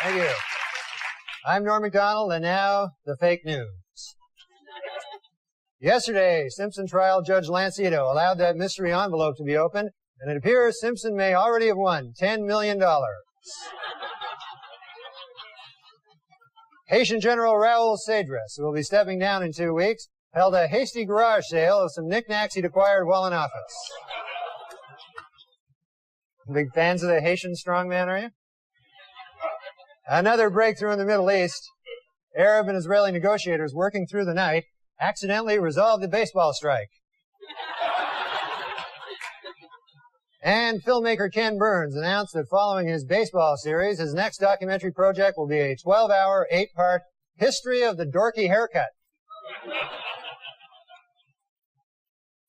Thank you. I'm Norm MacDonald, and now the fake news. Yesterday, Simpson trial Judge Lancito allowed that mystery envelope to be opened, and it appears Simpson may already have won $10 million. Haitian General Raoul Cedras, who will be stepping down in 2 weeks, held a hasty garage sale of some knickknacks he'd acquired while in office. Big fans of the Haitian strongman, are you? Another breakthrough in the Middle East. Arab and Israeli negotiators working through the night accidentally resolved the baseball strike. And filmmaker Ken Burns announced that following his baseball series, his next documentary project will be a 12-hour, 8-part history of the dorky haircut.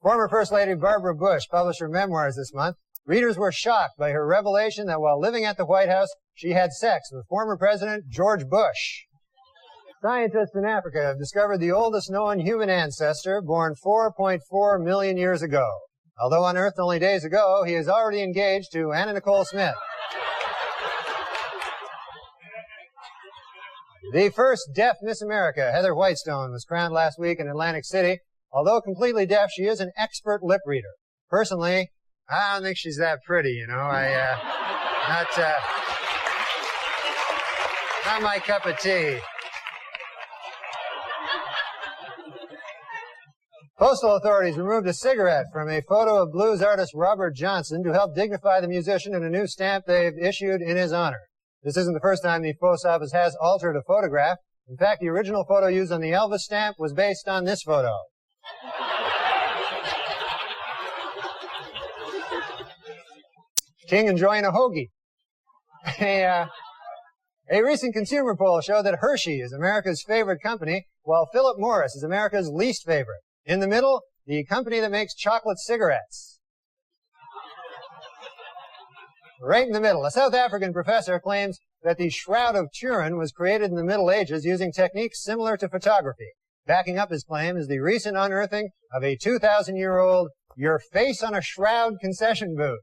Former First Lady Barbara Bush published her memoirs this month. Readers were shocked by her revelation that while living at the White House, she had sex with former President George Bush. Scientists in Africa have discovered the oldest known human ancestor, born 4.4 million years ago. Although unearthed only days ago, he is already engaged to Anna Nicole Smith. The first deaf Miss America, Heather Whitestone, was crowned last week in Atlantic City. Although completely deaf, she is an expert lip reader. Personally, I don't think she's that pretty, you know. Not my cup of tea. Postal authorities removed a cigarette from a photo of blues artist Robert Johnson to help dignify the musician in a new stamp they've issued in his honor. This isn't the first time the post office has altered a photograph. In fact, the original photo used on the Elvis stamp was based on this photo. King enjoying a hoagie. A recent consumer poll showed that Hershey is America's favorite company, while Philip Morris is America's least favorite. In the middle, the company that makes chocolate cigarettes. Right in the middle, a South African professor claims that the Shroud of Turin was created in the Middle Ages using techniques similar to photography. Backing up his claim is the recent unearthing of a 2,000-year-old your face on a shroud concession booth.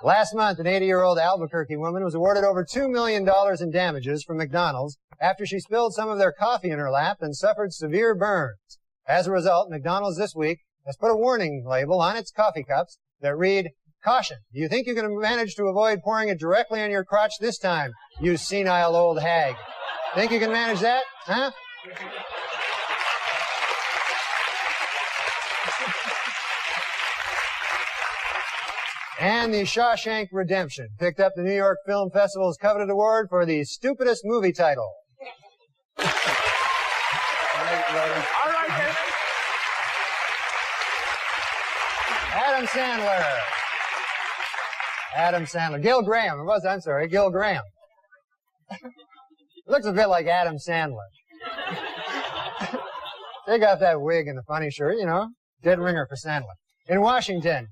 Last month, an 80-year-old Albuquerque woman was awarded over $2 million in damages from McDonald's after she spilled some of their coffee in her lap and suffered severe burns. As a result, McDonald's this week has put a warning label on its coffee cups that read, "Caution, do you think you can manage to avoid pouring it directly on your crotch this time, you senile old hag? Think you can manage that, huh?" And the Shawshank Redemption picked up the New York Film Festival's coveted award for the stupidest movie title. All right, David. Adam Sandler. Adam Sandler. Gil Graham. Gil Graham. Looks a bit like Adam Sandler. Take off that wig and the funny shirt, you know. Dead ringer for Sandler. In Washington,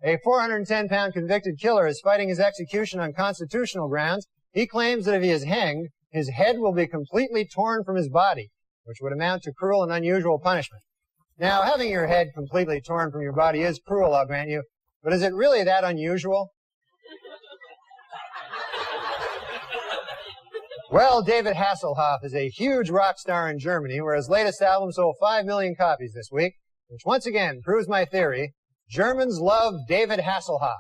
a 410-pound convicted killer is fighting his execution on constitutional grounds. He claims that if he is hanged, his head will be completely torn from his body, which would amount to cruel and unusual punishment. Now, having your head completely torn from your body is cruel, I'll grant you, but is it really that unusual? Well, David Hasselhoff is a huge rock star in Germany, where his latest album sold 5 million copies this week, which once again proves my theory: Germans love David Hasselhoff.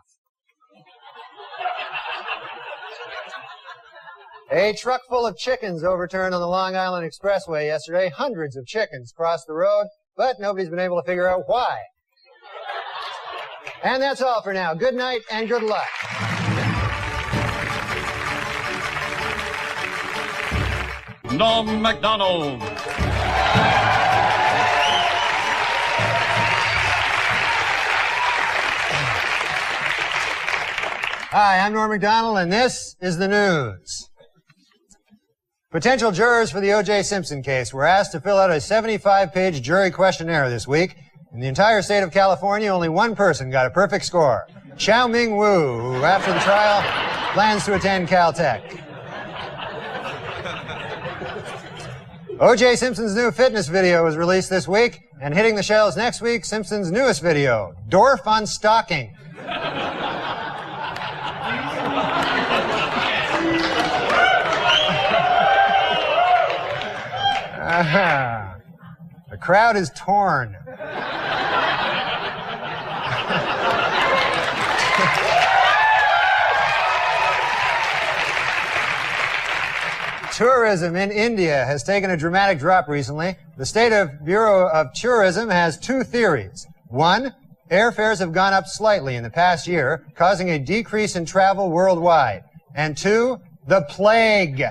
A truck full of chickens overturned on the Long Island Expressway yesterday. Hundreds of chickens crossed the road, but nobody's been able to figure out why. And that's all for now. Good night and good luck. NORM MACDONALD. Hi, I'm Norm MacDonald, and this is the news. Potential jurors for the O.J. Simpson case were asked to fill out a 75-page jury questionnaire this week. In the entire state of California, only one person got a perfect score: Chow Ming Wu, who, after the trial, plans to attend Caltech. O.J. Simpson's new fitness video was released this week, and hitting the shelves next week, Simpson's newest video, Dwarf on Stalking. The crowd is torn. Tourism in India has taken a dramatic drop recently. The State Bureau of Tourism has two theories. One, airfares have gone up slightly in the past year, causing a decrease in travel worldwide. And two, the plague.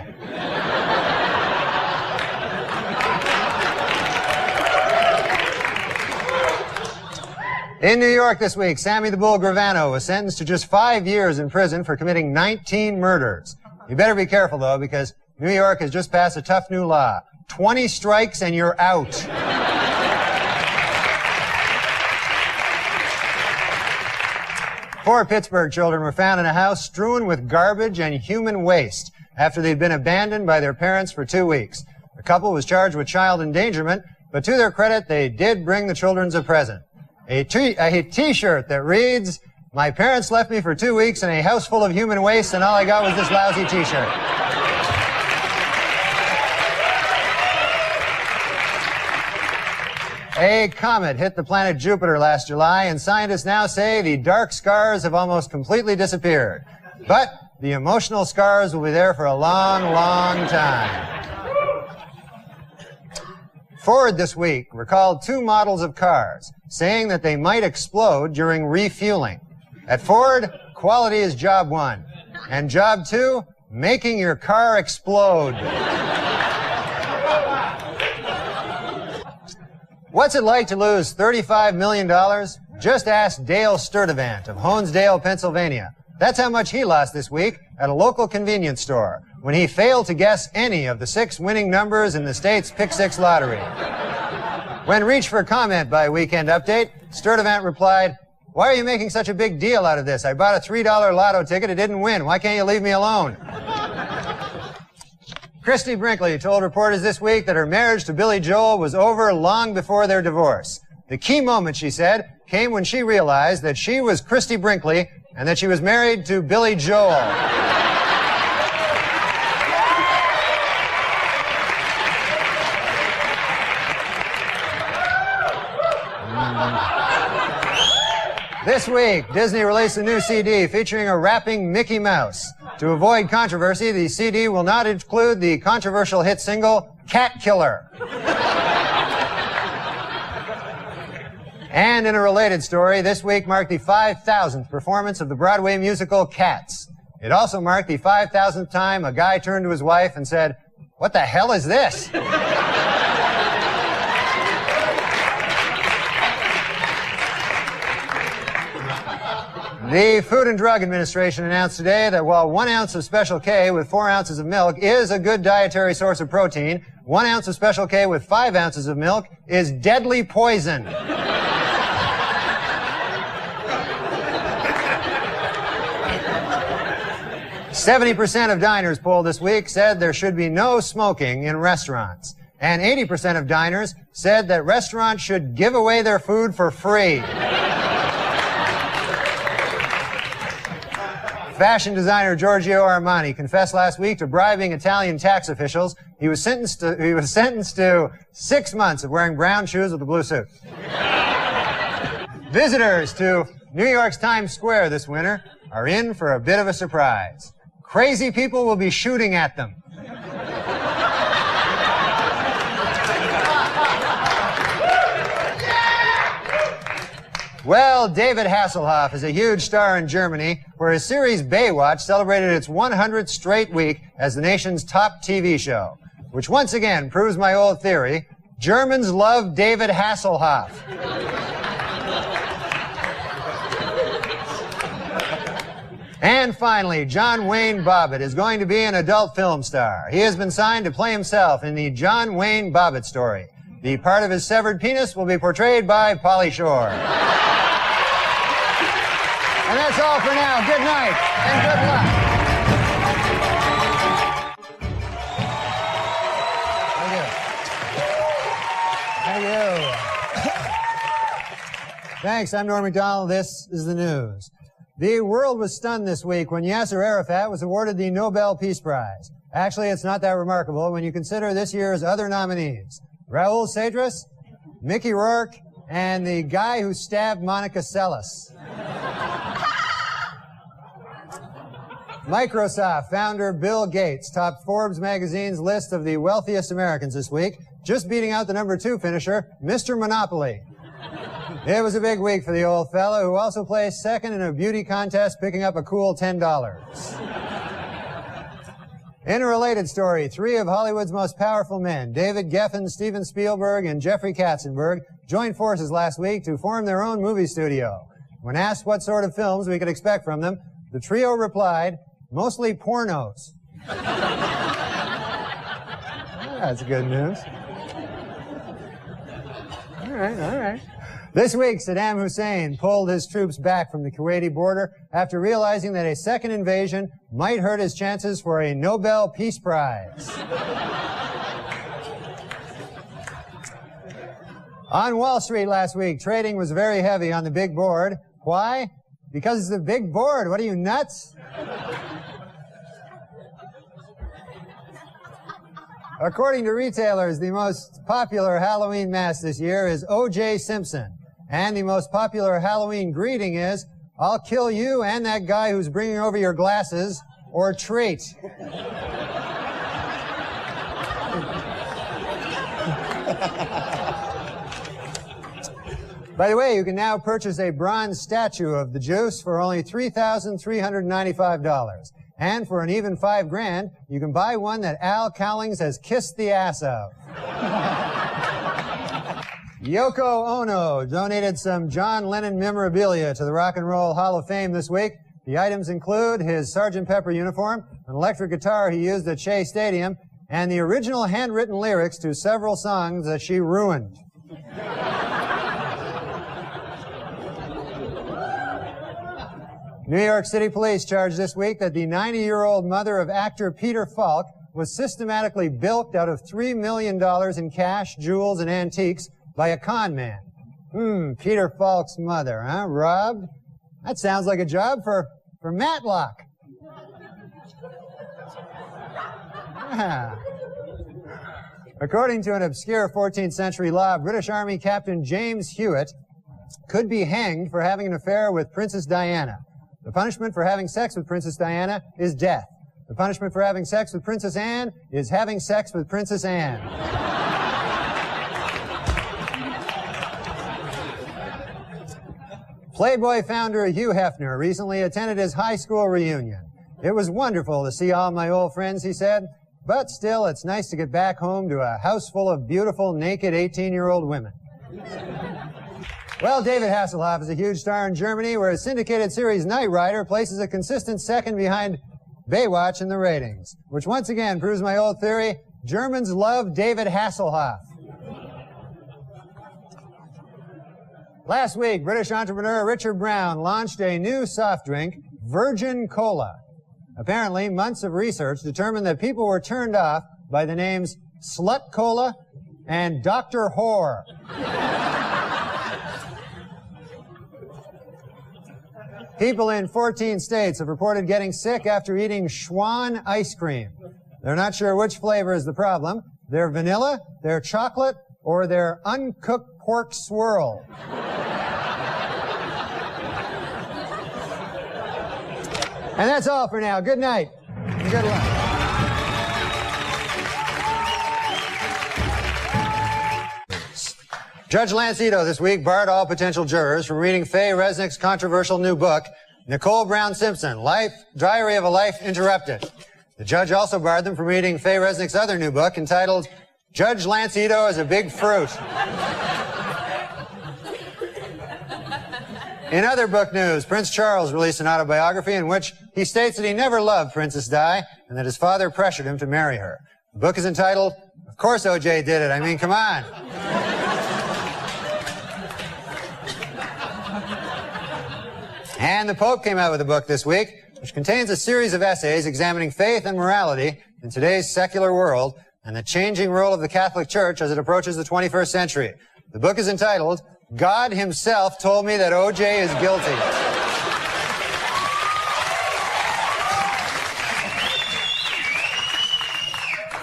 In New York this week, Sammy the Bull Gravano was sentenced to just 5 years in prison for committing 19 murders. You better be careful, though, because New York has just passed a tough new law. 20 strikes and you're out. 4 Pittsburgh children were found in a house strewn with garbage and human waste after they'd been abandoned by their parents for 2 weeks. The couple was charged with child endangerment, but to their credit, they did bring the children a present. A t-shirt that reads, "My parents left me for 2 weeks in a house full of human waste, and all I got was this lousy t-shirt." A comet hit the planet Jupiter last July, and scientists now say the dark scars have almost completely disappeared. But the emotional scars will be there for a long, long time. Ford this week recalled 2 models of cars, saying that they might explode during refueling. At Ford, quality is job 1, and job 2, making your car explode. What's it like to lose $35 million? Just ask Dale Sturdivant of Honesdale, Pennsylvania. That's how much he lost this week at a local convenience store when he failed to guess any of the 6 winning numbers in the state's Pick 6 lottery. When reached for comment by Weekend Update, Sturdivant replied, "Why are you making such a big deal out of this? I bought a $3 lotto ticket. It didn't win. Why can't you leave me alone?" Christy Brinkley told reporters this week that her marriage to Billy Joel was over long before their divorce. The key moment, she said, came when she realized that she was Christy Brinkley and that she was married to Billy Joel. This week, Disney released a new CD featuring a rapping Mickey Mouse. To avoid controversy, the CD will not include the controversial hit single, Cat Killer. And in a related story, this week marked the 5,000th performance of the Broadway musical Cats. It also marked the 5,000th time a guy turned to his wife and said, "What the hell is this?" The Food and Drug Administration announced today that while 1 ounce of Special K with 4 ounces of milk is a good dietary source of protein, 1 ounce of Special K with 5 ounces of milk is deadly poison. 70% of diners polled this week said there should be no smoking in restaurants. And 80% of diners said that restaurants should give away their food for free. Fashion designer Giorgio Armani confessed last week to bribing Italian tax officials. He was sentenced to 6 months of wearing brown shoes with a blue suit. Visitors to New York's Times Square this winter are in for a bit of a surprise. Crazy people will be shooting at them. Well, David Hasselhoff is a huge star in Germany, where his series Baywatch celebrated its 100th straight week as the nation's top TV show, which once again proves my old theory: Germans love David Hasselhoff. And finally, John Wayne Bobbitt is going to be an adult film star. He has been signed to play himself in the John Wayne Bobbitt story. The part of his severed penis will be portrayed by Pauly Shore. And that's all for now. Good night and good luck. Thank you. Thanks. I'm Norm MacDonald. This is the news. The world was stunned this week when Yasser Arafat was awarded the Nobel Peace Prize. Actually, it's not that remarkable when you consider this year's other nominees. Raul Cedras, Mickey Rourke, and the guy who stabbed Monica Seles. Microsoft founder Bill Gates topped Forbes magazine's list of the wealthiest Americans this week, just beating out the #2 finisher, Mr. Monopoly. It was a big week for the old fellow, who also placed second in a beauty contest, picking up a cool $10. In a related story, 3 of Hollywood's most powerful men, David Geffen, Steven Spielberg, and Jeffrey Katzenberg, joined forces last week to form their own movie studio. When asked what sort of films we could expect from them, the trio replied, "Mostly pornos." That's good news. All right. This week, Saddam Hussein pulled his troops back from the Kuwaiti border after realizing that a second invasion might hurt his chances for a Nobel Peace Prize. On Wall Street last week, trading was very heavy on the big board. Why? Because it's a big board. What are you, nuts? According to retailers, the most popular Halloween mask this year is O.J. Simpson. And the most popular Halloween greeting is, "I'll kill you and that guy who's bringing over your glasses," or treat. By the way, you can now purchase a bronze statue of the Juice for only $3,395. And for an even $5,000, you can buy one that Al Cowlings has kissed the ass of. Yoko Ono donated some John Lennon memorabilia to the Rock and Roll Hall of Fame this week. The items include his Sgt. Pepper uniform, an electric guitar he used at Shea Stadium, and the original handwritten lyrics to several songs that she ruined. New York City police charged this week that the 90-year-old mother of actor Peter Falk was systematically bilked out of $3 million in cash, jewels, and antiques by a con man. Peter Falk's mother, huh? Robbed? That sounds like a job for Matlock. According to an obscure 14th century law, British Army Captain James Hewitt could be hanged for having an affair with Princess Diana. The punishment for having sex with Princess Diana is death. The punishment for having sex with Princess Anne is having sex with Princess Anne. Playboy founder Hugh Hefner recently attended his high school reunion. "It was wonderful to see all my old friends," he said, "but still it's nice to get back home to a house full of beautiful, naked 18-year-old women." Well, David Hasselhoff is a huge star in Germany, where his syndicated series Knight Rider places a consistent second behind Baywatch in the ratings, which once again proves my old theory: Germans love David Hasselhoff. Last week, British entrepreneur Richard Brown launched a new soft drink, Virgin Cola. Apparently, months of research determined that people were turned off by the names Slut Cola and Dr. Whore. People in 14 states have reported getting sick after eating Schwan ice cream. They're not sure which flavor is the problem. They're vanilla, they're chocolate, or they're uncooked pork swirl. And that's all for now. Good night and good luck. Judge Lance Ito this week barred all potential jurors from reading Faye Resnick's controversial new book, Nicole Brown Simpson, Diary of a Life Interrupted. The judge also barred them from reading Faye Resnick's other new book entitled Judge Lance Ito is a Big Fruit. In other book news, Prince Charles released an autobiography in which he states that he never loved Princess Di and that his father pressured him to marry her. The book is entitled, Of Course O.J. Did It. I mean, come on. And the Pope came out with a book this week, which contains a series of essays examining faith and morality in today's secular world and the changing role of the Catholic Church as it approaches the 21st century. The book is entitled, God Himself Told Me That O.J. is Guilty.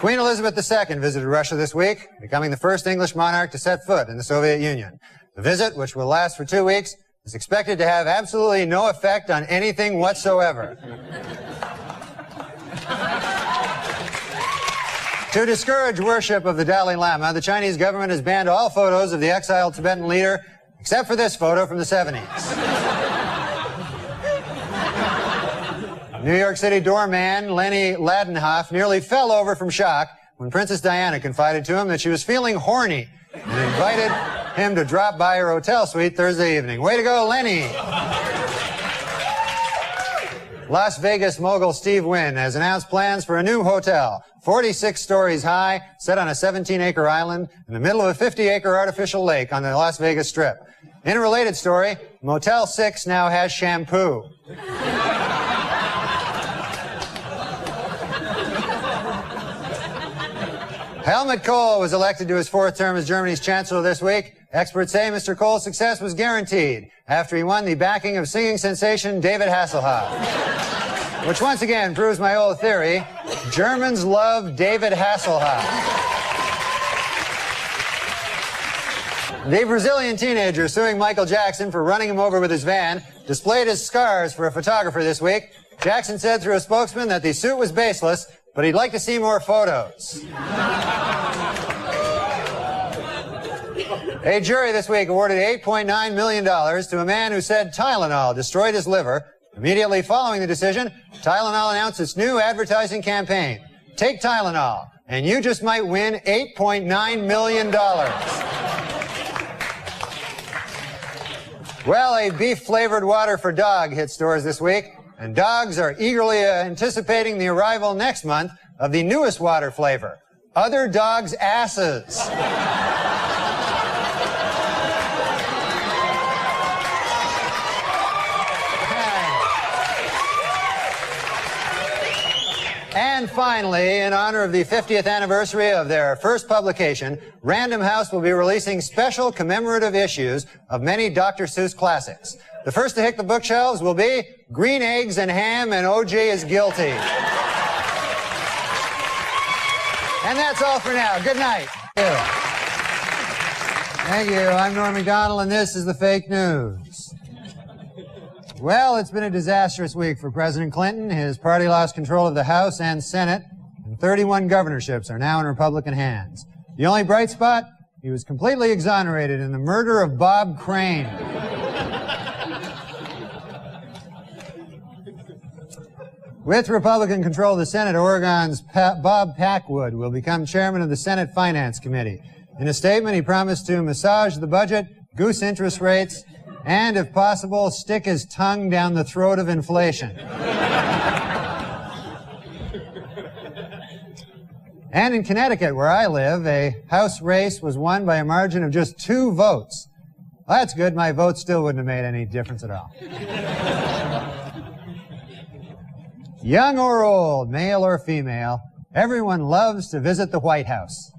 Queen Elizabeth II visited Russia this week, becoming the first English monarch to set foot in the Soviet Union. The visit, which will last for 2 weeks, is expected to have absolutely no effect on anything whatsoever. To discourage worship of the Dalai Lama, the Chinese government has banned all photos of the exiled Tibetan leader, except for this photo from the 70s. New York City doorman Lenny Ladenhoff nearly fell over from shock when Princess Diana confided to him that she was feeling horny and invited him to drop by her hotel suite Thursday evening. Way to go, Lenny! Las Vegas mogul Steve Wynn has announced plans for a new hotel, 46 stories high, set on a 17-acre island in the middle of a 50-acre artificial lake on the Las Vegas Strip. In a related story, Motel 6 now has shampoo. Helmut Kohl was elected to his 4th term as Germany's chancellor this week. Experts say Mr. Kohl's success was guaranteed after he won the backing of singing sensation David Hasselhoff. Which once again proves my old theory, Germans love David Hasselhoff. The Brazilian teenager suing Michael Jackson for running him over with his van displayed his scars for a photographer this week. Jackson said through a spokesman that the suit was baseless, but he'd like to see more photos. A jury this week awarded $8.9 million to a man who said Tylenol destroyed his liver. Immediately following the decision, Tylenol announced its new advertising campaign. Take Tylenol, and you just might win $8.9 million. Well, a beef-flavored water for dog hit stores this week, and dogs are eagerly anticipating the arrival next month of the newest water flavor, other dogs' asses. And finally, in honor of the 50th anniversary of their first publication, Random House will be releasing special commemorative issues of many Dr. Seuss classics. The first to hit the bookshelves will be Green Eggs and Ham and O.J. is Guilty. And that's all for now. Good night. Thank you. I'm Norm MacDonald, and this is the Fake News. Well, it's been a disastrous week for President Clinton. His party lost control of the House and Senate, and 31 governorships are now in Republican hands. The only bright spot? He was completely exonerated in the murder of Bob Crane. With Republican control of the Senate, Oregon's Bob Packwood will become chairman of the Senate Finance Committee. In a statement, he promised to massage the budget, goose interest rates, and, if possible, stick his tongue down the throat of inflation. And in Connecticut, where I live, a House race was won by a margin of just 2 votes. Well, that's good. My vote still wouldn't have made any difference at all. Young or old, male or female, everyone loves to visit the White House.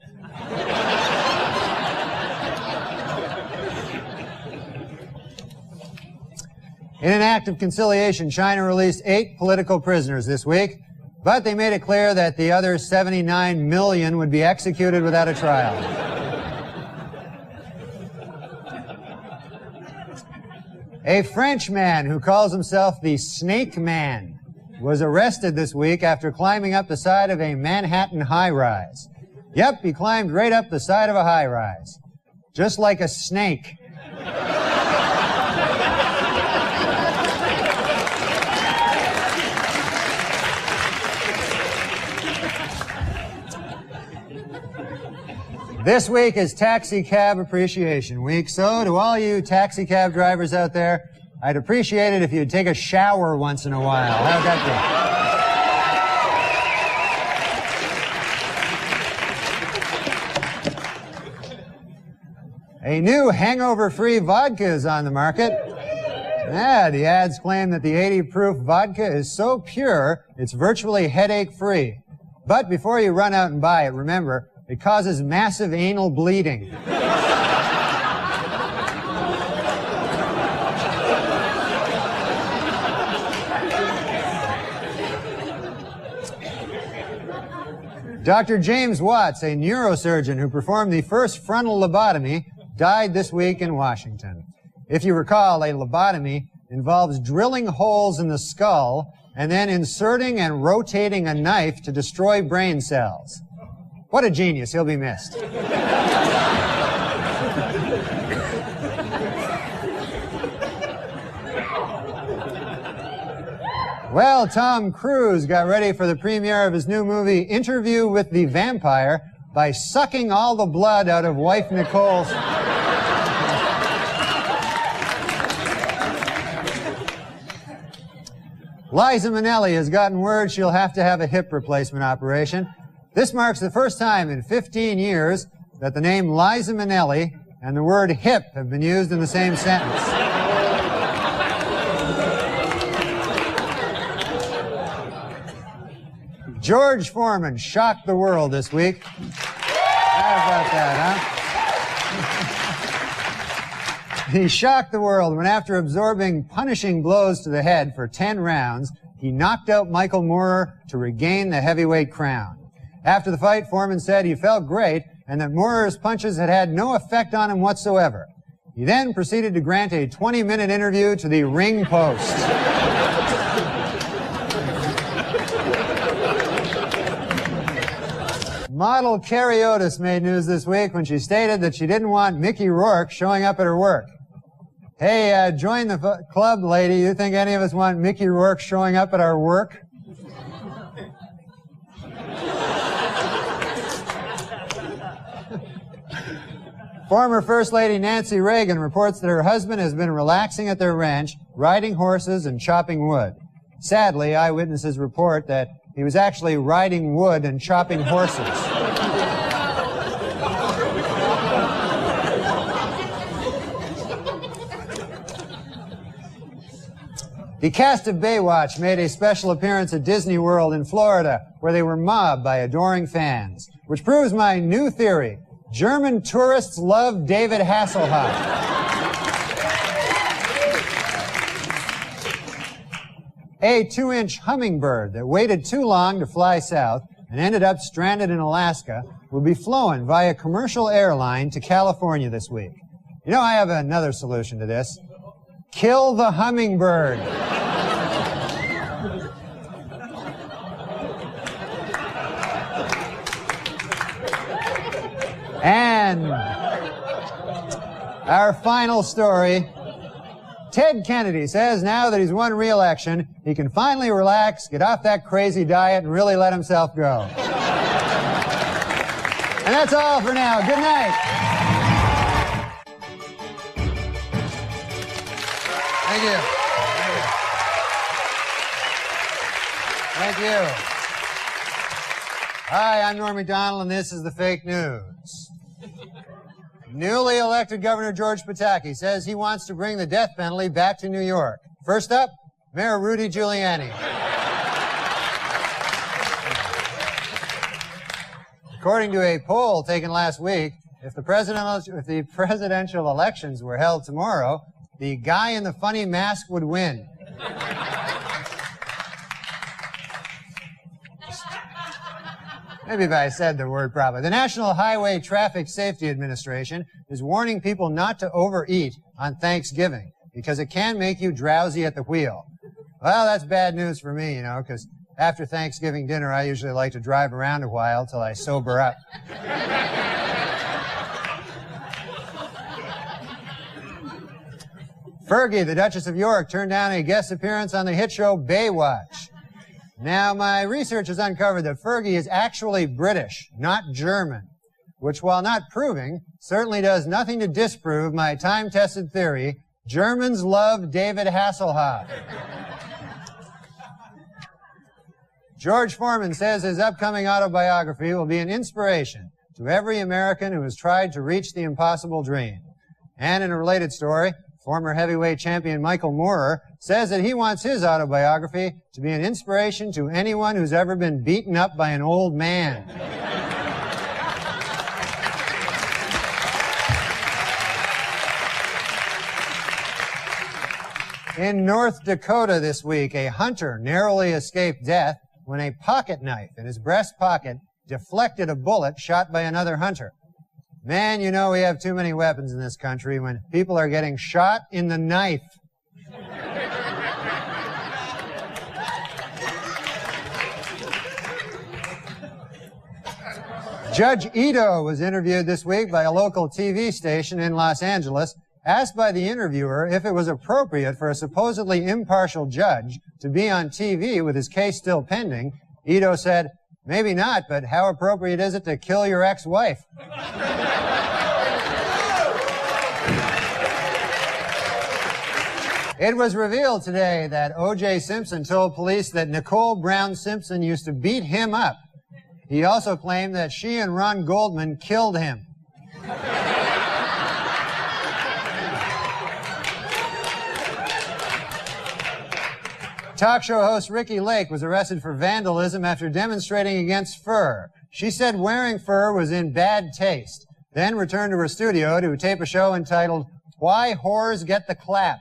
In an act of conciliation, China released 8 political prisoners this week, but they made it clear that the other 79 million would be executed without a trial. A French man who calls himself the Snake Man was arrested this week after climbing up the side of a Manhattan high-rise. Yep, he climbed right up the side of a high-rise, just like a snake. This week is Taxi Cab Appreciation Week, so to all you taxi cab drivers out there, I'd appreciate it if you'd take a shower once in a while. How'd that be? A new hangover-free vodka is on the market. The ads claim that the 80-proof vodka is so pure, it's virtually headache-free. But before you run out and buy it, remember, it causes massive anal bleeding. Dr. James Watts, a neurosurgeon who performed the first frontal lobotomy, died this week in Washington. If you recall, a lobotomy involves drilling holes in the skull and then inserting and rotating a knife to destroy brain cells. What a genius. He'll be missed. Well, Tom Cruise got ready for the premiere of his new movie, Interview with the Vampire, by sucking all the blood out of wife Nicole's... Liza Minnelli has gotten word she'll have to have a hip replacement operation. This marks the first time in 15 years that the name Liza Minnelli and the word hip have been used in the same sentence. George Foreman shocked the world this week. How about that, huh? He shocked the world when, after absorbing punishing blows to the head for 10 rounds, he knocked out Michael Moorer to regain the heavyweight crown. After the fight, Foreman said he felt great and that Moorer's punches had had no effect on him whatsoever. He then proceeded to grant a 20-minute interview to the Ring Post. Model Carrie Otis made news this week when she stated that she didn't want Mickey Rourke showing up at her work. Hey, join the club, lady. You think any of us want Mickey Rourke showing up at our work? Former First Lady Nancy Reagan reports that her husband has been relaxing at their ranch, riding horses and chopping wood. Sadly, eyewitnesses report that he was actually riding wood and chopping horses. The cast of Baywatch made a special appearance at Disney World in Florida, where they were mobbed by adoring fans, which proves my new theory. German tourists love David Hasselhoff. A 2-inch hummingbird that waited too long to fly south and ended up stranded in Alaska will be flown via commercial airline to California this week. You know, I have another solution to this. Kill the hummingbird. And our final story. Ted Kennedy says now that he's won re-election, he can finally relax, get off that crazy diet, and really let himself go. And that's all for now. Good night. Thank you. Thank you. Hi, I'm Norm MacDonald, and this is the fake news. Newly elected Governor George Pataki says he wants to bring the death penalty back to New York. First up, Mayor Rudy Giuliani. According to a poll taken last week, if the presidential elections were held tomorrow, the guy in the funny mask would win. Maybe if I said the word properly. The National Highway Traffic Safety Administration is warning people not to overeat on Thanksgiving because it can make you drowsy at the wheel. Well, that's bad news for me, you know, because after Thanksgiving dinner, I usually like to drive around a while till I sober up. Fergie, the Duchess of York, turned down a guest appearance on the hit show Baywatch. Now, my research has uncovered that Fergie is actually British, not German, which, while not proving, certainly does nothing to disprove my time-tested theory: Germans love David Hasselhoff. George Foreman says his upcoming autobiography will be an inspiration to every American who has tried to reach the impossible dream. And in a related story, former heavyweight champion Michael Moorer says that he wants his autobiography to be an inspiration to anyone who's ever been beaten up by an old man. In North Dakota this week, a hunter narrowly escaped death when a pocket knife in his breast pocket deflected a bullet shot by another hunter. Man, you know we have too many weapons in this country when people are getting shot in the knife. Judge Ito was interviewed this week by a local TV station in Los Angeles. Asked by the interviewer if it was appropriate for a supposedly impartial judge to be on TV with his case still pending, Ito said, "Maybe not, but how appropriate is it to kill your ex-wife?" It was revealed today that O.J. Simpson told police that Nicole Brown Simpson used to beat him up. He also claimed that she and Ron Goldman killed him. Talk show host Ricki Lake was arrested for vandalism after demonstrating against fur. She said wearing fur was in bad taste, then returned to her studio to tape a show entitled, "Why Whores Get the Clap."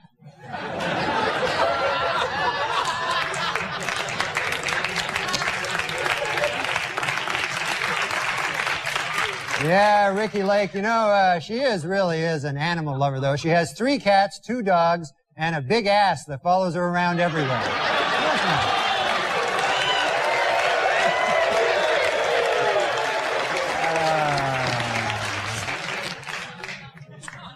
Yeah, Ricki Lake, you know, she really is an animal lover, though. She has 3 cats, 2 dogs, and a big ass that follows her around everywhere.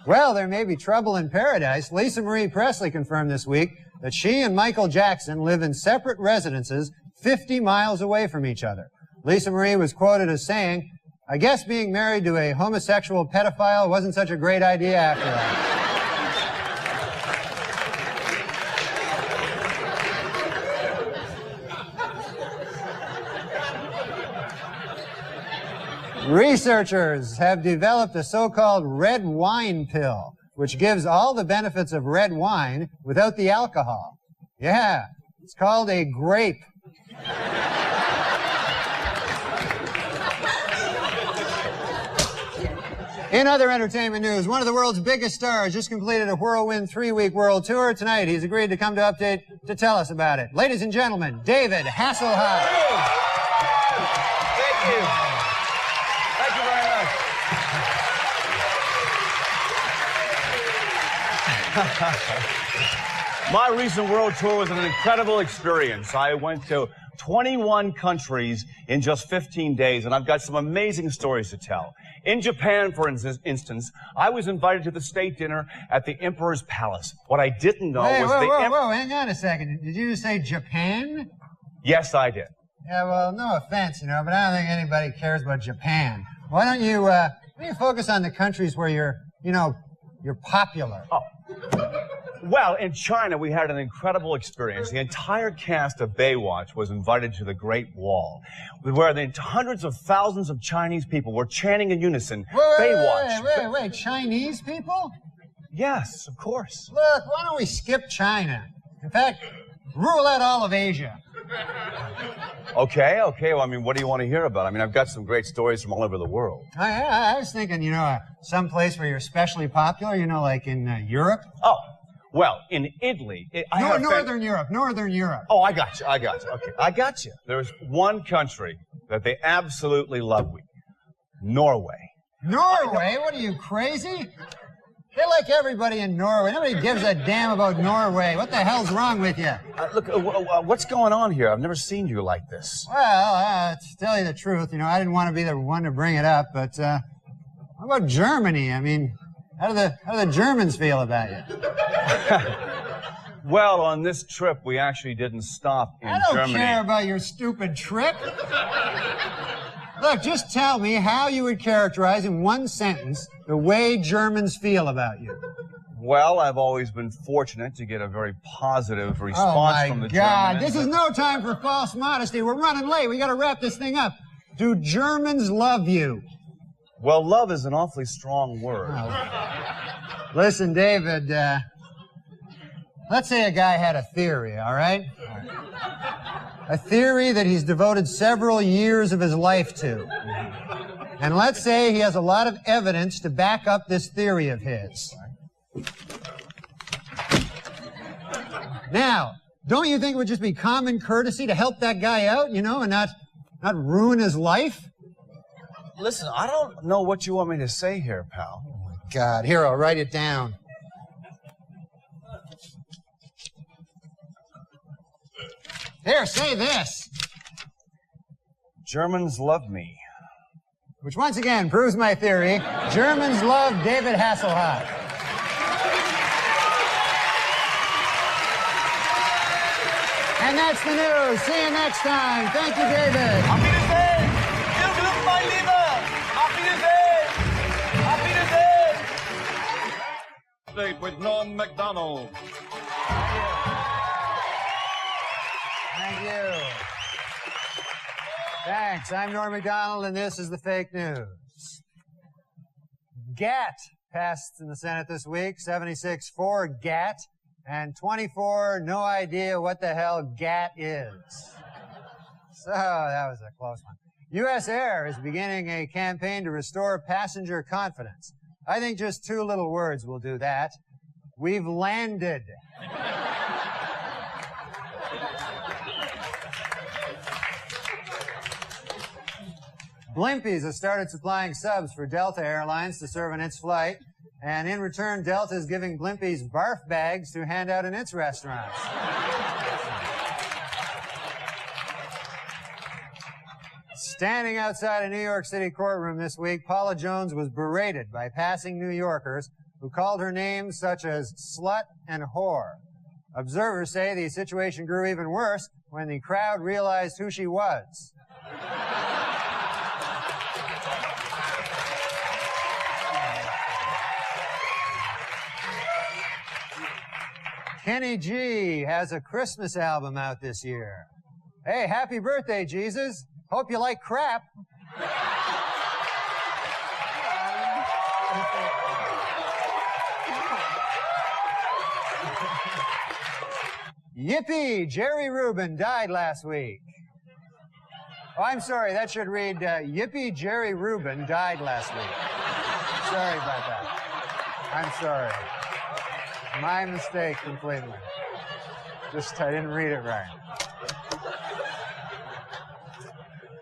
Well, there may be trouble in paradise. Lisa Marie Presley confirmed this week that she and Michael Jackson live in separate residences 50 miles away from each other. Lisa Marie was quoted as saying, "I guess being married to a homosexual pedophile wasn't such a great idea after all." Researchers have developed a so-called red wine pill, which gives all the benefits of red wine without the alcohol. Yeah, it's called a grape. In other entertainment news, one of the world's biggest stars just completed a whirlwind 3-week world tour. Tonight, he's agreed to come to Update to tell us about it. Ladies and gentlemen, David Hasselhoff. Thank you. Thank you very much. My recent world tour was an incredible experience. I went to 21 countries in just 15 days, and I've got some amazing stories to tell. In Japan, for instance, I was invited to the state dinner at the Emperor's Palace. What I didn't know was Whoa, hang on a second. Did you say Japan? Yes, I did. Yeah, well, no offense, you know, but I don't think anybody cares about Japan. Why don't you focus on the countries where you're popular? Oh. Well, in China, we had an incredible experience. The entire cast of Baywatch was invited to the Great Wall, where hundreds of thousands of Chinese people were chanting in unison, Baywatch. Wait, Chinese people? Yes, of course. Look, why don't we skip China? In fact, rule out all of Asia. Okay. Well, I mean, what do you want to hear about? I mean, I've got some great stories from all over the world. I was thinking, some place where you're especially popular, like in Europe. Oh. Well, in Italy... Northern Europe. Oh, I got you. Okay, I got you. There's one country that they absolutely love. Norway. Norway? What are you, crazy? They like everybody in Norway. Nobody gives a damn about Norway. What the hell's wrong with you? Look, what's going on here? I've never seen you like this. Well, to tell you the truth, I didn't want to be the one to bring it up, but how about Germany? I mean... How do the Germans feel about you? Well, on this trip, we actually didn't stop in Germany. I don't care about your stupid trip. Look, just tell me how you would characterize in one sentence the way Germans feel about you. Well, I've always been fortunate to get a very positive response from the Germans. Oh, my God. This is no time for false modesty. We're running late. We got to wrap this thing up. Do Germans love you? Well, love is an awfully strong word. Oh. Listen, David, let's say a guy had a theory, all right? A theory that he's devoted several years of his life to. And let's say he has a lot of evidence to back up this theory of his. Now, don't you think it would just be common courtesy to help that guy out, and not ruin his life? Listen, I don't know what you want me to say here, pal. Oh, my God. Here, I'll write it down. Here, say this. Germans love me. Which once again proves my theory. Germans love David Hasselhoff. And that's the news. See you next time. Thank you, David. Auf Wiedersehen. Viel Glück, mein Lieber. Auf Wiedersehen. Auf Wiedersehen. Update with NORM MACDONALD. Thank you. Thanks. I'm Norm MacDonald, and this is the fake news. GATT passed in the Senate this week, 76 for GATT, and 24 no idea what the hell GATT is. So that was a close one. U.S. Air is beginning a campaign to restore passenger confidence. I think just two little words will do that. We've landed. Blimpies have started supplying subs for Delta Airlines to serve on its flight, and in return, Delta is giving Blimpies barf bags to hand out in its restaurants. Standing outside a New York City courtroom this week, Paula Jones was berated by passing New Yorkers who called her names such as slut and whore. Observers say the situation grew even worse when the crowd realized who she was. Kenny G has a Christmas album out this year. Hey, happy birthday, Jesus. Hope you like crap. Yippee, Jerry Rubin died last week. Oh, I'm sorry, that should read, Yippee, Jerry Rubin died last week. Sorry about that. I'm sorry. My mistake completely. Just, I didn't read it right.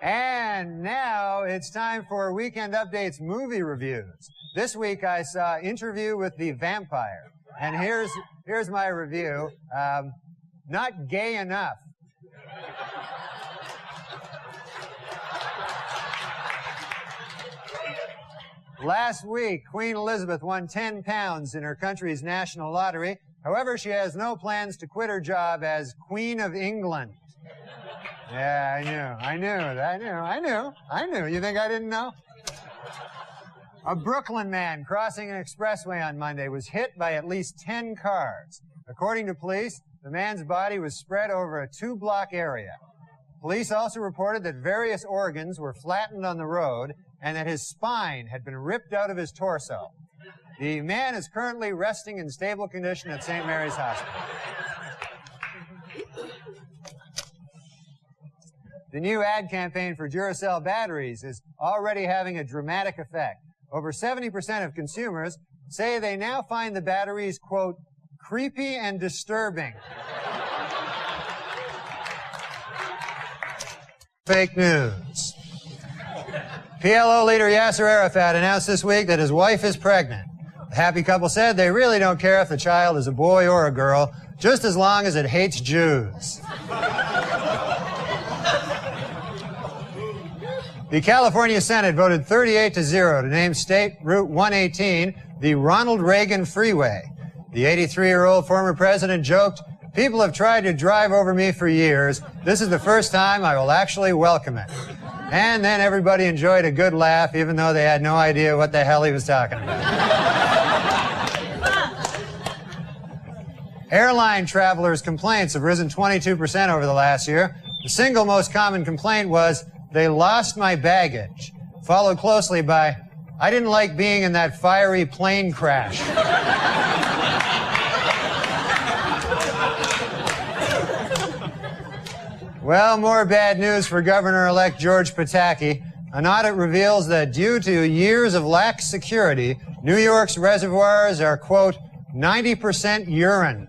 And now it's time for Weekend Update's movie reviews. This week I saw Interview with the Vampire. And here's my review. Not gay enough. Last week, Queen Elizabeth won 10 pounds in her country's national lottery. However, she has no plans to quit her job as Queen of England. Yeah, I knew. You think I didn't know? A Brooklyn man crossing an expressway on Monday was hit by at least 10 cars. According to police, the man's body was spread over a 2-block area. Police also reported that various organs were flattened on the road and that his spine had been ripped out of his torso. The man is currently resting in stable condition at St. Mary's Hospital. The new ad campaign for Duracell batteries is already having a dramatic effect. Over 70% of consumers say they now find the batteries, quote, creepy and disturbing. Fake news. PLO leader Yasser Arafat announced this week that his wife is pregnant. The happy couple said they really don't care if the child is a boy or a girl, just as long as it hates Jews. The California Senate voted 38-0 to name State Route 118 the Ronald Reagan Freeway. The 83-year-old former president joked, "People have tried to drive over me for years. This is the first time I will actually welcome it." And then everybody enjoyed a good laugh, even though they had no idea what the hell he was talking about. Airline travelers' complaints have risen 22% over the last year. The single most common complaint was, "They lost my baggage," followed closely by, "I didn't like being in that fiery plane crash." Well, more bad news for Governor-elect George Pataki. An audit reveals that due to years of lax security, New York's reservoirs are, quote, 90% urine.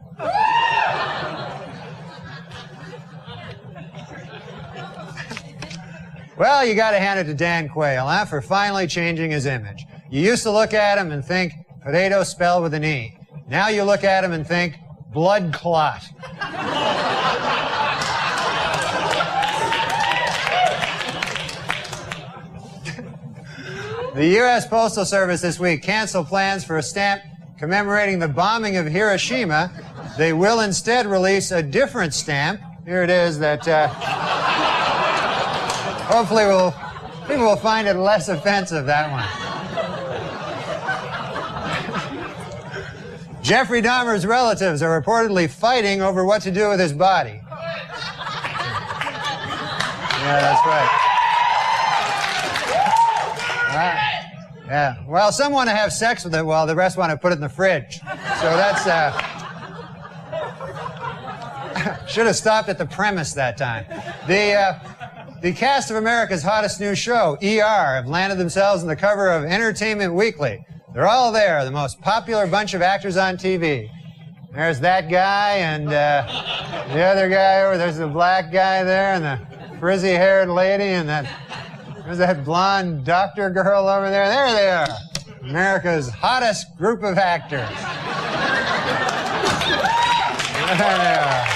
Well, you got to hand it to Dan Quayle, huh, for finally changing his image. You used to look at him and think, potato spelled with an E. Now you look at him and think, blood clot. The U.S. Postal Service this week canceled plans for a stamp commemorating the bombing of Hiroshima. They will instead release a different stamp. Here it is that hopefully people will find it less offensive, that one. Jeffrey Dahmer's relatives are reportedly fighting over what to do with his body. Yeah, that's right. Yeah. Well, some want to have sex with it while the rest want to put it in the fridge. So that's, should have stopped at the premise that time. The cast of America's hottest new show, ER, have landed themselves on the cover of Entertainment Weekly. They're all there, the most popular bunch of actors on TV. There's that guy and the other guy over there's the black guy there and the frizzy-haired lady and there's that blonde doctor girl over there. There they are. America's hottest group of actors. There they are.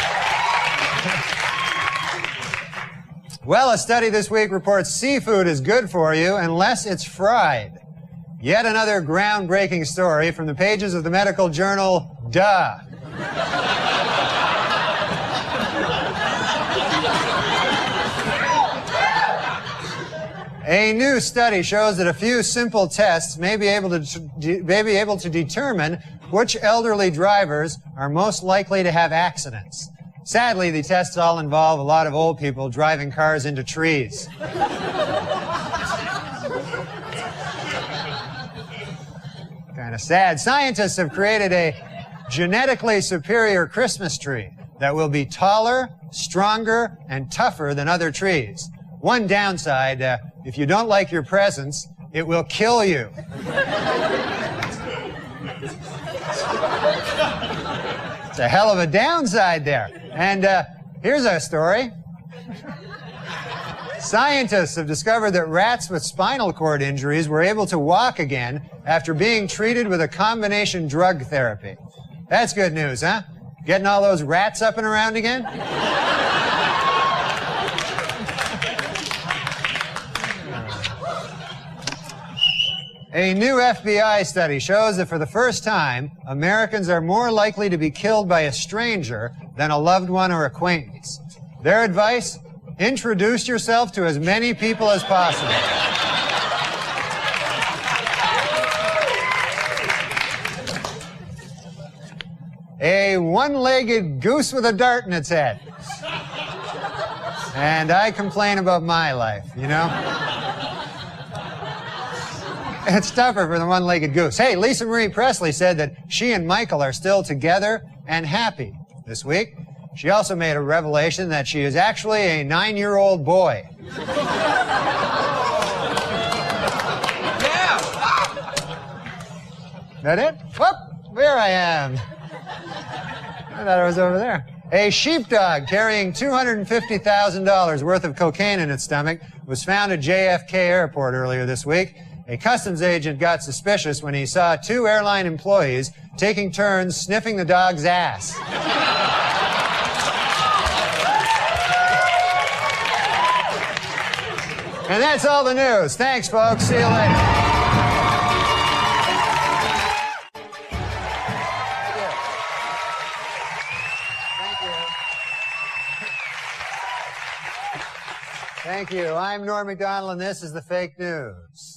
Well, a study this week reports seafood is good for you unless it's fried. Yet another groundbreaking story from the pages of the medical journal, Duh. A new study shows that a few simple tests may be able to determine which elderly drivers are most likely to have accidents. Sadly, the tests all involve a lot of old people driving cars into trees. Kind of sad. Scientists have created a genetically superior Christmas tree that will be taller, stronger, and tougher than other trees. One downside, if you don't like your presents, it will kill you. It's a hell of a downside there. And here's our story. Scientists have discovered that rats with spinal cord injuries were able to walk again after being treated with a combination drug therapy. That's good news, huh? Getting all those rats up and around again? A new FBI study shows that for the first time, Americans are more likely to be killed by a stranger than a loved one or acquaintance. Their advice? Introduce yourself to as many people as possible. A one-legged goose with a dart in its head. And I complain about my life, you know? It's tougher for the one-legged goose. Hey, Lisa Marie Presley said that she and Michael are still together and happy this week. She also made a revelation that she is actually a 9-year-old boy. Yeah. That it? Whoop! There I am. I thought I was over there. A sheepdog carrying $250,000 worth of cocaine in its stomach was found at JFK Airport earlier this week. A customs agent got suspicious when he saw 2 airline employees taking turns sniffing the dog's ass. And that's all the news. Thanks, folks. See you later. Thank you. I'm Norm MacDonald, and this is the fake news.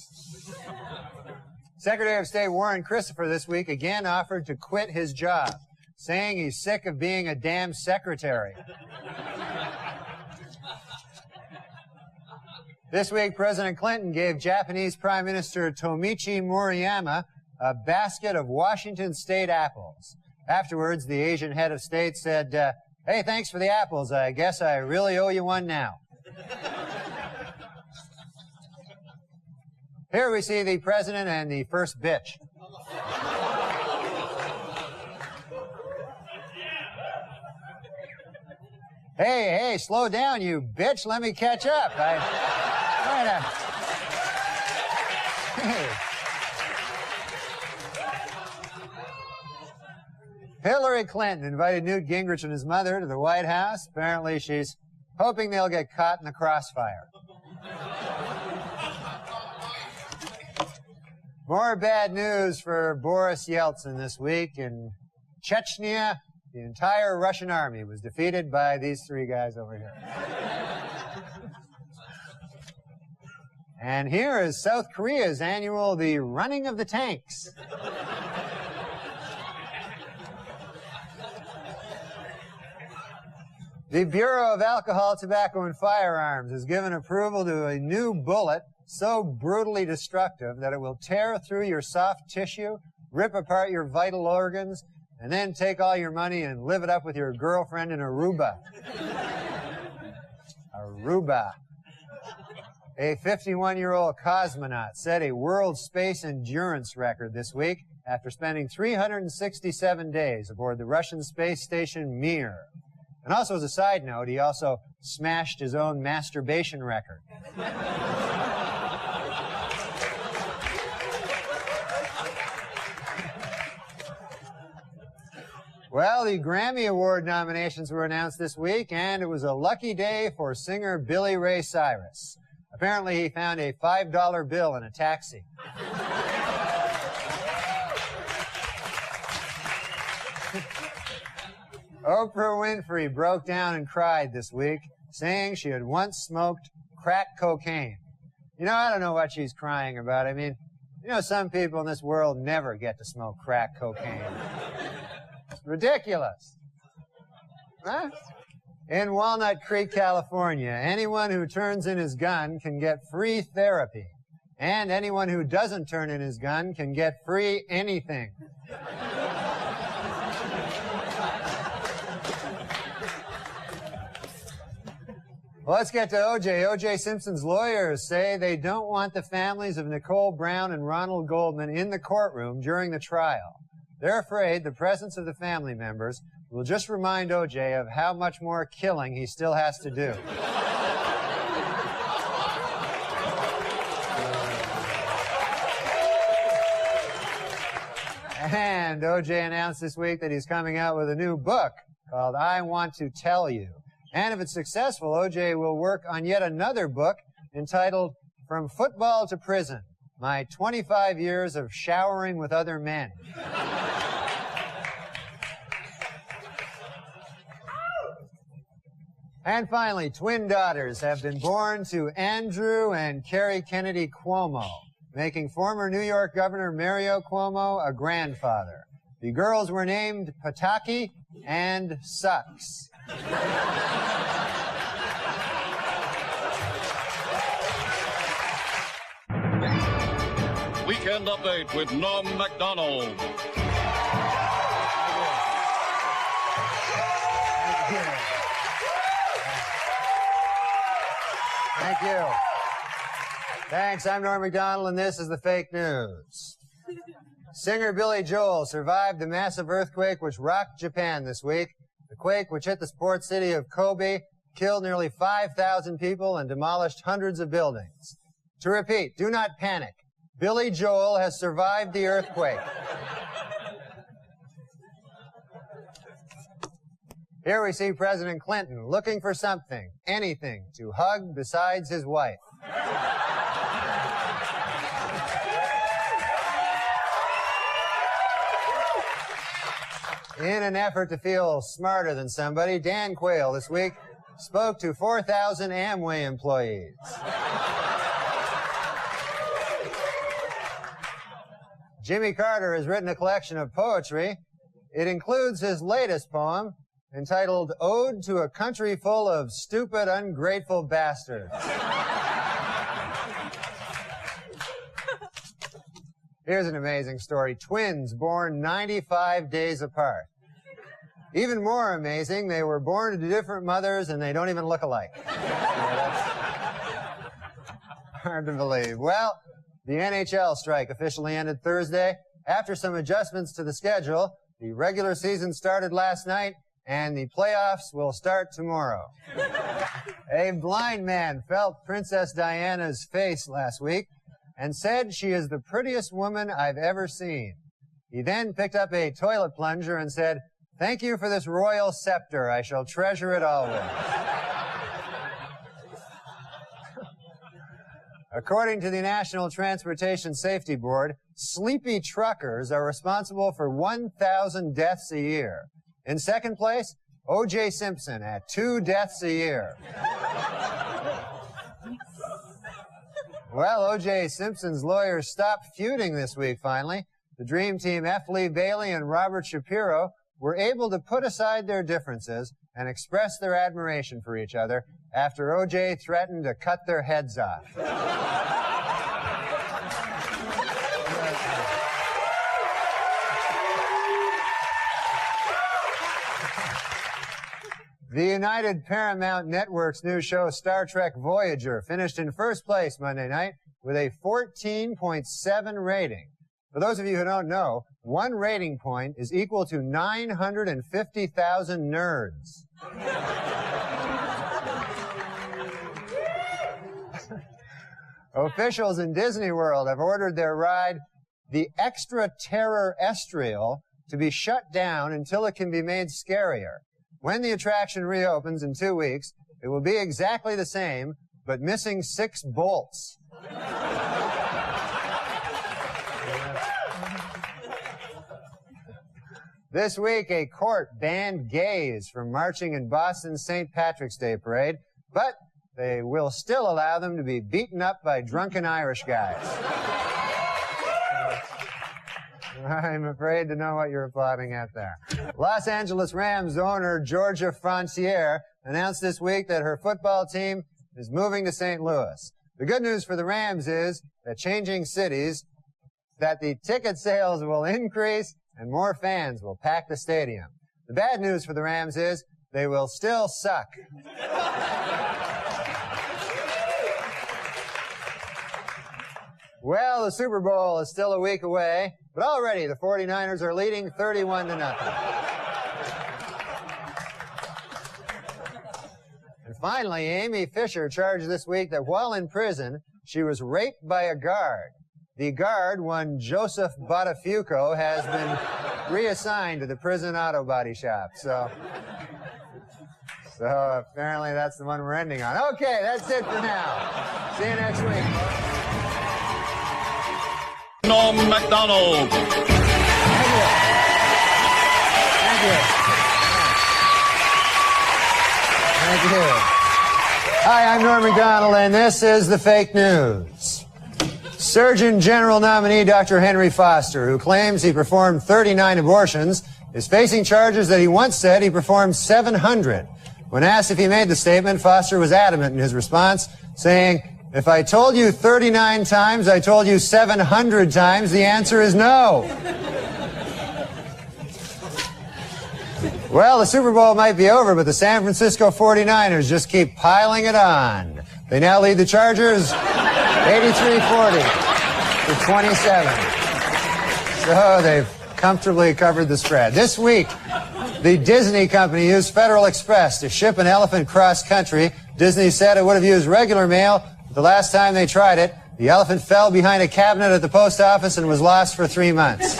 Secretary of State Warren Christopher this week again offered to quit his job, saying he's sick of being a damn secretary. This week, President Clinton gave Japanese Prime Minister Tomichi Moriyama a basket of Washington State apples. Afterwards, the Asian head of state said, hey, thanks for the apples. I guess I really owe you one now. Here we see the president and the first bitch. Hey, slow down, you bitch. Let me catch up. right. Hillary Clinton invited Newt Gingrich and his mother to the White House. Apparently, she's hoping they'll get caught in the crossfire. More bad news for Boris Yeltsin this week. In Chechnya, the entire Russian army was defeated by these three guys over here. And here is South Korea's annual The Running of the Tanks. The Bureau of Alcohol, Tobacco, and Firearms has given approval to a new bullet so brutally destructive that it will tear through your soft tissue, rip apart your vital organs, and then take all your money and live it up with your girlfriend in Aruba. Aruba. A 51-year-old cosmonaut set a world space endurance record this week after spending 367 days aboard the Russian space station Mir. And also, as a side note, he also smashed his own masturbation record. Well, the Grammy Award nominations were announced this week, and it was a lucky day for singer Billy Ray Cyrus. Apparently, he found a $5 bill in a taxi. Oprah Winfrey broke down and cried this week, saying she had once smoked crack cocaine. You know, I don't know what she's crying about. I mean, you know, some people in this world never get to smoke crack cocaine. It's ridiculous. Huh? In Walnut Creek, California, anyone who turns in his gun can get free therapy. And anyone who doesn't turn in his gun can get free anything. Well, let's get to O.J. O.J. Simpson's lawyers say they don't want the families of Nicole Brown and Ronald Goldman in the courtroom during the trial. They're afraid the presence of the family members will just remind O.J. of how much more killing he still has to do. And O.J. announced this week that he's coming out with a new book called I Want to Tell You. And if it's successful, O.J. will work on yet another book entitled From Football to Prison, My 25 Years of Showering with Other Men. And finally, twin daughters have been born to Andrew and Carrie Kennedy Cuomo, making former New York Governor Mario Cuomo a grandfather. The girls were named Pataki and Sucks. Weekend Update with NORM MACDONALD. Thank you. Thanks, I'm Norm MacDonald, and this is the fake news. Singer Billy Joel survived the massive earthquake which rocked Japan this week. The quake, which hit the port city of Kobe, killed nearly 5,000 people and demolished hundreds of buildings. To repeat, do not panic. Billy Joel has survived the earthquake. Here we see President Clinton looking for something, anything, to hug besides his wife. In an effort to feel smarter than somebody, Dan Quayle this week spoke to 4,000 Amway employees. Jimmy Carter has written a collection of poetry. It includes his latest poem, entitled Ode to a Country Full of Stupid, Ungrateful Bastards. Here's an amazing story. Twins born 95 days apart. Even more amazing, they were born to different mothers and they don't even look alike. That's hard to believe. Well, the NHL strike officially ended Thursday. After some adjustments to the schedule, the regular season started last night and the playoffs will start tomorrow. A blind man felt Princess Diana's face last week and said she is the prettiest woman I've ever seen. He then picked up a toilet plunger and said, "Thank you for this royal scepter. I shall treasure it always." According to the National Transportation Safety Board, sleepy truckers are responsible for 1,000 deaths a year. In second place, O.J. Simpson at 2 deaths a year. Well, O.J. Simpson's lawyers stopped feuding this week, finally. The Dream Team, F. Lee Bailey and Robert Shapiro, were able to put aside their differences and express their admiration for each other after O.J. threatened to cut their heads off. The United Paramount Network's new show, Star Trek Voyager, finished in first place Monday night with a 14.7 rating. For those of you who don't know, 1 rating point is equal to 950,000 nerds. Officials in Disney World have ordered their ride, the Extra Terror Estrial, to be shut down until it can be made scarier. When the attraction reopens in 2 weeks, it will be exactly the same, but missing 6 bolts. This week, a court banned gays from marching in Boston's St. Patrick's Day parade, but they will still allow them to be beaten up by drunken Irish guys. I'm afraid to know what you're applauding at there. Los Angeles Rams owner Georgia Frontier announced this week that her football team is moving to St. Louis. The good news for the Rams is that changing cities, that the ticket sales will increase and more fans will pack the stadium. The bad news for the Rams is they will still suck. Well, the Super Bowl is still a week away, but already the 49ers are leading 31-0. And finally, Amy Fisher charged this week that while in prison, she was raped by a guard. The guard, one Joseph Botafuco, has been reassigned to the prison auto body shop. So apparently that's the one we're ending on. Okay, that's it for now. See you next week. NORM MACDONALD. Thank you. Hi, I'm Norm MacDonald, and this is the fake news. Surgeon General nominee Dr. Henry Foster, who claims he performed 39 abortions, is facing charges that he once said he performed 700. When asked if he made the statement, Foster was adamant in his response, saying, "If I told you 39 times, I told you 700 times, the answer is no." Well, the Super Bowl might be over, but the San Francisco 49ers just keep piling it on. They now lead the Chargers 83-40 to 27. So they've comfortably covered the spread. This week, the Disney company used Federal Express to ship an elephant cross-country. Disney said it would have used regular mail. The last time they tried it, the elephant fell behind a cabinet at the post office and was lost for 3 months.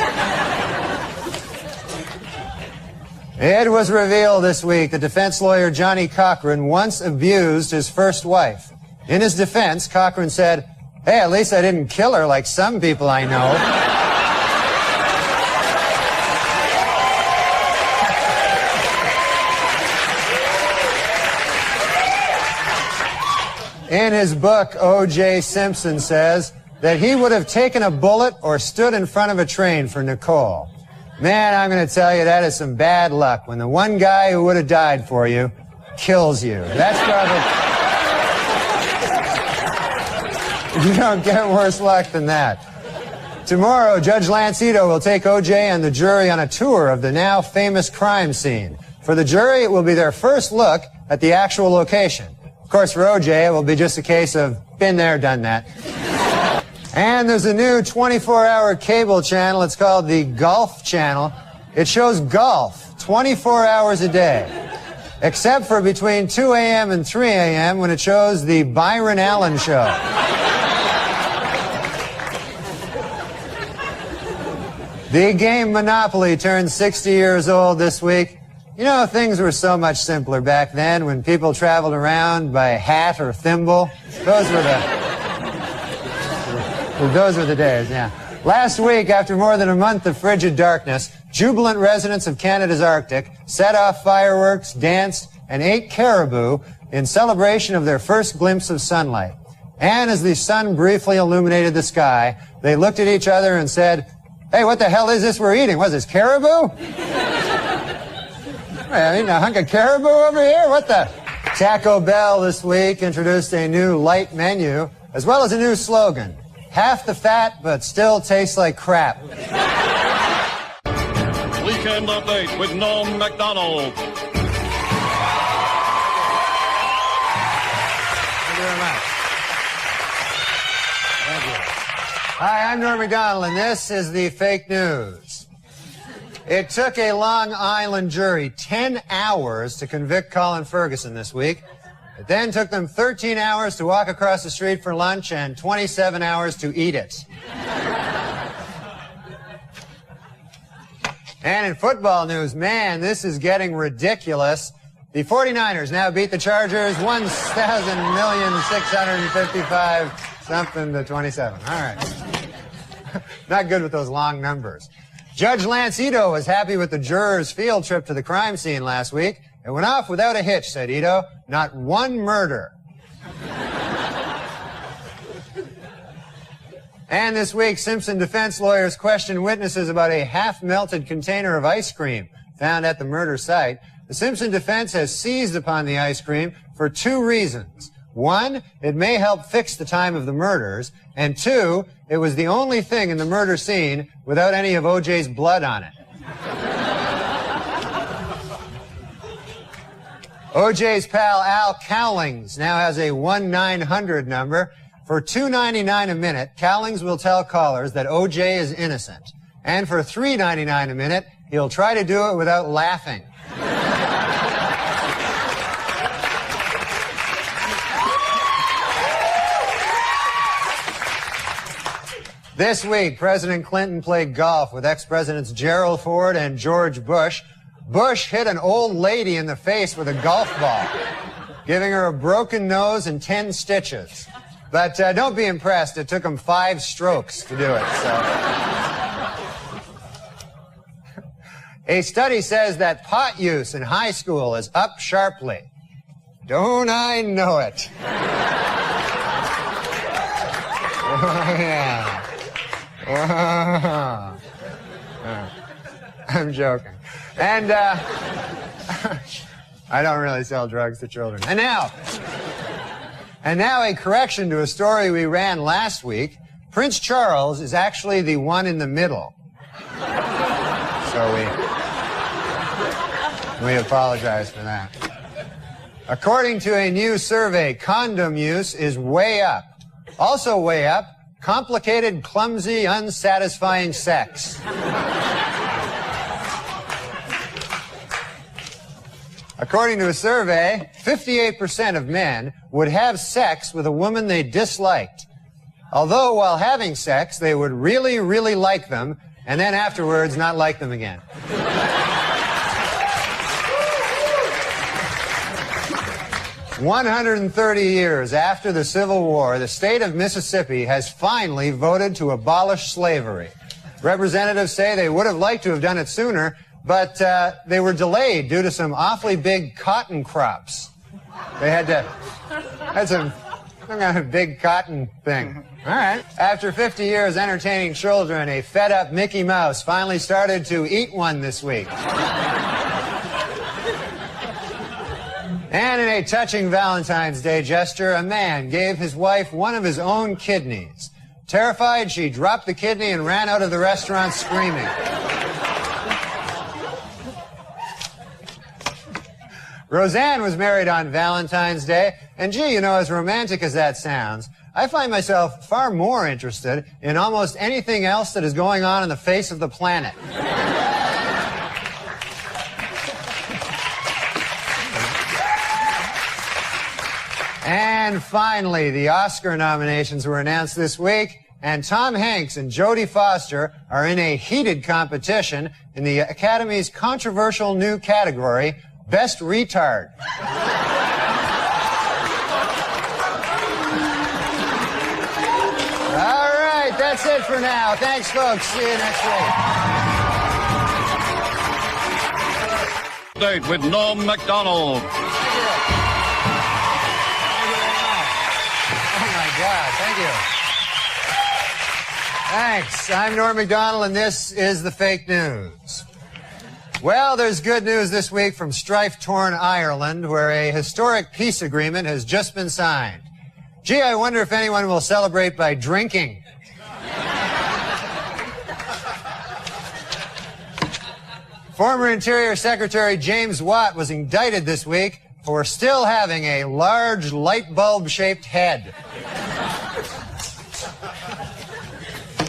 It was revealed this week that defense lawyer Johnny Cochran once abused his first wife. In his defense, Cochran said, "Hey, at least I didn't kill her like some people I know." In his book, O.J. Simpson says that he would have taken a bullet or stood in front of a train for Nicole. Man, I'm going to tell you, that is some bad luck when the one guy who would have died for you kills you. That's probably... You don't get worse luck than that. Tomorrow, Judge Lancito will take O.J. and the jury on a tour of the now famous crime scene. For the jury, it will be their first look at the actual location. Of course, for O.J., it will be just a case of been there, done that. And there's a new 24-hour cable channel. It's called the Golf Channel. It shows golf 24 hours a day, except for between 2 a.m. and 3 a.m. when it shows the Byron Allen Show. The game Monopoly turned 60 years old this week. You know, things were so much simpler back then when people traveled around by hat or thimble. Those were the days, yeah. Last week, after more than a month of frigid darkness, jubilant residents of Canada's Arctic set off fireworks, danced, and ate caribou in celebration of their first glimpse of sunlight. And as the sun briefly illuminated the sky, they looked at each other and said, "Hey, what the hell is this we're eating? What's this, caribou? I'm eating a hunk of caribou over here? What the?" Taco Bell this week introduced a new light menu, as well as a new slogan. Half the fat, but still tastes like crap. Weekend Update with NORM MACDONALD. Thank you very much. Thank you. Hi, I'm Norm MacDonald, and this is the fake news. It took a Long Island jury 10 hours to convict Colin Ferguson this week. It then took them 13 hours to walk across the street for lunch and 27 hours to eat it. And in football news, man, this is getting ridiculous. The 49ers now beat the Chargers 1,000,655 something to 27. All right. Not good with those long numbers. Judge Lance Ito was happy with the jurors' field trip to the crime scene last week. It went off without a hitch, said Ito. Not one murder. And this week, Simpson defense lawyers questioned witnesses about a half-melted container of ice cream found at the murder site. The Simpson defense has seized upon the ice cream for two reasons. One, it may help fix the time of the murders. And two, it was the only thing in the murder scene without any of O.J.'s blood on it. O.J.'s pal Al Cowlings now has a 1-900 number. For $2.99 a minute, Cowlings will tell callers that O.J. is innocent. And for $3.99 a minute, he'll try to do it without laughing. This week, President Clinton played golf with ex-presidents Gerald Ford and George Bush. Bush hit an old lady in the face with a golf ball, giving her a broken nose and 10 stitches. But don't be impressed. It took him 5 strokes to do it. So. A study says that pot use in high school is up sharply. Don't I know it? Oh, yeah. I'm joking. And I don't really sell drugs to children. And now a correction to a story we ran last week. Prince Charles is actually the one in the middle. So we apologize for that. According to a new survey, condom use is way up. Also way up, complicated, clumsy, unsatisfying sex. According to a survey, 58% of men would have sex with a woman they disliked. Although while having sex, they would really, really like them, and then afterwards not like them again. 130 years after the Civil War, the state of Mississippi has finally voted to abolish slavery. Representatives say they would have liked to have done it sooner, but they were delayed due to some awfully big cotton crops. They had some kind of big cotton thing. All right. After 50 years entertaining children, a fed-up Mickey Mouse finally started to eat one this week. And in a touching Valentine's Day gesture, a man gave his wife one of his own kidneys. Terrified, she dropped the kidney and ran out of the restaurant screaming. Roseanne was married on Valentine's Day, and gee, you know, as romantic as that sounds, I find myself far more interested in almost anything else that is going on the face of the planet. And finally, the Oscar nominations were announced this week, and Tom Hanks and Jodie Foster are in a heated competition in the Academy's controversial new category, Best Retard. All right, that's it for now. Thanks, folks. See you next week. Date with Norm MacDonald. Thank you. Thanks. I'm Norm MacDonald, and this is the fake news. Well, there's good news this week from strife-torn Ireland, where a historic peace agreement has just been signed. Gee, I wonder if anyone will celebrate by drinking. Former Interior Secretary James Watt was indicted this week for still having a large light bulb-shaped head.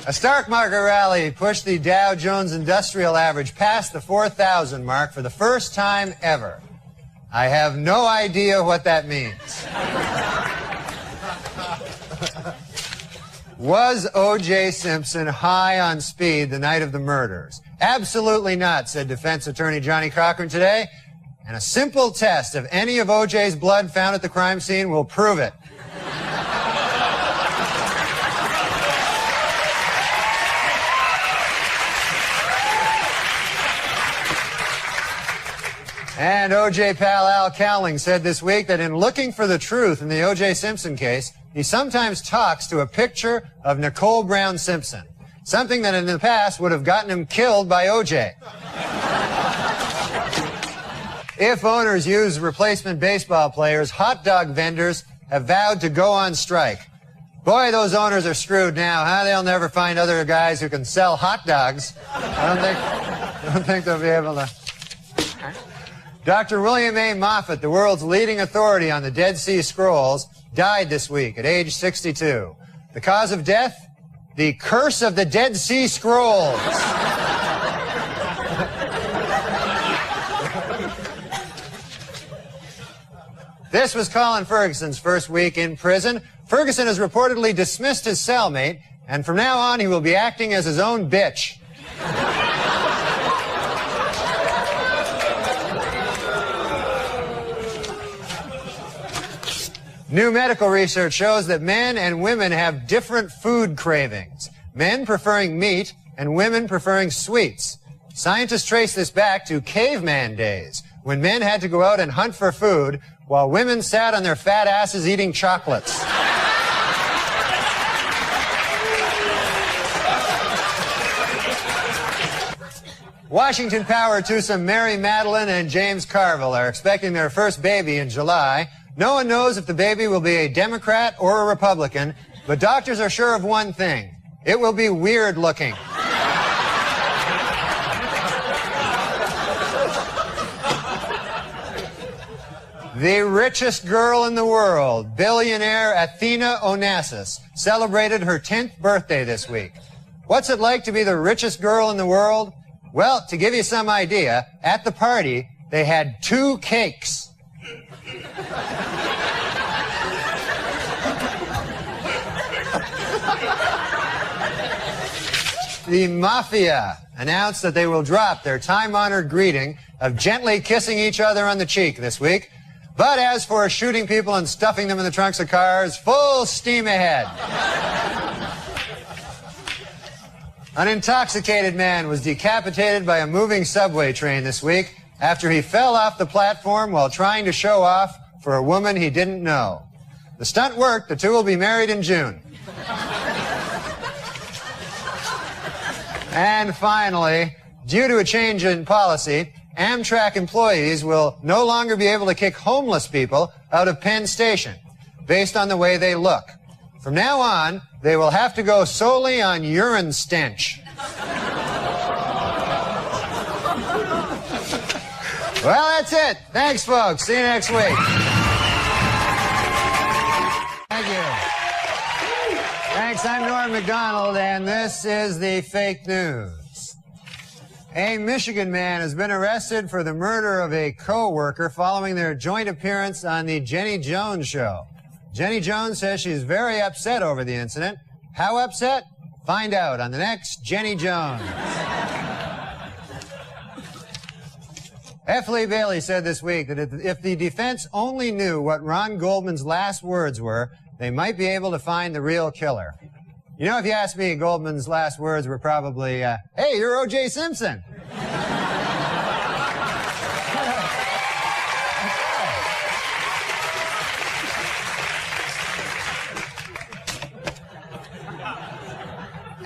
A stock market rally pushed the Dow Jones Industrial Average past the 4,000 mark for the first time ever. I have no idea what that means. Was O.J. Simpson high on speed the night of the murders? Absolutely not, said defense attorney Johnny Cochran today. And a simple test of any of O.J.'s blood found at the crime scene will prove it. And O.J. pal Al Cowling said this week that in looking for the truth in the O.J. Simpson case, he sometimes talks to a picture of Nicole Brown Simpson, something that in the past would have gotten him killed by O.J. If owners use replacement baseball players, hot dog vendors have vowed to go on strike. Boy, those owners are screwed now, huh? They'll never find other guys who can sell hot dogs. I don't think they'll be able to. Dr. William A. Moffat, the world's leading authority on the Dead Sea Scrolls, died this week at age 62. The cause of death? The curse of the Dead Sea Scrolls. This was Colin Ferguson's first week in prison. Ferguson has reportedly dismissed his cellmate, and from now on he will be acting as his own bitch. New medical research shows that men and women have different food cravings. Men preferring meat and women preferring sweets. Scientists trace this back to caveman days, when men had to go out and hunt for food while women sat on their fat asses eating chocolates. Washington Power twosome Mary Madeline and James Carville are expecting their first baby in July. No one knows if the baby will be a Democrat or a Republican, but doctors are sure of one thing. It will be weird looking. The richest girl in the world, billionaire Athena Onassis, celebrated her 10th birthday this week. What's it like to be the richest girl in the world? Well, to give you some idea, at the party, they had 2 cakes. The Mafia announced that they will drop their time-honored greeting of gently kissing each other on the cheek this week. But as for shooting people and stuffing them in the trunks of cars, full steam ahead. An intoxicated man was decapitated by a moving subway train this week after he fell off the platform while trying to show off for a woman he didn't know. The stunt worked. The two will be married in June. And finally, due to a change in policy, Amtrak employees will no longer be able to kick homeless people out of Penn Station based on the way they look. From now on, they will have to go solely on urine stench. Well, that's it. Thanks, folks. See you next week. Thank you. Thanks. I'm Norm MacDonald, and this is the fake news. A Michigan man has been arrested for the murder of a co-worker following their joint appearance on the Jenny Jones Show. Jenny Jones says she's very upset over the incident. How upset? Find out on the next Jenny Jones. F. Lee Bailey said this week that if the defense only knew what Ron Goldman's last words were, they might be able to find the real killer. You know, if you ask me, Goldman's last words were probably, hey, you're O.J. Simpson.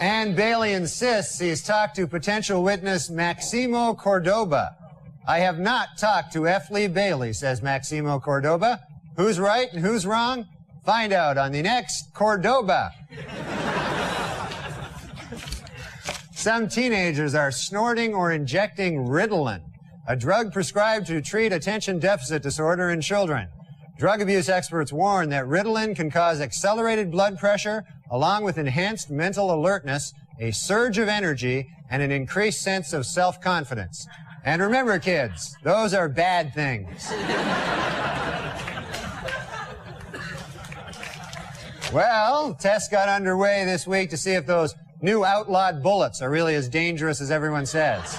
And Bailey insists he's talked to potential witness Maximo Cordoba. I have not talked to F. Lee Bailey, says Maximo Cordoba. Who's right and who's wrong? Find out on the next Cordoba. Some teenagers are snorting or injecting Ritalin, a drug prescribed to treat attention deficit disorder in children. Drug abuse experts warn that Ritalin can cause accelerated blood pressure, along with enhanced mental alertness, a surge of energy, and an increased sense of self-confidence. And remember, kids, those are bad things. Well, tests got underway this week to see if those new outlawed bullets are really as dangerous as everyone says.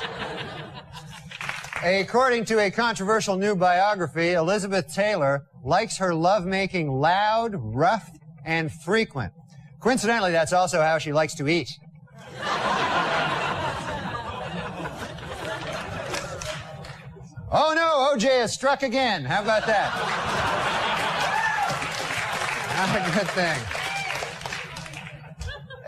According to a controversial new biography, Elizabeth Taylor likes her lovemaking loud, rough, and frequent. Coincidentally, that's also how she likes to eat. Oh no, OJ has struck again. How about that? Not a good thing.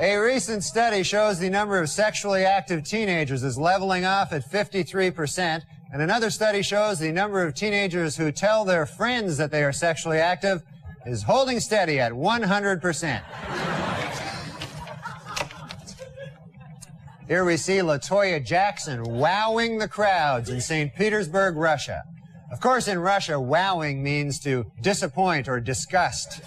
A recent study shows the number of sexually active teenagers is leveling off at 53%, and another study shows the number of teenagers who tell their friends that they are sexually active is holding steady at 100%. Here we see LaToya Jackson wowing the crowds in St. Petersburg, Russia. Of course, in Russia, wowing means to disappoint or disgust.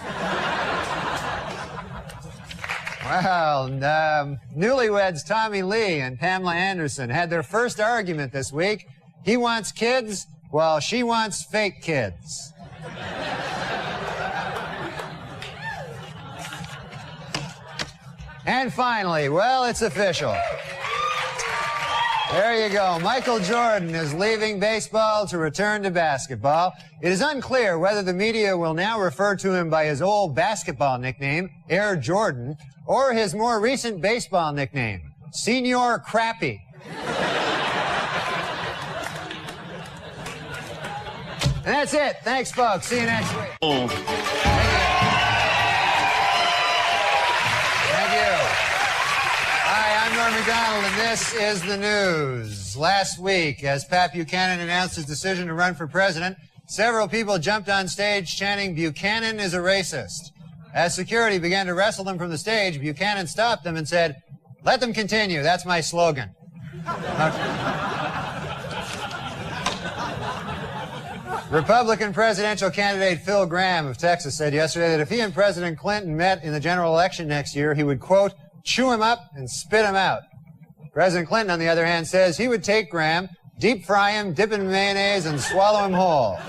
Well, newlyweds Tommy Lee and Pamela Anderson had their first argument this week. He wants kids, while she wants fake kids. And finally, well, it's official. There you go. Michael Jordan is leaving baseball to return to basketball. It is unclear whether the media will now refer to him by his old basketball nickname, Air Jordan, or his more recent baseball nickname, Senior Crappy. And that's it. Thanks, folks. See you next week. Thank you. Hi, I'm Norm MacDonald, and this is the news. Last week, as Pat Buchanan announced his decision to run for president, several people jumped on stage chanting, "Buchanan is a racist." As security began to wrestle them from the stage, Buchanan stopped them and said, "Let them continue. That's my slogan." Republican presidential candidate Phil Gramm of Texas said yesterday that if he and President Clinton met in the general election next year, he would, quote, chew him up and spit him out. President Clinton, on the other hand, says he would take Gramm, deep fry him, dip him in mayonnaise, and swallow him whole.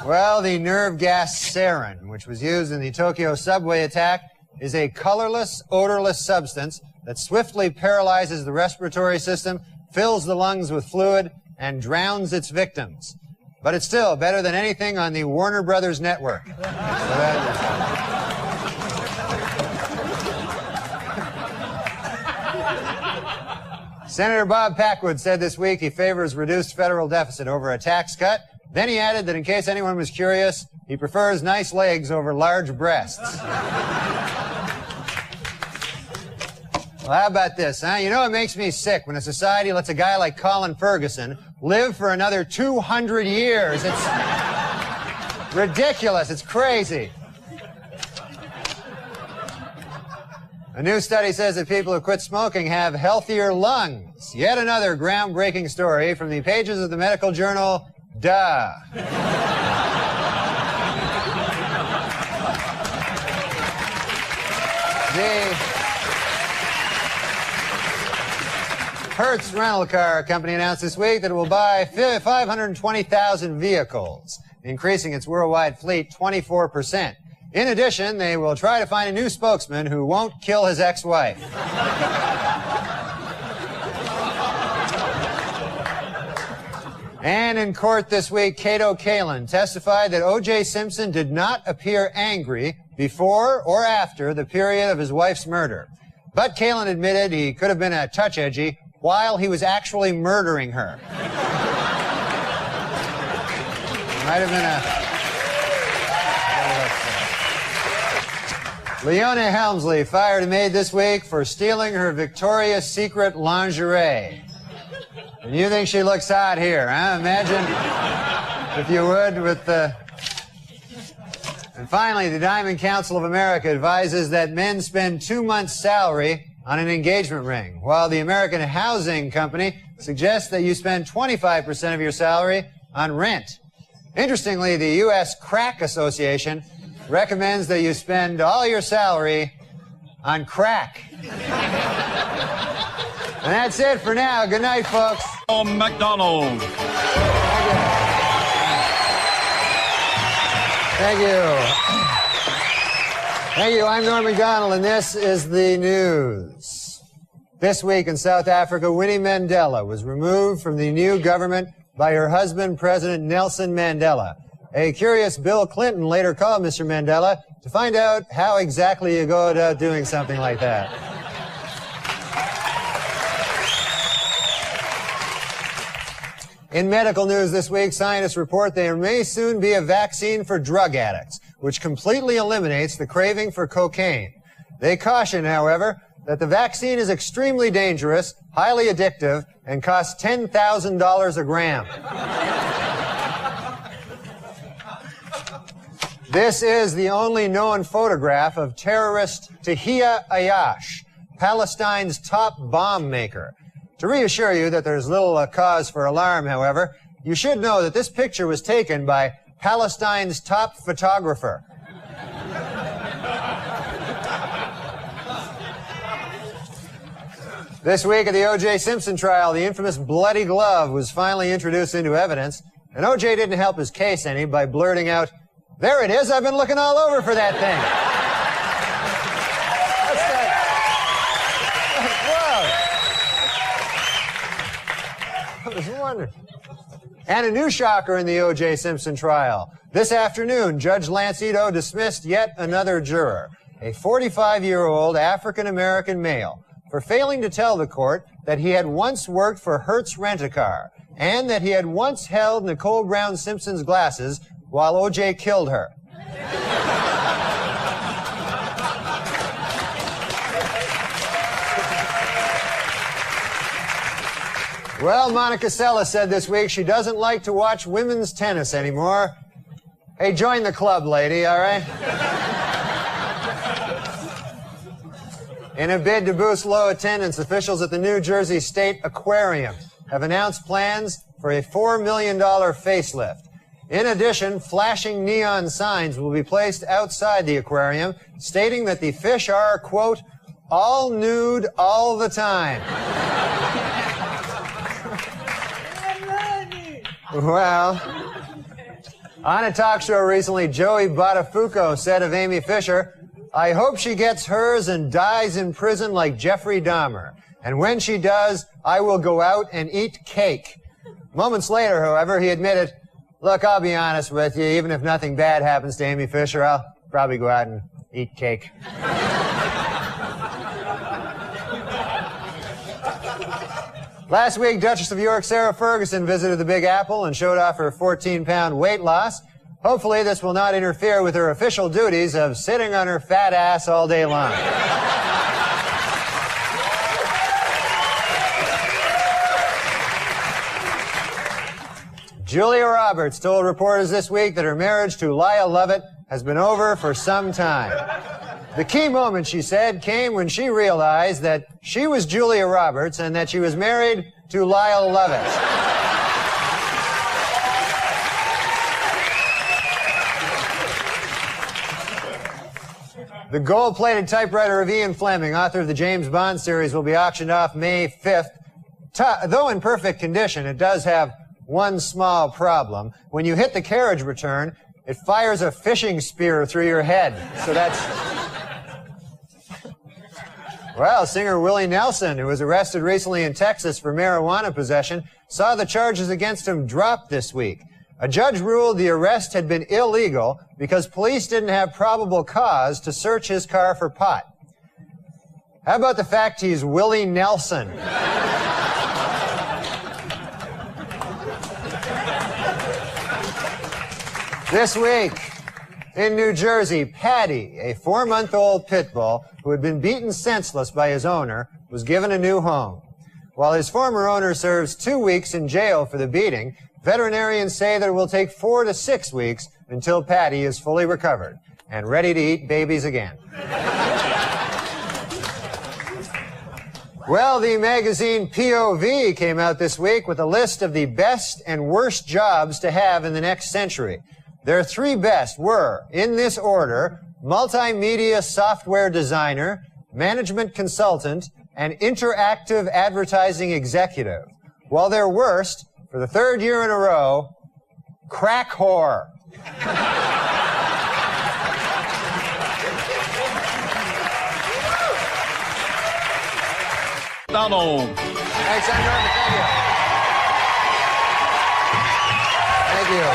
Well, the nerve gas sarin, which was used in the Tokyo subway attack, is a colorless, odorless substance that swiftly paralyzes the respiratory system, fills the lungs with fluid, and drowns its victims. But it's still better than anything on the Warner Brothers network. Senator Bob Packwood said this week he favors reduced federal deficit over a tax cut. Then he added that in case anyone was curious, he prefers nice legs over large breasts. Well, how about this, huh? You know, it makes me sick when a society lets a guy like Colin Ferguson live for another 200 years. It's ridiculous. It's crazy. A new study says that people who quit smoking have healthier lungs. Yet another groundbreaking story from the pages of the medical journal, Duh. Hertz rental car company announced this week that it will buy 520,000 vehicles. increasing its worldwide fleet 24%. In addition, they will try to find a new spokesman who won't kill his ex-wife. And in court this week, Kato Kalin testified that O.J. Simpson did not appear angry before or after the period of his wife's murder. But Kalin admitted he could have been a touch edgy while he was actually murdering her. Might have been a... Leona Helmsley fired a maid this week for stealing her Victoria's Secret lingerie. And you think she looks hot here, huh? Imagine, if you would, with the... And finally, the Diamond Council of America advises that men spend 2 months' salary on an engagement ring, while the American Housing Company suggests that you spend 25% of your salary on rent. Interestingly, the U.S. Crack Association recommends that you spend all your salary on crack. And that's it for now. Good night, folks. NORM MACDONALD. Thank you. Thank you. I'm Norm MacDonald, and this is the news. This week in South Africa, Winnie Mandela was removed from the new government by her husband, President Nelson Mandela. A curious Bill Clinton later called Mr. Mandela to find out how exactly you go about doing something like that. In medical news this week, scientists report there may soon be a vaccine for drug addicts, which completely eliminates the craving for cocaine. They caution, however, that the vaccine is extremely dangerous, highly addictive, and costs $10,000 a gram. This is the only known photograph of terrorist Tahia Ayyash, Palestine's top bomb maker. To reassure you that there's little cause for alarm, however, you should know that this picture was taken by Palestine's top photographer. This week at the O.J. Simpson trial, the infamous bloody glove was finally introduced into evidence, and O.J. didn't help his case any by blurting out, "There it is, I've been looking all over for that thing." Whoa. I was wondering. And a new shocker in the O.J. Simpson trial. This afternoon, Judge Lance Ito dismissed yet another juror, a 45-year-old African-American male, for failing to tell the court that he had once worked for Hertz Rent-A-Car and that he had once held Nicole Brown Simpson's glasses while O.J. killed her. Well, Monica Seles said this week she doesn't like to watch women's tennis anymore. Hey, join the club, lady, all right? In a bid to boost low attendance, officials at the New Jersey State Aquarium have announced plans for a $4 million facelift. In addition, flashing neon signs will be placed outside the aquarium, stating that the fish are, quote, all nude all the time. Well, on a talk show recently, Joey Buttafuoco said of Amy Fisher, "I hope she gets hers and dies in prison like Jeffrey Dahmer. And when she does, I will go out and eat cake." Moments later, however, he admitted, "Look, I'll be honest with you, even if nothing bad happens to Amy Fisher, I'll probably go out and eat cake." Last week, Duchess of York Sarah Ferguson visited the Big Apple and showed off her 14-pound weight loss. Hopefully, this will not interfere with her official duties of sitting on her fat ass all day long. Julia Roberts told reporters this week that her marriage to Lyle Lovett has been over for some time. The key moment, she said, came when she realized that she was Julia Roberts and that she was married to Lyle Lovett. The gold-plated typewriter of Ian Fleming, author of the James Bond series, will be auctioned off May 5th. Though in perfect condition, it does have one small problem. When you hit the carriage return, it fires a fishing spear through your head. So that's... Well, singer Willie Nelson, who was arrested recently in Texas for marijuana possession, saw the charges against him dropped this week. A judge ruled the arrest had been illegal because police didn't have probable cause to search his car for pot. How about the fact he's Willie Nelson? This week, in New Jersey, Patty, a 4-month-old pit bull who had been beaten senseless by his owner, was given a new home. While his former owner serves 2 weeks in jail for the beating, veterinarians say that it will take 4 to 6 weeks until Patty is fully recovered and ready to eat babies again. Well, the magazine POV came out this week with a list of the best and worst jobs to have in the next century. Their 3 best were, in this order, multimedia software designer, management consultant, and interactive advertising executive. While their worst, for the 3rd year in a row, crack whore. McDonald. Thanks, I'm Norm. Thank you.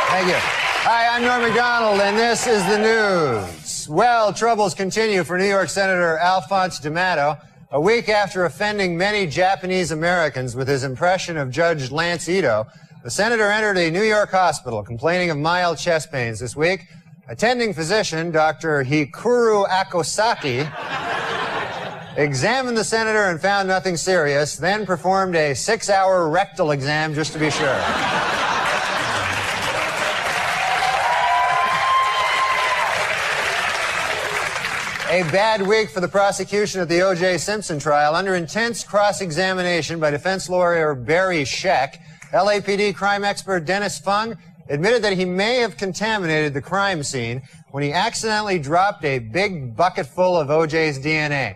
Thank you. Hi, I'm Norm MacDonald, and this is the news. Well, troubles continue for New York Senator Alphonse D'Amato. A week after offending many Japanese Americans with his impression of Judge Lance Ito, the senator entered a New York hospital complaining of mild chest pains this week. Attending physician, Dr. Hikuru Akosaki, examined the senator and found nothing serious, then performed a 6-hour rectal exam just to be sure. A bad week for the prosecution at the O.J. Simpson trial. Under intense cross-examination by defense lawyer Barry Scheck, LAPD crime expert Dennis Fung admitted that he may have contaminated the crime scene when he accidentally dropped a big bucket full of O.J.'s DNA.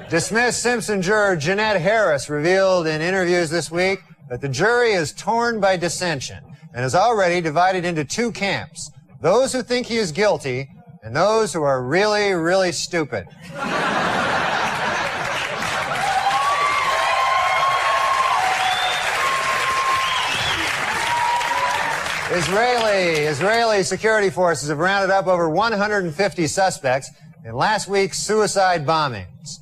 Dismissed Simpson juror Jeanette Harris revealed in interviews this week that the jury is torn by dissension and is already divided into 2 camps, those who think he is guilty and those who are really, really stupid. Israeli security forces have rounded up over 150 suspects in last week's suicide bombings.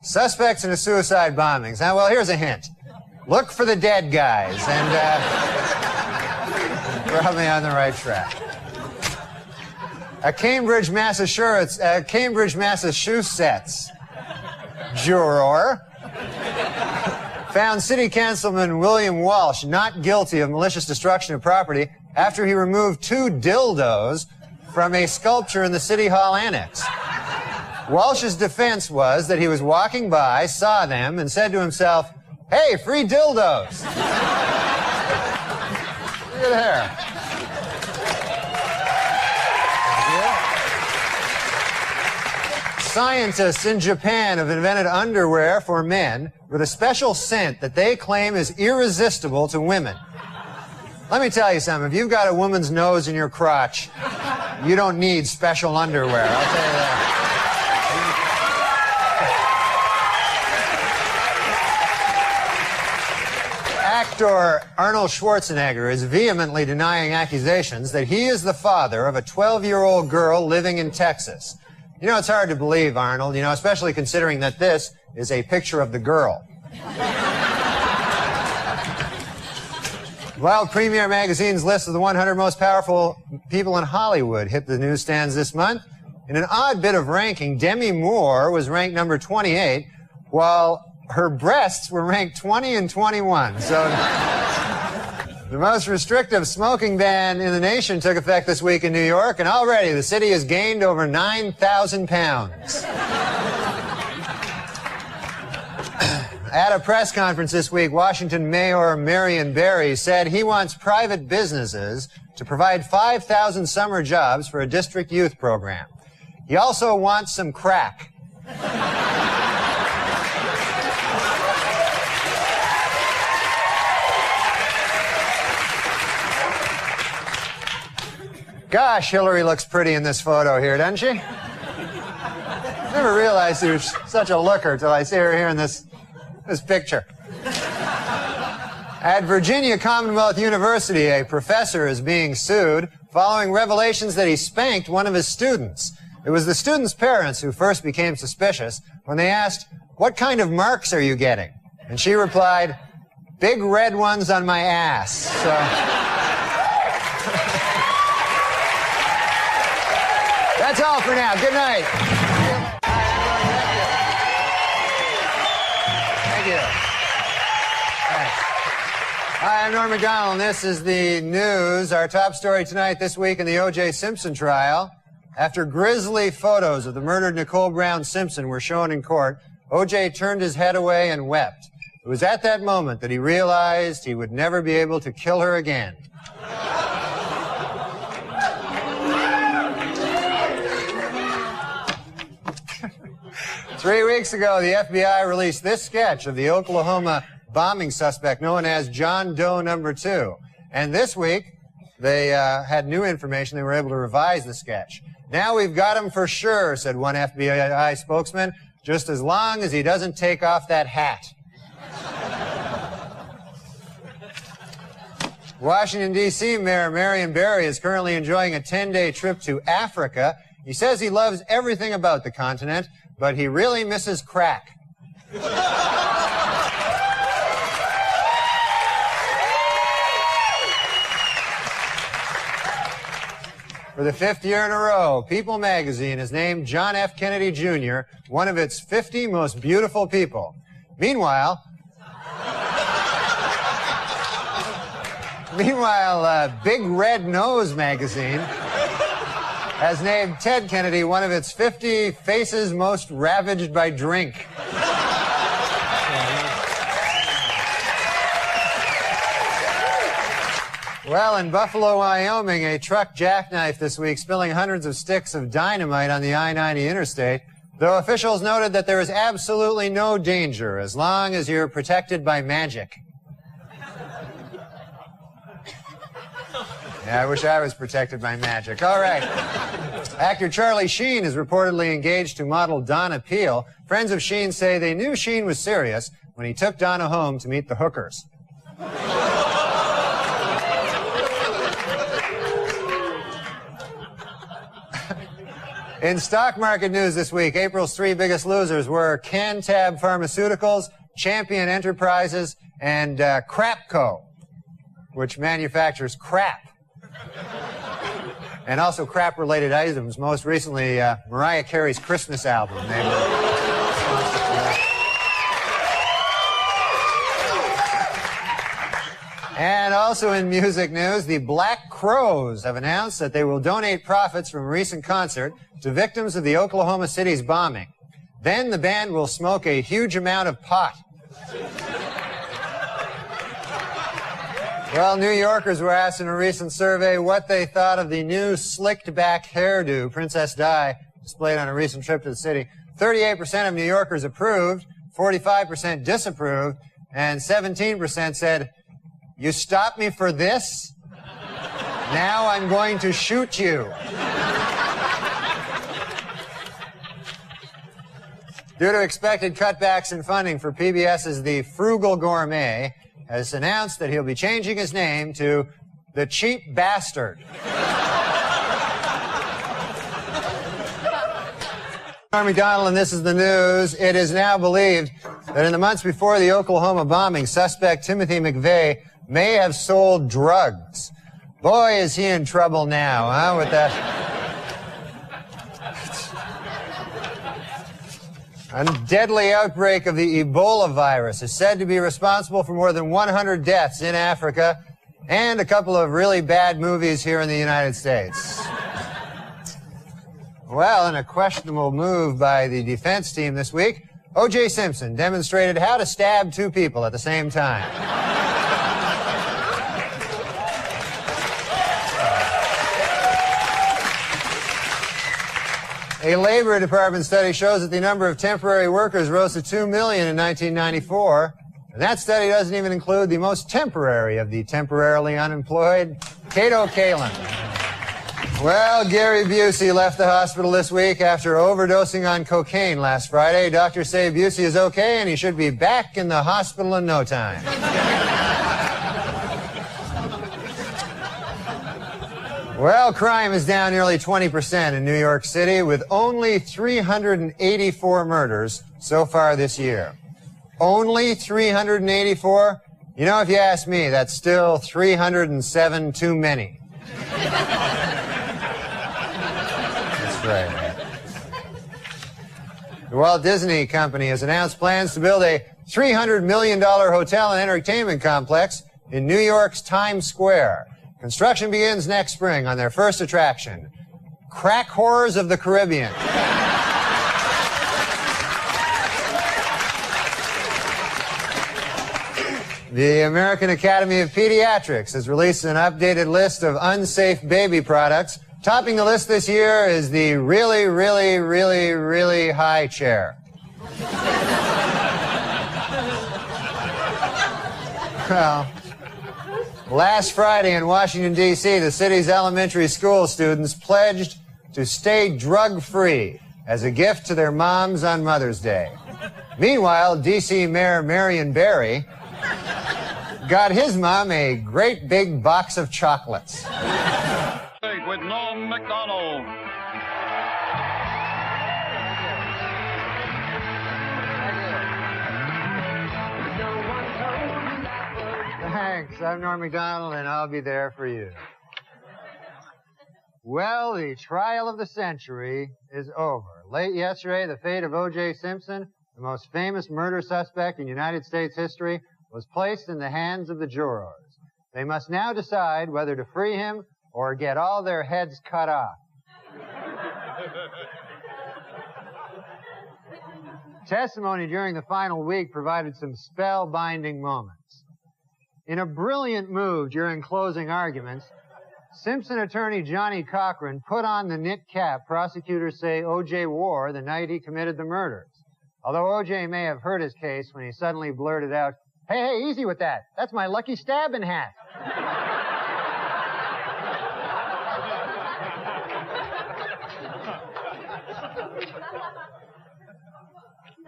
Suspects in a suicide bombings. Now, well, here's a hint. Look for the dead guys, and probably on the right track. A Cambridge, Massachusetts juror found City Councilman William Walsh not guilty of malicious destruction of property after he removed 2 dildos from a sculpture in the City Hall annex. Walsh's defense was that he was walking by, saw them, and said to himself, "Hey, free dildos." Look at there. Scientists in Japan have invented underwear for men with a special scent that they claim is irresistible to women. Let me tell you something. If you've got a woman's nose in your crotch, you don't need special underwear. I'll tell you that. Actor Arnold Schwarzenegger is vehemently denying accusations that he is the father of a 12-year-old girl living in Texas. You know, it's hard to believe, Arnold, especially considering that this is a picture of the girl. Well, Premiere Magazine's list of the 100 most powerful people in Hollywood hit the newsstands this month. In an odd bit of ranking, Demi Moore was ranked number 28, while her breasts were ranked 20 and 21. So the most restrictive smoking ban in the nation took effect this week in New York, and already the city has gained over 9,000 pounds. At a press conference this week, Washington Mayor Marion Barry said he wants private businesses to provide 5,000 summer jobs for a district youth program. He also wants some crack. Gosh, Hillary looks pretty in this photo here, doesn't she? Never realized she was such a looker till I see her here in this picture. At Virginia Commonwealth University, a professor is being sued following revelations that he spanked one of his students. It was the student's parents who first became suspicious when they asked, "What kind of marks are you getting?" And she replied, "Big red ones on my ass." So, that's all for now. Good night. Thank you. Thanks. Hi, I'm Norm MacDonald, and this is the news. Our top story tonight, this week in the O.J. Simpson trial. After grisly photos of the murdered Nicole Brown Simpson were shown in court, O.J. turned his head away and wept. It was at that moment that he realized he would never be able to kill her again. 3 weeks ago, the FBI released this sketch of the Oklahoma bombing suspect known as John Doe No. 2. And this week, they had new information. They were able to revise the sketch. "Now we've got him for sure," said one FBI spokesman, "just as long as he doesn't take off that hat." Washington, D.C. Mayor Marion Barry is currently enjoying a 10-day trip to Africa. He says he loves everything about the continent, but he really misses crack. For the 5th year in a row, People magazine has named John F. Kennedy Jr. one of its 50 most beautiful people. Meanwhile, Big Red Nose magazine has named Ted Kennedy one of its 50 faces most ravaged by drink. Well, in Buffalo, Wyoming, a truck jackknifed this week, spilling hundreds of sticks of dynamite on the I-90 interstate, though officials noted that there is absolutely no danger as long as you're protected by magic. Yeah, I wish I was protected by magic. All right. Actor Charlie Sheen is reportedly engaged to model Donna Peel. Friends of Sheen say they knew Sheen was serious when he took Donna home to meet the hookers. In stock market news this week, April's 3 biggest losers were Cantab Pharmaceuticals, Champion Enterprises, and Crapco, which manufactures crap. And also crap-related items, most recently Mariah Carey's Christmas album. And also in music news, the Black Crowes have announced that they will donate profits from a recent concert to victims of the Oklahoma City's bombing. Then the band will smoke a huge amount of pot. Well, New Yorkers were asked in a recent survey what they thought of the new slicked-back hairdo Princess Di displayed on a recent trip to the city. 38% of New Yorkers approved, 45% disapproved, and 17% said, "You stopped me for this? Now I'm going to shoot you." Due to expected cutbacks in funding for PBS's The Frugal Gourmet, has announced that he'll be changing his name to The Cheap Bastard. Norm MacDonald, and this is the news. It is now believed that in the months before the Oklahoma bombing, suspect Timothy McVeigh may have sold drugs. Boy, is he in trouble now, huh, with that. A deadly outbreak of the Ebola virus is said to be responsible for more than 100 deaths in Africa and a couple of really bad movies here in the United States. Well, in a questionable move by the defense team this week, O.J. Simpson demonstrated how to stab 2 people at the same time. A Labor Department study shows that the number of temporary workers rose to 2 million in 1994. And that study doesn't even include the most temporary of the temporarily unemployed, Kato Kalin. Well, Gary Busey left the hospital this week after overdosing on cocaine last Friday. Doctors say Busey is okay and he should be back in the hospital in no time. Well, crime is down nearly 20% in New York City with only 384 murders so far this year. Only 384? You know, if you ask me, that's still 307 too many. That's right. The Walt Disney Company has announced plans to build a $300 million hotel and entertainment complex in New York's Times Square. Construction begins next spring on their first attraction, Crack Horrors of the Caribbean. The American Academy of Pediatrics has released an updated list of unsafe baby products. Topping the list this year is the really, really, really, really high chair. Well, last Friday in Washington, D.C., the city's elementary school students pledged to stay drug-free as a gift to their moms on Mother's Day. Meanwhile, D.C. Mayor Marion Barry got his mom a great big box of chocolates. With NORM MACDONALD. Thanks. I'm Norm MacDonald, and I'll be there for you. Well, the trial of the century is over. Late yesterday, the fate of O.J. Simpson, the most famous murder suspect in United States history, was placed in the hands of the jurors. They must now decide whether to free him or get all their heads cut off. Testimony during the final week provided some spellbinding moments. In a brilliant move during closing arguments, Simpson attorney Johnny Cochran put on the knit cap prosecutors say O.J. wore the night he committed the murders. Although O.J. may have hurt his case when he suddenly blurted out, "Hey, easy with that. That's my lucky stabbing hat."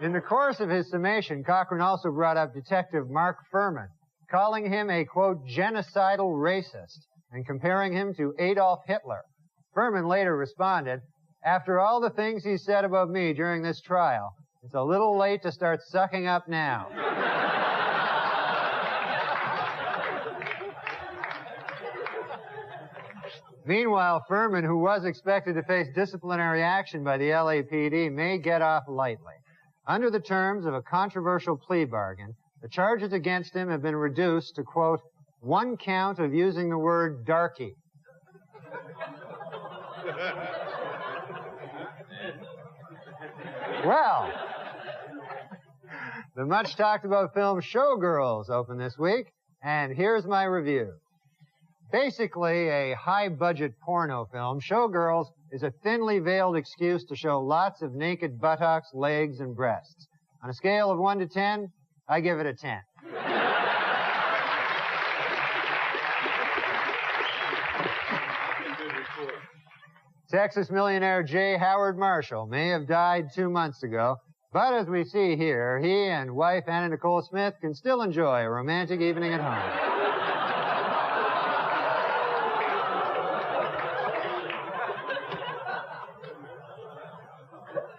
In the course of his summation, Cochran also brought up Detective Mark Furman, calling him a, quote, genocidal racist and comparing him to Adolf Hitler. Furman later responded, "After all the things he said about me during this trial, it's a little late to start sucking up now." Meanwhile, Furman, who was expected to face disciplinary action by the LAPD, may get off lightly. Under the terms of a controversial plea bargain, the charges against him have been reduced to, quote, one count of using the word darky. Well, the much talked about film Showgirls opened this week, and here's my review. Basically a high-budget porno film, Showgirls is a thinly veiled excuse to show lots of naked buttocks, legs, and breasts. On a scale of 1 to 10, I give it a 10. Texas millionaire J. Howard Marshall may have died 2 months ago, but as we see here, he and wife Anna Nicole Smith can still enjoy a romantic evening at home.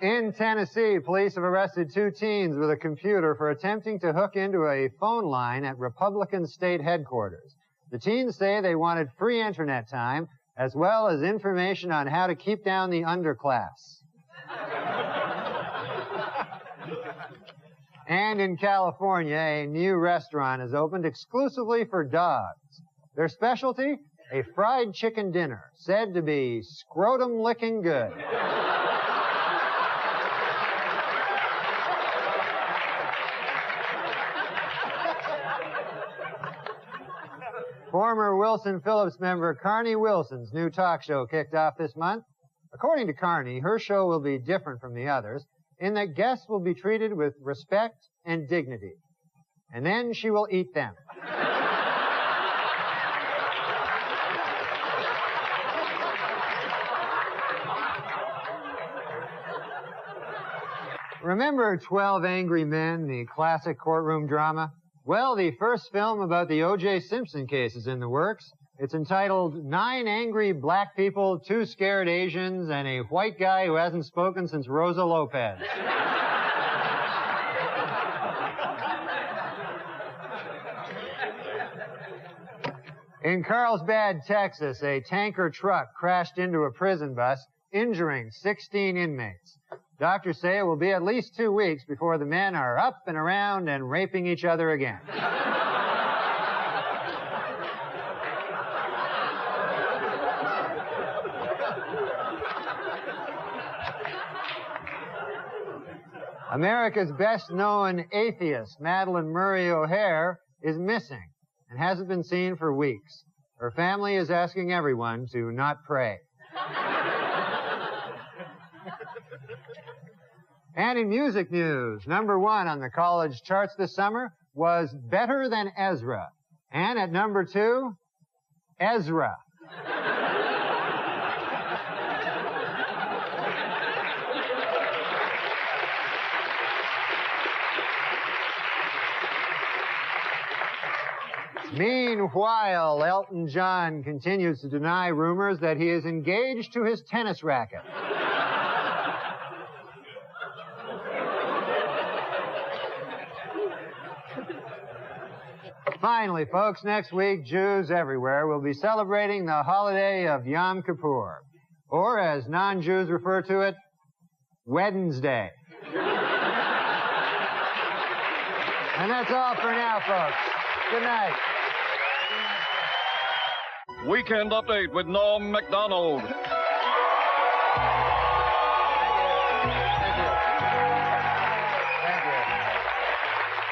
In Tennessee, police have arrested 2 teens with a computer for attempting to hook into a phone line at Republican state headquarters. The teens say they wanted free internet time, as well as information on how to keep down the underclass. And in California, a new restaurant has opened exclusively for dogs. Their specialty? A fried chicken dinner, said to be scrotum-licking good. Former Wilson Phillips member Carney Wilson's new talk show kicked off this month. According to Carney, her show will be different from the others in that guests will be treated with respect and dignity. And then she will eat them. Remember 12 Angry Men, the classic courtroom drama? Well, the first film about the O.J. Simpson case is in the works. It's entitled 9 Angry Black People, 2 Scared Asians, and a White Guy Who Hasn't Spoken Since Rosa Lopez. In Carlsbad, Texas, a tanker truck crashed into a prison bus, injuring 16 inmates. Doctors say it will be at least 2 weeks before the men are up and around and raping each other again. America's best-known atheist, Madalyn Murray O'Hair, is missing and hasn't been seen for weeks. Her family is asking everyone to not pray. And in music news, number 1 on the college charts this summer was Better Than Ezra. And at number 2, Ezra. Meanwhile, Elton John continues to deny rumors that he is engaged to his tennis racket. Finally, folks, next week, Jews everywhere will be celebrating the holiday of Yom Kippur, or as non-Jews refer to it, Wednesday. And that's all for now, folks. Good night. Weekend Update with Norm MacDonald.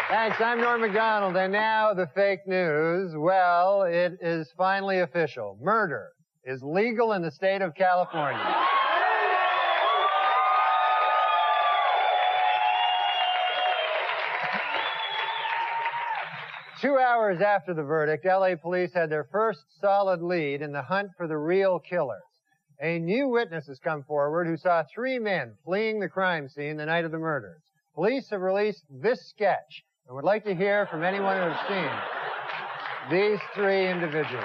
Thanks, I'm Norm MacDonald, and now the fake news. Well, it is finally official. Murder is legal in the state of California. 2 hours after the verdict, L.A. police had their first solid lead in the hunt for the real killers. A new witness has come forward who saw 3 men fleeing the crime scene the night of the murders. Police have released this sketch and would like to hear from anyone who has seen these 3 individuals.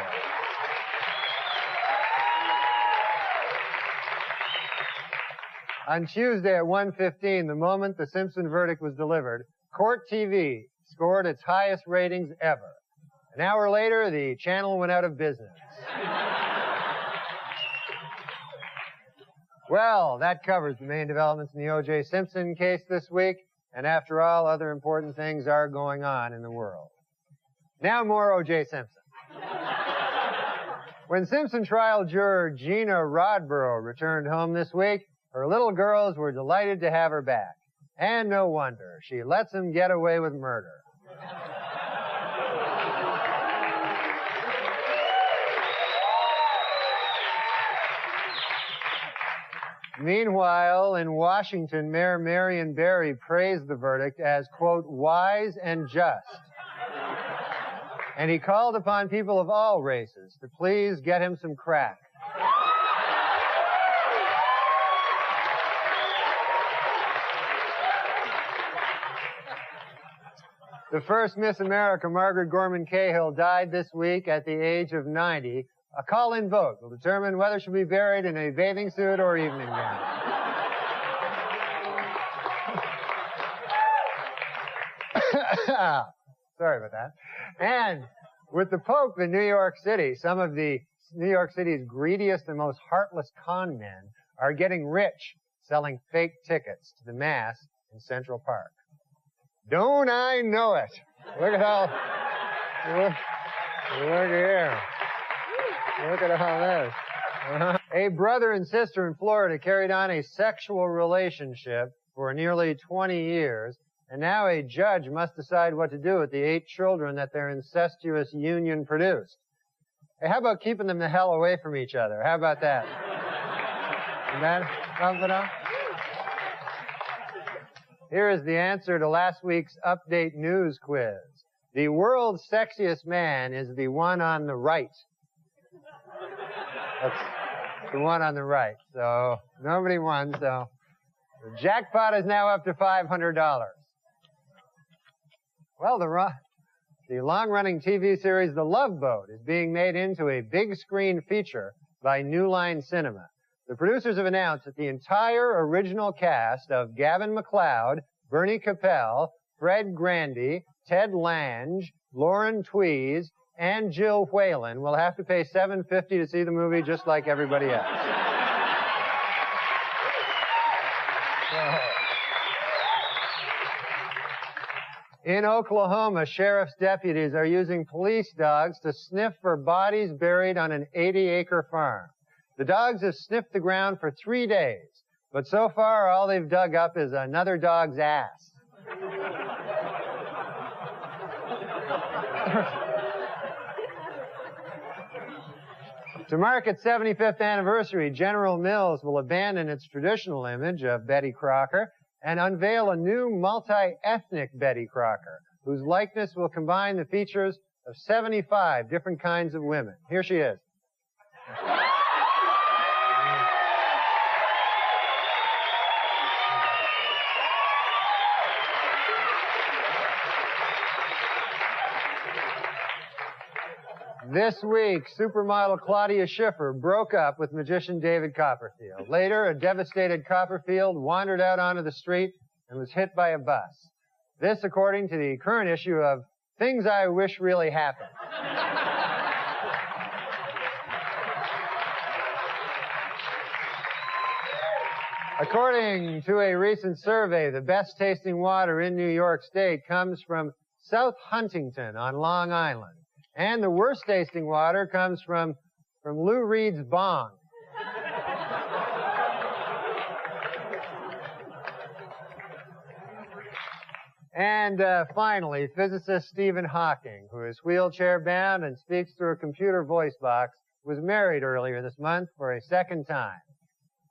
On Tuesday at 1:15, the moment the Simpson verdict was delivered, Court TV scored its highest ratings ever. An hour later, the channel went out of business. Well, that covers the main developments in the O.J. Simpson case this week, and after all, other important things are going on in the world. Now more O.J. Simpson. When Simpson trial juror Gina Rodborough returned home this week, her little girls were delighted to have her back. And no wonder. She lets him get away with murder. Meanwhile, in Washington, Mayor Marion Barry praised the verdict as, quote, wise and just. And he called upon people of all races to please get him some crack. The first Miss America, Margaret Gorman Cahill, died this week at the age of 90. A call-in vote will determine whether she'll be buried in a bathing suit or evening gown. Sorry about that. And with the Pope in New York City, some of the New York City's greediest and most heartless con men are getting rich selling fake tickets to the Mass in Central Park. Don't I know it? Look at how, look here. Look at all this. A brother and sister in Florida carried on a sexual relationship for nearly 20 years, and now a judge must decide what to do with the 8 children that their incestuous union produced. Hey, how about keeping them the hell away from each other? How about that? Isn't that something else? Here is the answer to last week's Update News quiz. The world's sexiest man is the one on the right. That's the one on the right. So nobody won, so The jackpot is now up to $500. Well, the long-running TV series The Love Boat is being made into a big-screen feature by New Line Cinema. The producers have announced that the entire original cast of Gavin MacLeod, Bernie Capel, Fred Grandy, Ted Lange, Lauren Tweez, and Jill Whalen will have to pay $7.50 to see the movie just like everybody else. In Oklahoma, sheriff's deputies are using police dogs to sniff for bodies buried on an 80-acre farm. The dogs have sniffed the ground for 3 days, but so far all they've dug up is another dog's ass. To mark its 75th anniversary, General Mills will abandon its traditional image of Betty Crocker and unveil a new multi-ethnic Betty Crocker, whose likeness will combine the features of 75 different kinds of women. Here she is. This week, supermodel Claudia Schiffer broke up with magician David Copperfield. Later, a devastated Copperfield wandered out onto the street and was hit by a bus. This, according to the current issue of Things I Wish Really Happened. According to a recent survey, the best tasting water in New York State comes from South Huntington on Long Island. And the worst tasting water comes from Lou Reed's bong. And finally, physicist Stephen Hawking, who is wheelchair-bound and speaks through a computer voice box, was married earlier this month for a second time.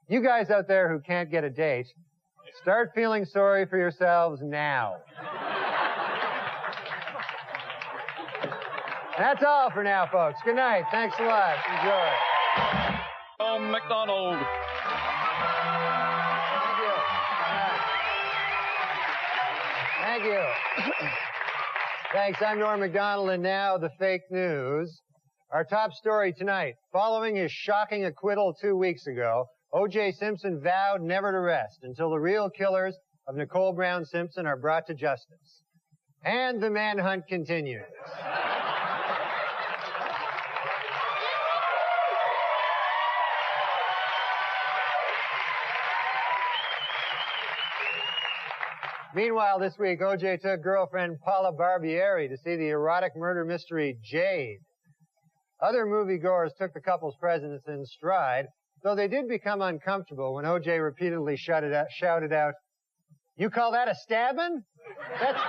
You guys out there who can't get a date, start feeling sorry for yourselves now. That's all for now, folks. Good night. Thanks a lot. Enjoy. NORM MACDONALD. Thank you. Thanks. I'm Norm MacDonald, and now the fake news. Our top story tonight. Following his shocking acquittal 2 weeks ago, O.J. Simpson vowed never to rest until the real killers of Nicole Brown Simpson are brought to justice. And the manhunt continues. Meanwhile, this week, O.J. took girlfriend Paula Barbieri to see the erotic murder mystery Jade. Other moviegoers took the couple's presence in stride, though they did become uncomfortable when O.J. repeatedly shouted out, "You call that a stabbing? That's..."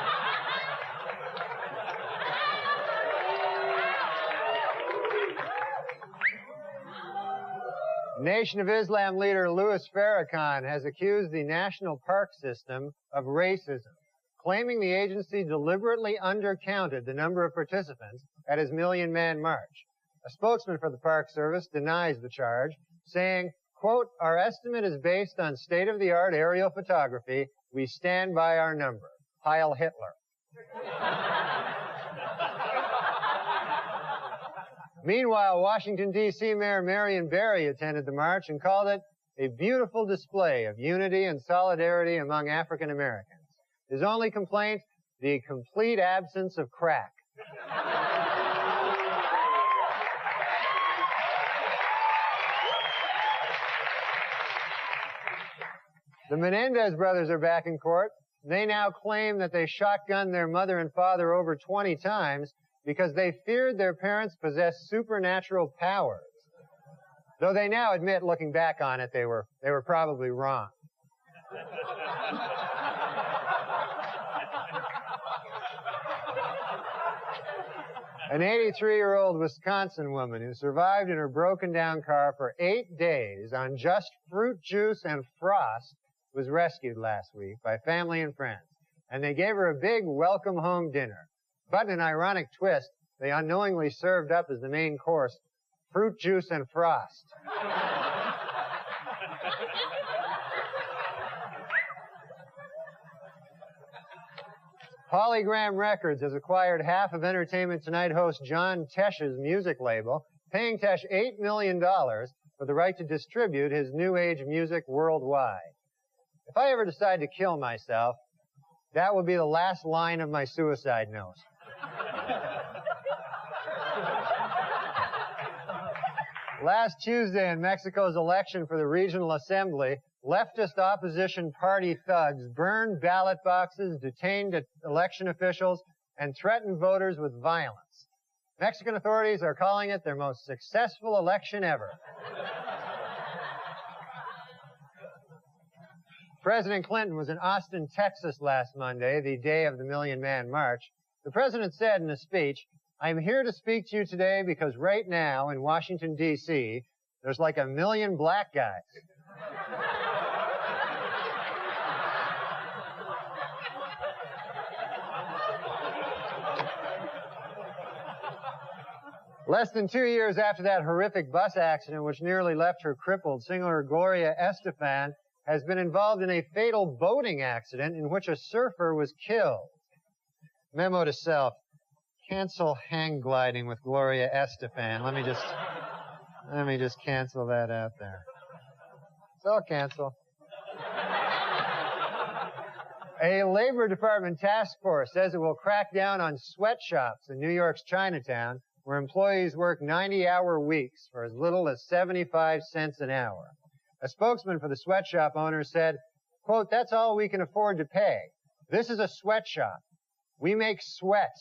Nation of Islam leader Louis Farrakhan has accused the National Park System of racism, claiming the agency deliberately undercounted the number of participants at his Million Man March. A spokesman for the Park Service denies the charge, saying, quote, "Our estimate is based on state-of-the-art aerial photography. We stand by our number. Heil Hitler." Meanwhile, Washington, D.C. Mayor Marion Barry attended the march and called it a beautiful display of unity and solidarity among African Americans. His only complaint, the complete absence of crack. The Menendez brothers are back in court. They now claim that they shotgunned their mother and father over 20 times because they feared their parents possessed supernatural powers. Though they now admit, looking back on it, they were probably wrong. An 83-year-old Wisconsin woman who survived in her broken-down car for 8 days on just fruit juice and frost was rescued last week by family and friends, and they gave her a big welcome-home dinner. But in an ironic twist, they unknowingly served up as the main course fruit juice and frost. Polygram Records has acquired half of Entertainment Tonight host John Tesh's music label, paying Tesh $8 million for the right to distribute his new age music worldwide. If I ever decide to kill myself, that will be the last line of my suicide note. Last Tuesday in Mexico's election for the regional assembly, leftist opposition party thugs burned ballot boxes, detained election officials, and threatened voters with violence. Mexican authorities are calling it their most successful election ever. President Clinton was in Austin, Texas last Monday, the day of the Million Man March. The president said in a speech, "I'm here to speak to you today because right now in Washington, D.C., there's like 1 million black guys." Less than 2 years after that horrific bus accident which nearly left her crippled, singer Gloria Estefan has been involved in a fatal boating accident in which a surfer was killed. Memo to self: cancel hang gliding with Gloria Estefan. Let me just cancel that out there. So cancel. A Labor Department task force says it will crack down on sweatshops in New York's Chinatown, where employees work 90-hour weeks for as little as 75 cents an hour. A spokesman for the sweatshop owners said, quote, "That's all we can afford to pay. This is a sweatshop. We make sweat."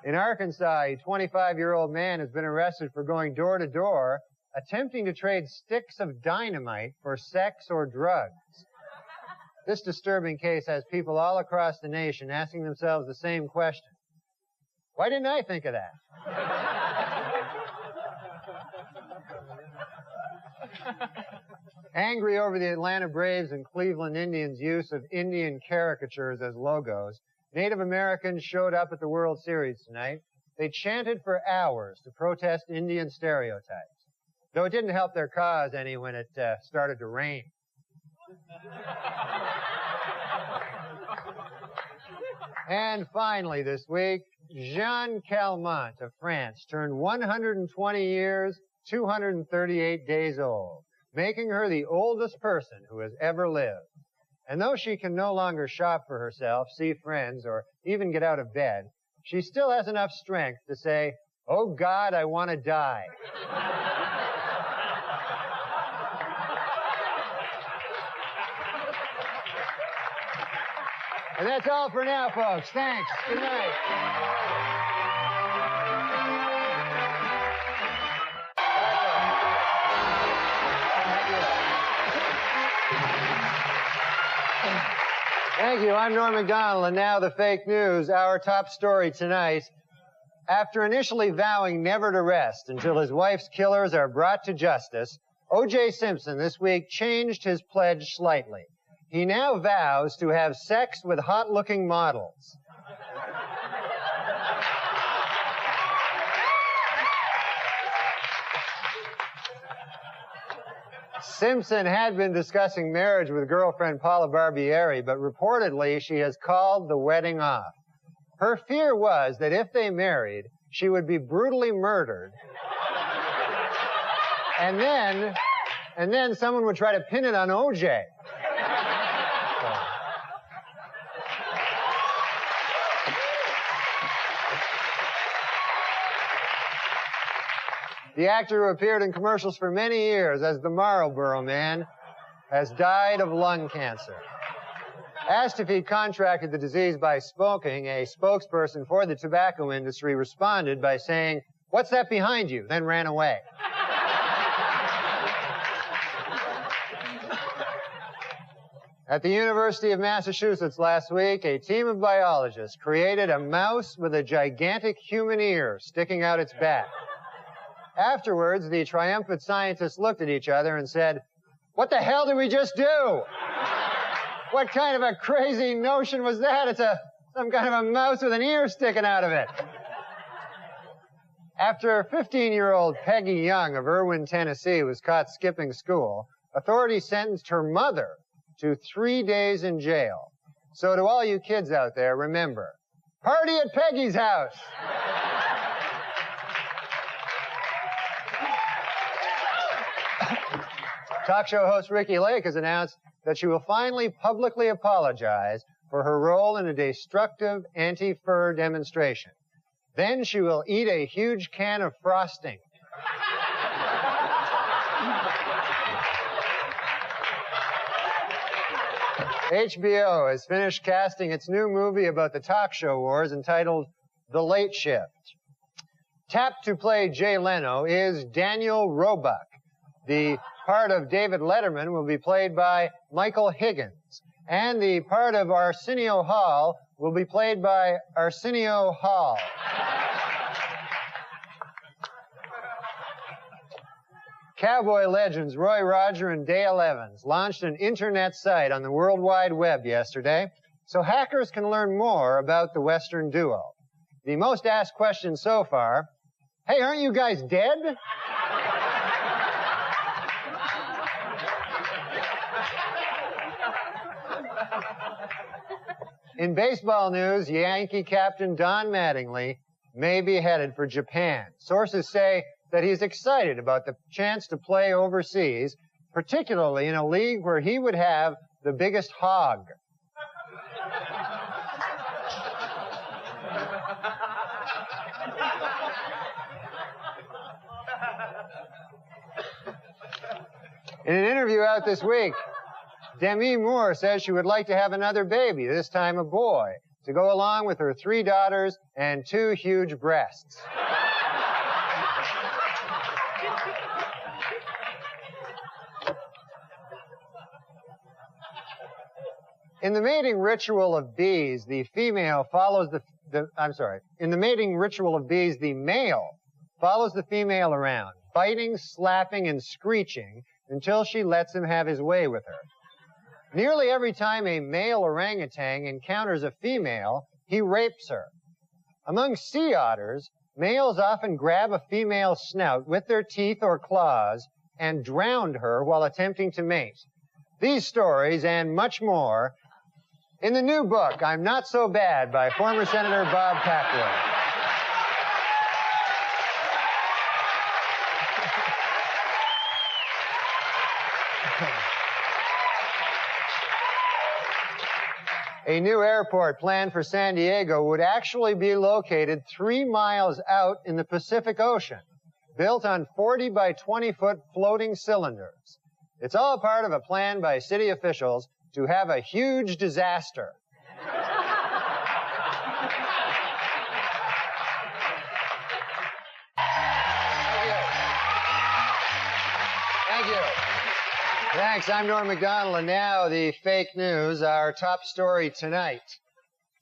In Arkansas, a 25-year-old man has been arrested for going door to door, attempting to trade sticks of dynamite for sex or drugs. This disturbing case has people all across the nation asking themselves the same question. Why didn't I think of that? Angry over the Atlanta Braves and Cleveland Indians' use of Indian caricatures as logos, Native Americans showed up at the World Series tonight. They chanted for hours to protest Indian stereotypes, though it didn't help their cause any when it started to rain. And finally this week, Jeanne Calment of France turned 120 years, 238 days old, making her the oldest person who has ever lived. And though she can no longer shop for herself, see friends, or even get out of bed, she still has enough strength to say, "Oh God, I want to die." And that's all for now, folks. Thanks. Good night. Thank you. I'm Norm MacDonald, and now the fake news. Our top story tonight. After initially vowing never to rest until his wife's killers are brought to justice, O.J. Simpson this week changed his pledge slightly. He now vows to have sex with hot-looking models. Simpson had been discussing marriage with girlfriend Paula Barbieri, but reportedly she has called the wedding off. Her fear was that if they married, she would be brutally murdered. And then someone would try to pin it on O.J. The actor who appeared in commercials for many years as the Marlboro Man has died of lung cancer. Asked if he contracted the disease by smoking, a spokesperson for the tobacco industry responded by saying, "What's that behind you?" then ran away. At the University of Massachusetts last week, a team of biologists created a mouse with a gigantic human ear sticking out its back. Afterwards, the triumphant scientists looked at each other and said, "What the hell did we just do? What kind of a crazy notion was that? It's some kind of a mouse with an ear sticking out of it." After 15-year-old Peggy Young of Irwin, Tennessee was caught skipping school, authorities sentenced her mother to 3 days in jail. So to all you kids out there, remember, party at Peggy's house. Talk show host Ricky Lake has announced that she will finally publicly apologize for her role in a destructive anti-fur demonstration. Then she will eat a huge can of frosting. HBO has finished casting its new movie about the talk show wars entitled The Late Shift. Tapped to play Jay Leno is Daniel Roebuck. The part of David Letterman will be played by Michael Higgins. And the part of Arsenio Hall will be played by Arsenio Hall. Cowboy legends Roy Roger and Dale Evans launched an internet site on the World Wide Web yesterday so hackers can learn more about the Western duo. The most asked question so far, hey, aren't you guys dead? In baseball news, Yankee captain Don Mattingly may be headed for Japan. Sources say that he's excited about the chance to play overseas, particularly in a league where he would have the biggest hog. In an interview out this week, Demi Moore says she would like to have another baby, this time a boy, to go along with her 3 daughters and 2 huge breasts. In the mating ritual of bees, the female follows in the mating ritual of bees, the male follows the female around, biting, slapping, and screeching until she lets him have his way with her. Nearly every time a male orangutan encounters a female, he rapes her. Among sea otters, males often grab a female's snout with their teeth or claws and drown her while attempting to mate. These stories and much more in the new book, I'm Not So Bad, by former Senator Bob Packwood. A new airport planned for San Diego would actually be located 3 miles out in the Pacific Ocean, built on 40 by 20-foot floating cylinders. It's all part of a plan by city officials to have a huge disaster. Thank you. Thanks. I'm Norm MacDonald, and now the fake news, our top story tonight.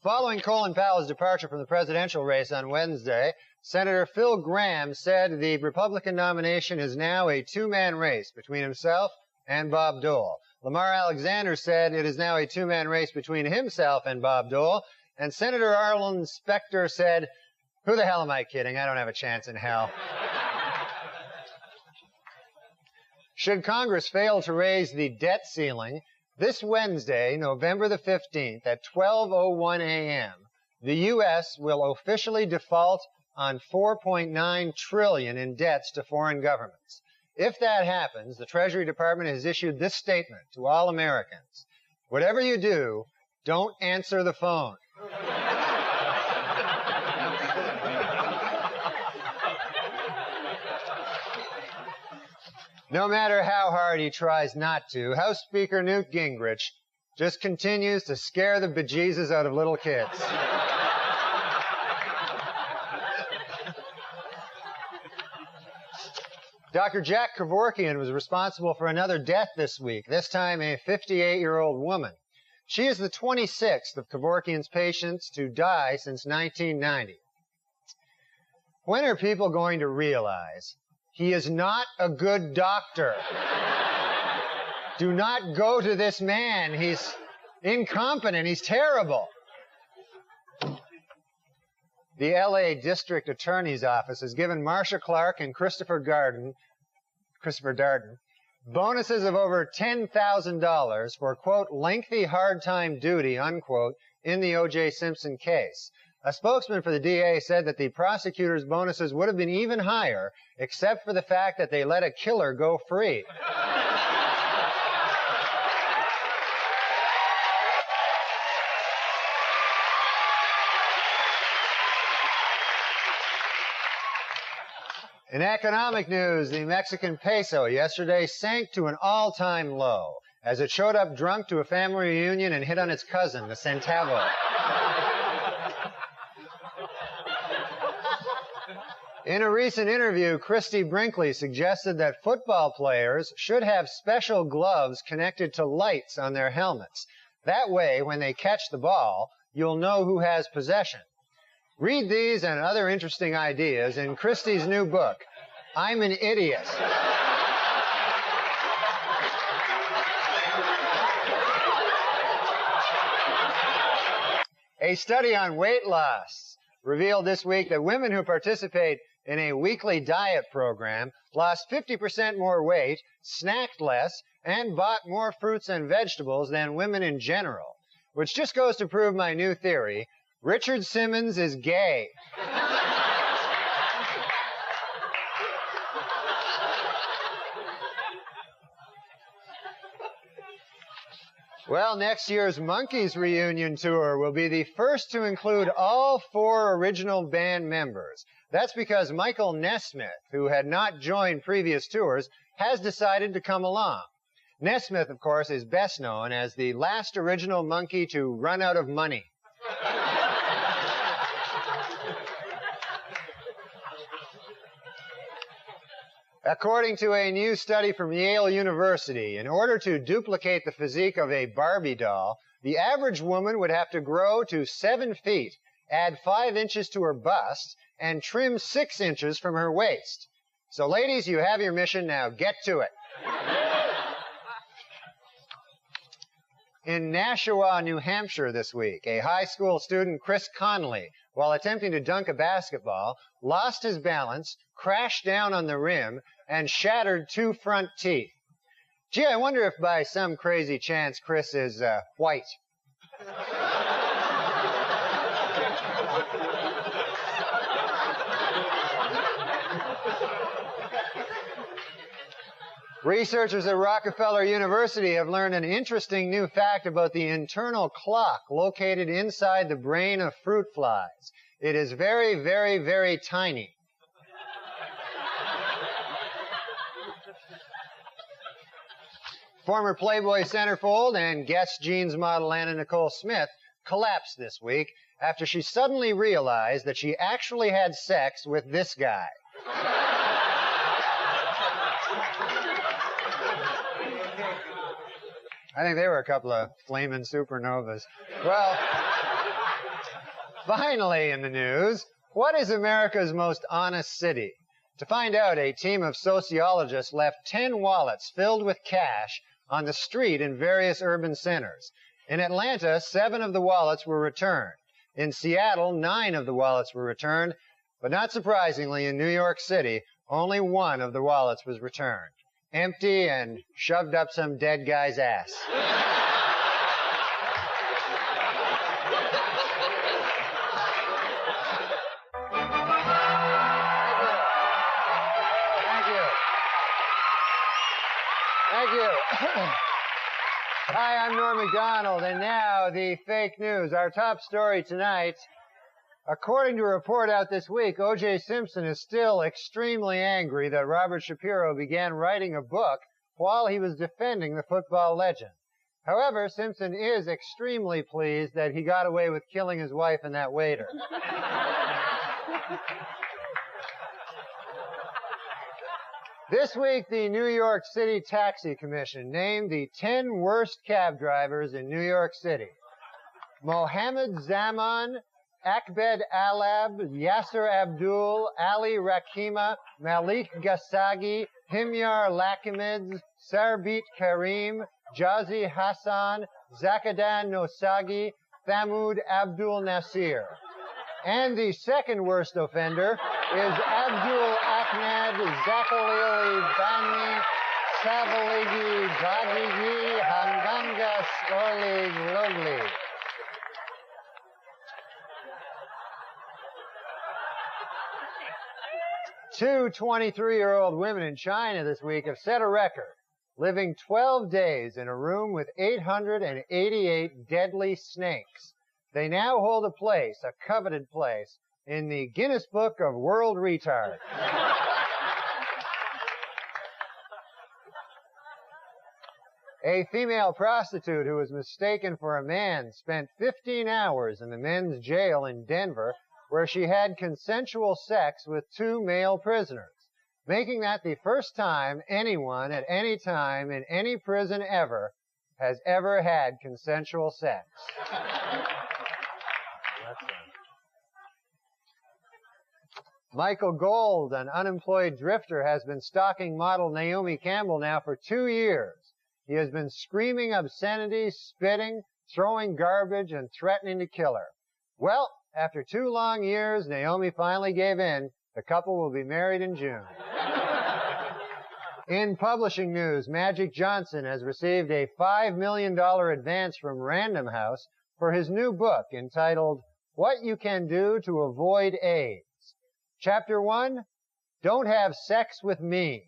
Following Colin Powell's departure from the presidential race on Wednesday, Senator Phil Gramm said the Republican nomination is now a 2-man race between himself and Bob Dole. Lamar Alexander said it is now a 2-man race between himself and Bob Dole. And Senator Arlen Specter said, who the hell am I kidding? I don't have a chance in hell. Should Congress fail to raise the debt ceiling, this Wednesday, November the 15th, at 12:01 a.m., the U.S. will officially default on $4.9 trillion in debts to foreign governments. If that happens, the Treasury Department has issued this statement to all Americans. Whatever you do, don't answer the phone. No matter how hard he tries not to, House Speaker Newt Gingrich just continues to scare the bejesus out of little kids. Dr. Jack Kevorkian was responsible for another death this week, this time a 58-year-old woman. She is the 26th of Kevorkian's patients to die since 1990. When are people going to realize he is not a good doctor? Do not go to this man. He's incompetent. He's terrible. The L.A. District Attorney's Office has given Marcia Clark and Christopher Darden bonuses of over $10,000 for, quote, lengthy hard time duty, unquote, in the O.J. Simpson case. A spokesman for the DA said that the prosecutor's bonuses would have been even higher, except for the fact that they let a killer go free. In economic news, the Mexican peso yesterday sank to an all-time low as it showed up drunk to a family reunion and hit on its cousin, the centavo. In a recent interview, Christy Brinkley suggested that football players should have special gloves connected to lights on their helmets. That way, when they catch the ball, you'll know who has possession. Read these and other interesting ideas in Christie's new book, I'm an Idiot. A study on weight loss revealed this week that women who participate in a weekly diet program lost 50% more weight, snacked less, and bought more fruits and vegetables than women in general, which just goes to prove my new theory. Richard Simmons is gay. Well, next year's Monkees reunion tour will be the first to include all 4 original band members. That's because Michael Nesmith, who had not joined previous tours, has decided to come along. Nesmith, of course, is best known as the last original Monkee to run out of money. According to a new study from Yale University, in order to duplicate the physique of a Barbie doll, the average woman would have to grow to 7 feet, add 5 inches to her bust, and trim 6 inches from her waist. So, ladies, you have your mission. Now get to it. In Nashua, New Hampshire this week, a high school student, Chris Connolly, while attempting to dunk a basketball, lost his balance, crashed down on the rim, and shattered 2 front teeth. Gee, I wonder if by some crazy chance Chris is white. Researchers at Rockefeller University have learned an interesting new fact about the internal clock located inside the brain of fruit flies. It is very, very, very tiny. Former Playboy centerfold and Guess Jeans model Anna Nicole Smith collapsed this week after she suddenly realized that she actually had sex with this guy. I think they were a couple of flaming supernovas. Well, finally in the news, what is America's most honest city? To find out, a team of sociologists left 10 wallets filled with cash on the street in various urban centers. In Atlanta, 7 of the wallets were returned. In Seattle, 9 of the wallets were returned. But not surprisingly, in New York City, only 1 of the wallets was returned. Empty and shoved up some dead guy's ass. Thank you. Hi, I'm Norm MacDonald, and now the fake news. Our top story tonight. According to a report out this week, O.J. Simpson is still extremely angry that Robert Shapiro began writing a book while he was defending the football legend. However, Simpson is extremely pleased that he got away with killing his wife and that waiter. This week, the New York City Taxi Commission named the 10 worst cab drivers in New York City. Mohammed Zaman, Akbed Alab, Yasser Abdul, Ali Rakima, Malik Gassagi, Himyar Lakimids, Sarbit Karim, Jazi Hassan, Zakadan Nosagi, Thamud Abdul Nasir. And the second worst offender is Abdul Ahmed Zakalili Bani Sabaligi, Gagigi, Hanganga, Skorlig, Logli. Two 23-year-old women in China this week have set a record, living 12 days in a room with 888 deadly snakes. They now hold a place, a coveted place, in the Guinness Book of World Retards. A female prostitute who was mistaken for a man spent 15 hours in the men's jail in Denver, where she had consensual sex with 2 male prisoners, making that the first time anyone at any time in any prison ever has ever had consensual sex. Michael Gold, an unemployed drifter, has been stalking model Naomi Campbell now for 2 years. He has been screaming obscenities, spitting, throwing garbage, and threatening to kill her. Well, after 2 long years, Naomi finally gave in. The couple will be married in June. In publishing news, Magic Johnson has received a $5 million advance from Random House for his new book entitled, What You Can Do to Avoid AIDS. Chapter 1, Don't Have Sex with Me.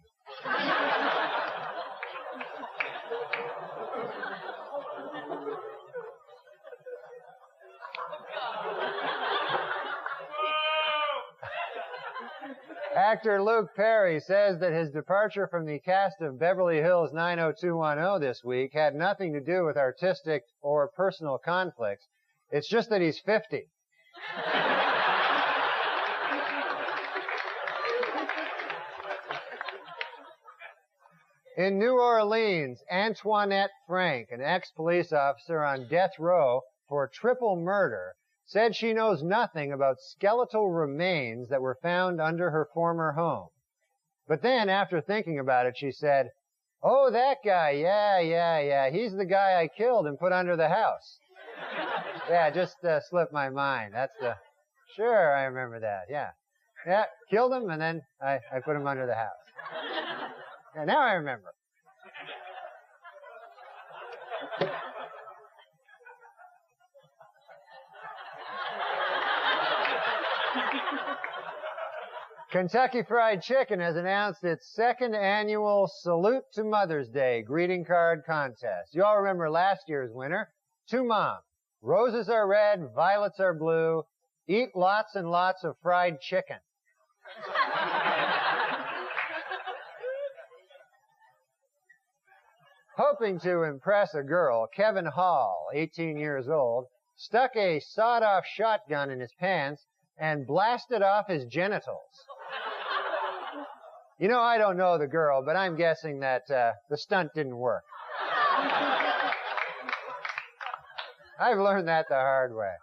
Actor Luke Perry says that his departure from the cast of Beverly Hills 90210 this week had nothing to do with artistic or personal conflicts. It's just that he's 50. In New Orleans, Antoinette Frank, an ex-police officer on death row for triple murder, said she knows nothing about skeletal remains that were found under her former home. But then, after thinking about it, she said, "Oh, that guy, yeah, he's the guy I killed and put under the house." Yeah, just slipped my mind. Sure, I remember that, yeah. Yeah, killed him, and then I put him under the house. Yeah, now I remember. Kentucky Fried Chicken has announced its 2nd annual Salute to Mother's Day greeting card contest. You all remember last year's winner, to Mom. Roses are red, violets are blue. Eat lots and lots of fried chicken. Hoping to impress a girl, Kevin Hall, 18 years old, stuck a sawed-off shotgun in his pants and blasted off his genitals. You know, I don't know the girl, but I'm guessing that the stunt didn't work. I've learned that the hard way.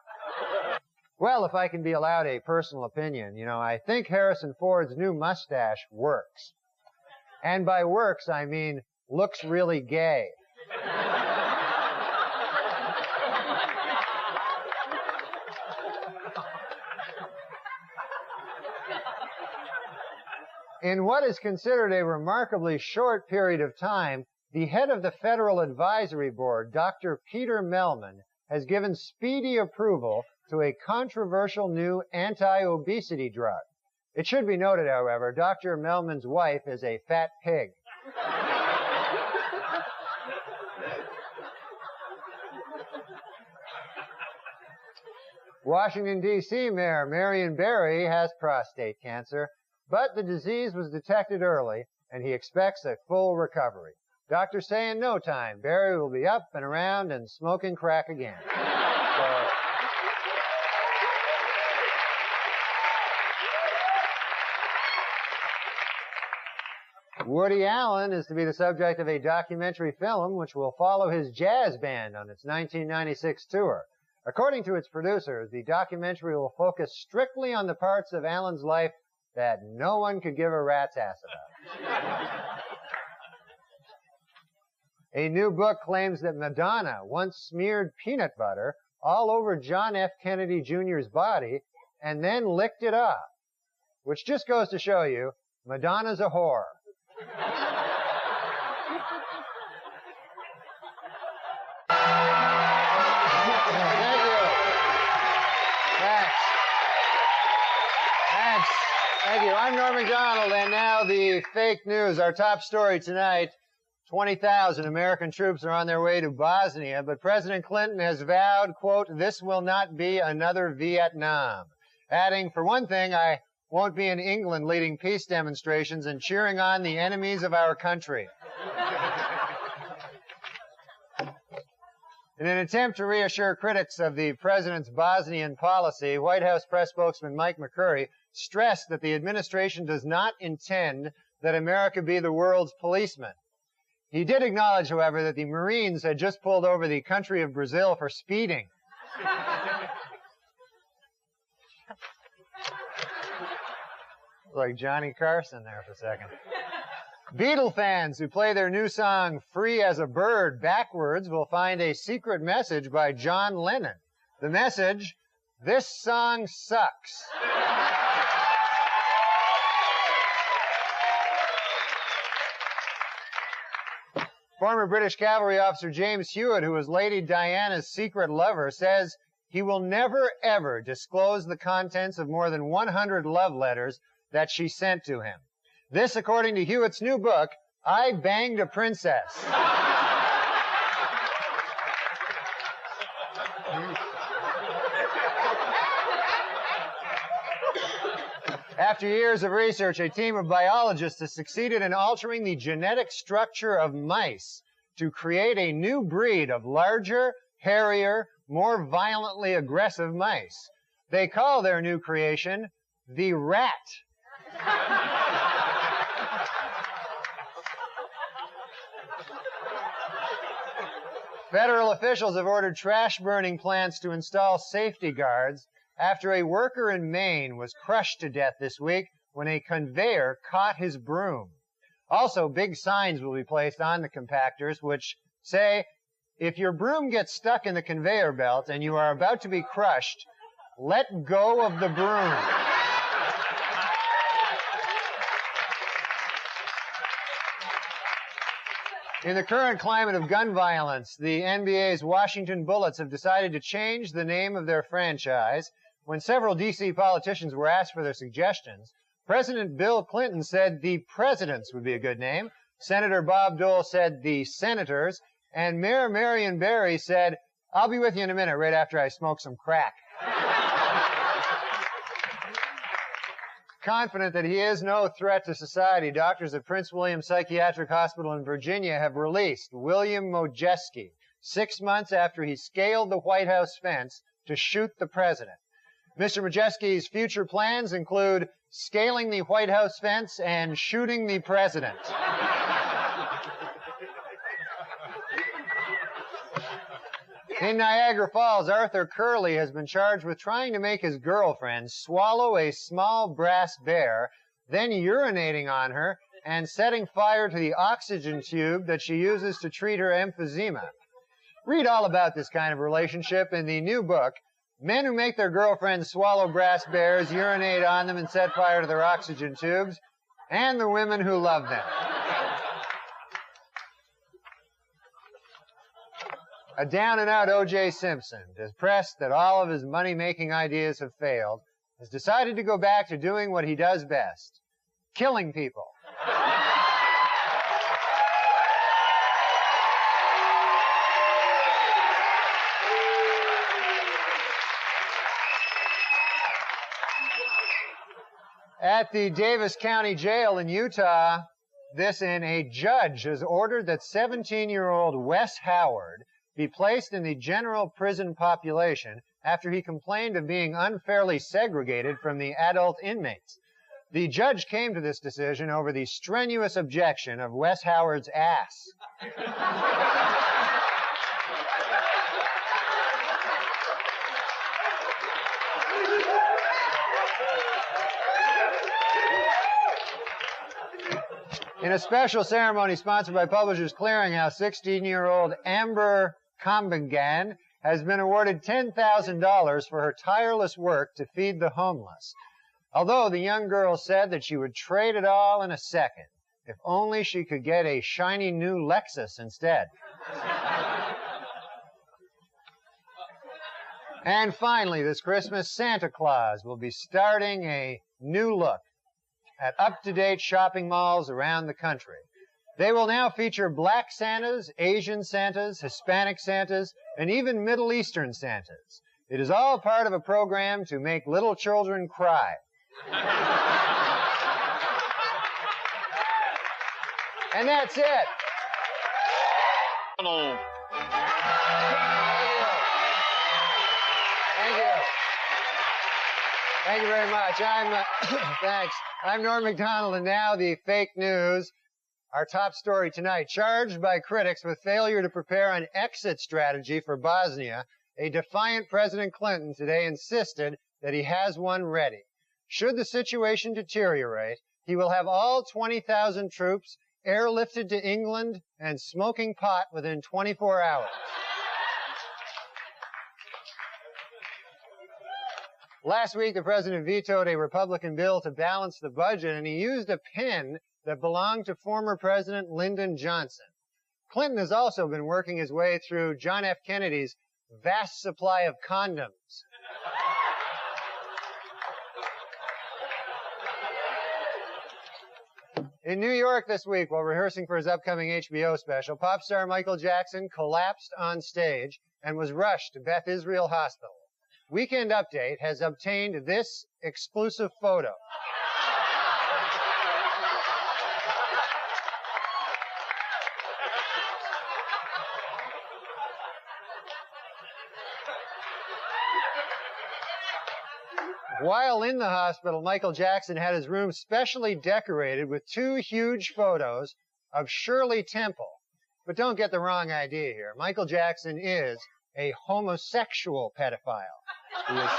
Well, if I can be allowed a personal opinion, you know, I think Harrison Ford's new mustache works. And by works, I mean looks really gay. In what is considered a remarkably short period of time, the head of the Federal Advisory Board, Dr. Peter Mellman, has given speedy approval to a controversial new anti-obesity drug. It should be noted, however, Dr. Mellman's wife is a fat pig. Washington, D.C. Mayor Marion Barry has prostate cancer, but the disease was detected early, and he expects a full recovery. Doctors say in no time, Barry will be up and around and smoking crack again. Woody Allen is to be the subject of a documentary film which will follow his jazz band on its 1996 tour. According to its producers, the documentary will focus strictly on the parts of Allen's life that no one could give a rat's ass about. A new book claims that Madonna once smeared peanut butter all over John F. Kennedy Jr.'s body and then licked it off, which just goes to show you, Madonna's a whore. you. I'm Norm MacDonald, and now the fake news. Our top story tonight, 20,000 American troops are on their way to Bosnia, but President Clinton has vowed, quote, "This will not be another Vietnam." Adding, "For one thing, I won't be in England leading peace demonstrations and cheering on the enemies of our country." In an attempt to reassure critics of the president's Bosnian policy, White House press spokesman Mike McCurry stressed that the administration does not intend that America be the world's policeman. He did acknowledge, however, that the Marines had just pulled over the country of Brazil for speeding. Like Johnny Carson there for a second. Beatle fans who play their new song, "Free as a Bird," backwards will find a secret message by John Lennon. The message, "This song sucks." Former British cavalry officer James Hewitt, who was Lady Diana's secret lover, says he will never, ever disclose the contents of more than 100 love letters that she sent to him. This, according to Hewitt's new book, "I Banged a Princess." After years of research, a team of biologists has succeeded in altering the genetic structure of mice to create a new breed of larger, hairier, more violently aggressive mice. They call their new creation the rat. Federal officials have ordered trash burning plants to install safety guards after a worker in Maine was crushed to death this week when a conveyor caught his broom. Also, big signs will be placed on the compactors which say, "If your broom gets stuck in the conveyor belt and you are about to be crushed, let go of the broom." In the current climate of gun violence, the NBA's Washington Bullets have decided to change the name of their franchise. When several D.C. politicians were asked for their suggestions, President Bill Clinton said the Presidents would be a good name. Senator Bob Dole said the Senators. And Mayor Marion Barry said, "I'll be with you in a minute right after I smoke some crack." Confident that he is no threat to society, doctors at Prince William Psychiatric Hospital in Virginia have released William Mojeski 6 months after he scaled the White House fence to shoot the president. Mr. Mojeski's future plans include scaling the White House fence and shooting the president. In Niagara Falls, Arthur Curley has been charged with trying to make his girlfriend swallow a small brass bear, then urinating on her and setting fire to the oxygen tube that she uses to treat her emphysema. Read all about this kind of relationship in the new book, Men Who Make Their Girlfriends Swallow Brass Bears, Urinate on Them, and Set Fire to Their Oxygen Tubes, and the Women Who Love Them. A down-and-out O.J. Simpson, depressed that all of his money-making ideas have failed, has decided to go back to doing what he does best, killing people. At the Davis County Jail in Utah, a judge has ordered that 17-year-old Wes Howard be placed in the general prison population after he complained of being unfairly segregated from the adult inmates. The judge came to this decision over the strenuous objection of Wes Howard's ass. In a special ceremony sponsored by Publishers Clearinghouse, 16-year-old Amber Kambangan has been awarded $10,000 for her tireless work to feed the homeless. Although the young girl said that she would trade it all in a second, if only she could get a shiny new Lexus instead. And finally, this Christmas, Santa Claus will be starting a new look. at up-to-date shopping malls around the country. They will now feature black Santas, Asian Santas, Hispanic Santas, and even Middle Eastern Santas. It is all part of a program to make little children cry. And that's it. McDonald. Thank you. Thank you very much. Thanks. I'm Norm MacDonald, and now the fake news. Our top story tonight, charged by critics with failure to prepare an exit strategy for Bosnia, a defiant President Clinton today insisted that he has one ready. Should the situation deteriorate, he will have all 20,000 troops airlifted to England and smoking pot within 24 hours. Last week, the president vetoed a Republican bill to balance the budget, and he used a pen that belonged to former President Lyndon Johnson. Clinton has also been working his way through John F. Kennedy's vast supply of condoms. In New York this week, while rehearsing for his upcoming HBO special, pop star Michael Jackson collapsed on stage and was rushed to Beth Israel Hospital. Weekend Update has obtained this exclusive photo. While in the hospital, Michael Jackson had his room specially decorated with two huge photos of Shirley Temple. But don't get the wrong idea here. Michael Jackson is a homosexual pedophile. He is...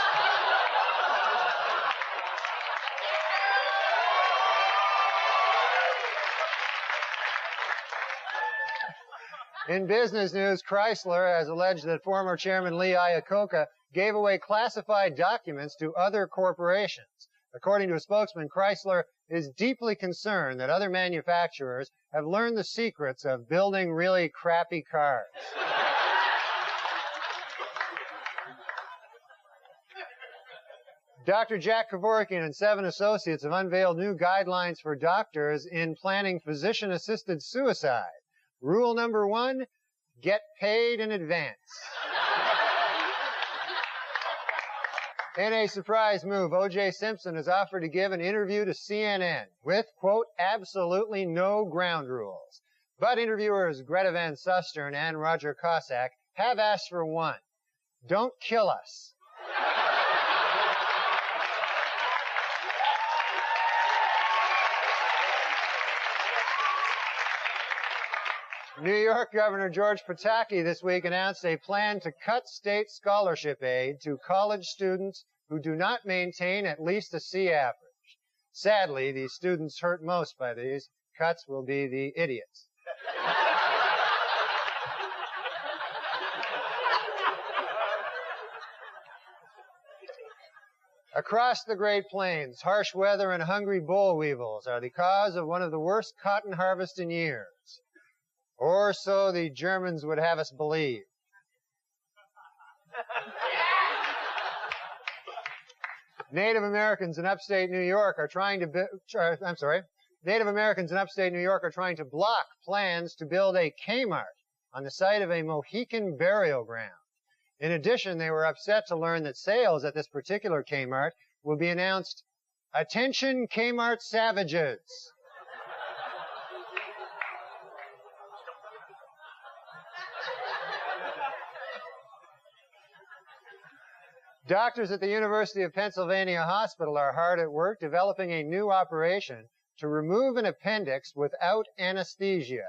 In business news, Chrysler has alleged that former chairman Lee Iacocca gave away classified documents to other corporations. According to a spokesman, Chrysler is deeply concerned that other manufacturers have learned the secrets of building really crappy cars. Dr. Jack Kevorkian and 7 associates have unveiled new guidelines for doctors in planning physician-assisted suicide. Rule number 1, get paid in advance. In a surprise move, O.J. Simpson has offered to give an interview to CNN with, quote, absolutely no ground rules. But interviewers Greta Van Susteren and Roger Cossack have asked for one. Don't kill us. New York Governor George Pataki this week announced a plan to cut state scholarship aid to college students who do not maintain at least a C average. Sadly, the students hurt most by these cuts will be the idiots. Across the Great Plains, harsh weather and hungry boll weevils are the cause of one of the worst cotton harvests in years. Or so the Germans would have us believe. Native Americans in upstate New York are trying to block plans to build a Kmart on the site of a Mohican burial ground. In addition, they were upset to learn that sales at this particular Kmart will be announced, "Attention Kmart savages." Doctors at the University of Pennsylvania Hospital are hard at work developing a new operation to remove an appendix without anesthesia.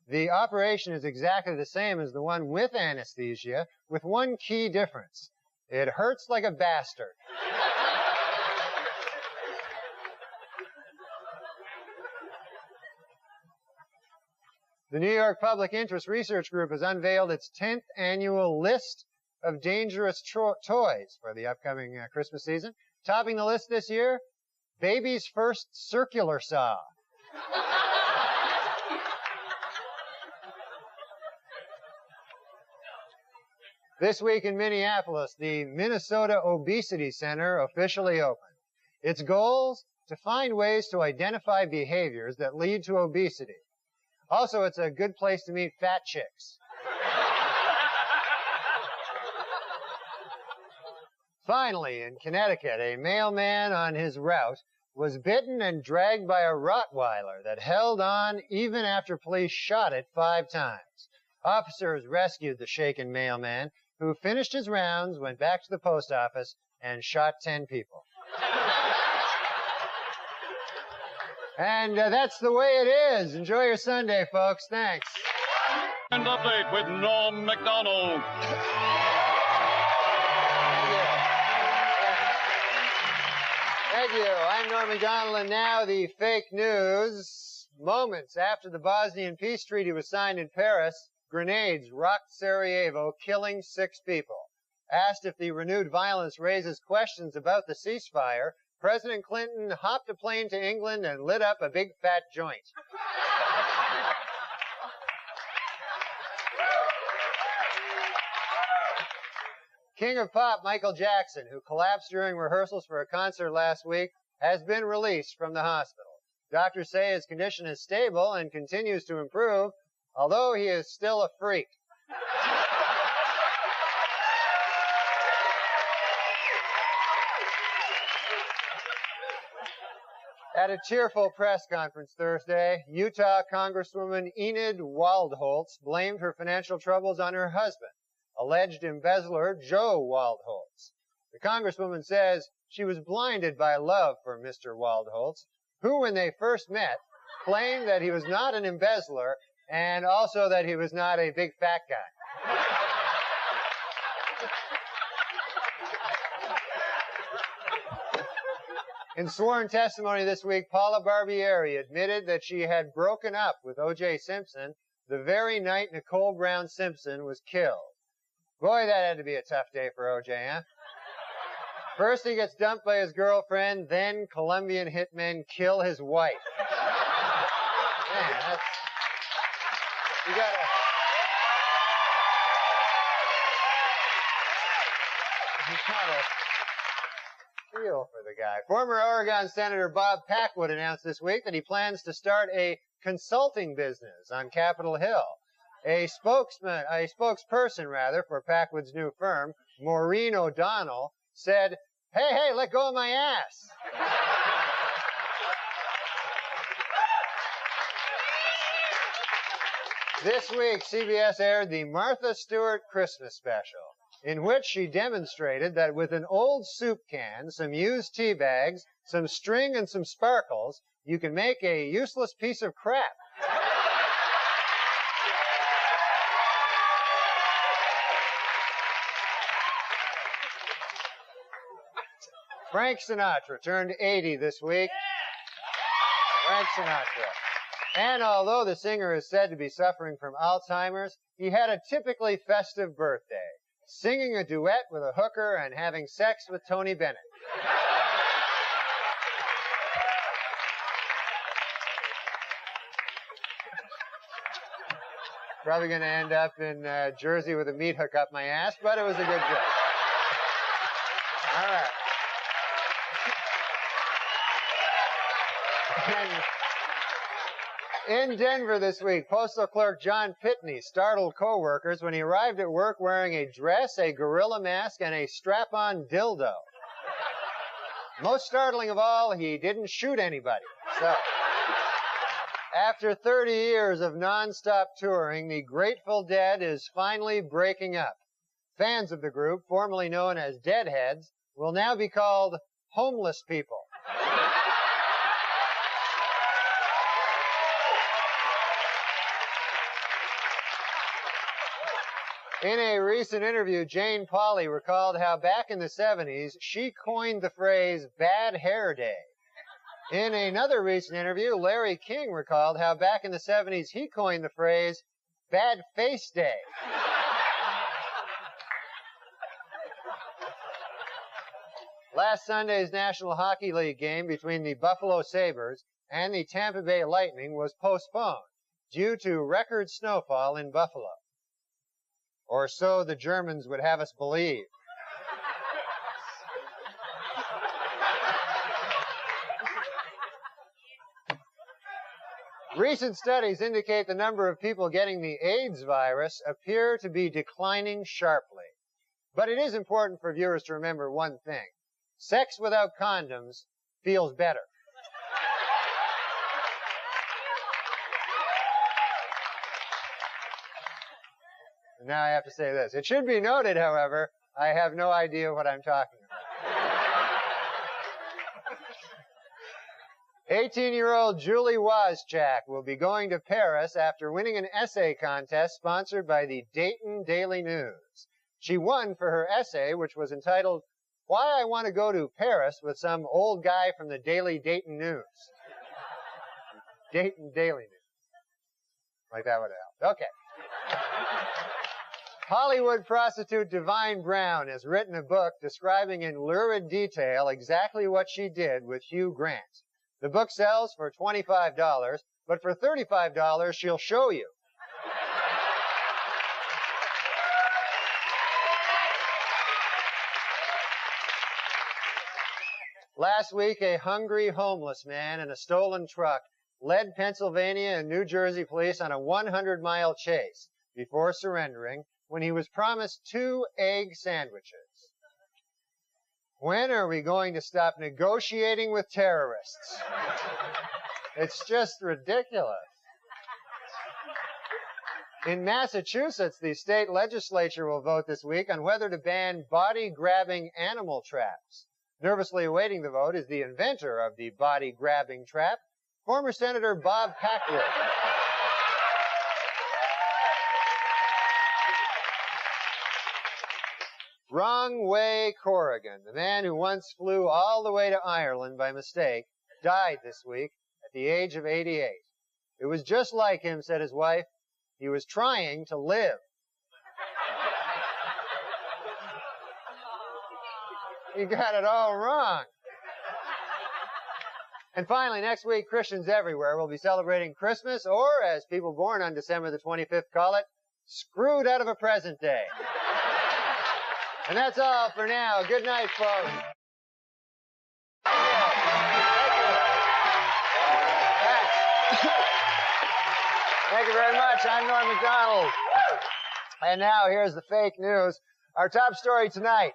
The operation is exactly the same as the one with anesthesia, with one key difference. It hurts like a bastard. The New York Public Interest Research Group has unveiled its 10th annual list of dangerous toys for the upcoming Christmas season. Topping the list this year, baby's first circular saw. This week in Minneapolis, the Minnesota Obesity Center officially opened. Its goals? to find ways to identify behaviors that lead to obesity. Also, it's a good place to meet fat chicks. Finally, in Connecticut, a mailman on his route was bitten and dragged by a Rottweiler that held on even after police shot it 5 times. Officers rescued the shaken mailman, who finished his rounds, went back to the post office, and shot 10 people. And that's the way it is. Enjoy your Sunday, folks. Thanks. And update with Norm MacDonald. Thank you. I'm Norm MacDonald, and now the fake news. Moments after the Bosnian peace treaty was signed in Paris, grenades rocked Sarajevo, killing 6 people. Asked if the renewed violence raises questions about the ceasefire, President Clinton hopped a plane to England and lit up a big fat joint. King of Pop Michael Jackson, who collapsed during rehearsals for a concert last week, has been released from the hospital. Doctors say his condition is stable and continues to improve, although he is still a freak. At a tearful press conference Thursday, Utah Congresswoman Enid Waldholtz blamed her financial troubles on her husband, alleged embezzler Joe Waldholtz. The Congresswoman says she was blinded by love for Mr. Waldholtz, who, when they first met, claimed that he was not an embezzler and also that he was not a big fat guy. In sworn testimony this week, Paula Barbieri admitted that she had broken up with O.J. Simpson the very night Nicole Brown Simpson was killed. Boy, that had to be a tough day for O.J., huh? First he gets dumped by his girlfriend, then Colombian hitmen kill his wife. Man, that's... You gotta... You gotta feel for the guy. Former Oregon Senator Bob Packwood announced this week that he plans to start a consulting business on Capitol Hill. A spokesperson for Packwood's new firm, Maureen O'Donnell, said, hey, let go of my ass. This week, CBS aired the Martha Stewart Christmas special, in which she demonstrated that with an old soup can, some used tea bags, some string, and some sparkles, you can make a useless piece of crap. Frank Sinatra turned 80 this week. Frank Sinatra. And although the singer is said to be suffering from Alzheimer's, he had a typically festive birthday, singing a duet with a hooker and having sex with Tony Bennett. Probably going to end up in Jersey with a meat hook up my ass, but it was a good joke. All right. In Denver this week, Postal Clerk John Pitney startled co-workers when he arrived at work wearing a dress, a gorilla mask, and a strap-on dildo. Most startling of all, he didn't shoot anybody. So, after 30 years of non-stop touring, the Grateful Dead is finally breaking up. Fans of the group, formerly known as Deadheads, will now be called homeless people. In a recent interview, Jane Pauley recalled how back in the 70s, she coined the phrase bad hair day. In another recent interview, Larry King recalled how back in the 70s, he coined the phrase bad face day. Last Sunday's National Hockey League game between the Buffalo Sabres and the Tampa Bay Lightning was postponed due to record snowfall in Buffalo. Or so the Germans would have us believe. Recent studies indicate the number of people getting the AIDS virus appear to be declining sharply. But it is important for viewers to remember one thing. Sex without condoms feels better. And now I have to say this. It should be noted, however, I have no idea what I'm talking about. 18-year-old Julie Wozchak will be going to Paris after winning an essay contest sponsored by the Dayton Daily News. She won for her essay, which was entitled, Why I Want to Go to Paris with Some Old Guy from the Daily Dayton News. Dayton Daily News. Like that would help. Okay. Hollywood prostitute Divine Brown has written a book describing in lurid detail exactly what she did with Hugh Grant. The book sells for $25, but for $35, she'll show you. Last week, a hungry homeless man in a stolen truck led Pennsylvania and New Jersey police on a 100-mile chase before surrendering when he was promised 2 egg sandwiches. When are we going to stop negotiating with terrorists? It's just ridiculous. In Massachusetts, the state legislature will vote this week on whether to ban body-grabbing animal traps. Nervously awaiting the vote is the inventor of the body-grabbing trap, former Senator Bob Packwood. Wrong Way Corrigan, the man who once flew all the way to Ireland by mistake, died this week at the age of 88. It was just like him, said his wife. He was trying to live. You got it all wrong. And finally, next week, Christians everywhere will be celebrating Christmas, or as people born on December the 25th call it, screwed out of a present day. And that's all for now. Good night, folks. Thank you very much. I'm Norm MacDonald. And now here's the fake news. Our top story tonight.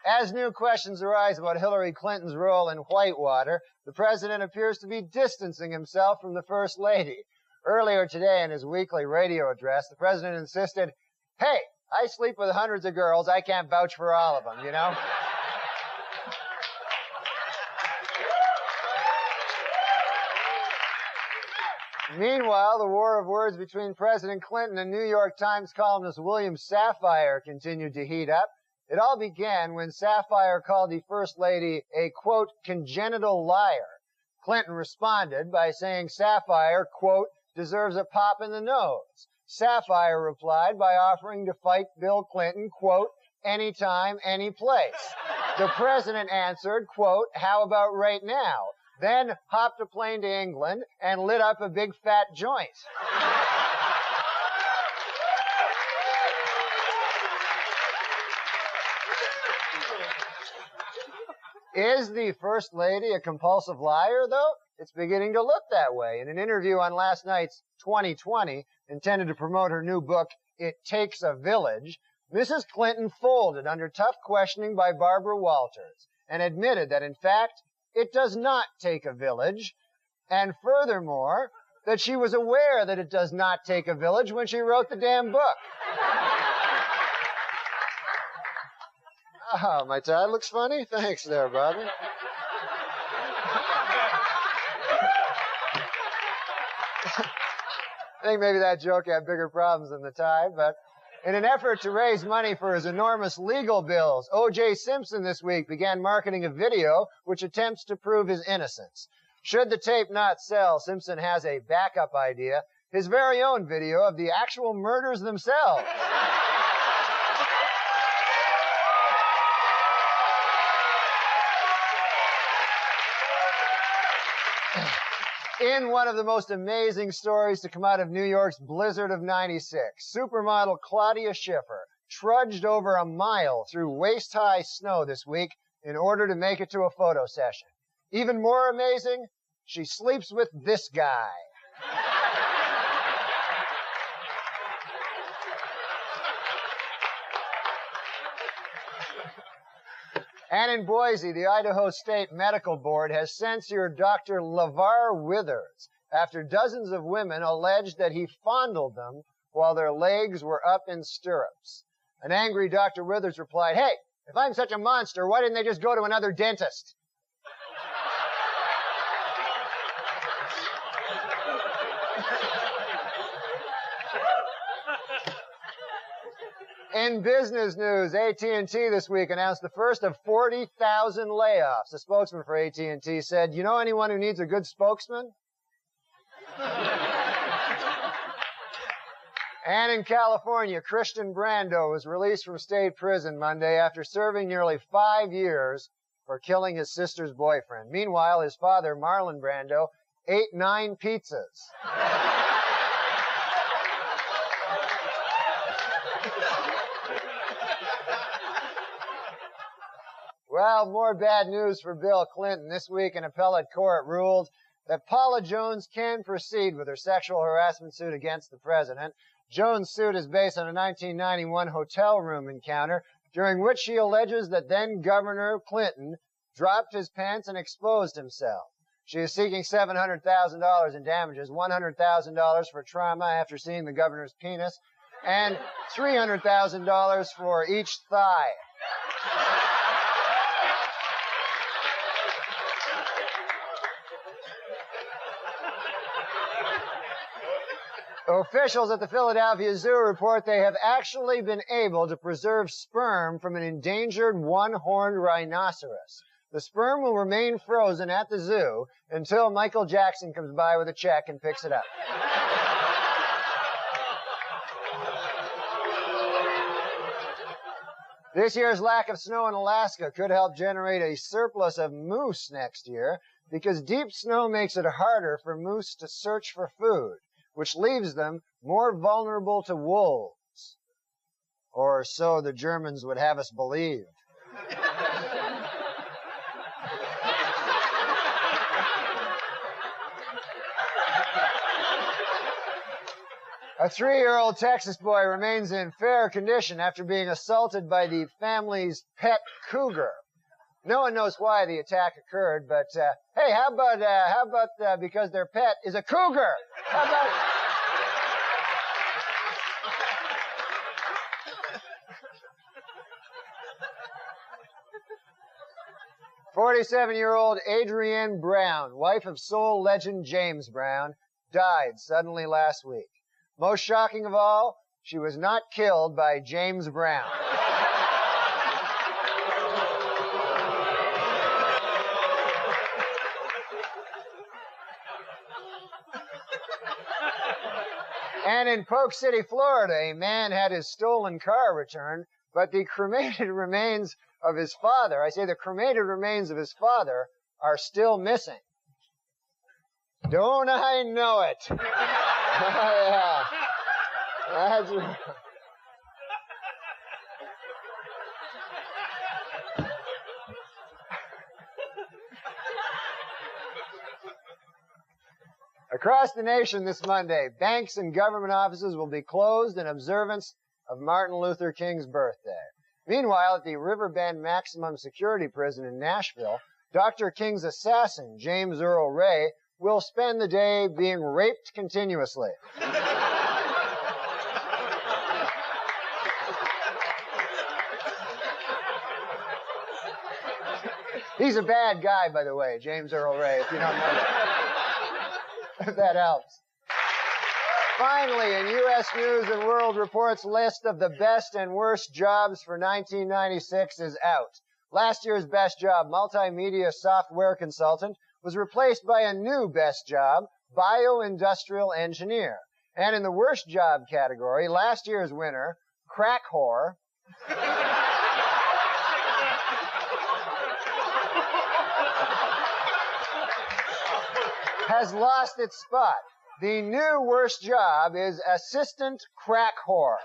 As new questions arise about Hillary Clinton's role in Whitewater, the president appears to be distancing himself from the First Lady. Earlier today in his weekly radio address, the president insisted, hey, I sleep with hundreds of girls. I can't vouch for all of them, you know? Meanwhile, the war of words between President Clinton and New York Times columnist William Safire continued to heat up. It all began when Safire called the First Lady a, quote, congenital liar. Clinton responded by saying Safire, quote, deserves a pop in the nose. Safire replied by offering to fight Bill Clinton, quote, anytime, any place. The president answered, quote, how about right now? Then hopped a plane to England and lit up a big fat joint. Is the First Lady a compulsive liar, though? It's beginning to look that way. In an interview on last night's 2020, intended to promote her new book, It Takes a Village, Mrs. Clinton folded under tough questioning by Barbara Walters and admitted that, in fact, it does not take a village, and furthermore, that she was aware that it does not take a village when she wrote the damn book. Oh, my tie looks funny? Thanks there, Bobby. I think maybe that joke had bigger problems than the tie, but in an effort to raise money for his enormous legal bills, O.J. Simpson this week began marketing a video which attempts to prove his innocence. Should the tape not sell, Simpson has a backup idea, his very own video of the actual murders themselves. In one of the most amazing stories to come out of New York's blizzard of '96, supermodel Claudia Schiffer trudged over a mile through waist-high snow this week in order to make it to a photo session. Even more amazing, she sleeps with this guy. And in Boise, the Idaho State Medical Board has censured Dr. LeVar Withers after dozens of women alleged that he fondled them while their legs were up in stirrups. An angry Dr. Withers replied, "Hey, if I'm such a monster, why didn't they just go to another dentist?" In business news, AT&T this week announced the first of 40,000 layoffs. A spokesman for AT&T said, "You know anyone who needs a good spokesman?" And in California, Christian Brando was released from state prison Monday after serving nearly 5 years for killing his sister's boyfriend. Meanwhile, his father, Marlon Brando, ate 9 pizzas. Well, more bad news for Bill Clinton. This week, an appellate court ruled that Paula Jones can proceed with her sexual harassment suit against the president. Jones' suit is based on a 1991 hotel room encounter during which she alleges that then-Governor Clinton dropped his pants and exposed himself. She is seeking $700,000 in damages, $100,000 for trauma after seeing the governor's penis, and $300,000 for each thigh. Officials at the Philadelphia Zoo report they have actually been able to preserve sperm from an endangered one-horned rhinoceros. The sperm will remain frozen at the zoo until Michael Jackson comes by with a check and picks it up. This year's lack of snow in Alaska could help generate a surplus of moose next year because deep snow makes it harder for moose to search for food, which leaves them more vulnerable to wolves. Or so the Germans would have us believe. A 3-year-old Texas boy remains in fair condition after being assaulted by the family's pet cougar. No one knows why the attack occurred, but hey, how about because their pet is a cougar? How about 47-year-old Adrienne Brown, wife of soul legend James Brown, died suddenly last week. Most shocking of all, she was not killed by James Brown. And in Polk City, Florida, a man had his stolen car returned, but the cremated remains of his father, I say the cremated remains of his father, are still missing. Don't I know it? Yeah. That's right. Across the nation this Monday, banks and government offices will be closed in observance of Martin Luther King's birthday. Meanwhile, at the Riverbend Maximum Security Prison in Nashville, Dr. King's assassin, James Earl Ray, will spend the day being raped continuously. He's a bad guy, by the way, James Earl Ray, if you don't know that. If that helps. Finally, in U.S. News and World Report's list of the best and worst jobs for 1996 is out. Last year's best job, multimedia software consultant, was replaced by a new best job, bioindustrial engineer. And in the worst job category, last year's winner, crack whore, has lost its spot. The new worst job is assistant crack whore.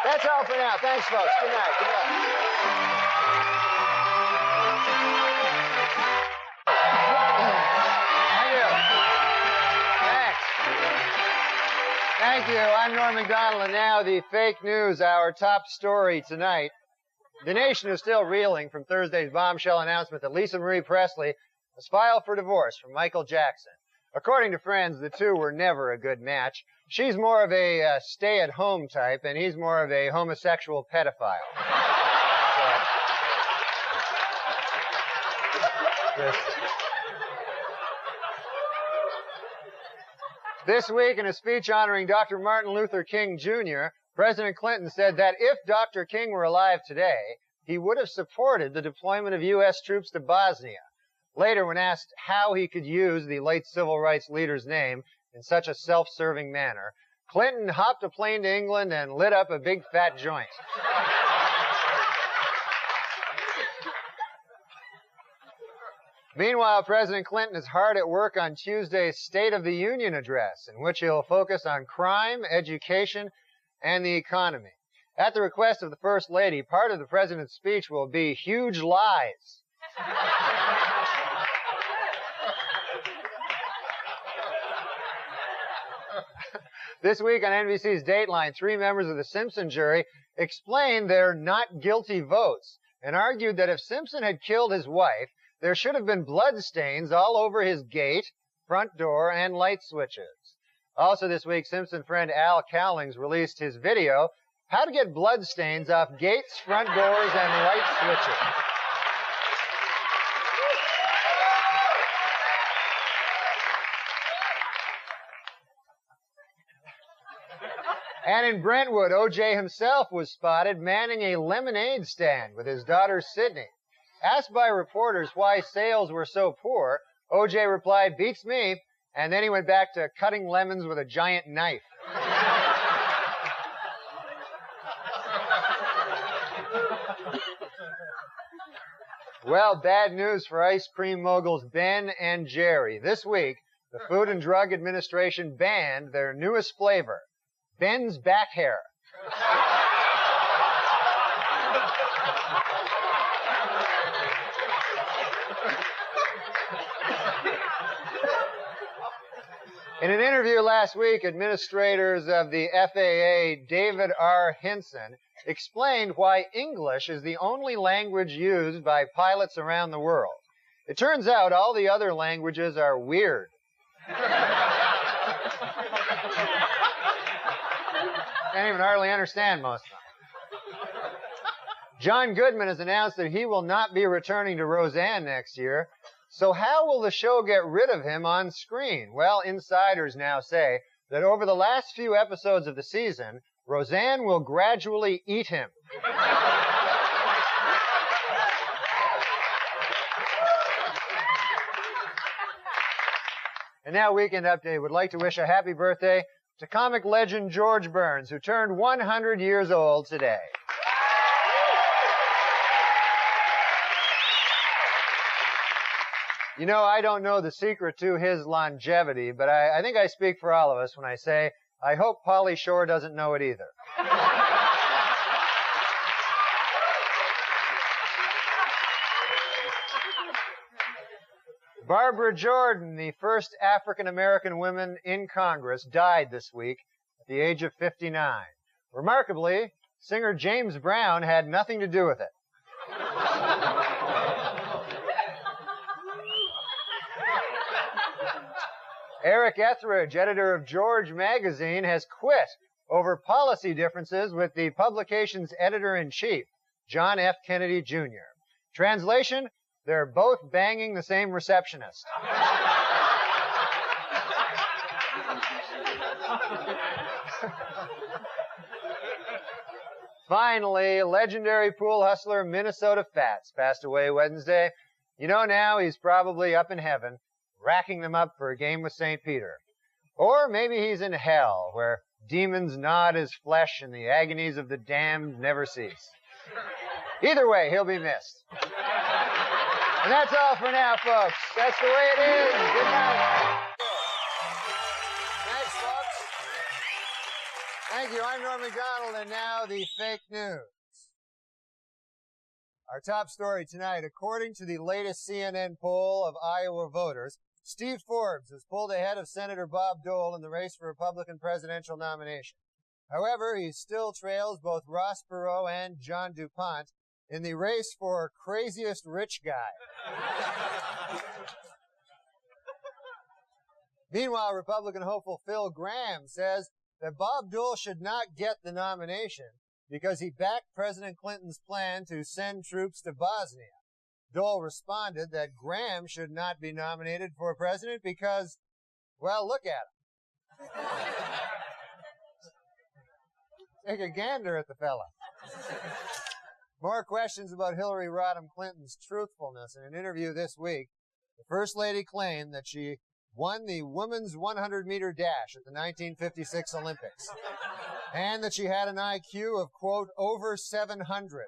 That's all for now. Thanks, folks. Good night. Good luck. Thank you. I'm Norm MacDonald, and now the fake news, our top story tonight. The nation is still reeling from Thursday's bombshell announcement that Lisa Marie Presley has filed for divorce from Michael Jackson. According to friends, the two were never a good match. She's more of a stay-at-home type, and he's more of a homosexual pedophile. This week, in a speech honoring Dr. Martin Luther King Jr., President Clinton said that if Dr. King were alive today, he would have supported the deployment of U.S. troops to Bosnia. Later, when asked how he could use the late civil rights leader's name in such a self-serving manner, Clinton hopped a plane to England and lit up a big fat joint. Meanwhile, President Clinton is hard at work on Tuesday's State of the Union address, in which he'll focus on crime, education, and the economy. At the request of the First Lady, part of the President's speech will be huge lies. This week on NBC's Dateline, 3 members of the Simpson jury explained their not guilty votes and argued that if Simpson had killed his wife, there should have been blood stains all over his gate, front door, and light switches. Also this week, Simpson friend Al Cowlings released his video, How to Get Blood Stains Off Gates, Front Doors, and Light Switches. And in Brentwood, O.J. himself was spotted manning a lemonade stand with his daughter Sydney. Asked by reporters why sales were so poor, O.J. replied, "Beats me," and then he went back to cutting lemons with a giant knife. Well, bad news for ice cream moguls Ben and Jerry. This week, the Food and Drug Administration banned their newest flavor, Ben's back hair. In an interview last week, administrators of the FAA, David R. Hinson, explained why English is the only language used by pilots around the world. It turns out all the other languages are weird. Can't even hardly understand most of them. John Goodman has announced that he will not be returning to Roseanne next year. So how will the show get rid of him on screen? Well, insiders now say that over the last few episodes of the season, Roseanne will gradually eat him. And now, Weekend Update would like to wish a happy birthday to comic legend George Burns, who turned 100 years old today. You know, I don't know the secret to his longevity, but I think I speak for all of us when I say, I hope Pauly Shore doesn't know it either. Barbara Jordan, the first African-American woman in Congress, died this week at the age of 59. Remarkably, singer James Brown had nothing to do with it. Eric Etheridge, editor of George magazine, has quit over policy differences with the publication's editor-in-chief, John F. Kennedy Jr. Translation, they're both banging the same receptionist. Finally, legendary pool hustler Minnesota Fats passed away Wednesday. You know now he's probably up in heaven, racking them up for a game with St. Peter. Or maybe he's in hell, where demons gnaw at his flesh and the agonies of the damned never cease. Either way, he'll be missed. And that's all for now, folks. That's the way it is. Good night. Thanks, folks. Thank you. I'm Norm MacDonald, and now the fake news. Our top story tonight, according to the latest CNN poll of Iowa voters, Steve Forbes has pulled ahead of Senator Bob Dole in the race for Republican presidential nomination. However, he still trails both Ross Perot and John DuPont in the race for craziest rich guy. Meanwhile, Republican hopeful Phil Gramm says that Bob Dole should not get the nomination because he backed President Clinton's plan to send troops to Bosnia. Dole responded that Gramm should not be nominated for president because, well, look at him. Take a gander at the fella. More questions about Hillary Rodham Clinton's truthfulness. In an interview this week, the First Lady claimed that she won the women's 100-meter dash at the 1956 Olympics, and that she had an IQ of, quote, over 700.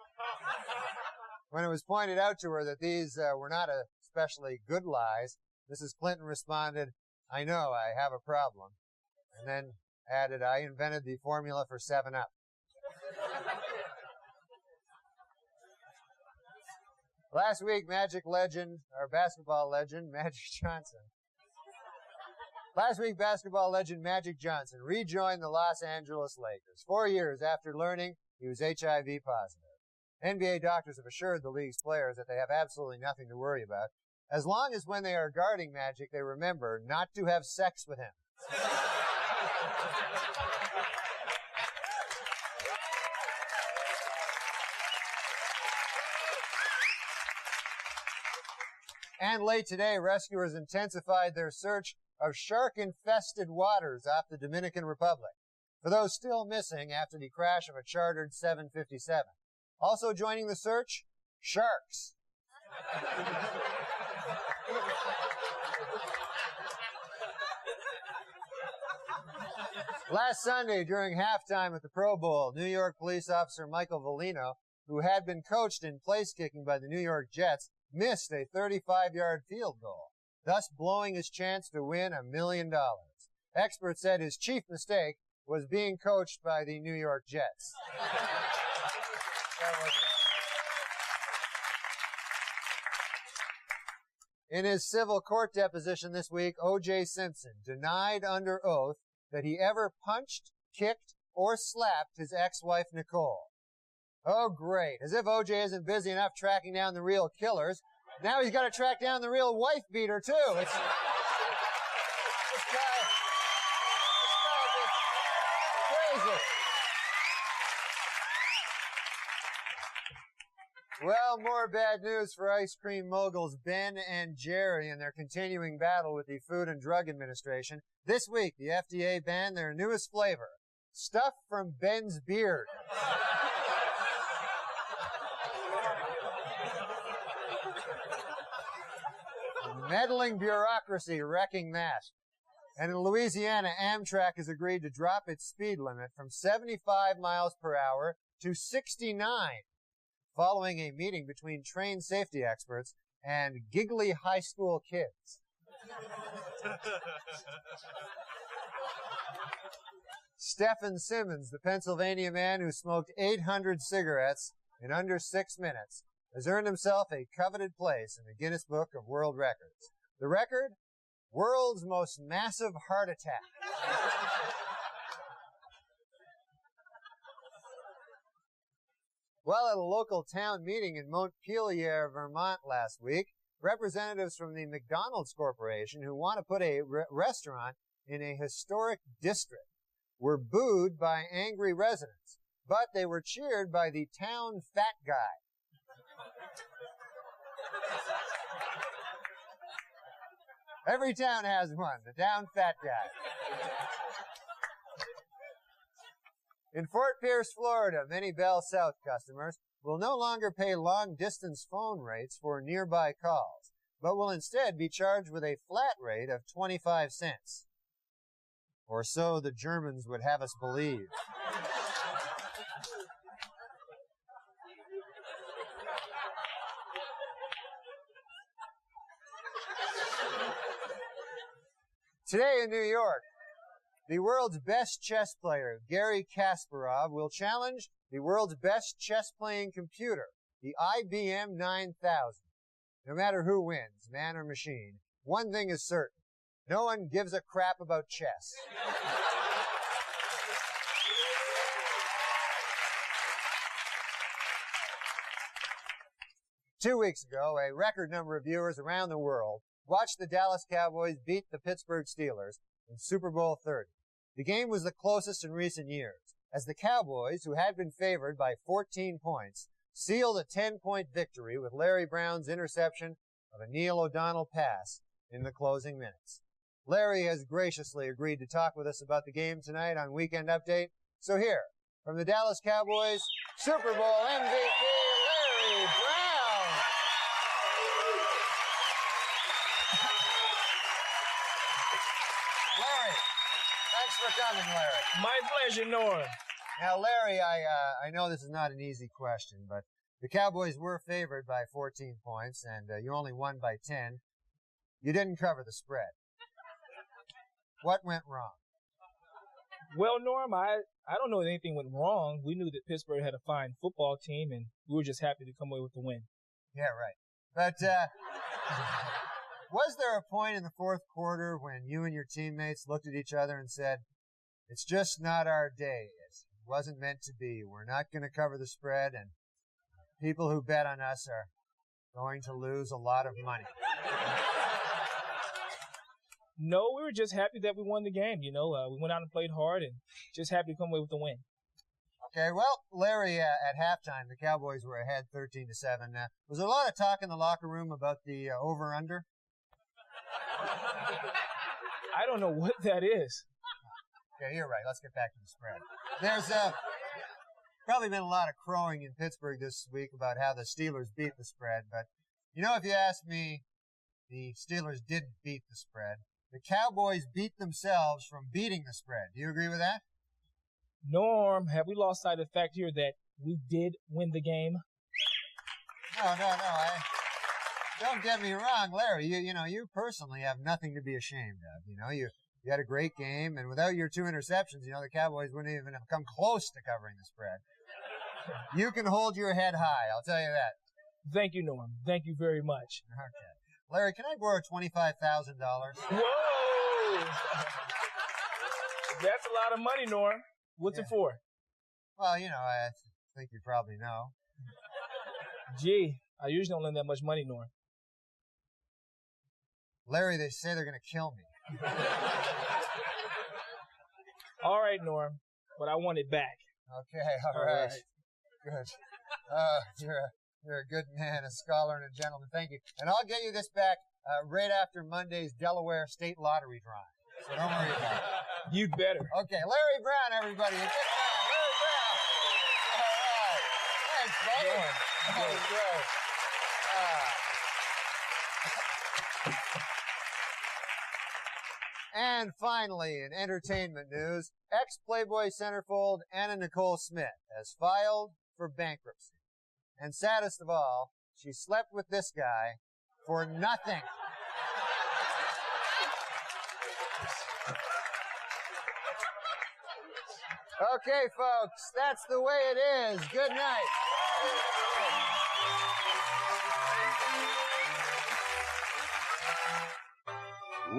When it was pointed out to her that these were not especially good lies, Mrs. Clinton responded, "I know, I have a problem," and then added, "I invented the formula for 7-Up." Last week, basketball legend Magic Johnson rejoined the Los Angeles Lakers 4 years after learning he was HIV positive. NBA doctors have assured the league's players that they have absolutely nothing to worry about, as long as when they are guarding Magic, they remember not to have sex with him. And late today, rescuers intensified their search of shark-infested waters off the Dominican Republic for those still missing after the crash of a chartered 757. Also joining the search, sharks. Last Sunday, during halftime at the Pro Bowl, New York police officer Michael Volino, who had been coached in place kicking by the New York Jets, missed a 35-yard field goal, thus blowing his chance to win $1 million. Experts said his chief mistake was being coached by the New York Jets. In his civil court deposition this week, O.J. Simpson denied under oath that he ever punched, kicked, or slapped his ex-wife Nicole. Oh, great. As if O.J. isn't busy enough tracking down the real killers. Now he's got to track down the real wife beater, too. This guy is crazy. Well, more bad news for ice cream moguls Ben and Jerry in their continuing battle with the Food and Drug Administration. This week, the FDA banned their newest flavor, stuff from Ben's beard. Meddling bureaucracy wrecking that. And in Louisiana, Amtrak has agreed to drop its speed limit from 75 miles per hour to 69, following a meeting between trained safety experts and giggly high school kids. Stephen Simmons, the Pennsylvania man who smoked 800 cigarettes in under 6 minutes, has earned himself a coveted place in the Guinness Book of World Records. The record? World's most massive heart attack. Well, at a local town meeting in Montpelier, Vermont last week, representatives from the McDonald's Corporation who want to put a restaurant in a historic district were booed by angry residents, but they were cheered by the town fat guy. Every town has one, the town fat guy. In Fort Pierce, Florida, many Bell South customers will no longer pay long-distance phone rates for nearby calls, but will instead be charged with a flat rate of 25 cents. Or so the Germans would have us believe. Today in New York, the world's best chess player, Garry Kasparov, will challenge the world's best chess-playing computer, the IBM 9000. No matter who wins, man or machine, one thing is certain. No one gives a crap about chess. 2 weeks ago, a record number of viewers around the world watched the Dallas Cowboys beat the Pittsburgh Steelers in Super Bowl 30. The game was the closest in recent years, as the Cowboys, who had been favored by 14 points, sealed a 10-point victory with Larry Brown's interception of a Neil O'Donnell pass in the closing minutes. Larry has graciously agreed to talk with us about the game tonight on Weekend Update. So here, from the Dallas Cowboys, Super Bowl MVP, Larry Brown. Larry, thanks for coming, Larry. My pleasure, Norm. Now, Larry, I know this is not an easy question, but the Cowboys were favored by 14 points, and you only won by 10. You didn't cover the spread. What went wrong? Well, Norm, I don't know that anything went wrong. We knew that Pittsburgh had a fine football team, and we were just happy to come away with the win. Yeah, right. But was there a point in the fourth quarter when you and your teammates looked at each other and said, it's just not our day. It wasn't meant to be. We're not going to cover the spread, and people who bet on us are going to lose a lot of money. No, we were just happy that we won the game. You know, we went out and played hard and just happy to come away with the win. Okay, well, Larry, at halftime, the Cowboys were ahead 13-7. Was there a lot of talk in the locker room about the over-under? I don't know what that is. Okay, you're right. Let's get back to the spread. There's probably been a lot of crowing in Pittsburgh this week about how the Steelers beat the spread. But, you know, if you ask me, the Steelers didn't beat the spread. The Cowboys beat themselves from beating the spread. Do you agree with that? Norm, have we lost sight of the fact here that we did win the game? No. Don't get me wrong, Larry. You personally have nothing to be ashamed of. You know, you had a great game, and without your 2 interceptions, the Cowboys wouldn't even have come close to covering the spread. You can hold your head high, I'll tell you that. Thank you, Norm. Thank you very much. Okay. Larry, can I borrow $25,000? Whoa! That's a lot of money, Norm. What's it for? Well, I think you probably know. Gee, I usually don't lend that much money, Norm. Larry, they say they're going to kill me. All right, Norm, but I want it back. Okay, all right. Good. You're a good man, a scholar, and a gentleman. Thank you. And I'll get you this back right after Monday's Delaware State Lottery drawing. So don't worry about it. You'd better. Okay, Larry Brown, everybody. Larry Brown. All right. Thanks, buddy. That was great. And finally, in entertainment news, ex-Playboy centerfold Anna Nicole Smith has filed for bankruptcy. And saddest of all, she slept with this guy for nothing. Okay, folks, that's the way it is. Good night.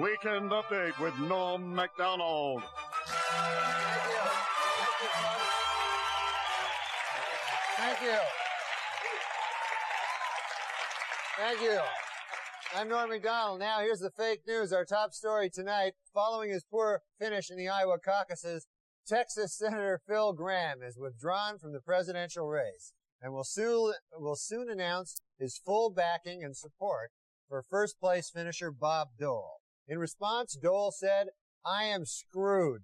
Weekend Update with Norm MacDonald. Thank you. Thank you. I'm Norm MacDonald. Now, here's the fake news. Our top story tonight. Following his poor finish in the Iowa caucuses, Texas Senator Phil Gramm is withdrawn from the presidential race and will soon announce his full backing and support for first-place finisher Bob Dole. In response, Dole said, "I am screwed."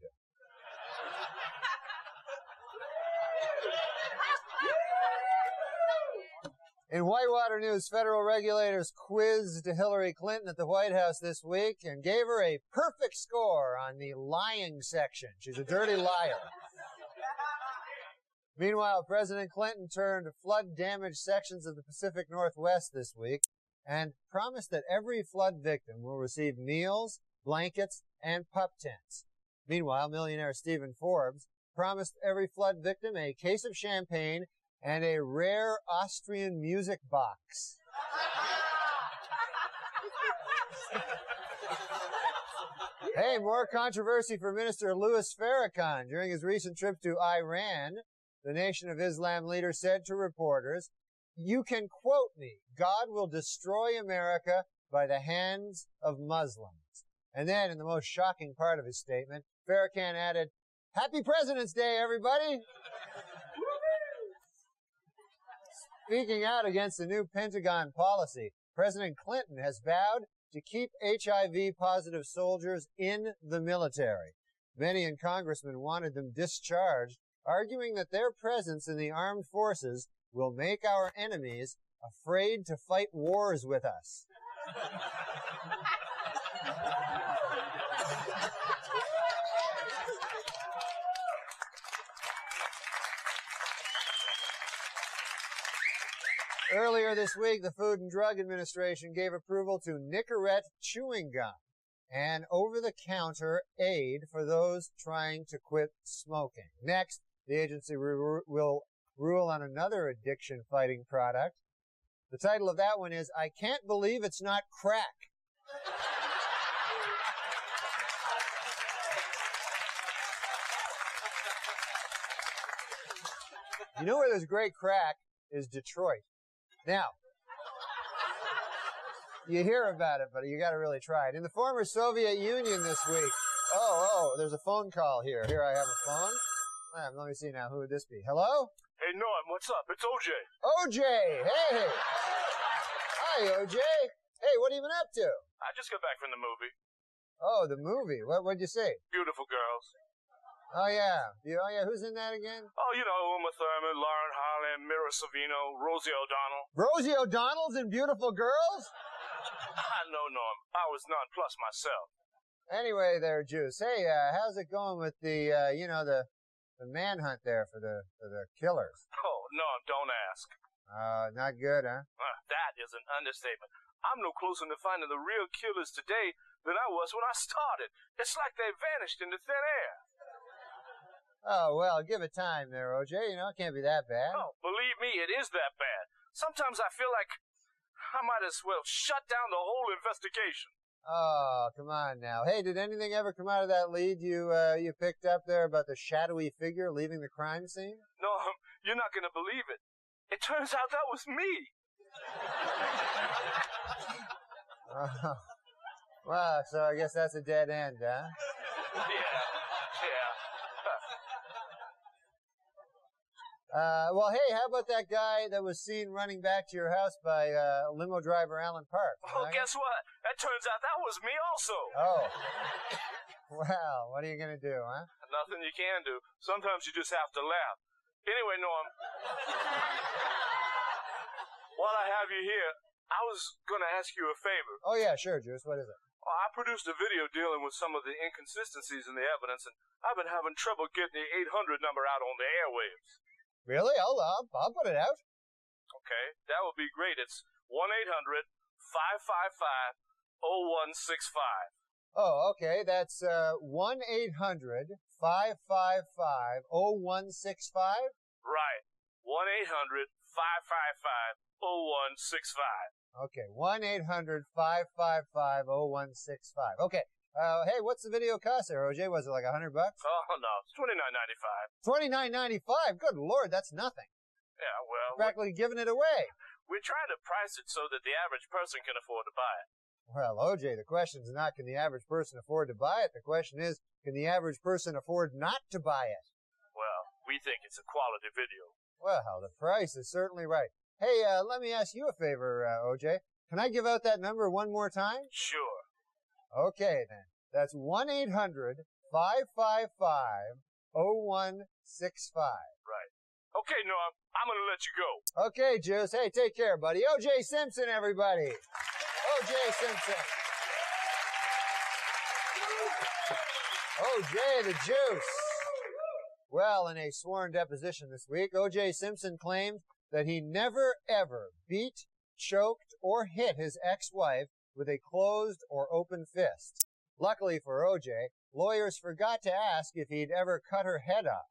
In Whitewater news, federal regulators quizzed Hillary Clinton at the White House this week and gave her a perfect score on the lying section. She's a dirty liar. Meanwhile, President Clinton turned flood-damaged sections of the Pacific Northwest this week and promised that every flood victim will receive meals, blankets, and pup tents. Meanwhile, millionaire Stephen Forbes promised every flood victim a case of champagne and a rare Austrian music box. Hey, more controversy for Minister Louis Farrakhan. During his recent trip to Iran, the Nation of Islam leader said to reporters, "You can quote me, God will destroy America by the hands of Muslims." And then, in the most shocking part of his statement, Farrakhan added, "Happy President's Day, everybody!" Speaking out against the new Pentagon policy, President Clinton has vowed to keep HIV-positive soldiers in the military. Many in Congressmen wanted them discharged, arguing that their presence in the armed forces will make our enemies afraid to fight wars with us. Earlier this week, the Food and Drug Administration gave approval to Nicorette chewing gum, an over-the-counter aid for those trying to quit smoking. Next, the agency will rule on another addiction-fighting product. The title of that one is, "I Can't Believe It's Not Crack." You know where there's great crack is Detroit. Now, you hear about it, but you got to really try it. In the former Soviet Union this week. Oh, there's a phone call here. Here I have a phone. Let me see now. Who would this be? Hello? Hey, Norm, what's up? It's OJ. OJ! Hey! Hi, OJ. Hey, what have you been up to? I just got back from the movie. Oh, the movie. What'd you see? Beautiful Girls. Oh, yeah. Who's in that again? Oh, you know, Uma Thurman, Lauren Harlan, Mira Sorvino, Rosie O'Donnell. Rosie O'Donnell's in Beautiful Girls? I know, Norm. I was nonplussed myself. Anyway there, Juice. Hey, how's it going with the manhunt there for the killers? Oh, Norm, don't ask. Not good, huh? That is an understatement. I'm no closer to finding the real killers today than I was when I started. It's like they vanished into thin air. Oh, well, give it time there, OJ. It can't be that bad. Oh, believe me, it is that bad. Sometimes I feel like I might as well shut down the whole investigation. Oh, come on now. Hey, did anything ever come out of that lead you picked up there about the shadowy figure leaving the crime scene? No, you're not going to believe it. It turns out that was me. Well, so I guess that's a dead end, huh? Yeah. Well, hey, how about that guy that was seen running back to your house by limo driver Alan Park? Well, guess what? It turns out that was me also. Oh. Well, what are you going to do, huh? Nothing you can do. Sometimes you just have to laugh. Anyway, Norm, while I have you here, I was going to ask you a favor. Oh, yeah, sure, Juice. What is it? I produced a video dealing with some of the inconsistencies in the evidence, and I've been having trouble getting the 800 number out on the airwaves. Really? I'll put it out. Okay, that would be great. It's 1-800-555-0165. Oh, okay. That's 1-800-555-0165? Right. 1-800-555-0165. Okay, 1-800-555-0165. Okay. Hey, what's the video cost there, OJ? Was it like $100? Oh, no. It's $29.95. $29.95? Good Lord, that's nothing. Yeah, well... Practically giving it away. We're trying to price it so that the average person can afford to buy it. Well, OJ, the question is not can the average person afford to buy it. The question is, can the average person afford not to buy it? Well, we think it's a quality video. Well, the price is certainly right. Hey, let me ask you a favor, OJ. Can I give out that number one more time? Sure. Okay, then. That's 1-800-555-0165. Right. Okay, Norm, I'm going to let you go. Okay, Juice. Hey, take care, buddy. O.J. Simpson, everybody. O.J. Simpson. O.J. the Juice. Well, in a sworn deposition this week, O.J. Simpson claimed that he never, ever beat, choked, or hit his ex-wife with a closed or open fist. Luckily for OJ, lawyers forgot to ask if he'd ever cut her head off.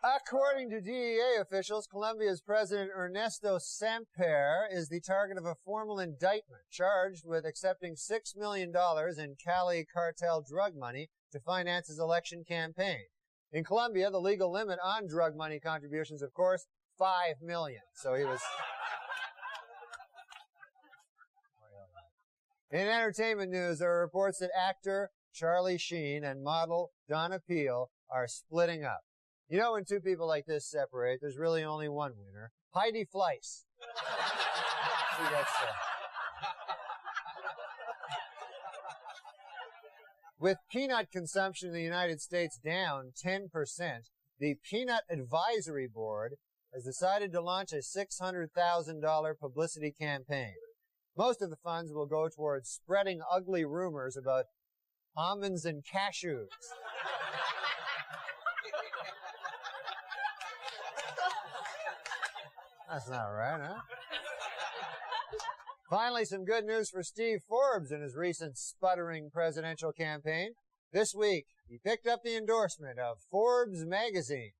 According to DEA officials, Colombia's President Ernesto Samper is the target of a formal indictment, charged with accepting $6 million in Cali cartel drug money to finance his election campaign. In Colombia, the legal limit on drug money contributions, of course, $5 million. So he was... In entertainment news, there are reports that actor Charlie Sheen and model Donna Peel are splitting up. You know, when two people like this separate, there's really only one winner. Heidi Fleiss. See, that's With peanut consumption in the United States down 10%, the Peanut Advisory Board has decided to launch a $600,000 publicity campaign. Most of the funds will go towards spreading ugly rumors about almonds and cashews. That's not right, huh? Finally, some good news for Steve Forbes in his recent sputtering presidential campaign. This week, he picked up the endorsement of Forbes magazine.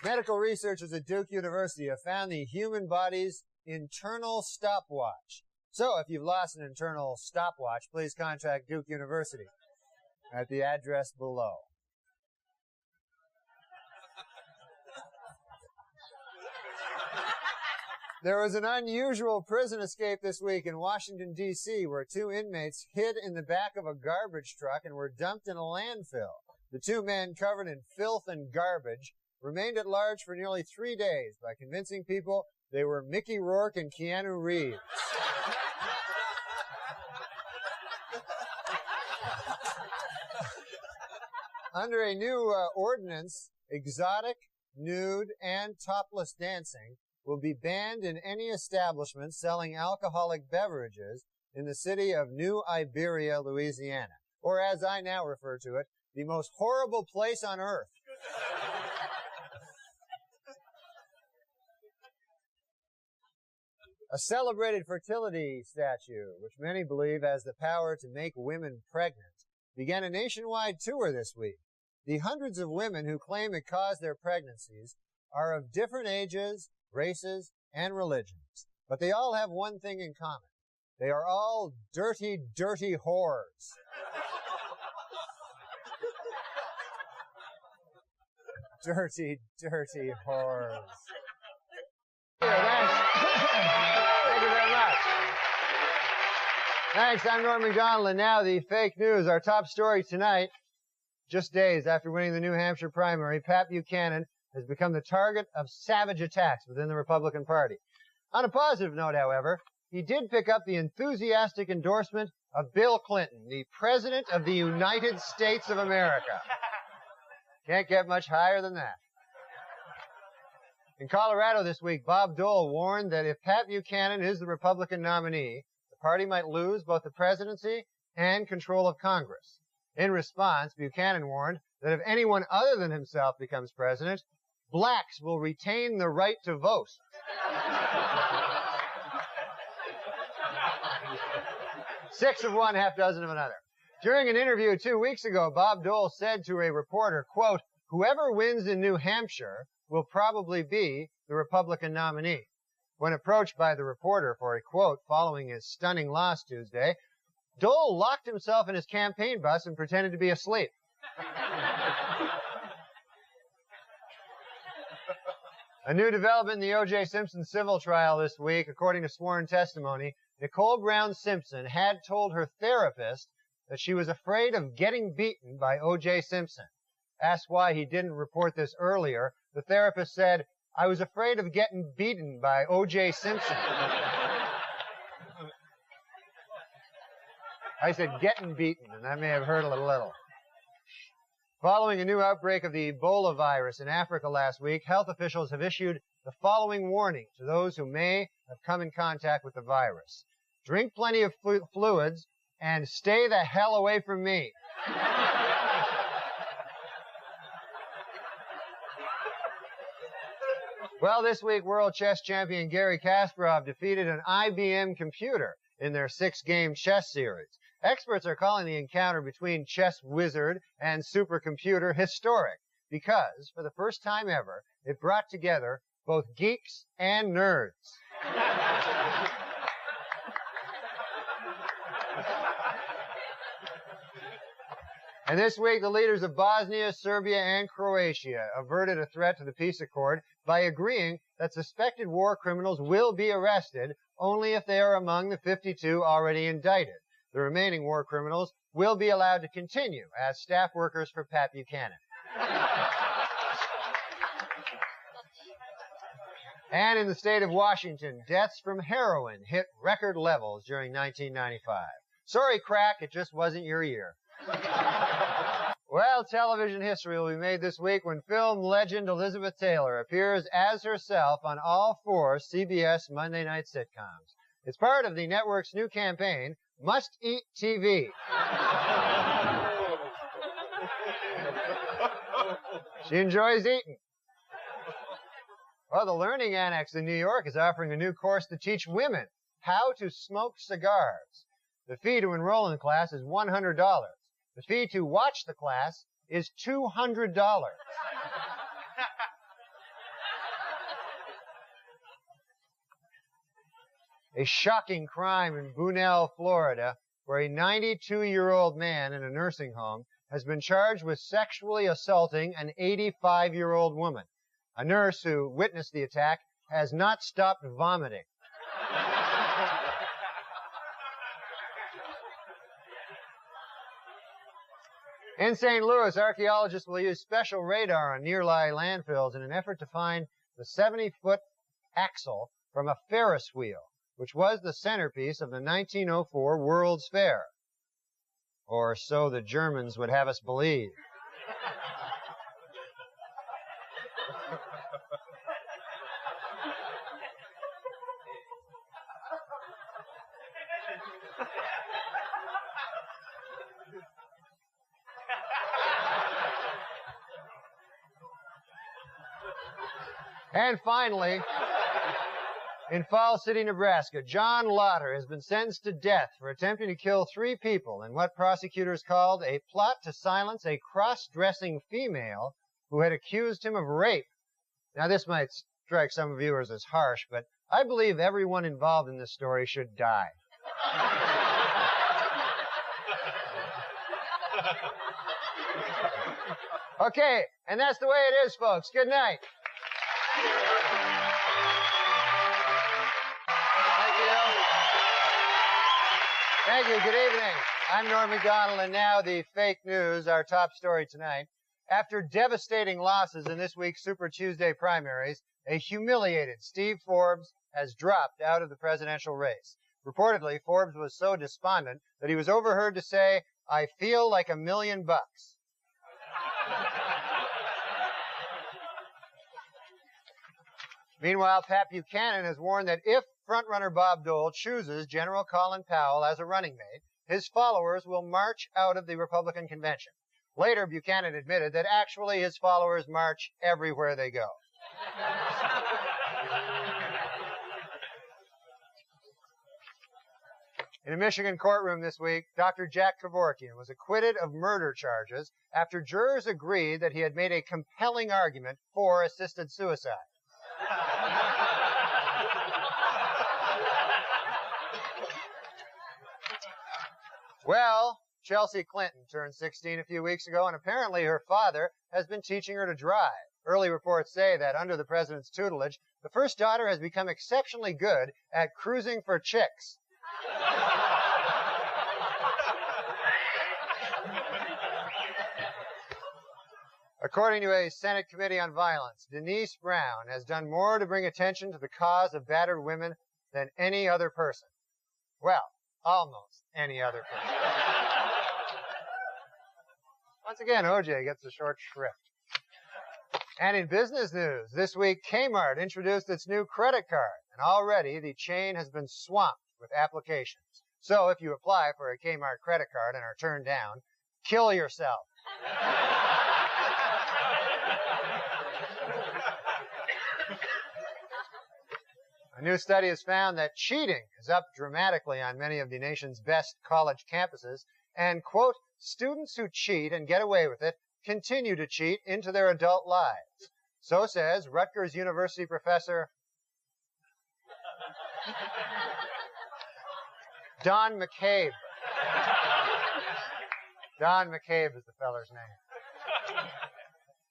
Medical researchers at Duke University have found the human body's internal stopwatch. So, if you've lost an internal stopwatch, please contact Duke University at the address below. There was an unusual prison escape this week in Washington, D.C., where two inmates hid in the back of a garbage truck and were dumped in a landfill. The two men, covered in filth and garbage, remained at large for nearly 3 days by convincing people they were Mickey Rourke and Keanu Reeves. Under a new ordinance, exotic, nude, and topless dancing will be banned in any establishment selling alcoholic beverages in the city of New Iberia, Louisiana. Or as I now refer to it, the most horrible place on earth. A celebrated fertility statue, which many believe has the power to make women pregnant, began a nationwide tour this week. The hundreds of women who claim it caused their pregnancies are of different ages, races, and religions. But they all have one thing in common. They are all dirty, dirty whores. Dirty, dirty whores. Thank you very much. Thanks, I'm Norm MacDonald, and now the fake news. Our top story tonight, just days after winning the New Hampshire primary, Pat Buchanan has become the target of savage attacks within the Republican Party. On a positive note, however, he did pick up the enthusiastic endorsement of Bill Clinton, the President of the United States of America. Can't get much higher than that. In Colorado this week, Bob Dole warned that if Pat Buchanan is the Republican nominee, the party might lose both the presidency and control of Congress. In response, Buchanan warned that if anyone other than himself becomes president, blacks will retain the right to vote. 6 of one, half dozen of another. During an interview 2 weeks ago, Bob Dole said to a reporter, quote, "Whoever wins in New Hampshire will probably be the Republican nominee." When approached by the reporter for a quote following his stunning loss Tuesday, Dole locked himself in his campaign bus and pretended to be asleep. A new development in the O.J. Simpson civil trial this week, according to sworn testimony, Nicole Brown Simpson had told her therapist that she was afraid of getting beaten by O.J. Simpson. Asked why he didn't report this earlier, the therapist said, "I was afraid of getting beaten by O.J. Simpson." I said getting beaten, and that may have hurt a little. Following a new outbreak of the Ebola virus in Africa last week, health officials have issued the following warning to those who may have come in contact with the virus. drink plenty of fluids, and stay the hell away from me. Well, this week, world chess champion Garry Kasparov defeated an IBM computer in their 6-game chess series. Experts are calling the encounter between chess wizard and supercomputer historic because, for the first time ever, it brought together both geeks and nerds. And this week, the leaders of Bosnia, Serbia, and Croatia averted a threat to the peace accord by agreeing that suspected war criminals will be arrested only if they are among the 52 already indicted. The remaining war criminals will be allowed to continue as staff workers for Pat Buchanan. And in the state of Washington, deaths from heroin hit record levels during 1995. Sorry, crack, it just wasn't your year. Well, television history will be made this week when film legend Elizabeth Taylor appears as herself on all 4 CBS Monday night sitcoms. It's part of the network's new campaign, Must Eat TV. She enjoys eating. Well, the Learning Annex in New York is offering a new course to teach women how to smoke cigars. The fee to enroll in the class is $100. The fee to watch the class is $200. A shocking crime in Bunnell, Florida, where a 92-year-old man in a nursing home has been charged with sexually assaulting an 85-year-old woman. A nurse who witnessed the attack has not stopped vomiting. In St. Louis, archaeologists will use special radar on nearby landfills in an effort to find the 70-foot axle from a Ferris wheel, which was the centerpiece of the 1904 World's Fair. Or so the Germans would have us believe. And finally, in Falls City, Nebraska, John Lotter has been sentenced to death for attempting to kill 3 people in what prosecutors called a plot to silence a cross-dressing female who had accused him of rape. Now, this might strike some viewers as harsh, but I believe everyone involved in this story should die. Okay, and that's the way it is, folks. Good night. Thank you. Good evening. I'm Norm MacDonald, and now the fake news, our top story tonight. After devastating losses in this week's Super Tuesday primaries, a humiliated Steve Forbes has dropped out of the presidential race. Reportedly, Forbes was so despondent that he was overheard to say, "I feel like $1 million." Meanwhile, Pat Buchanan has warned that if frontrunner Bob Dole chooses General Colin Powell as a running mate, his followers will march out of the Republican convention. Later, Buchanan admitted that actually his followers march everywhere they go. In a Michigan courtroom this week, Dr. Jack Kevorkian was acquitted of murder charges after jurors agreed that he had made a compelling argument for assisted suicide. Well, Chelsea Clinton turned 16 a few weeks ago, and apparently her father has been teaching her to drive. Early reports say that under the president's tutelage, the first daughter has become exceptionally good at cruising for chicks. According to a Senate Committee on Violence, Denise Brown has done more to bring attention to the cause of battered women than any other person. Well, almost any other person. Once again, OJ gets the short shrift. And in business news, this week Kmart introduced its new credit card, and already the chain has been swamped with applications. So if you apply for a Kmart credit card and are turned down, kill yourself. A new study has found that cheating is up dramatically on many of the nation's best college campuses, and, quote, students who cheat and get away with it continue to cheat into their adult lives. So says Rutgers University professor Don McCabe. Don McCabe is the feller's name.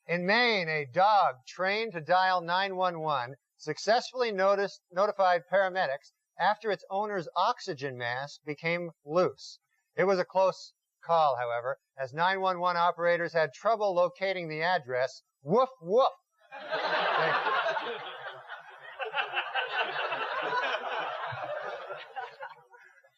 In Maine, a dog trained to dial 911 successfully notified paramedics after its owner's oxygen mask became loose. It was a close call, however, as 911 operators had trouble locating the address. Woof, woof.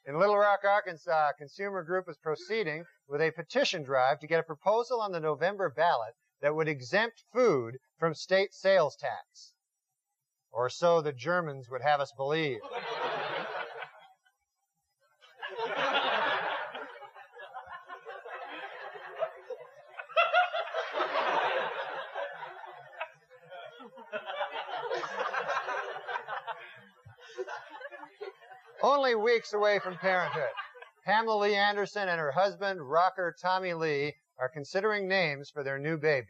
In Little Rock, Arkansas, a consumer group is proceeding with a petition drive to get a proposal on the November ballot that would exempt food from state sales tax. Or so the Germans would have us believe. Only weeks away from parenthood, Pamela Lee Anderson and her husband, rocker Tommy Lee, are considering names for their new baby.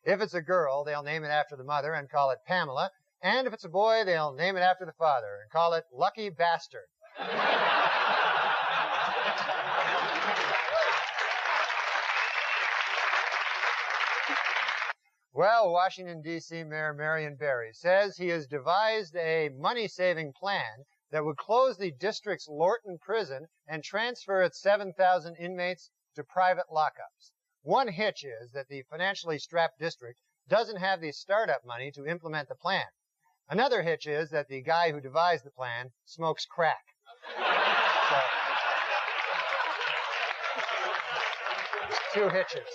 If it's a girl, they'll name it after the mother and call it Pamela. And if it's a boy, they'll name it after the father and call it Lucky Bastard. Well, Washington, D.C. Mayor Marion Barry says he has devised a money-saving plan that would close the district's Lorton prison and transfer its 7,000 inmates to private lockups. One hitch is that the financially strapped district doesn't have the startup money to implement the plan. Another hitch is that the guy who devised the plan smokes crack. So, 2 hitches.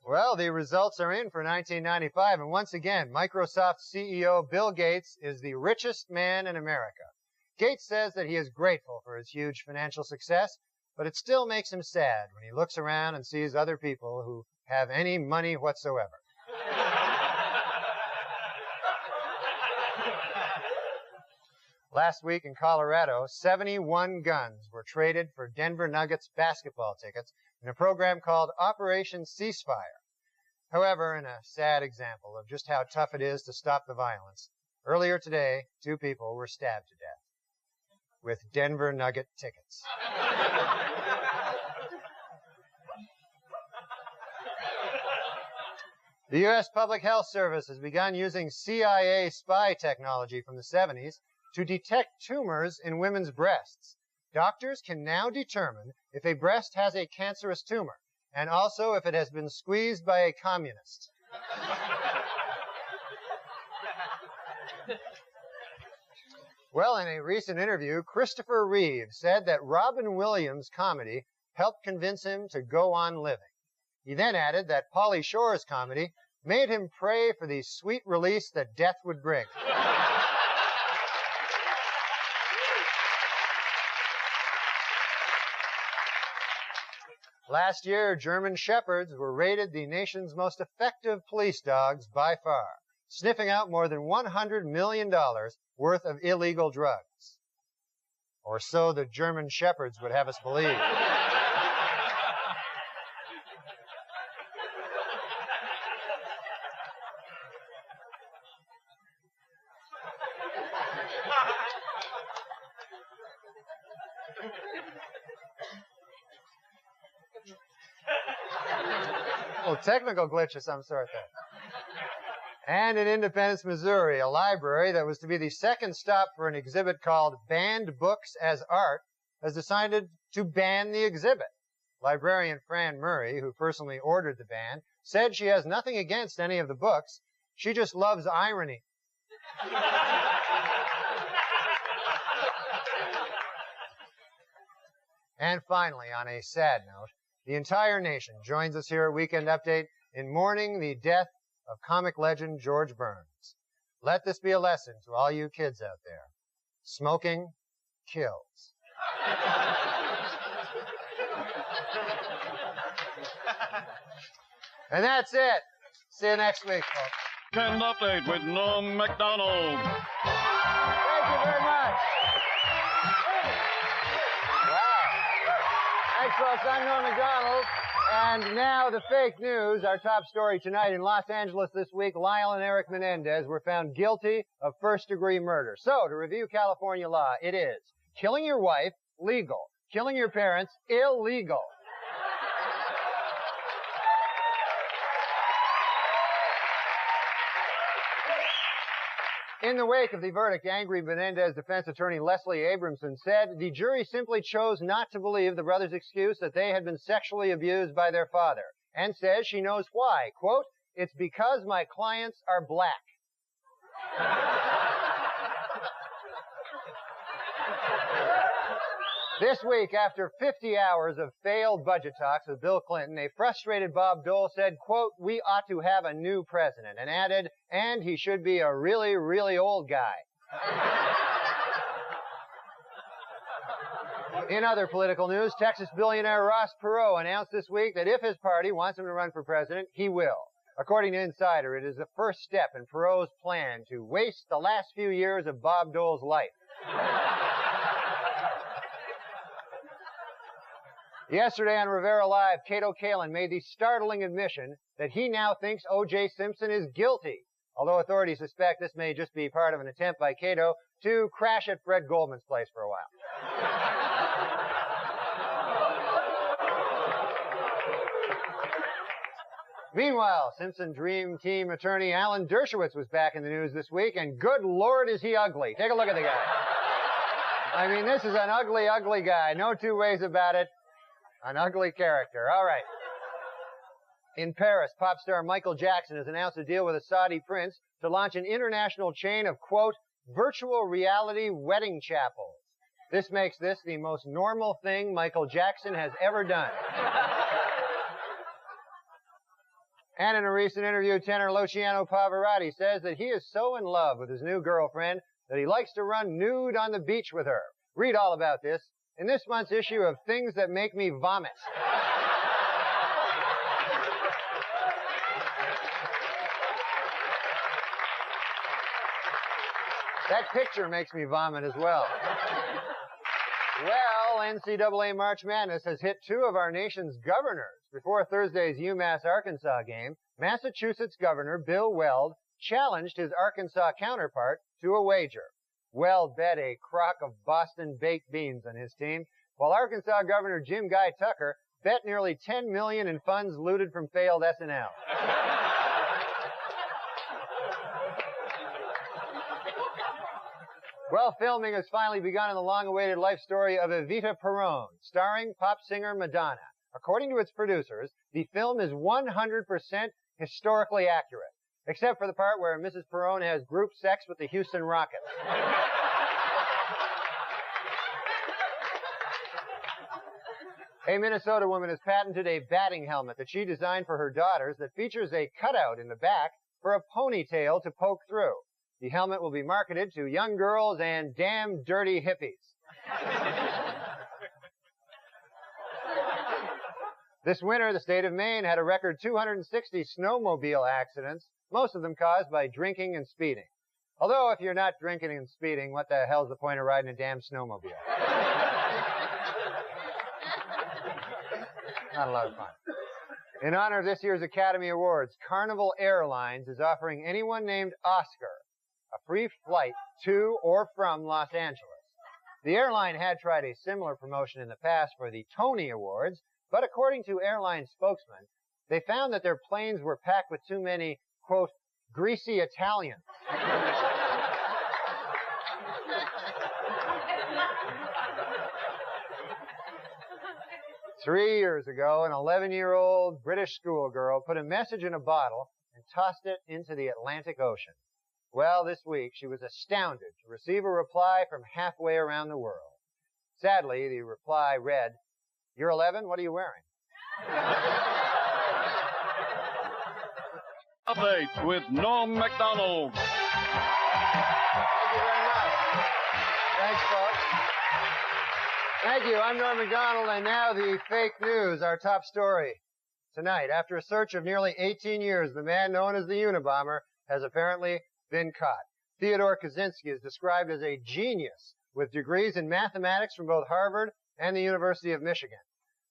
Well, the results are in for 1995, and once again, Microsoft CEO Bill Gates is the richest man in America. Gates says that he is grateful for his huge financial success, but it still makes him sad when he looks around and sees other people who have any money whatsoever. Last week in Colorado, 71 guns were traded for Denver Nuggets basketball tickets in a program called Operation Ceasefire. However, in a sad example of just how tough it is to stop the violence, earlier today, 2 people were stabbed to death with Denver Nugget tickets. The U.S. Public Health Service has begun using CIA spy technology from the 70s to detect tumors in women's breasts. Doctors can now determine if a breast has a cancerous tumor, and also if it has been squeezed by a communist. Well, in a recent interview, Christopher Reeve said that Robin Williams' comedy helped convince him to go on living. He then added that Pauly Shore's comedy made him pray for the sweet release that death would bring. Last year, German Shepherds were rated the nation's most effective police dogs by far, sniffing out more than $100 million worth of illegal drugs. Or so the German Shepherds would have us believe. Well, technical glitch of some sort there. And in Independence, Missouri, a library that was to be the second stop for an exhibit called Banned Books as Art has decided to ban the exhibit. Librarian Fran Murray, who personally ordered the ban, said she has nothing against any of the books. She just loves irony. And finally, on a sad note, the entire nation joins us here at Weekend Update in mourning the death of comic legend George Burns. Let this be a lesson to all you kids out there. Smoking kills. And that's it. See you next week, folks. Weekend Update with Norm MacDonald. Thank you very much. Wow. Thanks, folks. I'm Norm MacDonald. And now the fake news. Our top story tonight in Los Angeles this week, Lyle and Eric Menendez were found guilty of first-degree murder. So, to review California law, it is killing your wife, legal. Killing your parents, illegal. In the wake of the verdict, angry Menendez defense attorney Leslie Abramson said the jury simply chose not to believe the brothers' excuse that they had been sexually abused by their father, and says she knows why. Quote, "It's because my clients are black." This week, after 50 hours of failed budget talks with Bill Clinton, a frustrated Bob Dole said, quote, "We ought to have a new president," and added, "and he should be a really, really old guy." In other political news, Texas billionaire Ross Perot announced this week that if his party wants him to run for president, he will. According to Insider, it is the first step in Perot's plan to waste the last few years of Bob Dole's life. Yesterday on Rivera Live, Cato Kalin made the startling admission that he now thinks O.J. Simpson is guilty, although authorities suspect this may just be part of an attempt by Cato to crash at Fred Goldman's place for a while. Meanwhile, Simpson Dream Team attorney Alan Dershowitz was back in the news this week, and good Lord is he ugly. Take a look at the guy. I mean, this is an ugly, ugly guy. No two ways about it. An ugly character. All right. In Paris, pop star Michael Jackson has announced a deal with a Saudi prince to launch an international chain of, quote, virtual reality wedding chapels. This makes this the most normal thing Michael Jackson has ever done. And in a recent interview, tenor Luciano Pavarotti says that he is so in love with his new girlfriend that he likes to run nude on the beach with her. Read all about this in this month's issue of Things That Make Me Vomit. That picture makes me vomit as well. Well, NCAA March Madness has hit two of our nation's governors. Before Thursday's UMass-Arkansas game, Massachusetts Governor Bill Weld challenged his Arkansas counterpart to a wager. Weld bet a crock of Boston baked beans on his team, while Arkansas Governor Jim Guy Tucker bet nearly $10 million in funds looted from failed SNL. Well, filming has finally begun in the long-awaited life story of Evita Peron, starring pop singer Madonna. According to its producers, the film is 100% historically accurate, except for the part where Mrs. Peron has group sex with the Houston Rockets. A Minnesota woman has patented a batting helmet that she designed for her daughters that features a cutout in the back for a ponytail to poke through. The helmet will be marketed to young girls and damn dirty hippies. This winter, the state of Maine had a record 260 snowmobile accidents, most of them caused by drinking and speeding. Although, if you're not drinking and speeding, what the hell's the point of riding a damn snowmobile? Not a lot of fun. In honor of this year's Academy Awards, Carnival Airlines is offering anyone named Oscar a free flight to or from Los Angeles. The airline had tried a similar promotion in the past for the Tony Awards, but according to airline spokesmen, they found that their planes were packed with too many, quote, greasy Italians. 3 years ago, an 11-year-old British schoolgirl put a message in a bottle and tossed it into the Atlantic Ocean. Well, this week, she was astounded to receive a reply from halfway around the world. Sadly, the reply read, "You're 11, what are you wearing?" Update with Norm MacDonald. Thank you very much. Thanks, folks. Thank you. I'm Norm MacDonald, and now the fake news, our top story. Tonight, after a search of nearly 18 years, the man known as the Unabomber has apparently been caught. Theodore Kaczynski is described as a genius with degrees in mathematics from both Harvard and the University of Michigan.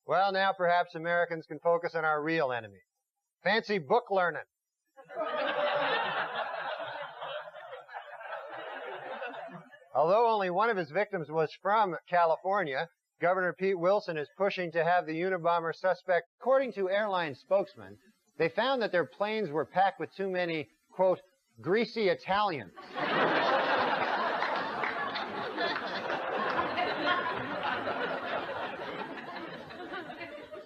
Well, now perhaps Americans can focus on our real enemy. Fancy book learning. Although only one of his victims was from California, Governor Pete Wilson is pushing to have the Unabomber suspect. According to airline spokesmen, they found that their planes were packed with too many, quote, greasy Italians.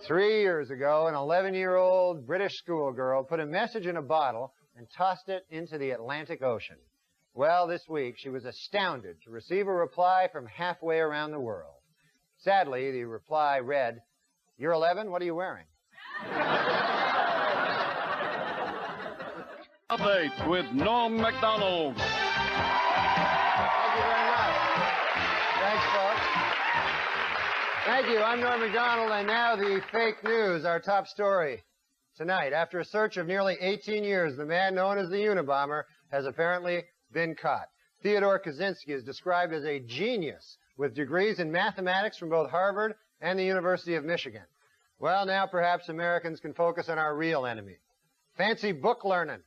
3 years ago, an 11-year-old British schoolgirl put a message in a bottle and tossed it into the Atlantic Ocean. Well, this week, she was astounded to receive a reply from halfway around the world. Sadly, the reply read, "You're 11, what are you wearing?" Update with Norm MacDonald. Thank you very much. Thanks, folks. Thank you. I'm Norm MacDonald, and now the fake news, our top story. Tonight, after a search of nearly 18 years, the man known as the Unabomber has apparently been caught. Theodore Kaczynski is described as a genius with degrees in mathematics from both Harvard and the University of Michigan. Well, now perhaps Americans can focus on our real enemy. Fancy book learning.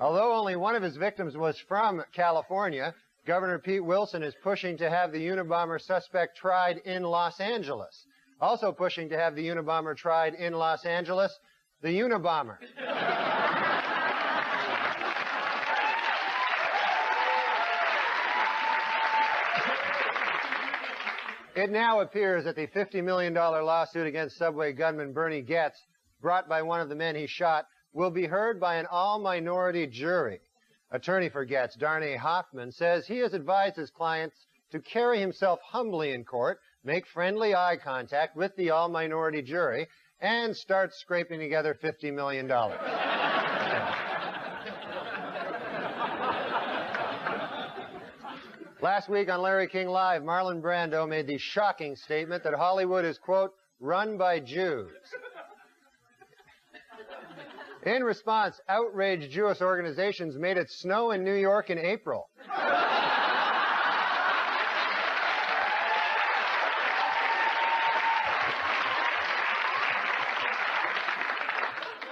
Although only one of his victims was from California, Governor Pete Wilson is pushing to have the Unabomber suspect tried in Los Angeles. Also pushing to have the Unabomber tried in Los Angeles, the Unabomber. It now appears that the $50 million lawsuit against Subway gunman Bernie Goetz, brought by one of the men he shot, will be heard by an all-minority jury. Attorney for Goetz, Darnay Hoffman, says he has advised his clients to carry himself humbly in court, make friendly eye contact with the all-minority jury, and start scraping together $50 million. Last week on Larry King Live, Marlon Brando made the shocking statement that Hollywood is, quote, run by Jews. In response, outraged Jewish organizations made it snow in New York in April.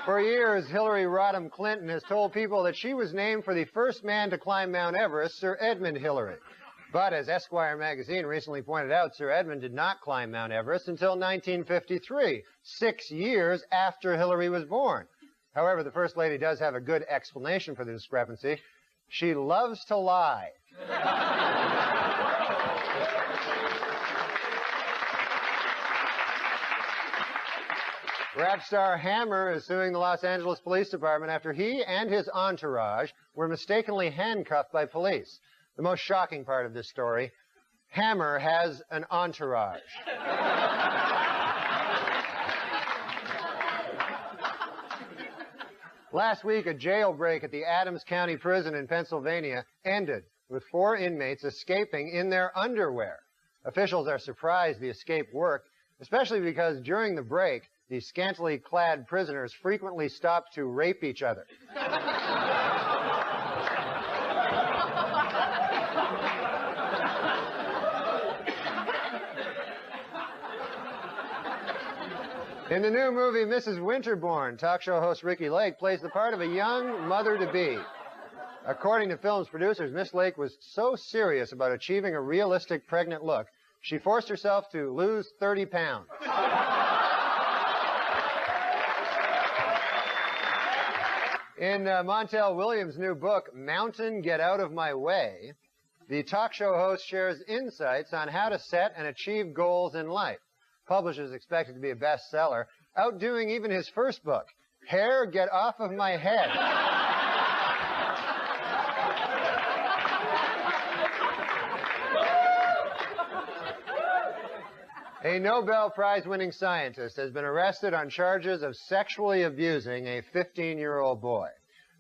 For years, Hillary Rodham Clinton has told people that she was named for the first man to climb Mount Everest, Sir Edmund Hillary. But as Esquire magazine recently pointed out, Sir Edmund did not climb Mount Everest until 1953, 6 years after Hillary was born. However, the First Lady does have a good explanation for the discrepancy. She loves to lie. Rap star Hammer is suing the Los Angeles Police Department after he and his entourage were mistakenly handcuffed by police. The most shocking part of this story, Hammer has an entourage. Last week, a jailbreak at the Adams County Prison in Pennsylvania ended with 4 inmates escaping in their underwear. Officials are surprised the escape worked, especially because during the break, the scantily clad prisoners frequently stopped to rape each other. In the new movie, Mrs. Winterbourne, talk show host Ricky Lake plays the part of a young mother-to-be. According to film's producers, Miss Lake was so serious about achieving a realistic pregnant look, she forced herself to lose 30 pounds. In Montel Williams' new book, Mountain, Get Out of My Way, the talk show host shares insights on how to set and achieve goals in life. Publishers expect it to be a bestseller, outdoing even his first book, Hair, Get Off of My Head. A Nobel Prize-winning scientist has been arrested on charges of sexually abusing a 15-year-old boy.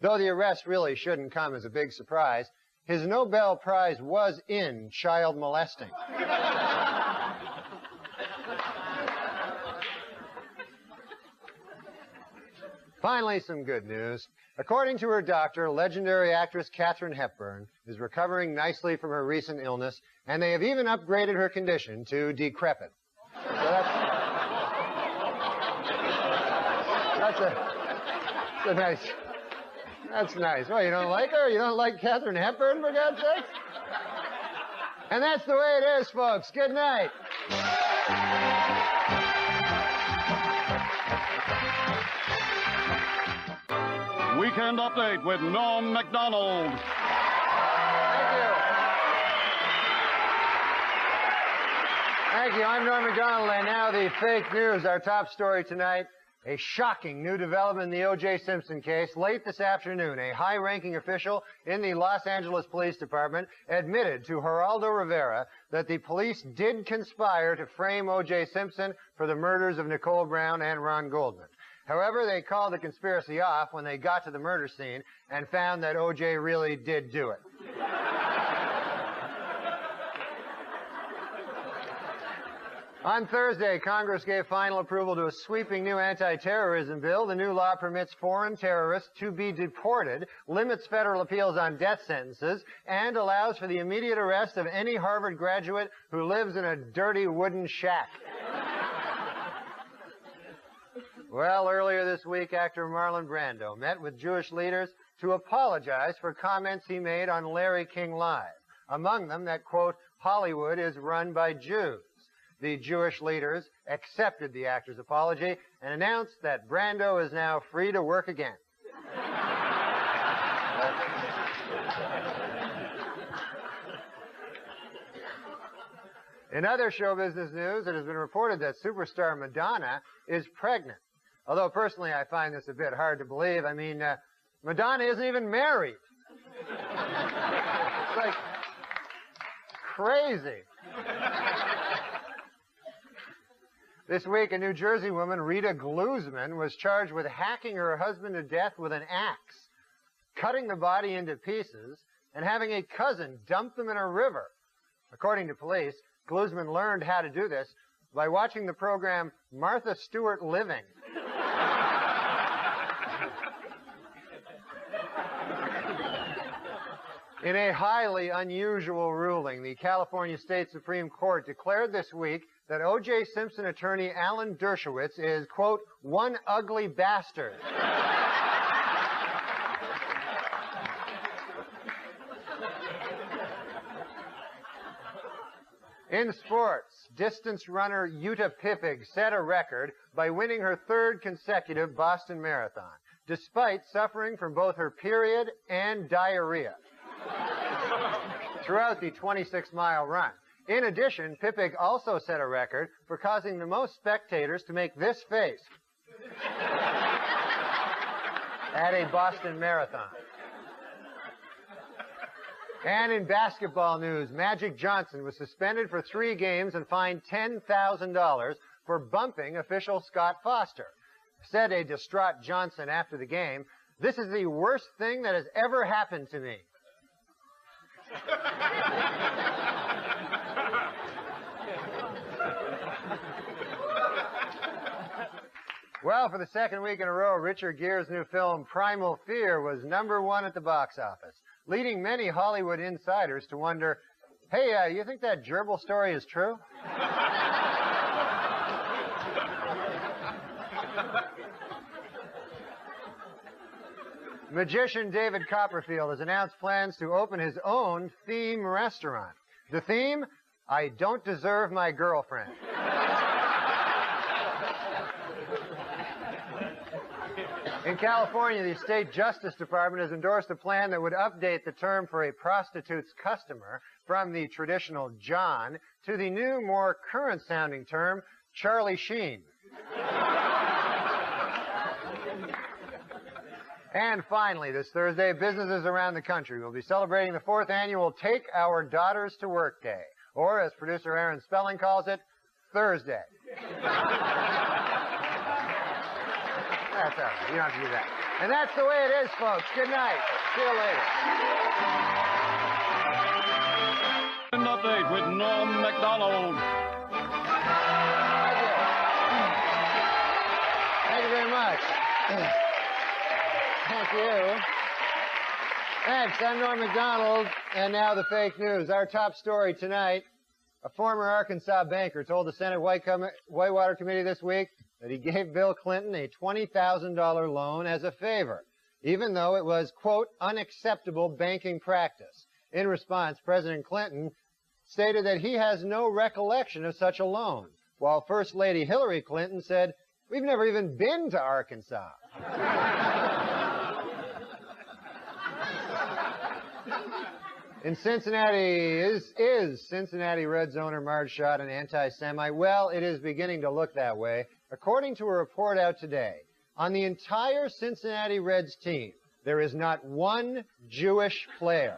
Though the arrest really shouldn't come as a big surprise, his Nobel Prize was in child molesting. Finally, some good news. According to her doctor, legendary actress Katharine Hepburn is recovering nicely from her recent illness, and they have even upgraded her condition to decrepit. So that's nice. Well, you don't like her? You don't like Katharine Hepburn, for God's sake? And that's the way it is, folks. Good night. Weekend Update with Norm MacDonald. Thank you. I'm Norm MacDonald, and now the fake news. Our top story tonight, a shocking new development in the O.J. Simpson case. Late this afternoon, a high-ranking official in the Los Angeles Police Department admitted to Geraldo Rivera that the police did conspire to frame O.J. Simpson for the murders of Nicole Brown and Ron Goldman. However, they called the conspiracy off when they got to the murder scene and found that O.J. really did do it. On Thursday, Congress gave final approval to a sweeping new anti-terrorism bill. The new law permits foreign terrorists to be deported, limits federal appeals on death sentences, and allows for the immediate arrest of any Harvard graduate who lives in a dirty wooden shack. Well, earlier this week, actor Marlon Brando met with Jewish leaders to apologize for comments he made on Larry King Live. Among them, that, quote, Hollywood is run by Jews. The Jewish leaders accepted the actor's apology and announced that Brando is now free to work again. In other show business news, it has been reported that superstar Madonna is pregnant. Although, personally, I find this a bit hard to believe. I mean, Madonna isn't even married. It's like crazy. This week, a New Jersey woman, Rita Glusman, was charged with hacking her husband to death with an axe, cutting the body into pieces, and having a cousin dump them in a river. According to police, Glusman learned how to do this by watching the program Martha Stewart Living. In a highly unusual ruling, the California State Supreme Court declared this week that O.J. Simpson attorney Alan Dershowitz is, quote, one ugly bastard. In sports, distance runner Uta Pippig set a record by winning her third consecutive Boston Marathon, despite suffering from both her period and diarrhea throughout the 26-mile run. In addition, Pippig also set a record for causing the most spectators to make this face at a Boston Marathon. And in basketball news, Magic Johnson was suspended for 3 games and fined $10,000 for bumping official Scott Foster. Said a distraught Johnson after the game, "This is the worst thing that has ever happened to me." Well, for the second week in a row, Richard Gere's new film, Primal Fear, was #1 at the box office, leading many Hollywood insiders to wonder, hey, you think that gerbil story is true? Magician David Copperfield has announced plans to open his own theme restaurant. The theme, I don't deserve my girlfriend. In California, the State Justice Department has endorsed a plan that would update the term for a prostitute's customer from the traditional John to the new, more current-sounding term, Charlie Sheen. And finally, this Thursday, businesses around the country will be celebrating the 4th annual Take Our Daughters to Work Day, or as producer Aaron Spelling calls it, Thursday. That's all right. You don't have to do that. And that's the way it is, folks. Good night. See you later. An update with Norm MacDonald. Thank you very much. Thank you. Thanks. I'm Norm MacDonald, and now the fake news. Our top story tonight, a former Arkansas banker told the Senate Whitewater Committee this week that he gave Bill Clinton a $20,000 loan as a favor, even though it was, quote, unacceptable banking practice. In response, President Clinton stated that he has no recollection of such a loan, while First Lady Hillary Clinton said, we've never even been to Arkansas. In Cincinnati, is Cincinnati Reds owner Marge Schott an anti-Semite? Well, it is beginning to look that way. According to a report out today, on the entire Cincinnati Reds team, there is not one Jewish player.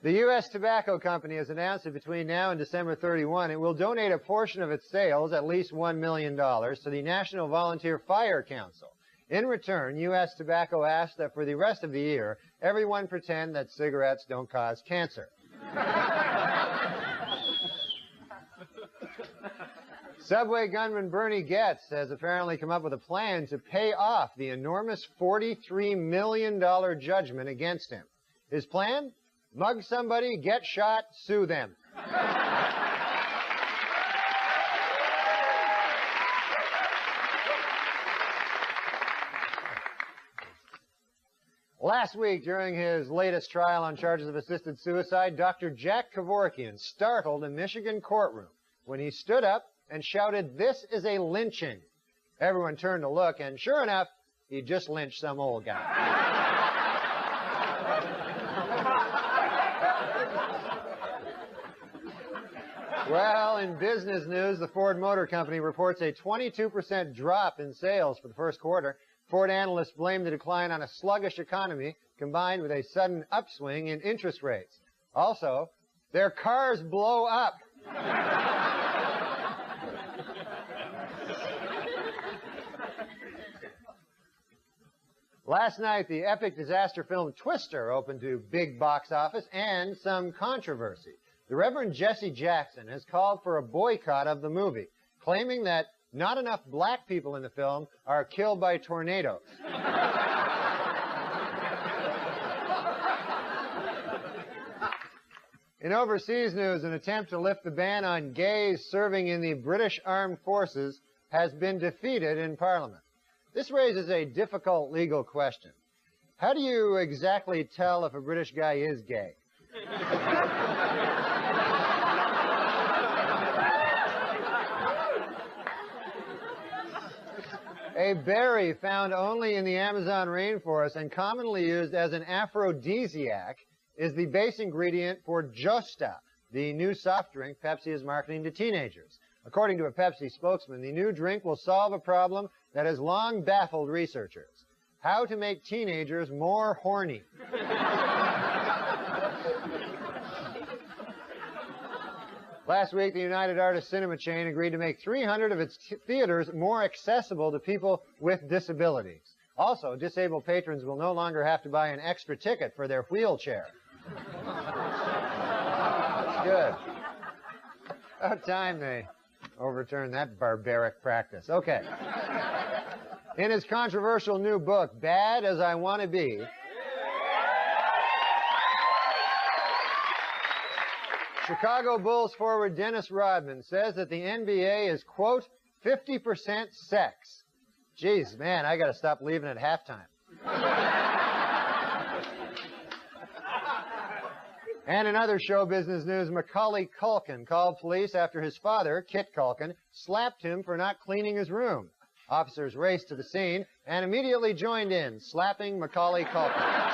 The U.S. Tobacco Company has announced that between now and December 31, it will donate a portion of its sales, at least $1 million, to the National Volunteer Fire Council. In return, U.S. Tobacco asks that for the rest of the year, everyone pretend that cigarettes don't cause cancer. Subway gunman Bernie Goetz has apparently come up with a plan to pay off the enormous $43 million judgment against him. His plan? Mug somebody, get shot, sue them. Last week, during his latest trial on charges of assisted suicide, Dr. Jack Kevorkian startled a Michigan courtroom when he stood up and shouted, "This is a lynching." Everyone turned to look, and sure enough, he just lynched some old guy. Well, in business news, the Ford Motor Company reports a 22% drop in sales for the first quarter. Ford analysts blame the decline on a sluggish economy combined with a sudden upswing in interest rates. Also, their cars blow up. Last night, the epic disaster film Twister opened to big box office and some controversy. The Reverend Jesse Jackson has called for a boycott of the movie, claiming that not enough black people in the film are killed by tornadoes. In overseas news, an attempt to lift the ban on gays serving in the British Armed Forces has been defeated in Parliament. This raises a difficult legal question. How do you exactly tell if a British guy is gay? A berry found only in the Amazon rainforest and commonly used as an aphrodisiac is the base ingredient for Josta, the new soft drink Pepsi is marketing to teenagers. According to a Pepsi spokesman, the new drink will solve a problem that has long baffled researchers: how to make teenagers more horny. Last week, the United Artists Cinema chain agreed to make 300 of its theaters more accessible to people with disabilities. Also, disabled patrons will no longer have to buy an extra ticket for their wheelchair. Good. About time they overturned that barbaric practice. Okay. In his controversial new book, Bad as I Want to Be, Chicago Bulls forward Dennis Rodman says that the NBA is, quote, 50% sex. Geez, man, I got to stop leaving at halftime. And in other show business news, Macaulay Culkin called police after his father, Kit Culkin, slapped him for not cleaning his room. Officers raced to the scene and immediately joined in, slapping Macaulay Culkin.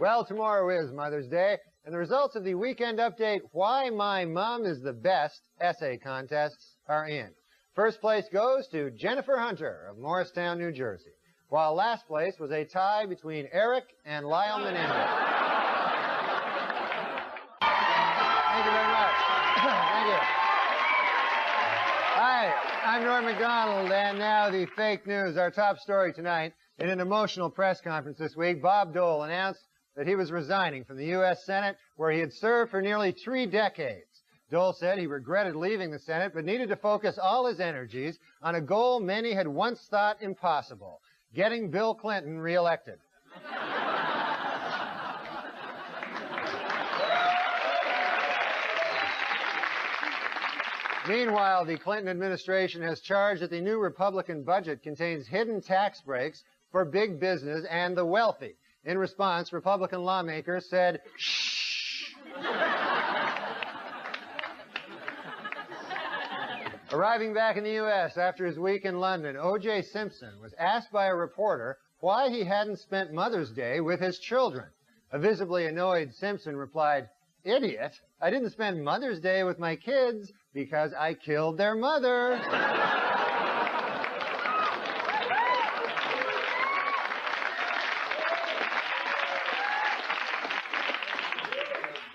Well, tomorrow is Mother's Day, and the results of the weekend update, Why My Mom is the Best essay contests are in. First place goes to Jennifer Hunter of Morristown, New Jersey, while last place was a tie between Eric and Lyle Menendez. I'm Norm MacDonald, and now the fake news. Our top story tonight. In an emotional press conference this week, Bob Dole announced that he was resigning from the U.S. Senate, where he had served for nearly 3 decades. Dole said he regretted leaving the Senate, but needed to focus all his energies on a goal many had once thought impossible, getting Bill Clinton reelected. Meanwhile, the Clinton administration has charged that the new Republican budget contains hidden tax breaks for big business and the wealthy. In response, Republican lawmakers said, shh. Arriving back in the U.S. after his week in London, O.J. Simpson was asked by a reporter why he hadn't spent Mother's Day with his children. A visibly annoyed Simpson replied, "Idiot, I didn't spend Mother's Day with my kids because I killed their mother."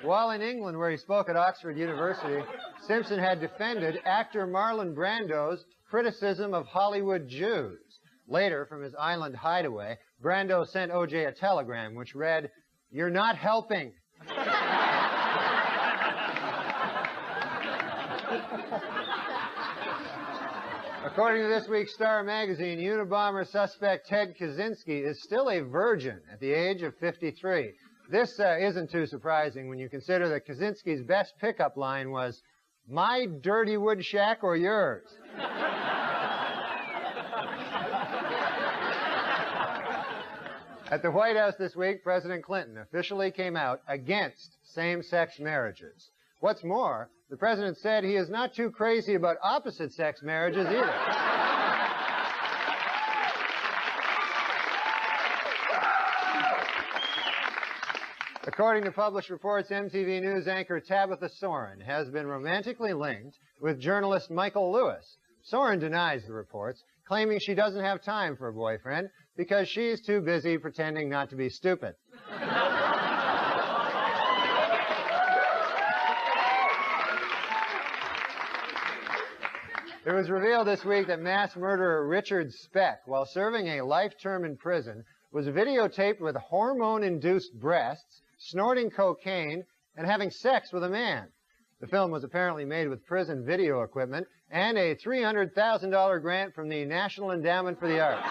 While in England, where he spoke at Oxford University, Simpson had defended actor Marlon Brando's criticism of Hollywood Jews. Later, from his island hideaway, Brando sent O.J. a telegram which read, "You're not helping." According to this week's Star magazine, Unabomber suspect Ted Kaczynski is still a virgin at the age of 53. This isn't too surprising when you consider that Kaczynski's best pickup line was, "My dirty wood shack or yours?" At the White House this week, President Clinton officially came out against same-sex marriages. What's more, the president said he is not too crazy about opposite-sex marriages either. According to published reports, MTV News anchor Tabitha Soren has been romantically linked with journalist Michael Lewis. Soren denies the reports, claiming she doesn't have time for a boyfriend because she's too busy pretending not to be stupid. It was revealed this week that mass murderer Richard Speck, while serving a life term in prison, was videotaped with hormone-induced breasts, snorting cocaine, and having sex with a man. The film was apparently made with prison video equipment and a $300,000 grant from the National Endowment for the Arts.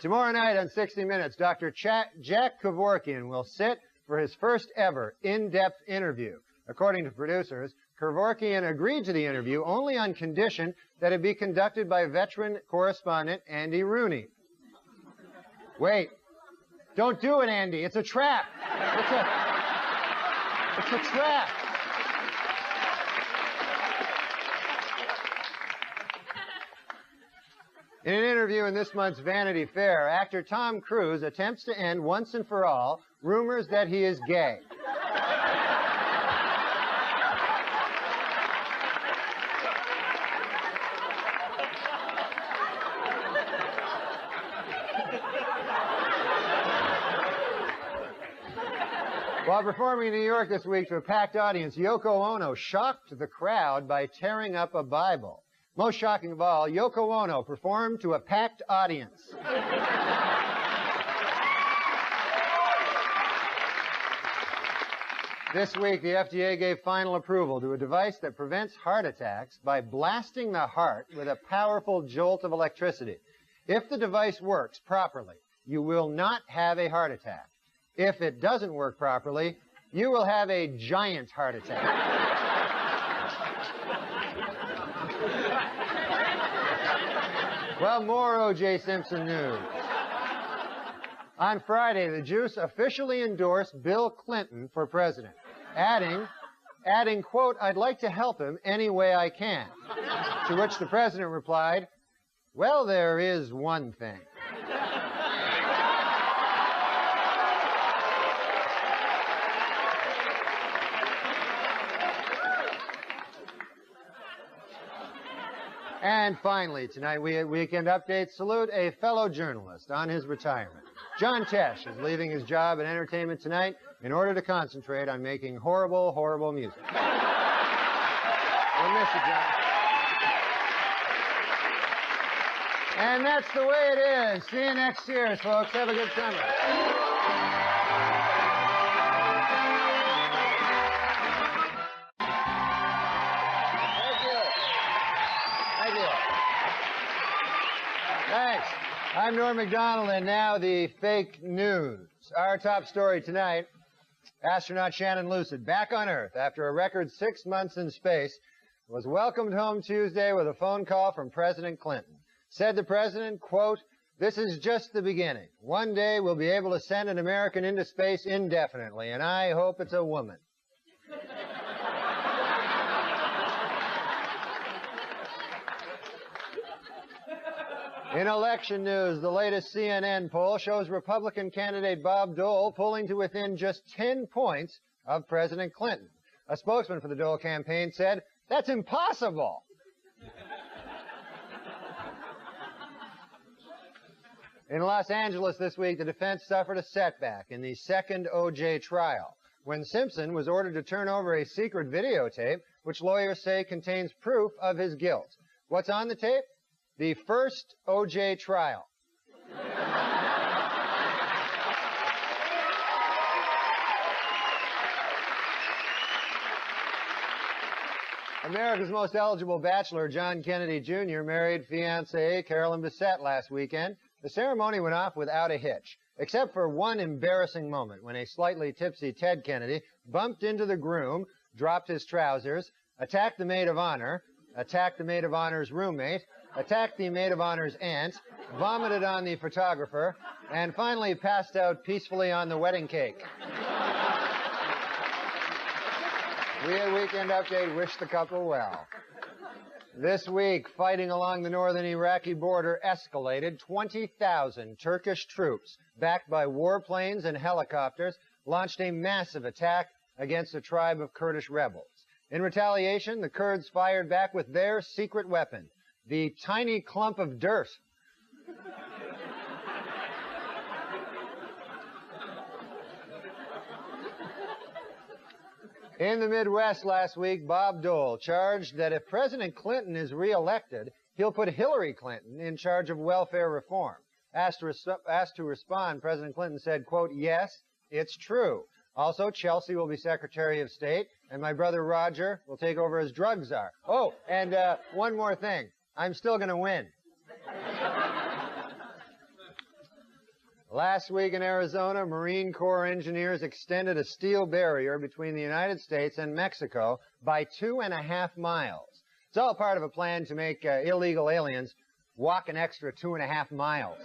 Tomorrow night on 60 Minutes, Dr. Jack Kevorkian will sit for his first ever in-depth interview. According to producers, Kevorkian agreed to the interview only on condition that it be conducted by veteran correspondent Andy Rooney. Wait. Don't do it, Andy. It's a trap. It's a trap. In an interview in this month's Vanity Fair, actor Tom Cruise attempts to end once and for all rumors that he is gay. While performing in New York this week to a packed audience, Yoko Ono shocked the crowd by tearing up a Bible. Most shocking of all, Yoko Ono performed to a packed audience. This week, the FDA gave final approval to a device that prevents heart attacks by blasting the heart with a powerful jolt of electricity. If the device works properly, you will not have a heart attack. If it doesn't work properly, you will have a giant heart attack. Well, more O.J. Simpson news. On Friday, the Juice officially endorsed Bill Clinton for president, adding, quote, "I'd like to help him any way I can." To which the president replied, "Well, there is one thing." And finally, tonight, we at Weekend Update salute a fellow journalist on his retirement. John Tesh is leaving his job in entertainment tonight in order to concentrate on making horrible, horrible music. We'll miss you, John. And that's the way it is. See you next year, folks. Have a good summer. Thanks. I'm Norm MacDonald, and now the fake news. Our top story tonight, astronaut Shannon Lucid, back on Earth after a record 6 months in space, was welcomed home Tuesday with a phone call from President Clinton. Said the president, quote, "This is just the beginning. One day we'll be able to send an American into space indefinitely, and I hope it's a woman." In election news, the latest CNN poll shows Republican candidate Bob Dole pulling to within just 10 points of President Clinton. A spokesman for the Dole campaign said, "That's impossible." In Los Angeles this week, the defense suffered a setback in the second O.J. trial when Simpson was ordered to turn over a secret videotape which lawyers say contains proof of his guilt. What's on the tape? The first O.J. trial. America's most eligible bachelor, John Kennedy Jr., married fiancée Carolyn Bessette last weekend. The ceremony went off without a hitch, except for one embarrassing moment when a slightly tipsy Ted Kennedy bumped into the groom, dropped his trousers, attacked the maid of honor, attacked the maid of honor's roommate, attacked the maid of honor's aunt, vomited on the photographer, and finally passed out peacefully on the wedding cake. We at Weekend Update wish the couple well. This week, fighting along the northern Iraqi border escalated. 20,000 Turkish troops, backed by warplanes and helicopters, launched a massive attack against a tribe of Kurdish rebels. In retaliation, the Kurds fired back with their secret weapon, the tiny clump of dirt. In the Midwest last week, Bob Dole charged that if President Clinton is reelected, he'll put Hillary Clinton in charge of welfare reform. Asked to respond, President Clinton said, quote, "Yes, it's true. Also, Chelsea will be Secretary of State, and my brother Roger will take over as drug czar. Oh, and one more thing. I'm still going to win." Last week in Arizona, Marine Corps engineers extended a steel barrier between the United States and Mexico by 2.5 miles. It's all part of a plan to make illegal aliens walk an extra 2.5 miles.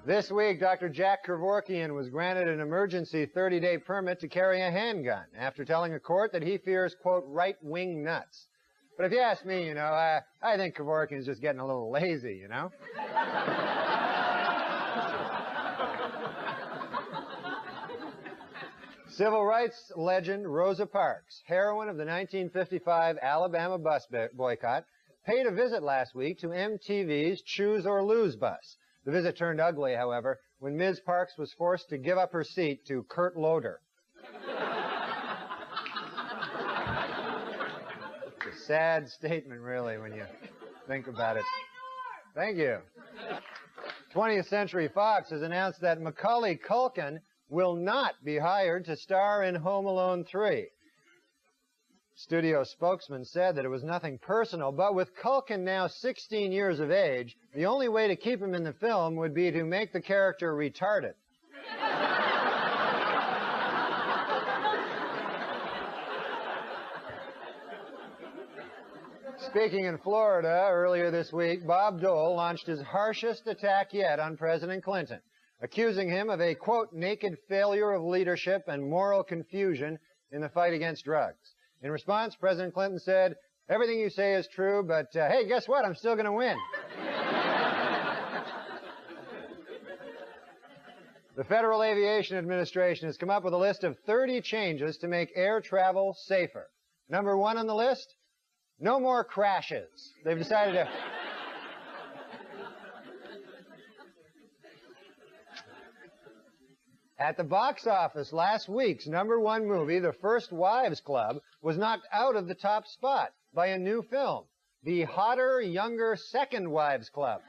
This week, Dr. Jack Kevorkian was granted an emergency 30-day permit to carry a handgun after telling a court that he fears, quote, right-wing nuts. But if you ask me, you know, I think Kevorkian's just getting a little lazy, you know? Civil rights legend Rosa Parks, heroine of the 1955 Alabama bus boycott, paid a visit last week to MTV's Choose or Lose bus. The visit turned ugly, however, when Ms. Parks was forced to give up her seat to Kurt Loder. It's a sad statement, really, when you think about it. Thank you. 20th Century Fox has announced that Macaulay Culkin will not be hired to star in Home Alone 3. Studio spokesman said that it was nothing personal, but with Culkin now 16 years of age, the only way to keep him in the film would be to make the character retarded. Speaking in Florida earlier this week, Bob Dole launched his harshest attack yet on President Clinton, accusing him of a, quote, naked failure of leadership and moral confusion in the fight against drugs. In response, President Clinton said, "Everything you say is true, but hey, guess what? I'm still going to win." The Federal Aviation Administration has come up with a list of 30 changes to make air travel safer. Number 1 on the list, No more crashes. They've decided to... At the box office, last week's #1 movie, The First Wives Club, was knocked out of the top spot by a new film, The Hotter, Younger Second Wives Club.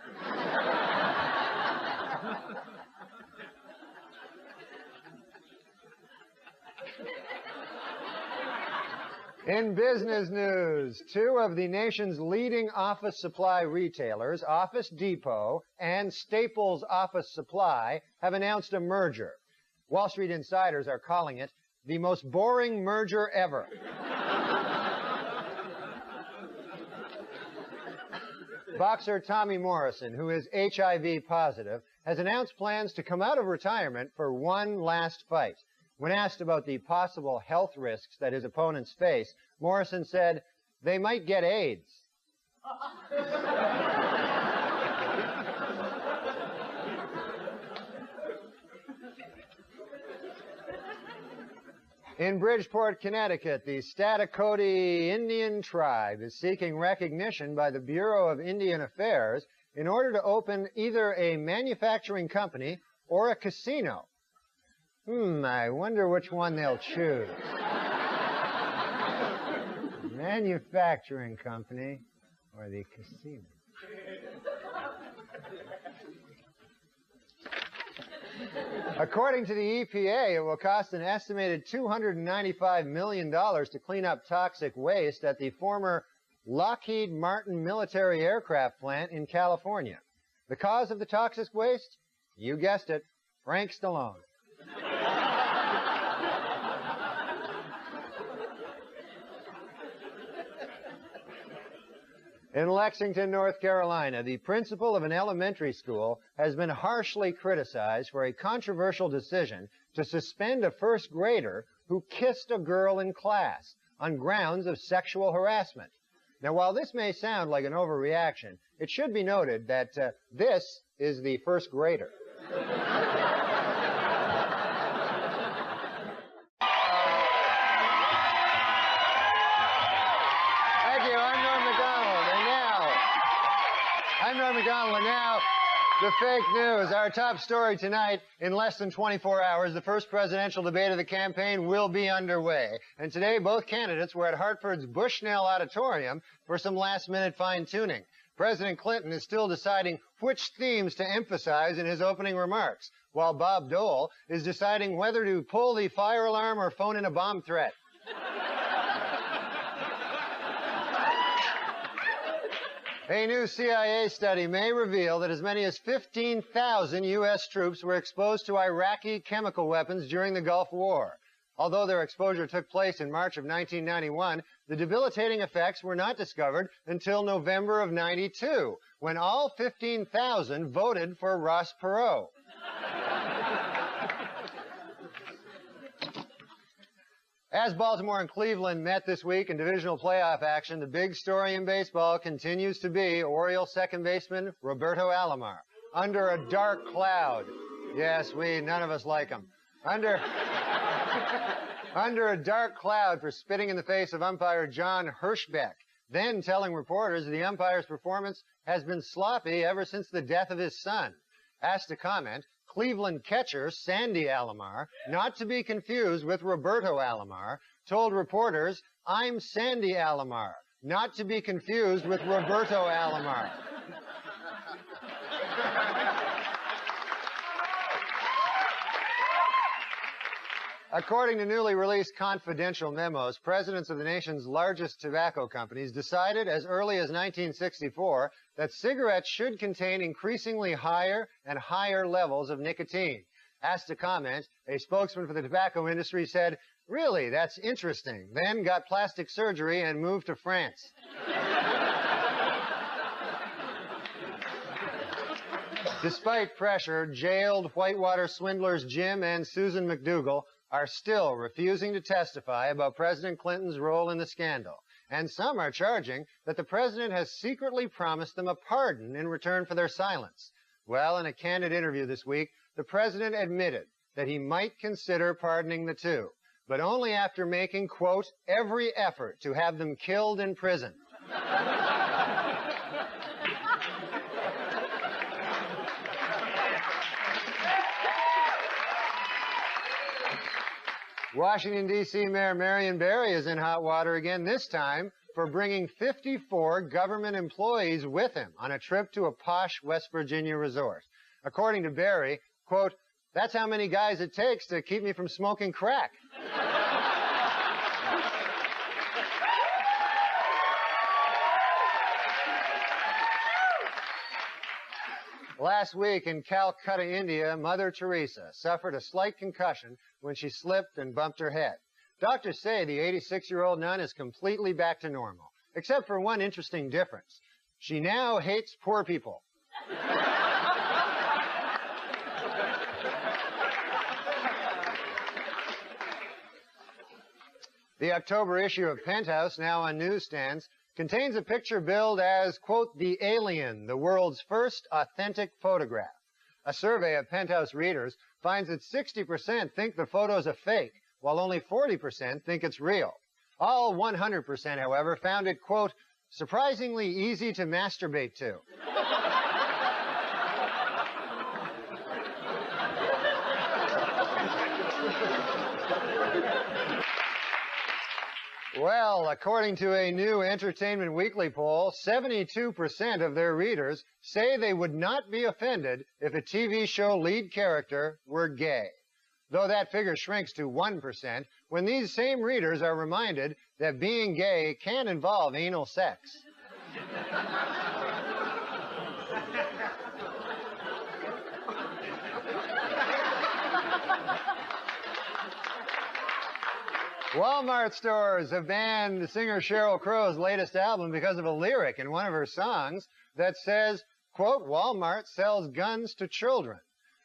In business news, 2 of the nation's leading office supply retailers, Office Depot and Staples Office Supply, have announced a merger. Wall Street insiders are calling it the most boring merger ever. Boxer Tommy Morrison, who is HIV positive, has announced plans to come out of retirement for one last fight. When asked about the possible health risks that his opponents face, Morrison said, "They might get AIDS." In Bridgeport, Connecticut, the Statakoti Indian tribe is seeking recognition by the Bureau of Indian Affairs in order to open either a manufacturing company or a casino. I wonder which one they'll choose. Manufacturing company or the casino. According to the EPA, it will cost an estimated $295 million to clean up toxic waste at the former Lockheed Martin military aircraft plant in California. The cause of the toxic waste? You guessed it, Frank Stallone. In Lexington, North Carolina, the principal of an elementary school has been harshly criticized for a controversial decision to suspend a first grader who kissed a girl in class on grounds of sexual harassment. Now, while this may sound like an overreaction, it should be noted that this is the first grader. And now, the fake news. Our top story tonight, in less than 24 hours, the first presidential debate of the campaign will be underway. And today, both candidates were at Hartford's Bushnell Auditorium for some last-minute fine-tuning. President Clinton is still deciding which themes to emphasize in his opening remarks, while Bob Dole is deciding whether to pull the fire alarm or phone in a bomb threat. A new CIA study may reveal that as many as 15,000 U.S. troops were exposed to Iraqi chemical weapons during the Gulf War. Although their exposure took place in March of 1991, the debilitating effects were not discovered until November of '92, when all 15,000 voted for Ross Perot. As Baltimore and Cleveland met this week in divisional playoff action, the big story in baseball continues to be Orioles second baseman Roberto Alomar. Under a dark cloud. Yes, none of us like him. Under a dark cloud for spitting in the face of umpire John Hirschbeck, then telling reporters the umpire's performance has been sloppy ever since the death of his son. Asked to comment, Cleveland catcher Sandy Alomar, not to be confused with Roberto Alomar, told reporters, "I'm Sandy Alomar, not to be confused with Roberto Alomar." According to newly released confidential memos, presidents of the nation's largest tobacco companies decided as early as 1964 that cigarettes should contain increasingly higher and higher levels of nicotine. Asked to comment, a spokesman for the tobacco industry said, "Really, that's interesting," then got plastic surgery and moved to France. Despite pressure, jailed Whitewater swindlers Jim and Susan McDougal are still refusing to testify about President Clinton's role in the scandal. And some are charging that the president has secretly promised them a pardon in return for their silence. Well, in a candid interview this week, the president admitted that he might consider pardoning the two, but only after making, quote, every effort to have them killed in prison. Washington, D.C. Mayor Marion Barry is in hot water again, this time for bringing 54 government employees with him on a trip to a posh West Virginia resort. According to Barry, quote, "That's how many guys it takes to keep me from smoking crack." Last week in Calcutta, India, Mother Teresa suffered a slight concussion when she slipped and bumped her head. Doctors say the 86-year-old nun is completely back to normal, except for one interesting difference. She now hates poor people. The October issue of Penthouse, now on newsstands, contains a picture billed as, quote, "The Alien, the world's first authentic photograph." A survey of Penthouse readers finds that 60% think the photo's a fake, while only 40% think it's real. All 100%, however, found it, quote, "surprisingly easy to masturbate to." Well, according to a new Entertainment Weekly poll, 72% of their readers say they would not be offended if a TV show lead character were gay. Though that figure shrinks to 1% when these same readers are reminded that being gay can involve anal sex. Walmart stores have banned singer Sheryl Crow's latest album because of a lyric in one of her songs that says, quote, "Walmart sells guns to children."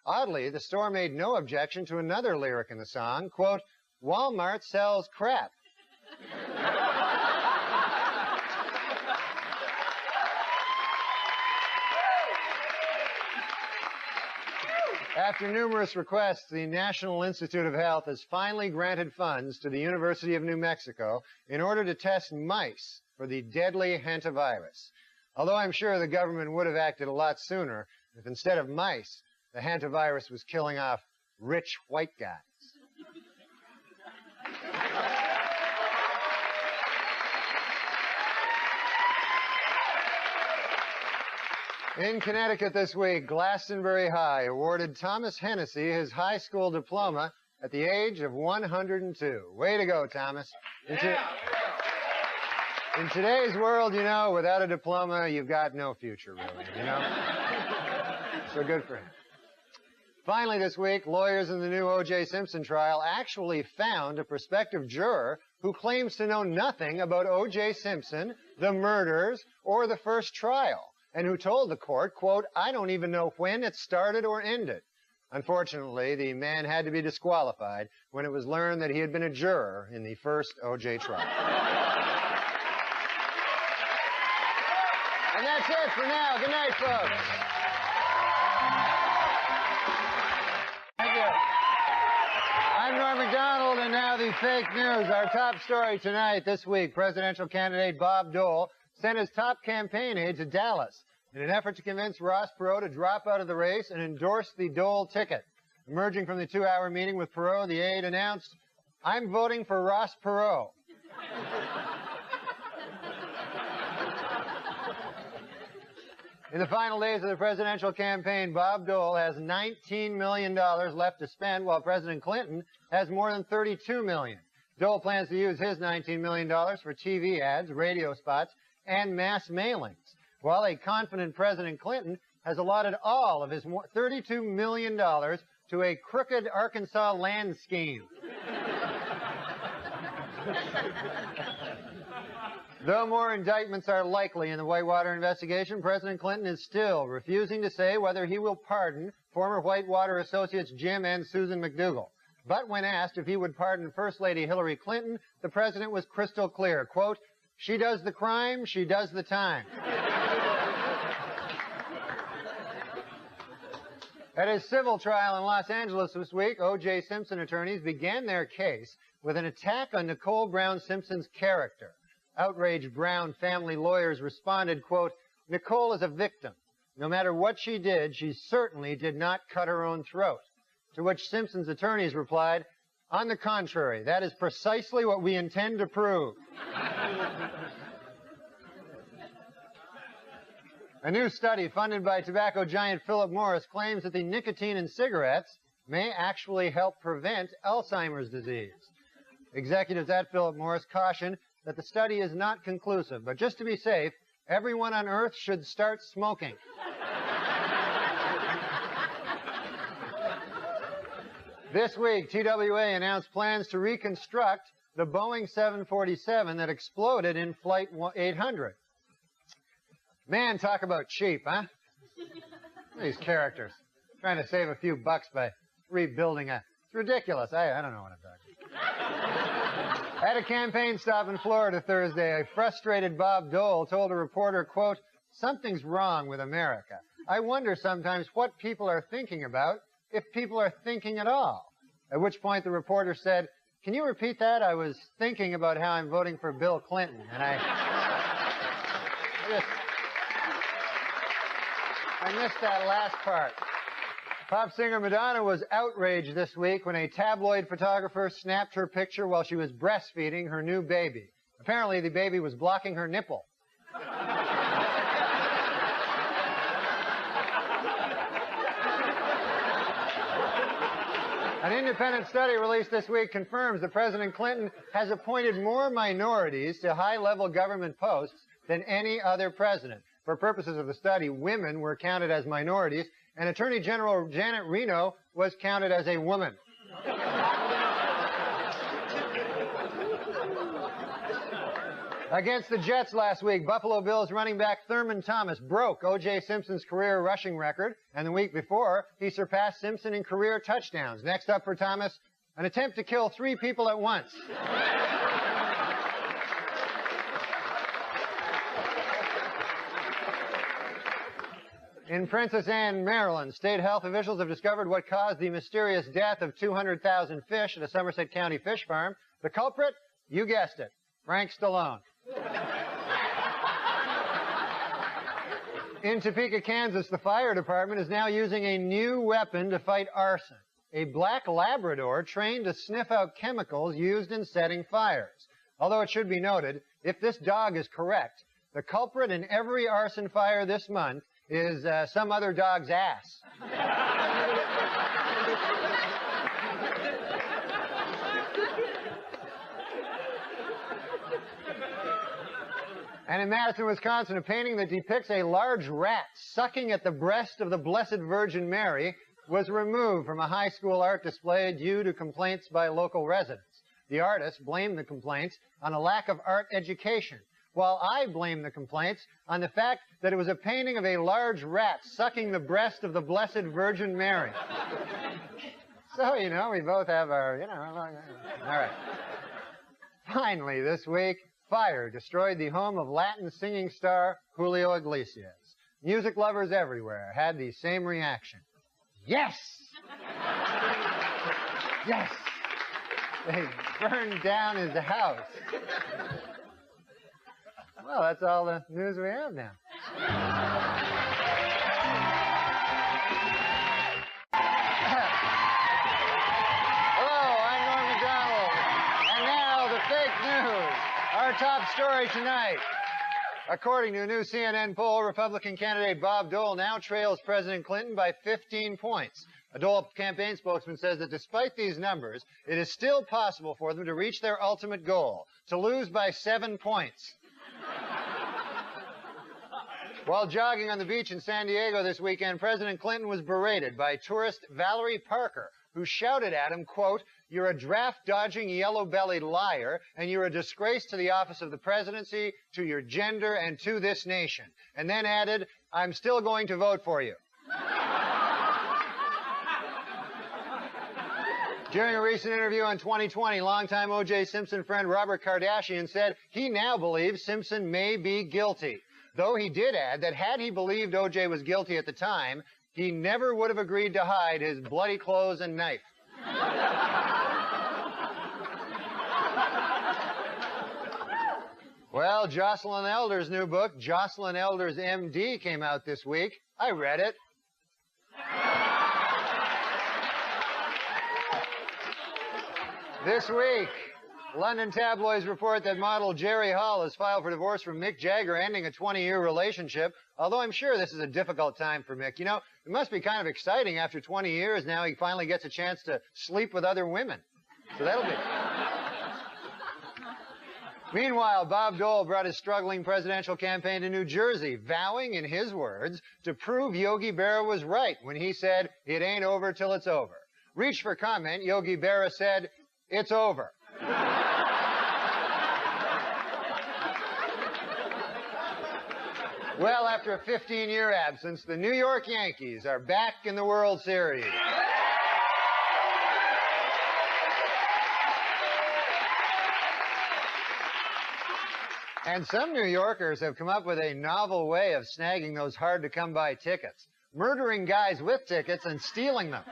Oddly, the store made no objection to another lyric in the song, quote, "Walmart sells crap." After numerous requests, the National Institute of Health has finally granted funds to the University of New Mexico in order to test mice for the deadly hantavirus. Although I'm sure the government would have acted a lot sooner if instead of mice, the hantavirus was killing off rich white guys. In Connecticut this week, Glastonbury High awarded Thomas Hennessy his high school diploma at the age of 102. Way to go, Thomas. In today's world, you know, without a diploma, you've got no future, really, you know? So good for him. Finally this week, lawyers in the new O.J. Simpson trial actually found a prospective juror who claims to know nothing about O.J. Simpson, the murders, or the first trial, and who told the court, quote, "I don't even know when it started or ended." Unfortunately, the man had to be disqualified when it was learned that he had been a juror in the first O.J. trial. And that's it for now. Good night, folks. Thank you. I'm Norm MacDonald, and now the fake news. Our top story tonight, this week, presidential candidate Bob Dole sent his top campaign aide to Dallas in an effort to convince Ross Perot to drop out of the race and endorse the Dole ticket. Emerging from the 2-hour meeting with Perot, the aide announced, "I'm voting for Ross Perot." In the final days of the presidential campaign, Bob Dole has $19 million left to spend, while President Clinton has more than $32 million. Dole plans to use his $19 million for TV ads, radio spots, and mass mailings, while a confident President Clinton has allotted all of his $32 million to a crooked Arkansas land scheme. Though more indictments are likely in the Whitewater investigation, President Clinton is still refusing to say whether he will pardon former Whitewater associates Jim and Susan McDougal. But when asked if he would pardon First Lady Hillary Clinton, the president was crystal clear, quote, "She does the crime, she does the time." At his civil trial in Los Angeles this week, O.J. Simpson attorneys began their case with an attack on Nicole Brown Simpson's character. Outraged Brown family lawyers responded, quote, "Nicole is a victim. No matter what she did, she certainly did not cut her own throat." To which Simpson's attorneys replied, "On the contrary, that is precisely what we intend to prove." A new study funded by tobacco giant Philip Morris claims that the nicotine in cigarettes may actually help prevent Alzheimer's disease. Executives at Philip Morris caution that the study is not conclusive, but just to be safe, everyone on Earth should start smoking. This week, TWA announced plans to reconstruct the Boeing 747 that exploded in Flight 800. Man, talk about cheap, huh? These characters. Trying to save a few bucks by rebuilding a... It's ridiculous. I don't know what I'm talking about. At a campaign stop in Florida Thursday, a frustrated Bob Dole told a reporter, quote, "Something's wrong with America. I wonder sometimes what people are thinking about, if people are thinking at all." At which point the reporter said, "Can you repeat that? I was thinking about how I'm voting for Bill Clinton, and I missed that last part." Pop singer Madonna was outraged this week when a tabloid photographer snapped her picture while she was breastfeeding her new baby. Apparently, the baby was blocking her nipple. An independent study released this week confirms that President Clinton has appointed more minorities to high-level government posts than any other president. For purposes of the study, women were counted as minorities, and Attorney General Janet Reno was counted as a woman. Against the Jets last week, Buffalo Bills running back Thurman Thomas broke O.J. Simpson's career rushing record, and the week before, he surpassed Simpson in career touchdowns. Next up for Thomas, an attempt to kill 3 people at once. In Princess Anne, Maryland, state health officials have discovered what caused the mysterious death of 200,000 fish at a Somerset County fish farm. The culprit? You guessed it, Frank Stallone. In Topeka, Kansas, the fire department is now using a new weapon to fight arson. A black Labrador trained to sniff out chemicals used in setting fires. Although it should be noted, if this dog is correct, the culprit in every arson fire this month is some other dog's ass. And in Madison, Wisconsin, a painting that depicts a large rat sucking at the breast of the Blessed Virgin Mary was removed from a high school art display due to complaints by local residents. The artist blamed the complaints on a lack of art education, while I blame the complaints on the fact that it was a painting of a large rat sucking the breast of the Blessed Virgin Mary. So, you know, we both have our, all right. Finally, this week, fire destroyed the home of Latin singing star Julio Iglesias. Music lovers everywhere had the same reaction. Yes! Yes! They burned down his house. Well, that's all the news we have now. Hello, I'm Norm MacDonald. And now the fake news. Our top story tonight. According to a new CNN poll, Republican candidate Bob Dole now trails President Clinton by 15 points. A Dole campaign spokesman says that despite these numbers, it is still possible for them to reach their ultimate goal, to lose by 7 points. While jogging on the beach in San Diego this weekend, President Clinton was berated by tourist Valerie Parker, who shouted at him, quote, "You're a draft-dodging, yellow-bellied liar, and you're a disgrace to the office of the presidency, to your gender, and to this nation." And then added, "I'm still going to vote for you." During a recent interview on 2020, longtime O.J. Simpson friend Robert Kardashian said he now believes Simpson may be guilty. Though he did add that had he believed O.J. was guilty at the time, he never would have agreed to hide his bloody clothes and knife. Well, Jocelyn Elder's new book, Jocelyn Elder's MD, came out this week. I read it. This week, London tabloids report that model Jerry Hall has filed for divorce from Mick Jagger, ending a 20-year relationship, although I'm sure this is a difficult time for Mick. You know, it must be kind of exciting after 20 years now he finally gets a chance to sleep with other women. So that'll be... Meanwhile, Bob Dole brought his struggling presidential campaign to New Jersey, vowing, in his words, to prove Yogi Berra was right when he said, "It ain't over till it's over." Reached for comment, Yogi Berra said, "It's over." Well, after a 15-year absence, the New York Yankees are back in the World Series. And some New Yorkers have come up with a novel way of snagging those hard-to-come-by tickets, murdering guys with tickets and stealing them.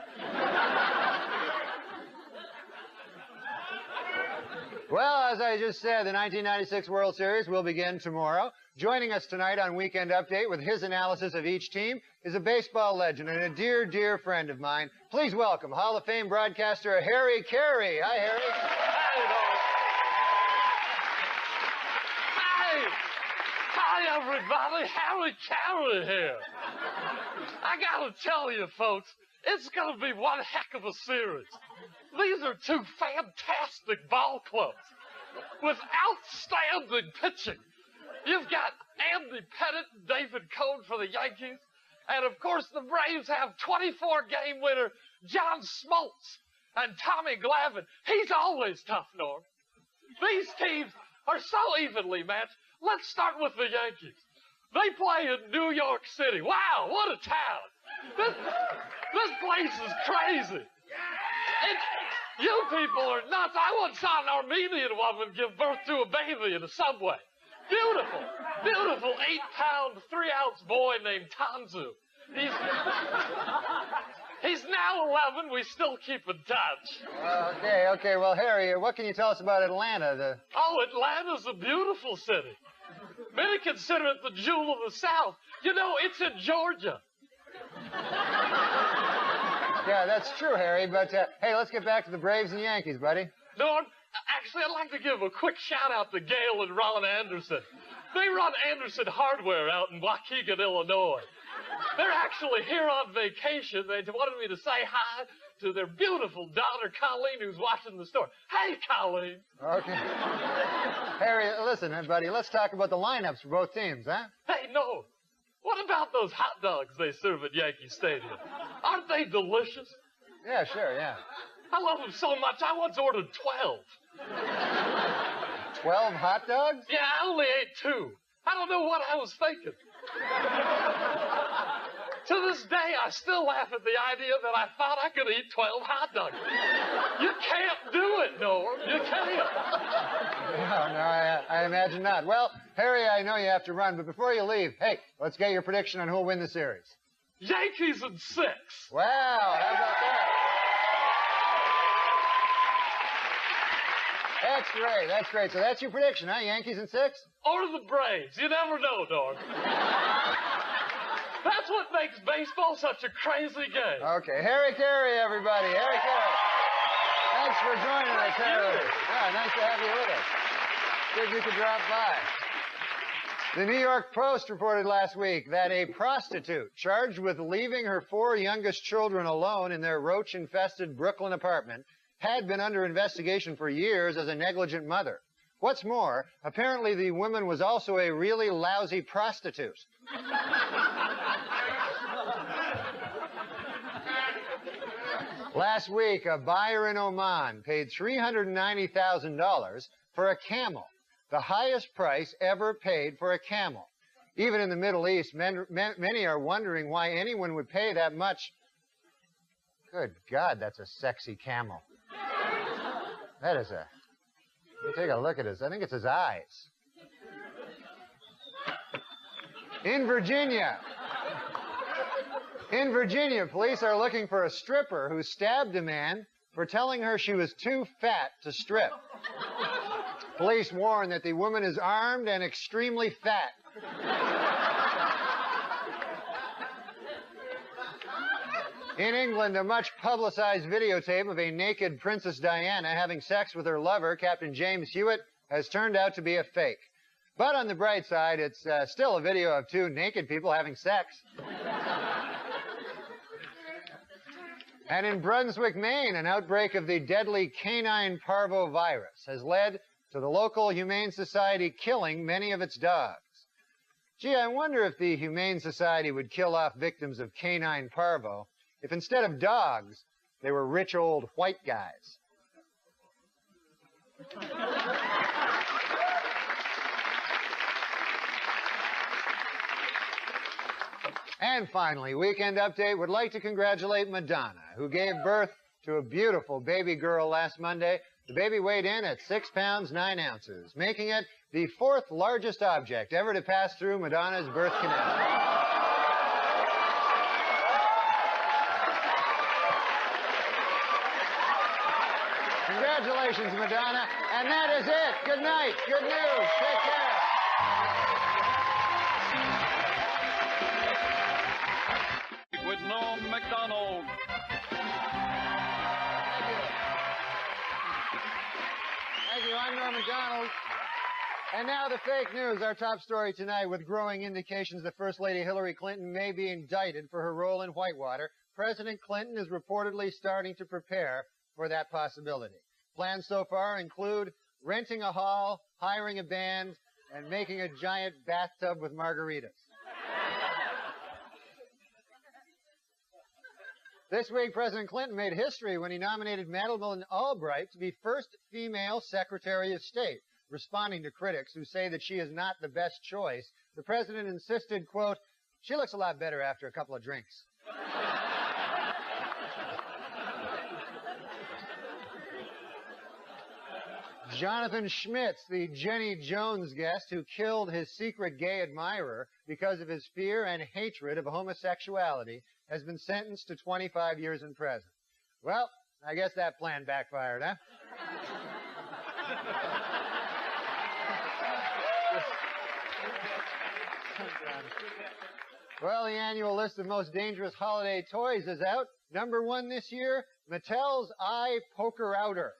Well, as I just said, the 1996 World Series will begin tomorrow. Joining us tonight on Weekend Update with his analysis of each team is a baseball legend and a dear, dear friend of mine. Please welcome Hall of Fame broadcaster Harry Carey. Hi, Harry. Hi, everybody. Harry Carey here. I gotta tell you, folks, it's gonna be one heck of a series. These are two fantastic ball clubs with outstanding pitching. You've got Andy Pettitte and David Cohn for the Yankees. And, of course, the Braves have 24-game winner John Smoltz and Tommy Glavine. He's always tough, Norm. These teams are so evenly matched. Let's start with the Yankees. They play in New York City. Wow, what a town. This place is crazy. You people are nuts. I once saw an Armenian woman give birth to a baby in a subway. Beautiful, beautiful 8-pound, 3-ounce boy named Tanzu. He's now 11. We still keep in touch. Okay. Well, Harry, what can you tell us about Atlanta? Oh, Atlanta's a beautiful city. Many consider it the jewel of the South. You know, it's in Georgia. Yeah, that's true, Harry, but, hey, let's get back to the Braves and Yankees, buddy. Norm, actually, I'd like to give a quick shout-out to Gail and Ron Anderson. They run Anderson Hardware out in Waukegan, Illinois. They're actually here on vacation. They wanted me to say hi to their beautiful daughter, Colleen, who's watching the store. Hey, Colleen. Okay. Harry, listen, buddy, let's talk about the lineups for both teams, huh? Hey, no. What about those hot dogs they serve at Yankee Stadium? Aren't they delicious? Yeah, sure, yeah. I love them so much, I once ordered 12. 12 hot dogs? Yeah, I only ate 2. I don't know what I was thinking. To this day, I still laugh at the idea that I thought I could eat 12 hot dogs. You can't do it, Norm. You can't. No, I imagine not. Well, Harry, I know you have to run, but before you leave, hey, let's get your prediction on who'll win the series. Yankees in 6. Wow, how about that? That's great. So that's your prediction, huh? Yankees in 6? Or the Braves. You never know, dog. That's what makes baseball such a crazy game. Okay, Harry Carey, everybody. Harry Carey. Thanks for joining us, Harry. Yeah, nice to have you with us. Good you could drop by. The New York Post reported last week that a prostitute charged with leaving her 4 youngest children alone in their roach-infested Brooklyn apartment had been under investigation for years as a negligent mother. What's more, apparently the woman was also a really lousy prostitute. Last week, a buyer in Oman paid $390,000 for a camel, the highest price ever paid for a camel. Even in the Middle East, many are wondering why anyone would pay that much. Good God, that's a sexy camel. That is a... Let me take a look at his... I think it's his eyes. In Virginia, police are looking for a stripper who stabbed a man for telling her she was too fat to strip. Police warn that the woman is armed and extremely fat. In England, a much-publicized videotape of a naked Princess Diana having sex with her lover, Captain James Hewitt, has turned out to be a fake. But on the bright side, it's still a video of two naked people having sex. And in Brunswick, Maine, an outbreak of the deadly canine parvovirus has led to the local Humane Society killing many of its dogs. Gee, I wonder if the Humane Society would kill off victims of canine parvo if instead of dogs, they were rich old white guys. And finally, Weekend Update would like to congratulate Madonna, who gave birth to a beautiful baby girl last Monday. The baby weighed in at 6 pounds, 9 ounces, making it the 4th largest object ever to pass through Madonna's birth canal. Congratulations, Madonna. And that is it. Good night. Good news. Take care. With Norm MacDonald. Thank you. I'm Norm MacDonald. And now the fake news, our top story tonight, with growing indications that First Lady Hillary Clinton may be indicted for her role in Whitewater. President Clinton is reportedly starting to prepare for that possibility. Plans so far include renting a hall, hiring a band, and making a giant bathtub with margaritas. This week, President Clinton made history when he nominated Madeleine Albright to be first female Secretary of State. Responding to critics who say that she is not the best choice, the president insisted, quote, "She looks a lot better after a couple of drinks." Jonathan Schmitz, the Jenny Jones guest who killed his secret gay admirer because of his fear and hatred of homosexuality, has been sentenced to 25 years in prison. Well, I guess that plan backfired, huh? Well, the annual list of most dangerous holiday toys is out. Number 1 this year, Mattel's Eye Poker Outer.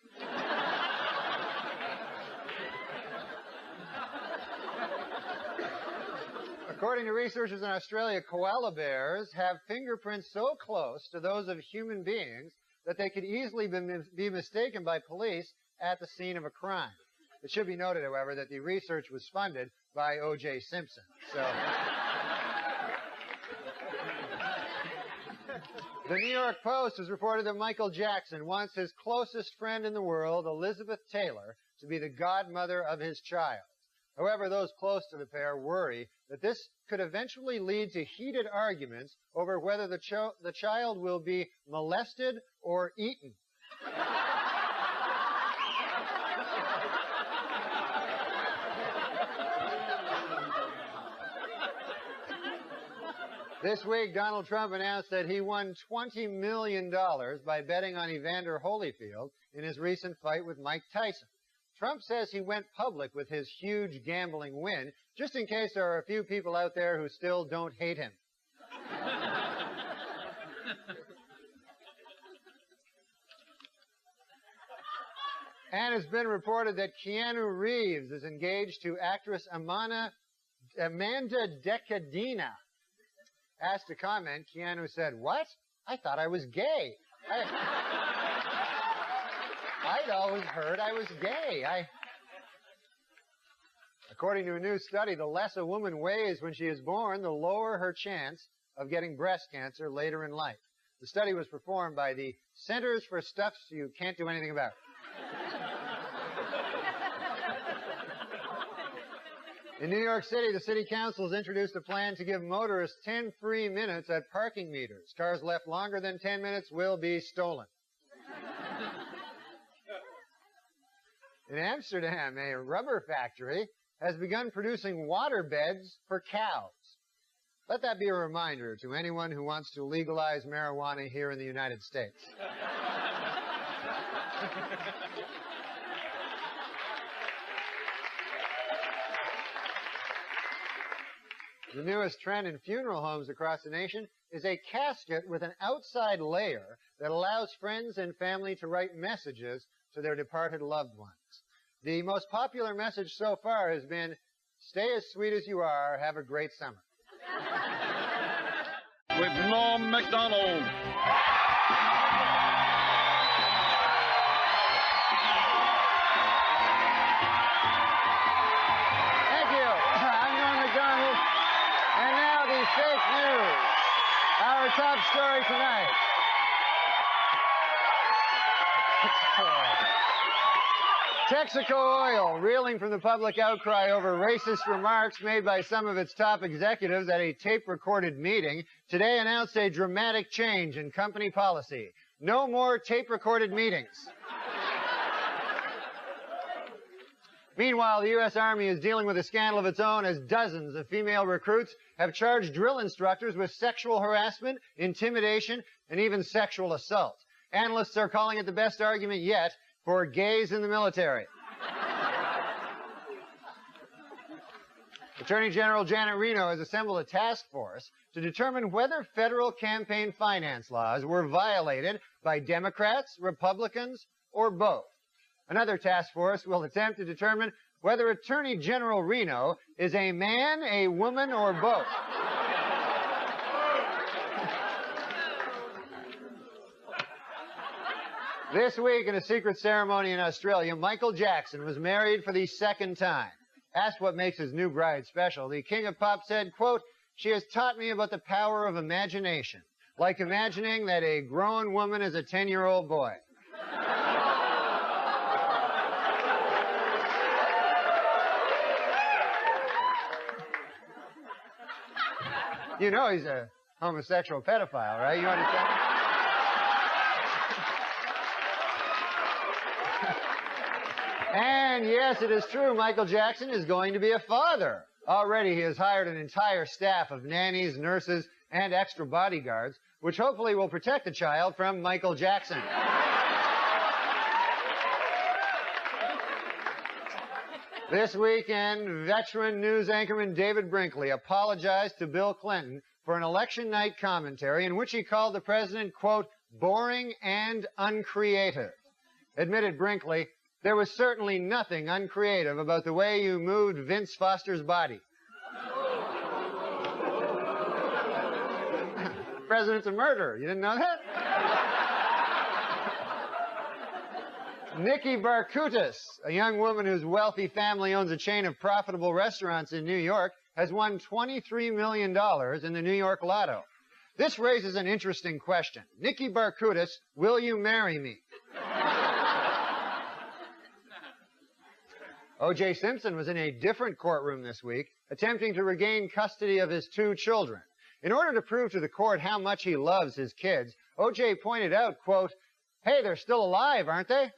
According to researchers in Australia, koala bears have fingerprints so close to those of human beings that they could easily be mistaken by police at the scene of a crime. It should be noted, however, that the research was funded by O.J. Simpson. So, the New York Post has reported that Michael Jackson wants his closest friend in the world, Elizabeth Taylor, to be the godmother of his child. However, those close to the pair worry that this could eventually lead to heated arguments over whether the child will be molested or eaten. This week, Donald Trump announced that he won $20 million by betting on Evander Holyfield in his recent fight with Mike Tyson. Trump says he went public with his huge gambling win, just in case there are a few people out there who still don't hate him. And it's been reported that Keanu Reeves is engaged to actress Amanda Decadina. Asked to comment, Keanu said, "What? I thought I was gay. I'd always heard I was gay. According to a new study, the less a woman weighs when she is born, the lower her chance of getting breast cancer later in life. The study was performed by the Centers for Stuff You Can't Do Anything About. In New York City, the city council has introduced a plan to give motorists 10 free minutes at parking meters. Cars left longer than 10 minutes will be stolen. In Amsterdam, a rubber factory has begun producing water beds for cows. Let that be a reminder to anyone who wants to legalize marijuana here in the United States. The newest trend in funeral homes across the nation is a casket with an outside layer that allows friends and family to write messages to their departed loved ones. The most popular message so far has been, "Stay as sweet as you are, have a great summer." With NORM MACDONALD. Thank you. I'm Norm MacDonald. And now the fake news. Our top story tonight. Texaco Oil, reeling from the public outcry over racist remarks made by some of its top executives at a tape-recorded meeting, today announced a dramatic change in company policy. No more tape-recorded meetings. Meanwhile, the U.S. Army is dealing with a scandal of its own as dozens of female recruits have charged drill instructors with sexual harassment, intimidation, and even sexual assault. Analysts are calling it the best argument yet for gays in the military. Attorney General Janet Reno has assembled a task force to determine whether federal campaign finance laws were violated by Democrats, Republicans, or both. Another task force will attempt to determine whether Attorney General Reno is a man, a woman, or both. This week, in a secret ceremony in Australia, Michael Jackson was married for the second time. Asked what makes his new bride special, the King of Pop said, quote, "She has taught me about the power of imagination, like imagining that a grown woman is a 10-year-old boy." You know he's a homosexual pedophile, right? You understand? And yes, it is true, Michael Jackson is going to be a father. Already he has hired an entire staff of nannies, nurses, and extra bodyguards, which hopefully will protect the child from Michael Jackson. This weekend, veteran news anchorman David Brinkley apologized to Bill Clinton for an election night commentary in which he called the president, quote, "boring and uncreative." Admitted Brinkley, "There was certainly nothing uncreative about the way you moved Vince Foster's body." The president's a murderer. You didn't know that? Nikki Barkutis, a young woman whose wealthy family owns a chain of profitable restaurants in New York, has won $23 million in the New York Lotto. This raises an interesting question. Nikki Barkutis, will you marry me? O.J. Simpson was in a different courtroom this week, attempting to regain custody of his 2 children. In order to prove to the court how much he loves his kids, O.J. pointed out, quote, "Hey, they're still alive, aren't they?"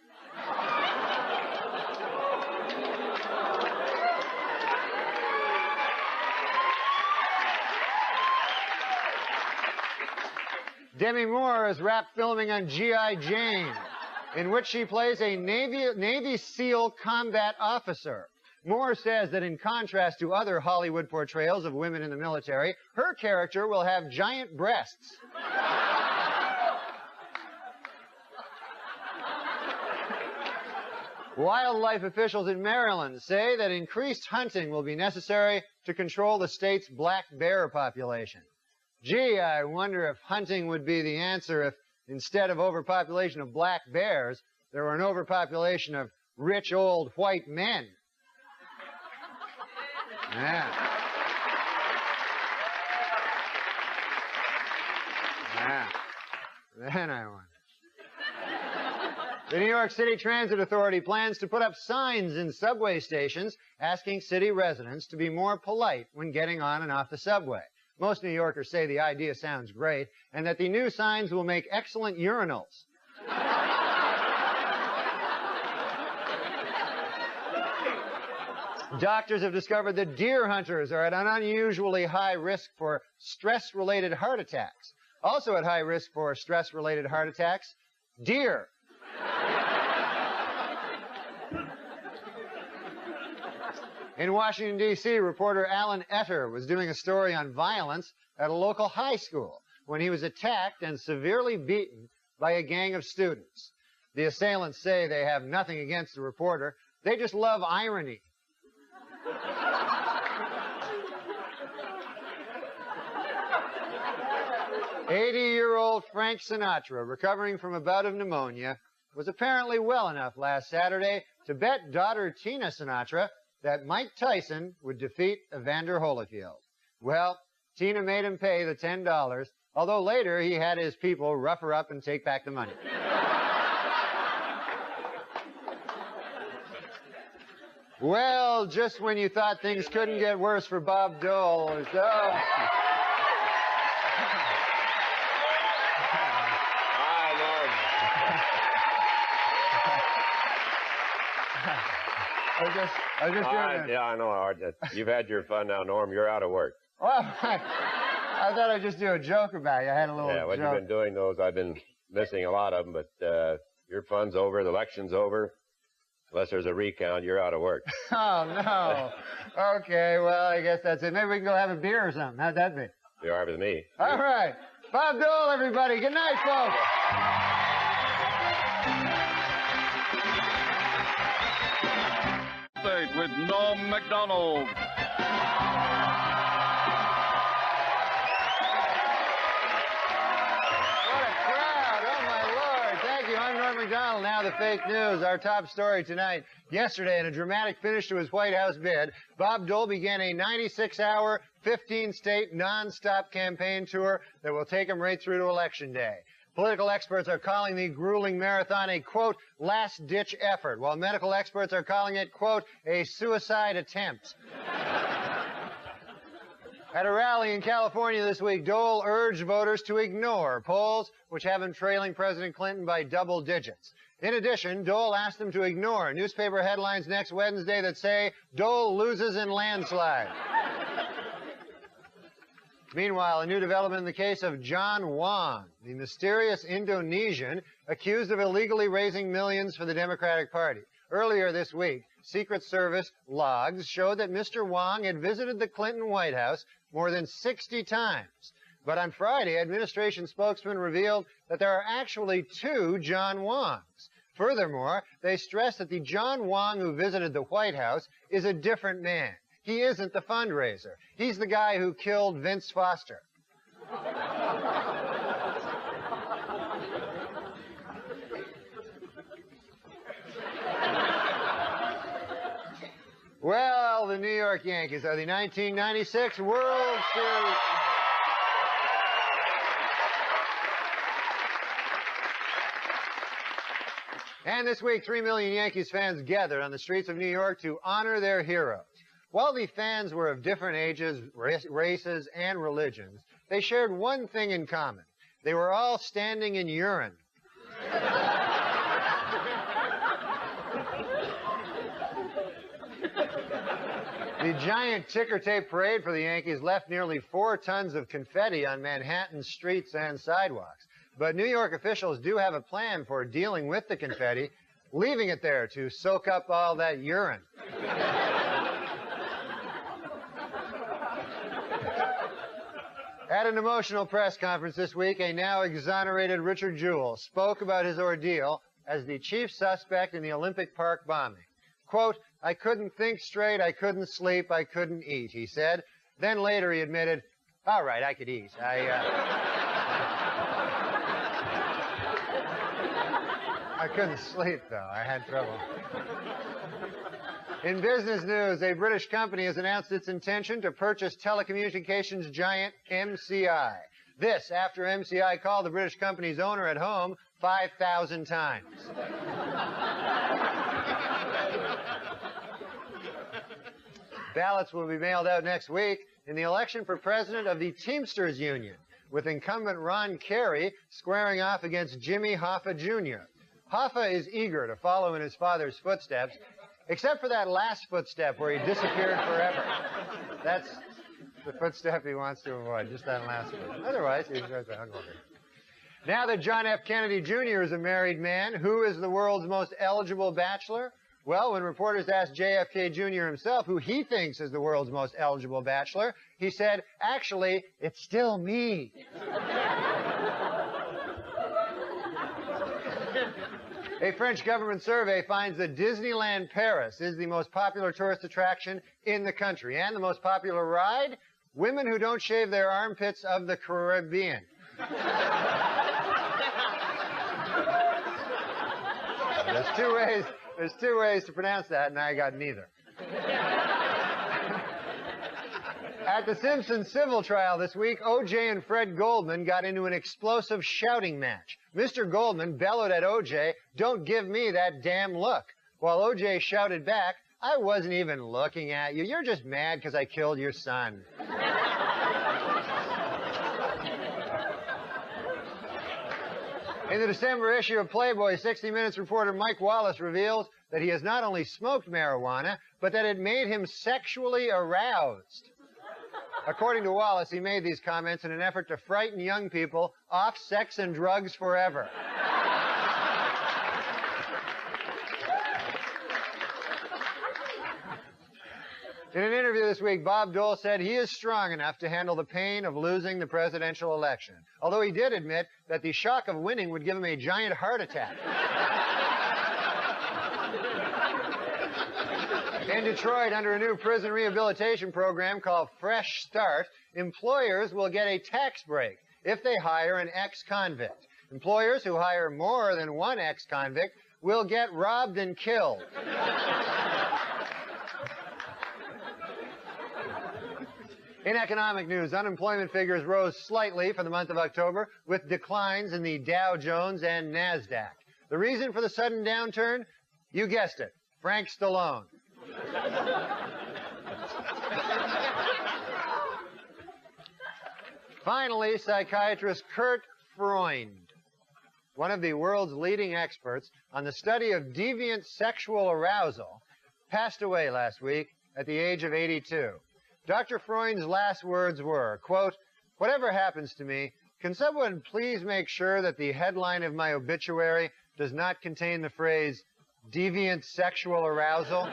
Demi Moore is wrapped filming on G.I. Jane, in which she plays a Navy SEAL combat officer. Moore says that in contrast to other Hollywood portrayals of women in the military, her character will have giant breasts. Wildlife officials in Maryland say that increased hunting will be necessary to control the state's black bear population. Gee, I wonder if hunting would be the answer if, instead of overpopulation of black bears, there were an overpopulation of rich old white men. Yeah. Yeah. Then I wonder. The New York City Transit Authority plans to put up signs in subway stations asking city residents to be more polite when getting on and off the subway. Most New Yorkers say the idea sounds great and that the new signs will make excellent urinals. Doctors have discovered that deer hunters are at an unusually high risk for stress-related heart attacks. Also at high risk for stress-related heart attacks, deer. In Washington, D.C., reporter Alan Etter was doing a story on violence at a local high school when he was attacked and severely beaten by a gang of students. The assailants say they have nothing against the reporter. They just love irony. "80-year-old Frank Sinatra, recovering from a bout of pneumonia, was apparently well enough last Saturday to bet daughter Tina Sinatra that Mike Tyson would defeat Evander Holyfield. Well, Tina made him pay the $10, although later he had his people rough her up and take back the money. Well, just when you thought things couldn't get worse for Bob Dole, I was just doing yeah, I know, Art. You've had your fun now, Norm. You're out of work. Well, I thought I'd just do a joke about you. I had a little what joke. you've been doing, those, I've been missing a lot of them, but your fun's over, the election's over. Unless there's a recount, you're out of work. Oh, no. Okay, well, I guess that's it. Maybe we can go have a beer or something. How'd that be? You are with me. All right. Bob Dole, everybody. Good night, folks. With NORM MACDONALD. What a crowd. Oh, my Lord. Thank you. I'm Norm MacDonald. Now the fake news. Our top story tonight. Yesterday, in a dramatic finish to his White House bid, Bob Dole began a 96-hour, 15-state, non-stop campaign tour that will take him right through to Election Day. Political experts are calling the grueling marathon a, quote, last-ditch effort, while medical experts are calling it, quote, a suicide attempt. At a rally in California this week, Dole urged voters to ignore polls which have him trailing President Clinton by double digits. In addition, Dole asked them to ignore newspaper headlines next Wednesday that say, Dole loses in landslide. Meanwhile, a new development in the case of John Wong, the mysterious Indonesian accused of illegally raising millions for the Democratic Party. Earlier this week, Secret Service logs showed that Mr. Wong had visited the Clinton White House more than 60 times. But on Friday, administration spokesman revealed that there are actually two John Wongs. Furthermore, they stressed that the John Wong who visited the White House is a different man. He isn't the fundraiser. He's the guy who killed Vince Foster. Well, the New York Yankees are the 1996 World Series. And this week, 3 million Yankees fans gathered on the streets of New York to honor their heroes. While the fans were of different ages, races, and religions, they shared one thing in common. They were all standing in urine. The giant ticker tape parade for the Yankees left nearly 4 tons of confetti on Manhattan's streets and sidewalks. But New York officials do have a plan for dealing with the confetti, leaving it there to soak up all that urine. At an emotional press conference this week, a now exonerated Richard Jewell spoke about his ordeal as the chief suspect in the Olympic Park bombing. Quote, I couldn't think straight, I couldn't sleep, I couldn't eat, he said. Then later he admitted, all right, I could eat. I couldn't sleep, though. I had trouble. In business news, a British company has announced its intention to purchase telecommunications giant MCI. This after MCI called the British company's owner at home 5,000 times. Ballots will be mailed out next week in the election for president of the Teamsters Union, with incumbent Ron Carey squaring off against Jimmy Hoffa Jr. Hoffa is eager to follow in his father's footsteps, except for that last footstep where he disappeared forever. That's the footstep he wants to avoid, just that last one. Otherwise, he's right there. Now that John F. Kennedy Jr. is a married man, who is the world's most eligible bachelor? Well, when reporters asked JFK Jr. himself who he thinks is the world's most eligible bachelor, he said, actually, it's still me. A French government survey finds that Disneyland Paris is the most popular tourist attraction in the country. And the most popular ride? Women who don't shave their armpits of the Caribbean. There's two ways to pronounce that, and I got neither. At the Simpsons civil trial this week, O.J. and Fred Goldman got into an explosive shouting match. Mr. Goldman bellowed at O.J., "Don't give me that damn look," while O.J. shouted back, "I wasn't even looking at you. You're just mad because I killed your son." In the December issue of Playboy, 60 Minutes reporter Mike Wallace reveals that he has not only smoked marijuana, but that it made him sexually aroused. According to Wallace, he made these comments in an effort to frighten young people off sex and drugs forever. In an interview this week, Bob Dole said he is strong enough to handle the pain of losing the presidential election, although he did admit that the shock of winning would give him a giant heart attack. In Detroit, under a new prison rehabilitation program called Fresh Start, employers will get a tax break if they hire an ex-convict. Employers who hire more than one ex-convict will get robbed and killed. In economic news, unemployment figures rose slightly for the month of October, with declines in the Dow Jones and NASDAQ. The reason for the sudden downturn? You guessed it, Frank Stallone. Finally, psychiatrist Kurt Freund, one of the world's leading experts on the study of deviant sexual arousal, passed away last week at the age of 82. Dr. Freund's last words were, quote, "Whatever happens to me, can someone please make sure that the headline of my obituary does not contain the phrase deviant sexual arousal?"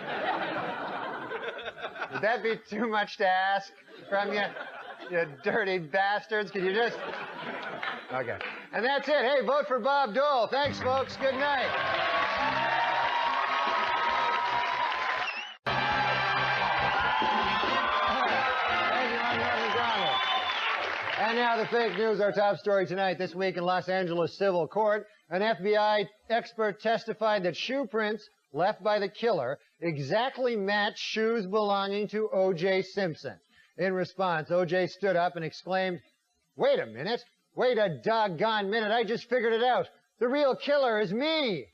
Would that be too much to ask from you, you dirty bastards? Could you just... Okay. And that's it. Hey, vote for Bob Dole. Thanks, folks. Good night. And now the fake news, our top story tonight. This week in Los Angeles civil court, an FBI expert testified that shoe prints left by the killer exactly matched shoes belonging to O.J. Simpson. In response, O.J. stood up and exclaimed, "Wait a minute. Wait a doggone minute. I just figured it out. The real killer is me."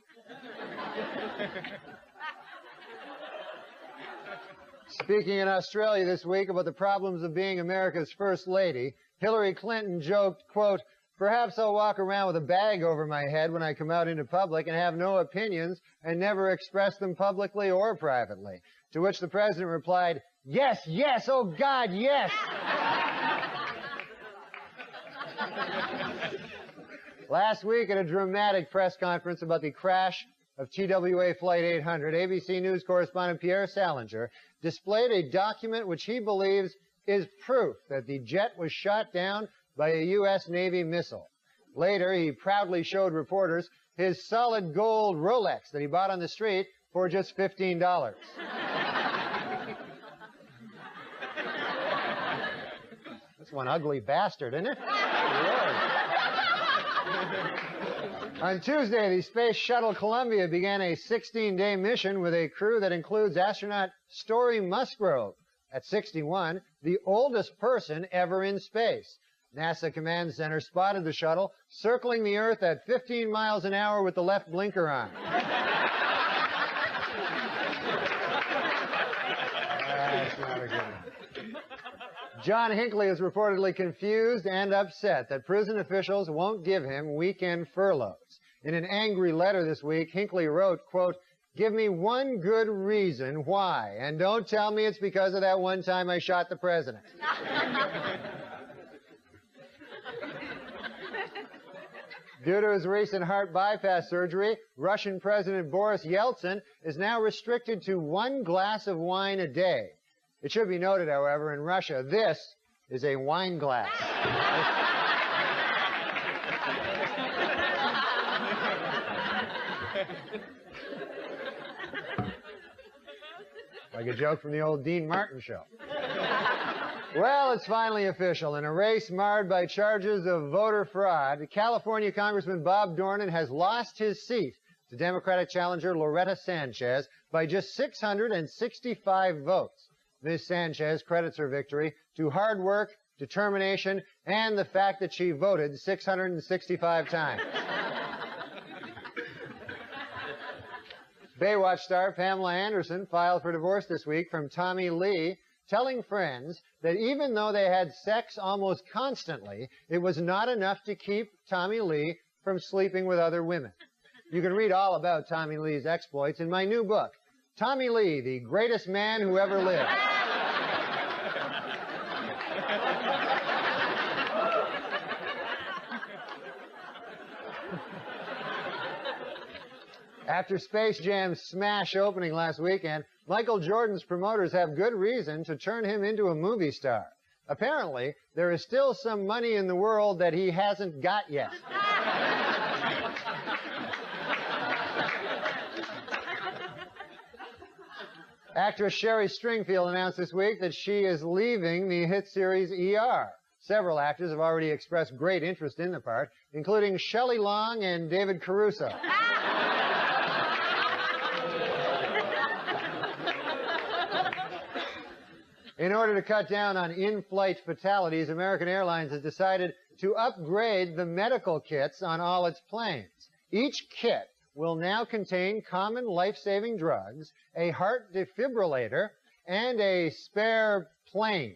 Speaking in Australia this week about the problems of being America's first lady, Hillary Clinton joked, quote, "Perhaps I'll walk around with a bag over my head when I come out into public and have no opinions and never express them publicly or privately." To which the president replied, "Yes, yes, oh God, yes." Last week at a dramatic press conference about the crash of TWA Flight 800, ABC News correspondent Pierre Salinger displayed a document which he believes is proof that the jet was shot down by a U.S. Navy missile. Later, he proudly showed reporters his solid gold Rolex that he bought on the street for just $15. That's one ugly bastard, isn't it? On Tuesday, the Space Shuttle Columbia began a 16-day mission with a crew that includes astronaut Story Musgrove, at 61, the oldest person ever in space. NASA Command Center spotted the shuttle circling the Earth at 15 miles an hour with the left blinker on. That's not a good one. John Hinckley is reportedly confused and upset that prison officials won't give him weekend furloughs. In an angry letter this week, Hinckley wrote, quote, "Give me one good reason why, and don't tell me it's because of that one time I shot the president." Due to his recent heart bypass surgery, Russian President Boris Yeltsin is now restricted to 1 glass of wine a day. It should be noted, however, in Russia, this is a wine glass. Like a joke from the old Dean Martin show. Well, it's finally official. In a race marred by charges of voter fraud, California Congressman Bob Dornan has lost his seat to Democratic challenger Loretta Sanchez by just 665 votes. Ms. Sanchez credits her victory to hard work, determination, and the fact that she voted 665 times. Baywatch star Pamela Anderson filed for divorce this week from Tommy Lee, telling friends that even though they had sex almost constantly, it was not enough to keep Tommy Lee from sleeping with other women. You can read all about Tommy Lee's exploits in my new book, Tommy Lee, the Greatest Man Who Ever Lived. After Space Jam's smash opening last weekend, Michael Jordan's promoters have good reason to turn him into a movie star. Apparently, there is still some money in the world that he hasn't got yet. Actress Sherry Stringfield announced this week that she is leaving the hit series ER. Several actors have already expressed great interest in the part, including Shelley Long and David Caruso. In order to cut down on in-flight fatalities, American Airlines has decided to upgrade the medical kits on all its planes. Each kit will now contain common life-saving drugs, a heart defibrillator, and a spare plane.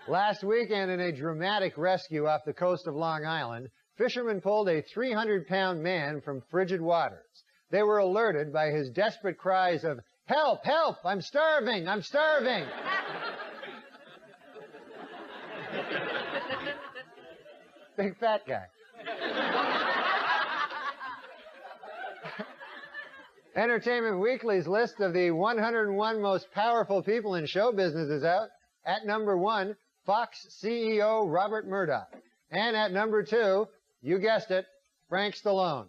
Last weekend, in a dramatic rescue off the coast of Long Island, fishermen pulled a 300-pound man from frigid waters. They were alerted by his desperate cries of, "Help! Help! I'm starving! I'm starving!" Big fat guy. Entertainment Weekly's list of the 101 most powerful people in show business is out. At number 1, Fox CEO Robert Murdoch. And at number 2, you guessed it, Frank Stallone.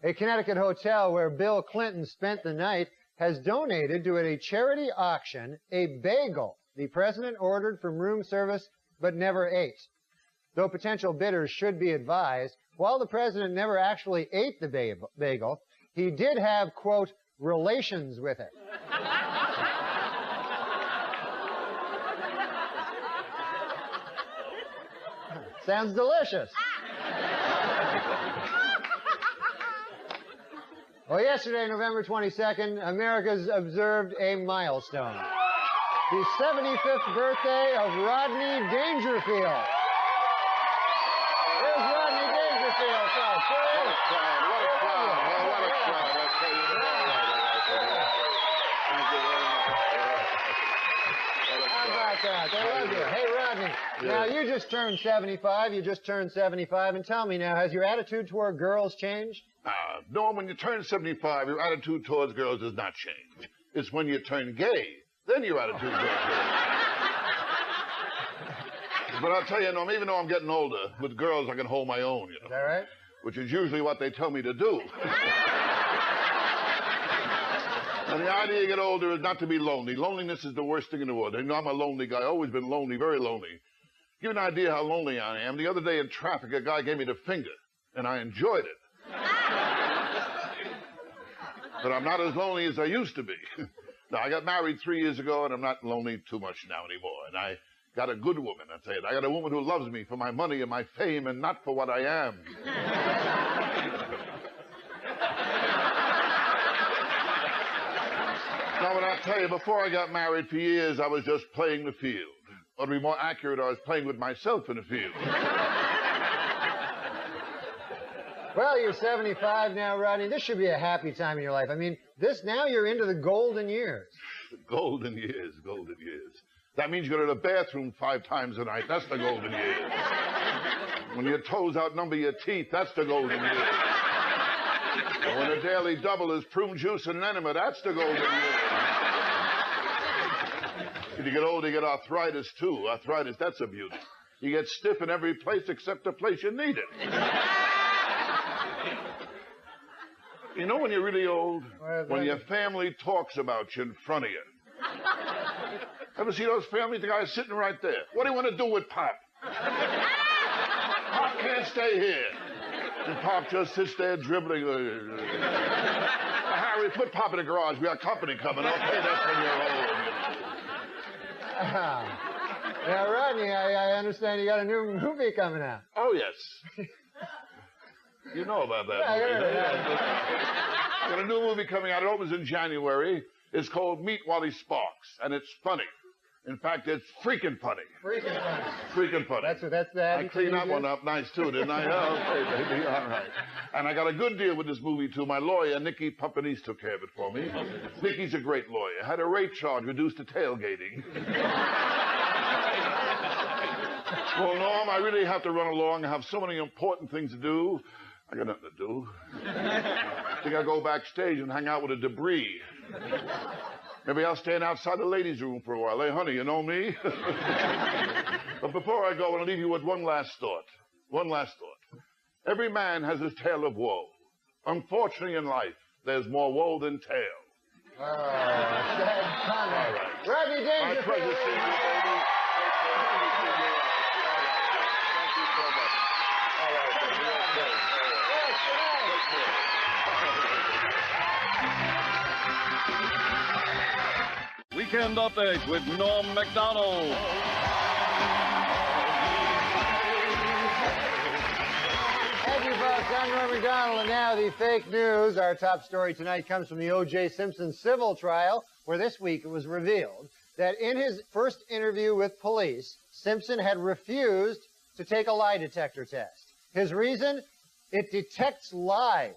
A Connecticut hotel where Bill Clinton spent the night has donated to a charity auction a bagel the president ordered from room service but never ate. Though potential bidders should be advised, while the president never actually ate the bagel, he did have, quote, relations with it. Sounds delicious. Well, yesterday, November 22nd, America's observed a milestone. The 75th birthday of Rodney Dangerfield. Here's Rodney Dangerfield, folks. What a crowd, what a crowd. Well, what a crowd. Thank you very much. How about that? They love you. Hey, Rodney, now you just turned 75. You just turned 75. And tell me now, has your attitude toward girls changed? Norm, when you turn 75, your attitude towards girls does not change. It's when you turn gay, then your attitude goes change. But I'll tell you, Norm, even though I'm getting older, with girls I can hold my own, you know. Is that right? Which is usually what they tell me to do. And the idea you get older is not to be lonely. Loneliness is the worst thing in the world. You know, I'm a lonely guy. I've always been lonely, very lonely. Give you an idea how lonely I am. The other day in traffic, a guy gave me the finger, and I enjoyed it. But I'm not as lonely as I used to be. Now, I got married 3 years ago, and I'm not lonely too much now anymore. And I got a good woman, I tell you. I got a woman who loves me for my money and my fame and not for what I am. Now, when I tell you, before I got married for years, I was just playing the field. Or to be more accurate, I was playing with myself in the field. Well, you're 75 now, Rodney. This should be a happy time in your life. I mean, now you're into the golden years. Golden years, golden years. That means you go to the bathroom 5 times a night. That's the golden years. When your toes outnumber your teeth, that's the golden years. When a daily double is prune juice and enema, that's the golden years. If you get old, you get arthritis, too. Arthritis, that's a beauty. You get stiff in every place except the place you need it. You know when you're really old? When your family talks about you in front of you. Ever see those families? The guy's sitting right there. What do you want to do with Pop? Pop can't stay here. And Pop just sits there dribbling. Harry, put Pop in the garage. We got company coming. Okay, that's when you're old. Now, Rodney, I understand you got a new movie coming out. Oh, yes. You know about that movie. Yeah. Got a new movie coming out. It opens in January. It's called Meet Wally Sparks, and it's funny. In fact, it's freaking funny. Freaking funny. Freaking funny. That's that. I cleaned that one up nice, too, didn't I? Okay, baby, all right. And I got a good deal with this movie, too. My lawyer, Nicky Pumpanese, took care of it for me. Nicky's a great lawyer. Had a rape charge reduced to tailgating. Well, Norm, I really have to run along. I have so many important things to do. I got nothing to do. I think I'll go backstage and hang out with the debris. Maybe I'll stand outside the ladies' room for a while. Hey, honey, you know me? But before I go, I want to leave you with one last thought. One last thought. Every man has his tale of woe. Unfortunately, in life, there's more woe than tale. Oh, sad comment. All right. Rodney My Dangerfield. pleasure seeing you, baby. Thank you so much. All right, baby. Okay. Yes, Weekend Update with Norm MacDonald. Thank you, folks. I'm Norm MacDonald, and now the fake news. Our top story tonight comes from the O.J. Simpson civil trial, where this week it was revealed that in his first interview with police, Simpson had refused to take a lie detector test. His reason? It detects lies.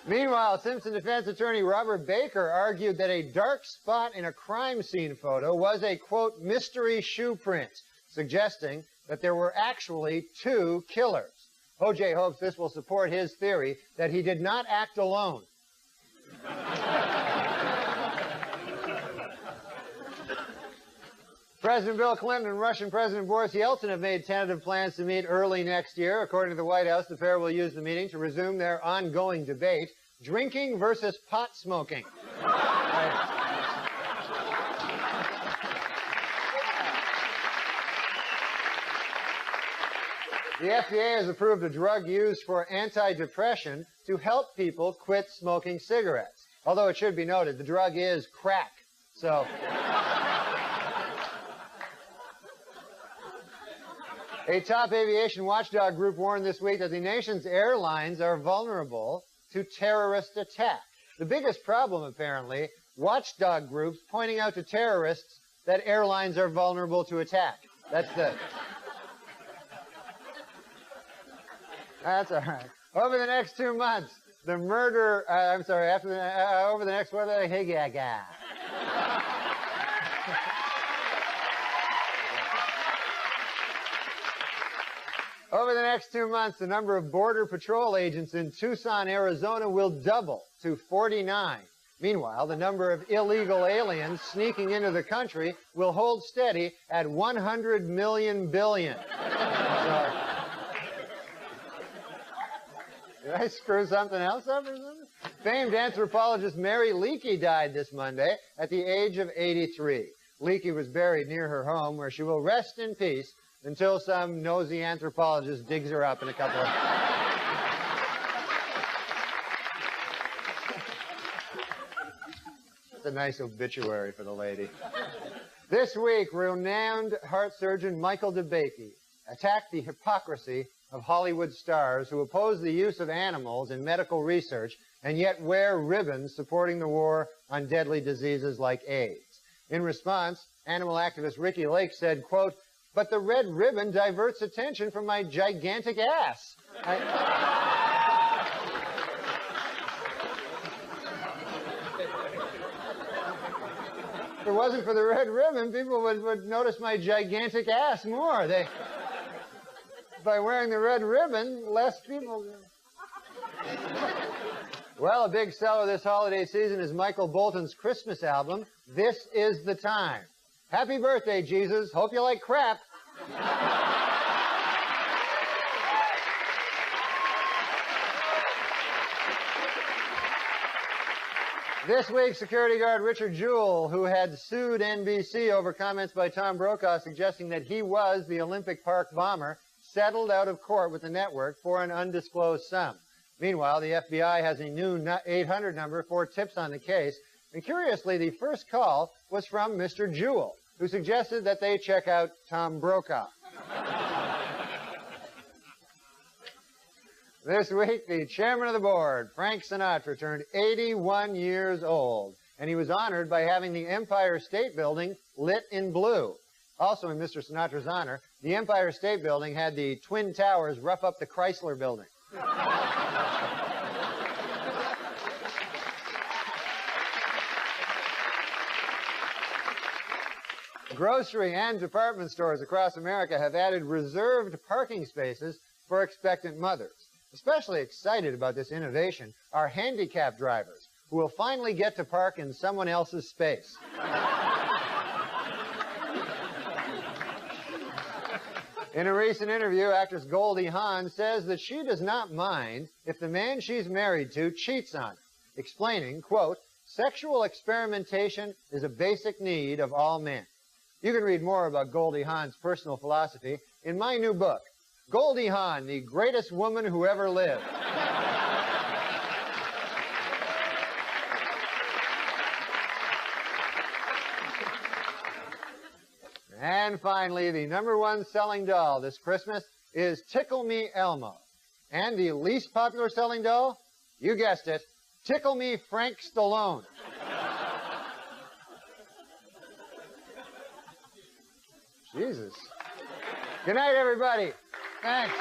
Meanwhile, Simpson defense attorney Robert Baker argued that a dark spot in a crime scene photo was a, quote, mystery shoe print, suggesting that there were actually 2 killers. O.J. hopes this will support his theory that he did not act alone. President Bill Clinton and Russian President Boris Yeltsin have made tentative plans to meet early next year. According to the White House, the pair will use the meeting to resume their ongoing debate, drinking versus pot smoking. The FDA has approved a drug used for antidepressant to help people quit smoking cigarettes. Although it should be noted, the drug is crack. So... A top aviation watchdog group warned this week that the nation's airlines are vulnerable to terrorist attack. The biggest problem, apparently, watchdog groups pointing out to terrorists that airlines are vulnerable to attack. That's all right. Over the next 2 months, the murder, over the next, what are they? Over the next 2 months, the number of Border Patrol agents in Tucson, Arizona will double to 49. Meanwhile, the number of illegal aliens sneaking into the country will hold steady at 100 million billion. Did I screw something else up or something? Famed anthropologist Mary Leakey died this Monday at the age of 83. Leakey was buried near her home, where she will rest in peace until some nosy anthropologist digs her up in a couple of... That's a nice obituary for the lady. This week, renowned heart surgeon Michael DeBakey attacked the hypocrisy of Hollywood stars who oppose the use of animals in medical research and yet wear ribbons supporting the war on deadly diseases like AIDS. In response, animal activist Ricky Lake said, quote, but the red ribbon diverts attention from my gigantic ass. If it wasn't for the red ribbon, people would notice my gigantic ass more. By wearing the red ribbon, less people... Well, a big seller this holiday season is Michael Bolton's Christmas album, This Is the Time. Happy birthday, Jesus. Hope you like crap. This week, security guard Richard Jewell, who had sued NBC over comments by Tom Brokaw suggesting that he was the Olympic Park bomber, settled out of court with the network for an undisclosed sum. Meanwhile, the FBI has a new 800 number for tips on the case. And curiously, the first call was from Mr. Jewell, who suggested that they check out Tom Brokaw. This week, the chairman of the board, Frank Sinatra, turned 81 years old, and he was honored by having the Empire State Building lit in blue. Also in Mr. Sinatra's honor, the Empire State Building had the Twin Towers rough up the Chrysler Building. Grocery and department stores across America have added reserved parking spaces for expectant mothers. Especially excited about this innovation are handicapped drivers, who will finally get to park in someone else's space. In a recent interview, actress Goldie Hawn says that she does not mind if the man she's married to cheats on her, explaining, quote, "Sexual experimentation is a basic need of all men." You can read more about Goldie Hawn's personal philosophy in my new book, Goldie Hawn, the Greatest Woman Who Ever Lived. And finally, the #1 selling doll this Christmas is Tickle Me Elmo. And the least popular selling doll? You guessed it, Tickle Me Frank Stallone. Jesus. Good night, everybody. Thanks.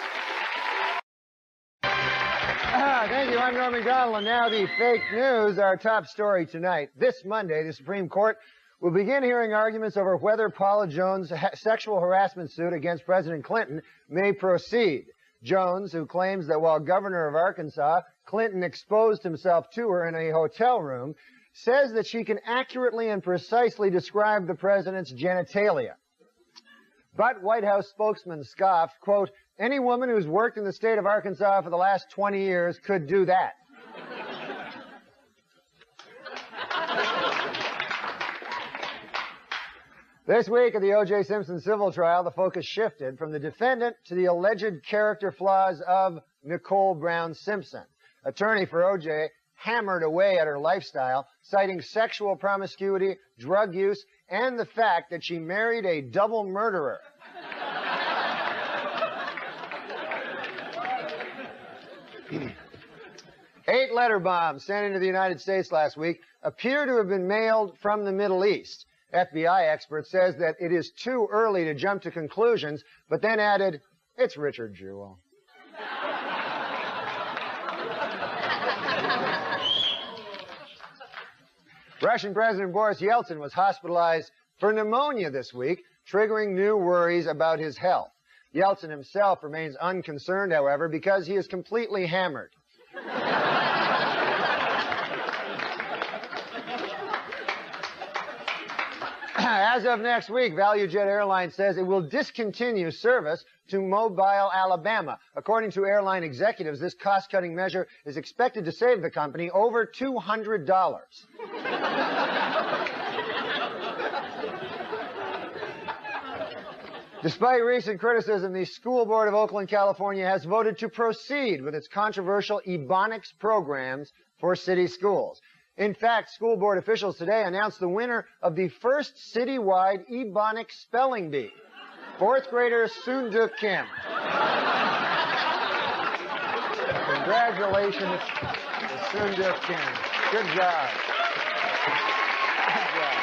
Thank you. I'm Norm MacDonald, and now the fake news, our top story tonight. This Monday, the Supreme Court will begin hearing arguments over whether Paula Jones' sexual harassment suit against President Clinton may proceed. Jones, who claims that while governor of Arkansas, Clinton exposed himself to her in a hotel room, says that she can accurately and precisely describe the president's genitalia. But White House spokesman scoffed, quote, "Any woman who's worked in the state of Arkansas for the last 20 years could do that." This week at the O.J. Simpson civil trial, the focus shifted from the defendant to the alleged character flaws of Nicole Brown Simpson. Attorney for O.J. hammered away at her lifestyle, citing sexual promiscuity, drug use, and the fact that she married a double murderer. Eight letter bombs sent into the United States last week appear to have been mailed from the Middle East. FBI expert says that it is too early to jump to conclusions, but then added, "It's Richard Jewell." Russian President Boris Yeltsin was hospitalized for pneumonia this week, triggering new worries about his health. Yeltsin himself remains unconcerned, however, because he is completely hammered. As of next week, ValueJet Airlines says it will discontinue service to Mobile, Alabama. According to airline executives, this cost-cutting measure is expected to save the company over $200. Despite recent criticism, the School Board of Oakland, California has voted to proceed with its controversial Ebonics programs for city schools. In fact, school board officials today announced the winner of the first citywide Ebonics spelling bee, fourth grader Soonduk Kim. Congratulations to Soonduk Kim. Good job. Good job.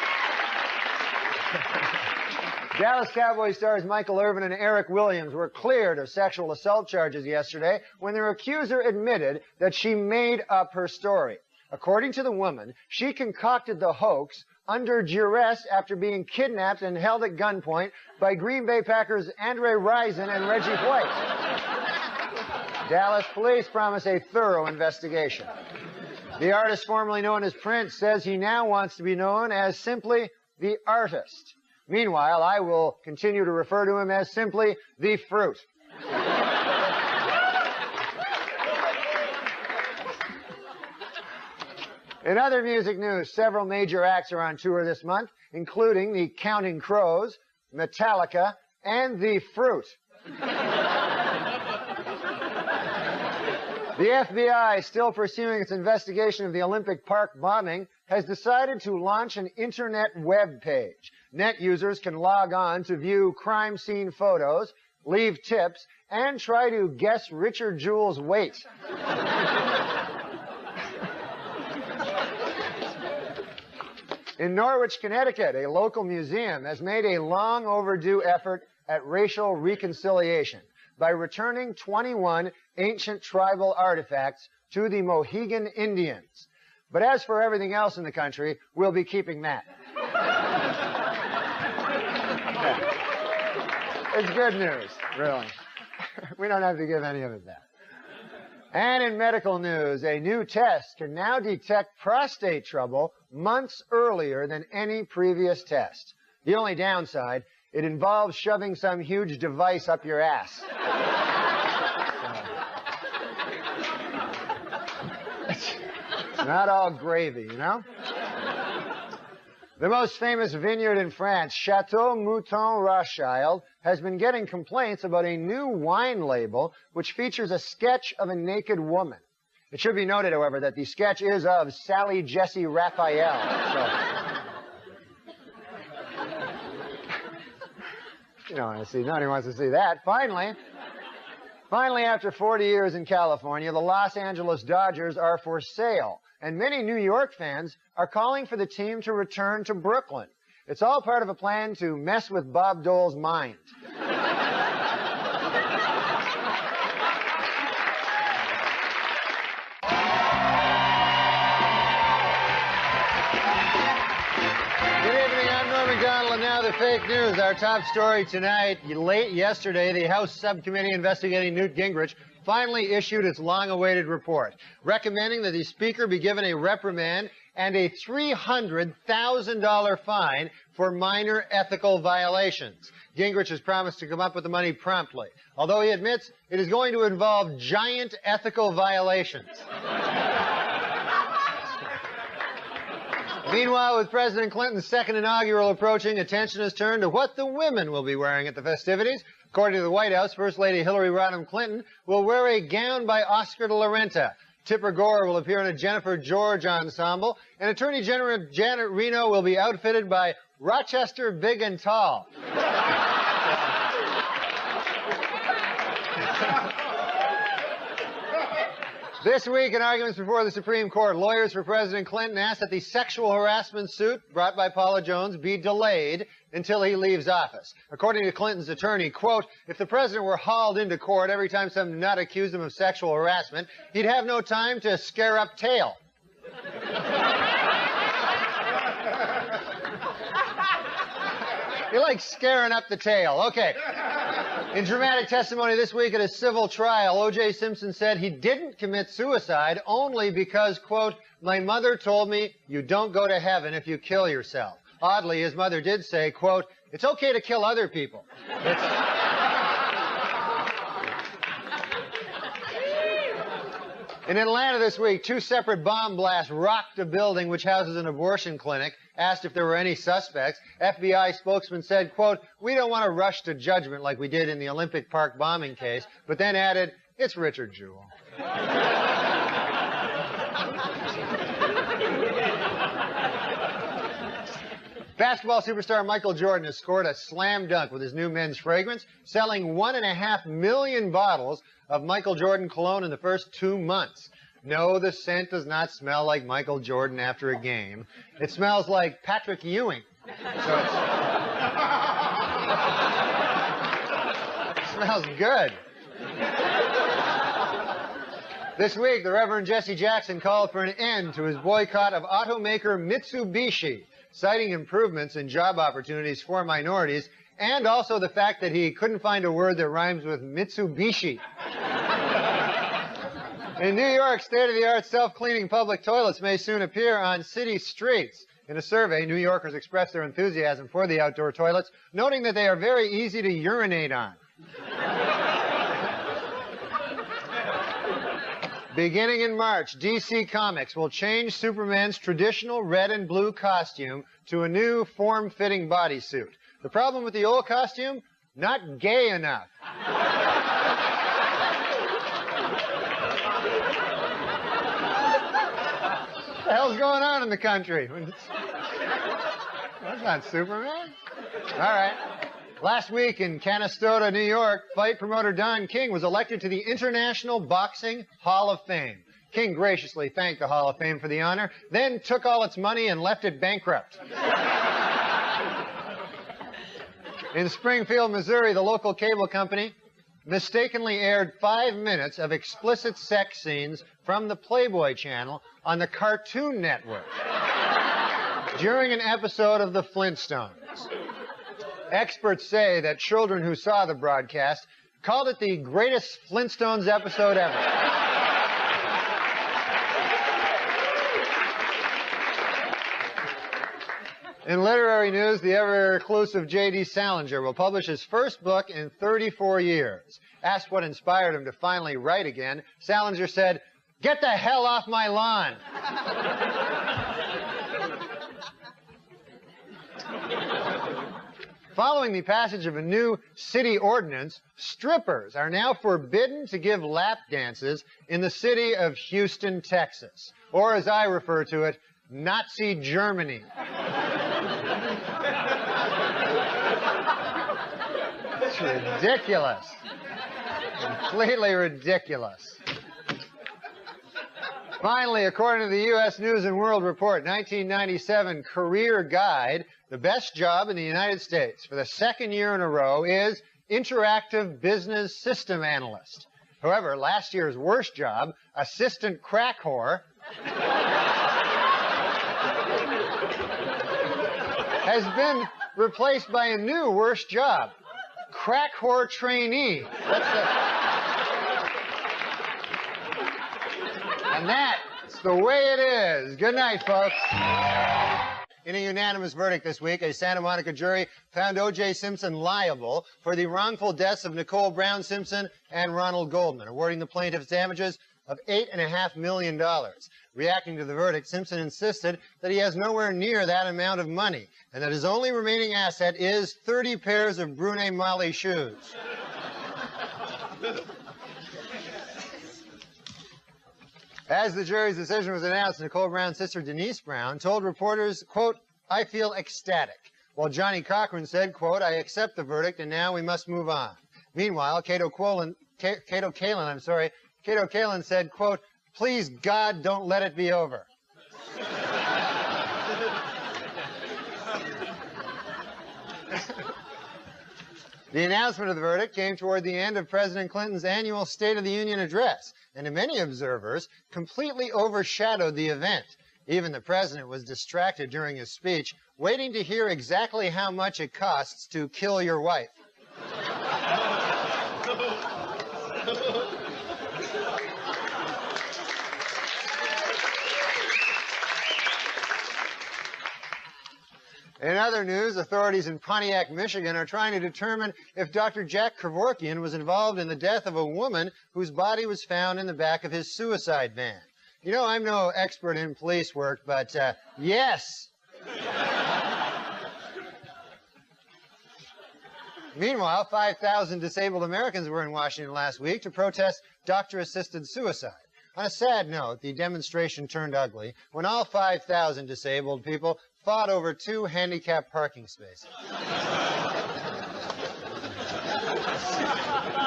Dallas Cowboys stars Michael Irvin and Eric Williams were cleared of sexual assault charges yesterday when their accuser admitted that she made up her story. According to the woman, she concocted the hoax under duress after being kidnapped and held at gunpoint by Green Bay Packers Andre Rison and Reggie White. Dallas police promise a thorough investigation. The artist formerly known as Prince says he now wants to be known as simply the artist. Meanwhile, I will continue to refer to him as simply the fruit. In other music news, several major acts are on tour this month, including the Counting Crows, Metallica, and the Fruit. The FBI, still pursuing its investigation of the Olympic Park bombing, has decided to launch an internet web page. Net users can log on to view crime scene photos, leave tips, and try to guess Richard Jewell's weight. In Norwich, Connecticut, a local museum has made a long overdue effort at racial reconciliation by returning 21 ancient tribal artifacts to the Mohegan Indians. But as for everything else in the country, we'll be keeping that. It's good news, really. We don't have to give any of it that. And in medical news, a new test can now detect prostate trouble months earlier than any previous test. The only downside, it involves shoving some huge device up your ass. It's not all gravy, you know? The most famous vineyard in France, Chateau Mouton Rothschild, has been getting complaints about a new wine label which features a sketch of a naked woman. It should be noted, however, that the sketch is of Sally Jesse Raphael. So, nobody wants to see that. Finally, after 40 years in California, the Los Angeles Dodgers are for sale. And many New York fans are calling for the team to return to Brooklyn. It's all part of a plan to mess with Bob Dole's mind. Good evening, I'm Norm MacDonald, and now the fake news. Our top story tonight. Late yesterday, the House subcommittee investigating Newt Gingrich finally issued its long-awaited report, recommending that the Speaker be given a reprimand and a $300,000 fine for minor ethical violations. Gingrich has promised to come up with the money promptly, although he admits it is going to involve giant ethical violations. Meanwhile, with President Clinton's second inaugural approaching, attention has turned to what the women will be wearing at the festivities. According to the White House, First Lady Hillary Rodham Clinton will wear a gown by Oscar de la Renta. Tipper Gore will appear in a Jennifer George ensemble, and Attorney General Janet Reno will be outfitted by Rochester Big and Tall. This week, in arguments before the Supreme Court, lawyers for President Clinton asked that the sexual harassment suit brought by Paula Jones be delayed until he leaves office. According to Clinton's attorney, quote, if the president were hauled into court every time some nut accused him of sexual harassment, he'd have no time to scare up tail. You like scaring up the tail. Okay. In dramatic testimony this week at a civil trial, O.J. Simpson said he didn't commit suicide only because, quote, my mother told me you don't go to heaven if you kill yourself. Oddly, his mother did say, quote, it's okay to kill other people. In Atlanta this week, 2 separate bomb blasts rocked a building which houses an abortion clinic. Asked if there were any suspects, FBI spokesman said, quote, we don't want to rush to judgment like we did in the Olympic Park bombing case, but then added, it's Richard Jewell. Basketball superstar Michael Jordan has scored a slam dunk with his new men's fragrance, selling 1.5 million bottles of Michael Jordan cologne in the first 2 months. No, the scent does not smell like Michael Jordan after a game. It smells like Patrick Ewing. So it's Smells good. This week, the Reverend Jesse Jackson called for an end to his boycott of automaker Mitsubishi, citing improvements in job opportunities for minorities and also the fact that he couldn't find a word that rhymes with Mitsubishi. In New York, state-of-the-art self-cleaning public toilets may soon appear on city streets. In a survey, New Yorkers expressed their enthusiasm for the outdoor toilets, noting that they are very easy to urinate on. Beginning in March, DC Comics will change Superman's traditional red and blue costume to a new form-fitting bodysuit. The problem with the old costume? Not gay enough. What the hell's going on in the country? That's not Superman. All right. Last week in Canastota, New York, fight promoter Don King was elected to the International Boxing Hall of Fame. King graciously thanked the Hall of Fame for the honor, then took all its money and left it bankrupt. In Springfield, Missouri, the local cable company mistakenly aired 5 minutes of explicit sex scenes from the Playboy Channel on the Cartoon Network during an episode of The Flintstones. Experts say that children who saw the broadcast called it the greatest Flintstones episode ever. In literary news, the ever-reclusive J.D. Salinger will publish his first book in 34 years. Asked what inspired him to finally write again, Salinger said, "Get the hell off my lawn." Following the passage of a new city ordinance, strippers are now forbidden to give lap dances in the city of Houston, Texas, or as I refer to it, Nazi Germany. It's ridiculous. Completely ridiculous. Finally, according to the U.S. News and World Report 1997 Career Guide, the best job in the United States for the second year in a row is Interactive Business System Analyst. However, last year's worst job, Assistant Crack Whore, has been replaced by a new worst job, Crack Whore Trainee. And that's the way it is. Good night, folks. In a unanimous verdict this week, a Santa Monica jury found O.J. Simpson liable for the wrongful deaths of Nicole Brown Simpson and Ronald Goldman, awarding the plaintiffs damages of $8.5 million. Reacting to the verdict, Simpson insisted that he has nowhere near that amount of money and that his only remaining asset is 30 pairs of Brune Mali shoes. As the jury's decision was announced, Nicole Brown's sister Denise Brown told reporters, quote, "I feel ecstatic," while Johnny Cochran said, quote, "I accept the verdict and now we must move on." Meanwhile, Cato Kalin said, quote, "Please, God, don't let it be over." The announcement of the verdict came toward the end of President Clinton's annual State of the Union address, and to many observers, completely overshadowed the event. Even the president was distracted during his speech, waiting to hear exactly how much it costs to kill your wife. In other news, authorities in Pontiac, Michigan are trying to determine if Dr. Jack Kevorkian was involved in the death of a woman whose body was found in the back of his suicide van. You know, I'm no expert in police work, but yes. Meanwhile, 5,000 disabled Americans were in Washington last week to protest doctor-assisted suicide. On a sad note, the demonstration turned ugly when all 5,000 disabled people fought over 2 handicapped parking spaces.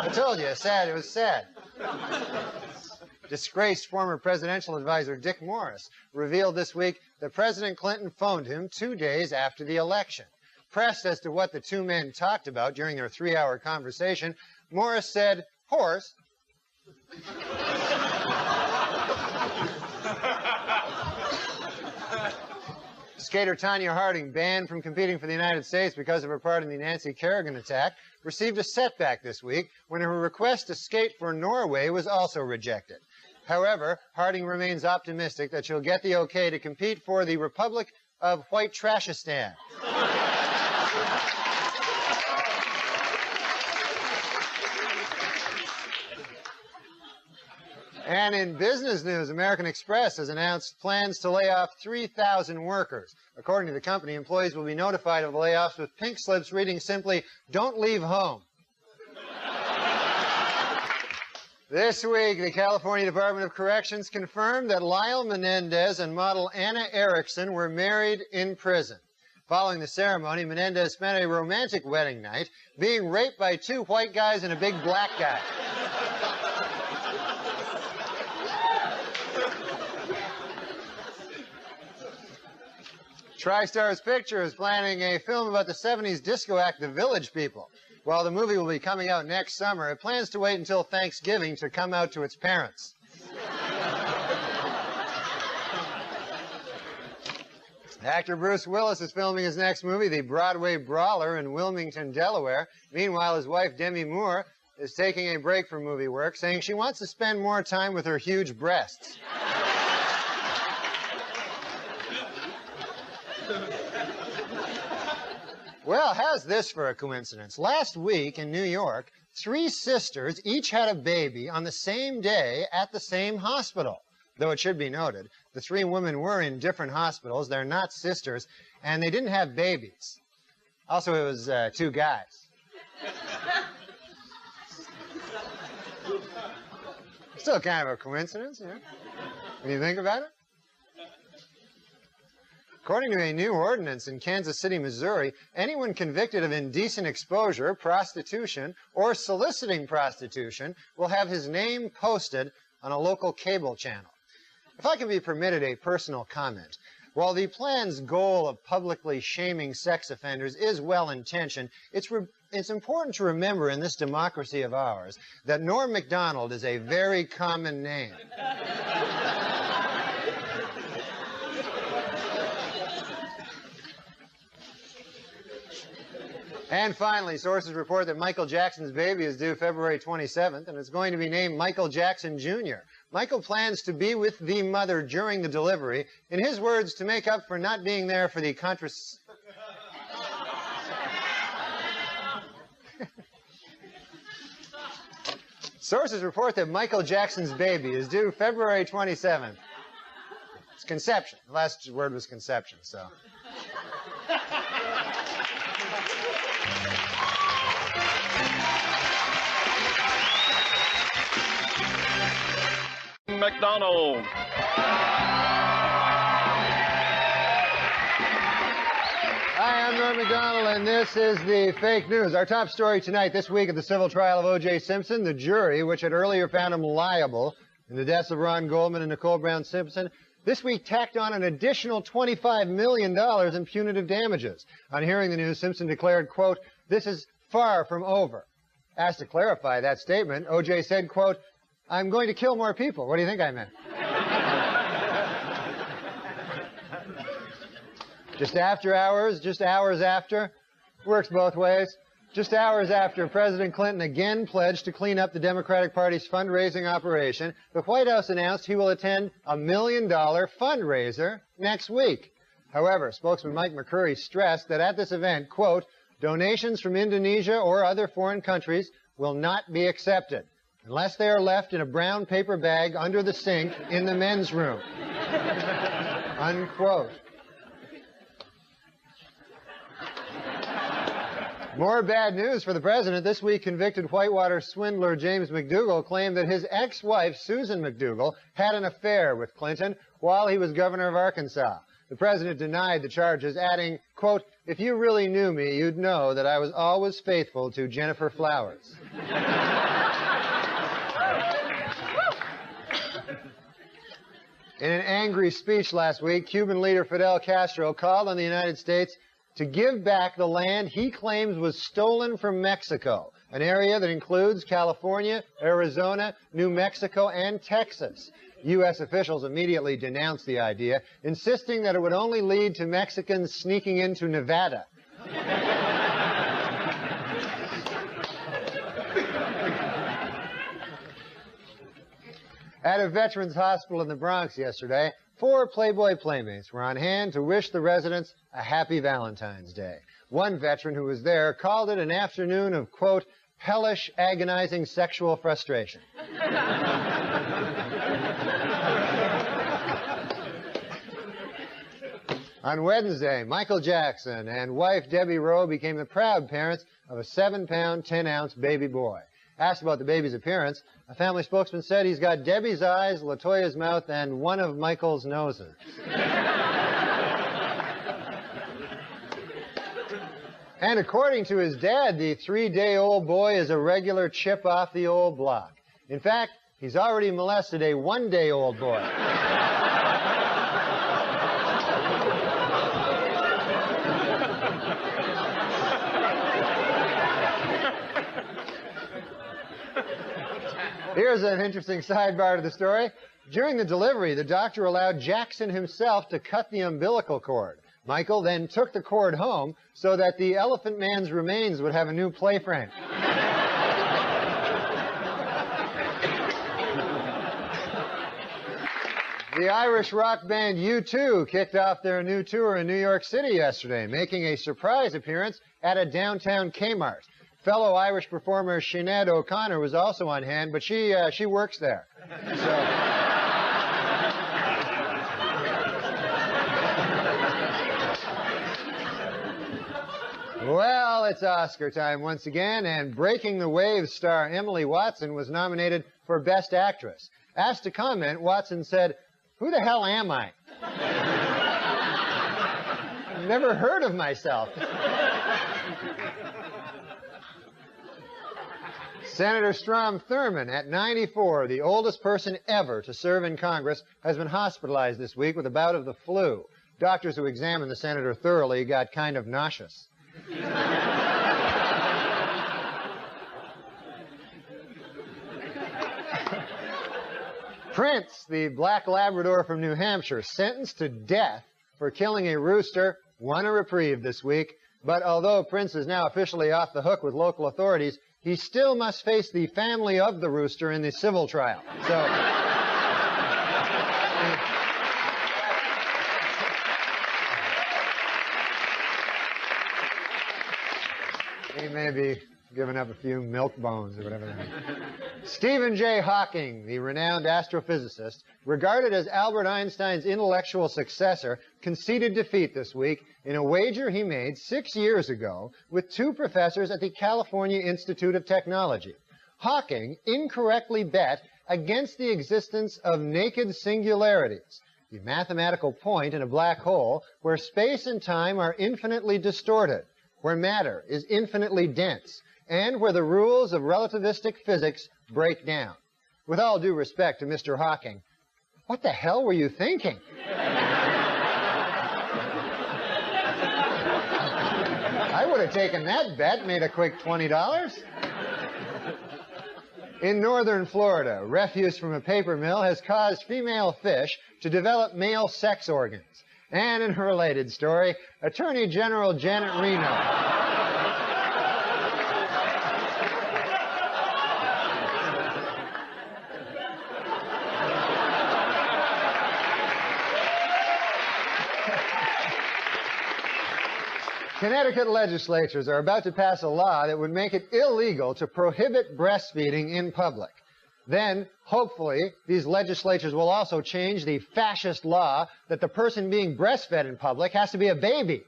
I told you, it was sad. Disgraced former presidential advisor Dick Morris revealed this week that President Clinton phoned him 2 days after the election. Pressed as to what the two men talked about during their 3-hour conversation, Morris said, "Horse." Skater Tanya Harding, banned from competing for the United States because of her part in the Nancy Kerrigan attack, received a setback this week when her request to skate for Norway was also rejected. However, Harding remains optimistic that she'll get the okay to compete for the Republic of White Trashistan. And in business news, American Express has announced plans to lay off 3,000 workers. According to the company, employees will be notified of the layoffs with pink slips reading simply, "Don't leave home." This week, the California Department of Corrections confirmed that Lyle Menendez and model Anna Erickson were married in prison. Following the ceremony, Menendez spent a romantic wedding night being raped by 2 white guys and a big black guy. TriStar's Picture is planning a film about the 70s disco act, The Village People. While the movie will be coming out next summer, it plans to wait until Thanksgiving to come out to its parents. Actor Bruce Willis is filming his next movie, The Broadway Brawler, in Wilmington, Delaware. Meanwhile, his wife, Demi Moore, is taking a break from movie work, saying she wants to spend more time with her huge breasts. Well, how's this for a coincidence? Last week in New York, 3 sisters each had a baby on the same day at the same hospital. Though it should be noted, the 3 women were in different hospitals. They're not sisters, and they didn't have babies. Also, it was 2 guys. Still kind of a coincidence, you know, when you think about it. According to a new ordinance in Kansas City, Missouri, anyone convicted of indecent exposure, prostitution, or soliciting prostitution will have his name posted on a local cable channel. If I can be permitted a personal comment, while the plan's goal of publicly shaming sex offenders is well-intentioned, it's important to remember in this democracy of ours that Norm MacDonald is a very common name. And finally, sources report that Michael Jackson's baby is due February 27th, and it's going to be named Michael Jackson Jr. Michael plans to be with the mother during the delivery, in his words, to make up for not being there for the Sources report that Michael Jackson's baby is due February 27th. It's conception. The last word was conception, so... MacDonald. Hi, I'm Norm MacDonald, and this is the fake news. Our top story tonight, this week at the civil trial of O.J. Simpson, the jury, which had earlier found him liable in the deaths of Ron Goldman and Nicole Brown Simpson, this week tacked on an additional $25 million in punitive damages. On hearing the news, Simpson declared, quote, "This is far from over." Asked to clarify that statement, O.J. said, quote, "I'm going to kill more people. What do you think I meant?" Just hours after, works both ways, just hours after President Clinton again pledged to clean up the Democratic Party's fundraising operation, the White House announced he will attend a $1 million fundraiser next week. However, spokesman Mike McCurry stressed that at this event, quote, "Donations from Indonesia or other foreign countries will not be accepted unless they are left in a brown paper bag under the sink in the men's room." Unquote. More bad news for the president. This week, convicted Whitewater swindler James McDougal claimed that his ex-wife, Susan McDougal, had an affair with Clinton while he was governor of Arkansas. The president denied the charges, adding, quote, "If you really knew me, you'd know that I was always faithful to Jennifer Flowers." In an angry speech last week, Cuban leader Fidel Castro called on the United States to give back the land he claims was stolen from Mexico, an area that includes California, Arizona, New Mexico, and Texas. U.S. officials immediately denounced the idea, insisting that it would only lead to Mexicans sneaking into Nevada. At a veterans hospital in the Bronx yesterday, 4 Playboy playmates were on hand to wish the residents a happy Valentine's Day. One veteran who was there called it an afternoon of, quote, hellish, agonizing sexual frustration. On Wednesday, Michael Jackson and wife Debbie Rowe became the proud parents of a 7-pound, 10-ounce baby boy. Asked about the baby's appearance, a family spokesman said he's got Debbie's eyes, LaToya's mouth, and one of Michael's noses. And according to his dad, the 3-day-old boy is a regular chip off the old block. In fact, he's already molested a 1-day-old boy. Here's an interesting sidebar to the story. During the delivery, the doctor allowed Jackson himself to cut the umbilical cord. Michael then took the cord home so that the Elephant Man's remains would have a new playframe. The Irish rock band U2 kicked off their new tour in New York City yesterday, making a surprise appearance at a downtown Kmart. Fellow Irish performer Sinead O'Connor was also on hand, but she works there. Well, it's Oscar time once again, and Breaking the Waves star Emily Watson was nominated for Best Actress. Asked to comment, Watson said, "Who the hell am I? I've never heard of myself." Senator Strom Thurmond, at 94, the oldest person ever to serve in Congress, has been hospitalized this week with a bout of the flu. Doctors who examined the senator thoroughly got kind of nauseous. Prince, the black Labrador from New Hampshire, sentenced to death for killing a rooster, won a reprieve this week. But although Prince is now officially off the hook with local authorities, he still must face the family of the rooster in the civil trial. So he may be giving up a few milk bones or whatever that is. Stephen J. Hawking, the renowned astrophysicist, regarded as Albert Einstein's intellectual successor, conceded defeat this week in a wager he made 6 years ago with 2 professors at the California Institute of Technology. Hawking incorrectly bet against the existence of naked singularities, the mathematical point in a black hole where space and time are infinitely distorted, where matter is infinitely dense, and where the rules of relativistic physics break down. With all due respect to Mr. Hawking, what the hell were you thinking? I would have taken that bet, made a quick $20. In northern Florida, refuse from a paper mill has caused female fish to develop male sex organs. And in a related story, Attorney General Janet Reno Connecticut legislatures are about to pass a law that would make it illegal to prohibit breastfeeding in public. Then, hopefully, these legislatures will also change the fascist law that the person being breastfed in public has to be a baby.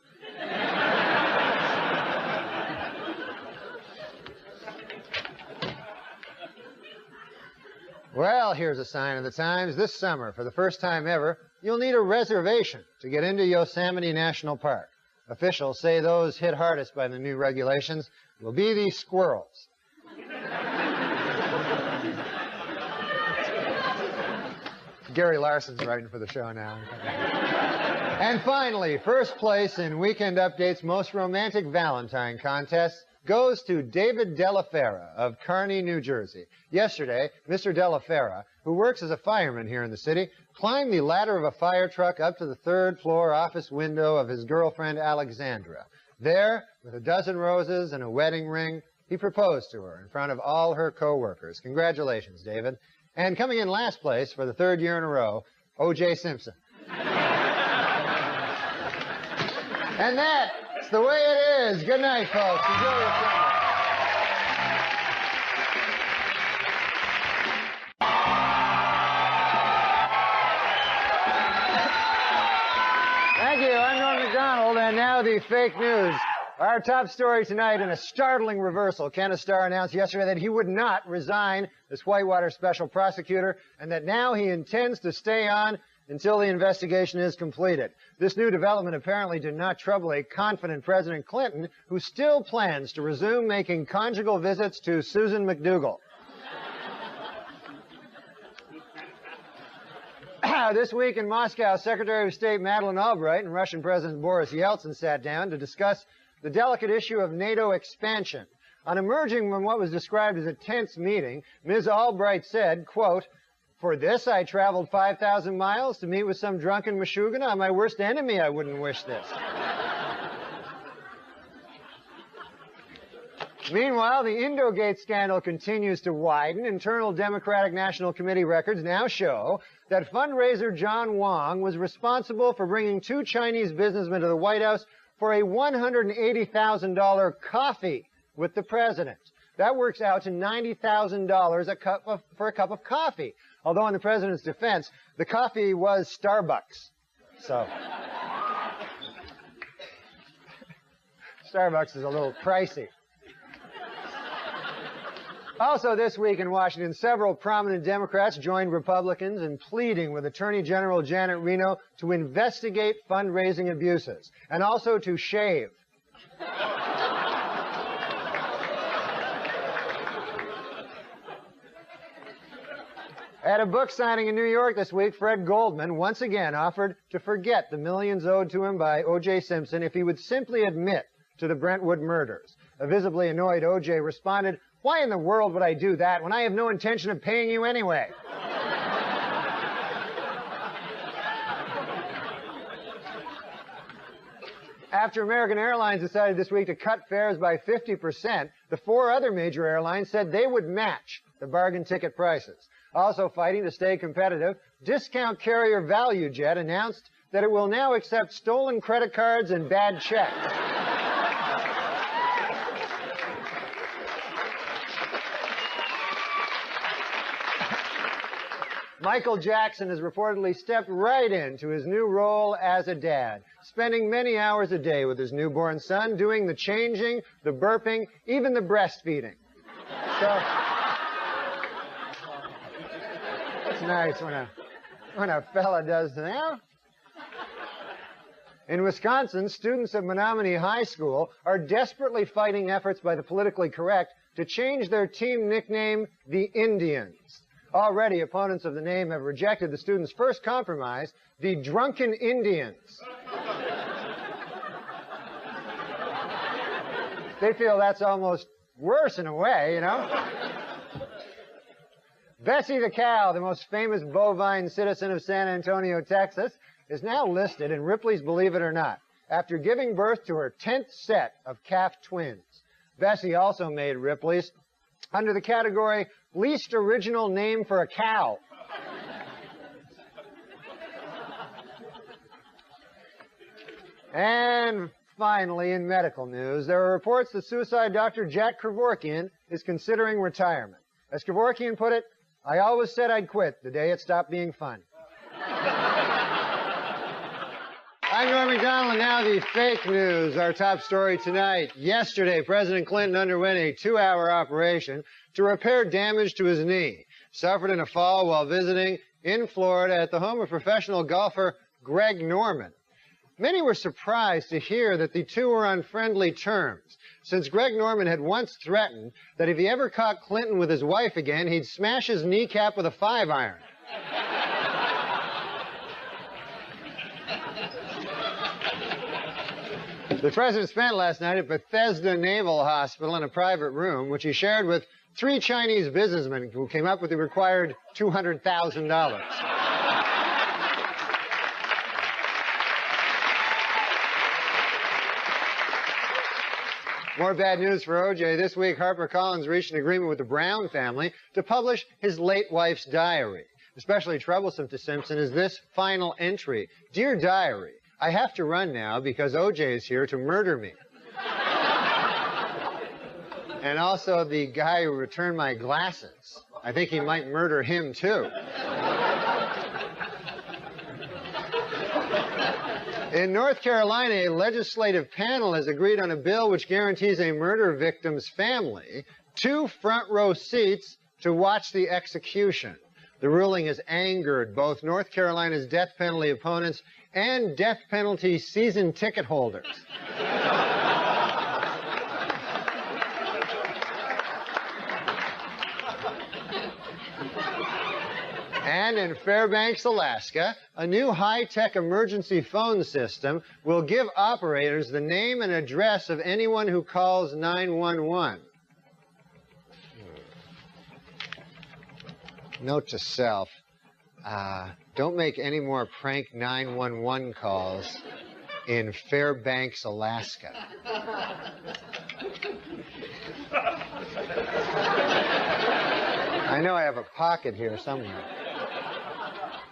Well, here's a sign of the times. This summer, for the first time ever, you'll need a reservation to get into Yosemite National Park. Officials say those hit hardest by the new regulations will be the squirrels. Gary Larson's writing for the show now. And finally, first place in Weekend Update's Most Romantic Valentine contest goes to David Delafera of Kearney, New Jersey. Yesterday, Mr. Delafera, who works as a fireman here in the city, climbed the ladder of a fire truck up to the third-floor office window of his girlfriend, Alexandra. There, with a dozen roses and a wedding ring, he proposed to her in front of all her co-workers. Congratulations, David. And coming in last place for the third year in a row, O.J. Simpson. And that's the way it is. Good night, folks. Enjoy your Sunday. Thank you. I'm Norm MacDonald, and now the fake news. Our top story tonight, in a startling reversal, Kenneth Starr announced yesterday that he would not resign as Whitewater special prosecutor, and that now he intends to stay on until the investigation is completed. This new development apparently did not trouble a confident President Clinton, who still plans to resume making conjugal visits to Susan McDougal. This week in Moscow, Secretary of State Madeleine Albright and Russian President Boris Yeltsin sat down to discuss the delicate issue of NATO expansion. On emerging from what was described as a tense meeting, Ms. Albright said, quote, "For this, I traveled 5,000 miles to meet with some drunken Meshuggah. On my worst enemy, I wouldn't wish this." Meanwhile, the Indogate scandal continues to widen. Internal Democratic National Committee records now show that fundraiser John Wong was responsible for bringing two Chinese businessmen to the White House for a $180,000 coffee with the president. That works out to $90,000 for a cup of coffee. Although in the president's defense, the coffee was Starbucks. So Starbucks is a little pricey. Also this week in Washington, several prominent Democrats joined Republicans in pleading with Attorney General Janet Reno to investigate fundraising abuses and also to shave. At a book signing in New York this week, Fred Goldman once again offered to forget the millions owed to him by O.J. Simpson if he would simply admit to the Brentwood murders. A visibly annoyed O.J. responded, "Why in the world would I do that when I have no intention of paying you anyway?" After American Airlines decided this week to cut fares by 50%, the four other major airlines said they would match the bargain ticket prices. Also fighting to stay competitive, discount carrier ValueJet announced that it will now accept stolen credit cards and bad checks. Michael Jackson has reportedly stepped right into his new role as a dad, spending many hours a day with his newborn son, doing the changing, the burping, even the breastfeeding. So it's nice when a fella does that. In Wisconsin, students at Menominee High School are desperately fighting efforts by the politically correct to change their team nickname the Indians. Already, opponents of the name have rejected the students' first compromise, the Drunken Indians. They feel that's almost worse in a way, you know? Bessie the cow, the most famous bovine citizen of San Antonio, Texas, is now listed in Ripley's Believe It or Not after giving birth to her 10th set of calf twins. Bessie also made Ripley's under the category Least Original Name for a Cow. And finally, in medical news, there are reports that suicide doctor Jack Kevorkian is considering retirement. As Kevorkian put it, "I always said I'd quit the day it stopped being fun." I'm Norm MacDonald, and now the fake news. Our top story tonight. Yesterday, President Clinton underwent a 2-hour operation to repair damage to his knee, suffered in a fall while visiting in Florida at the home of professional golfer Greg Norman. Many were surprised to hear that the two were on friendly terms, since Greg Norman had once threatened that if he ever caught Clinton with his wife again, he'd smash his kneecap with a 5-iron. The president spent last night at Bethesda Naval Hospital in a private room, which he shared with 3 Chinese businessmen who came up with the required $200,000. More bad news for O.J. This week, HarperCollins reached an agreement with the Brown family to publish his late wife's diary. Especially troublesome to Simpson is this final entry. Dear Diary, I have to run now because O.J. is here to murder me. And also the guy who returned my glasses. I think he might murder him, too. In North Carolina, a legislative panel has agreed on a bill which guarantees a murder victim's family 2 front-row seats to watch the execution. The ruling has angered both North Carolina's death penalty opponents and death penalty season ticket holders. And in Fairbanks, Alaska, a new high-tech emergency phone system will give operators the name and address of anyone who calls 911. Note to self, don't make any more prank 911 calls in Fairbanks, Alaska. I know I have a pocket here somewhere.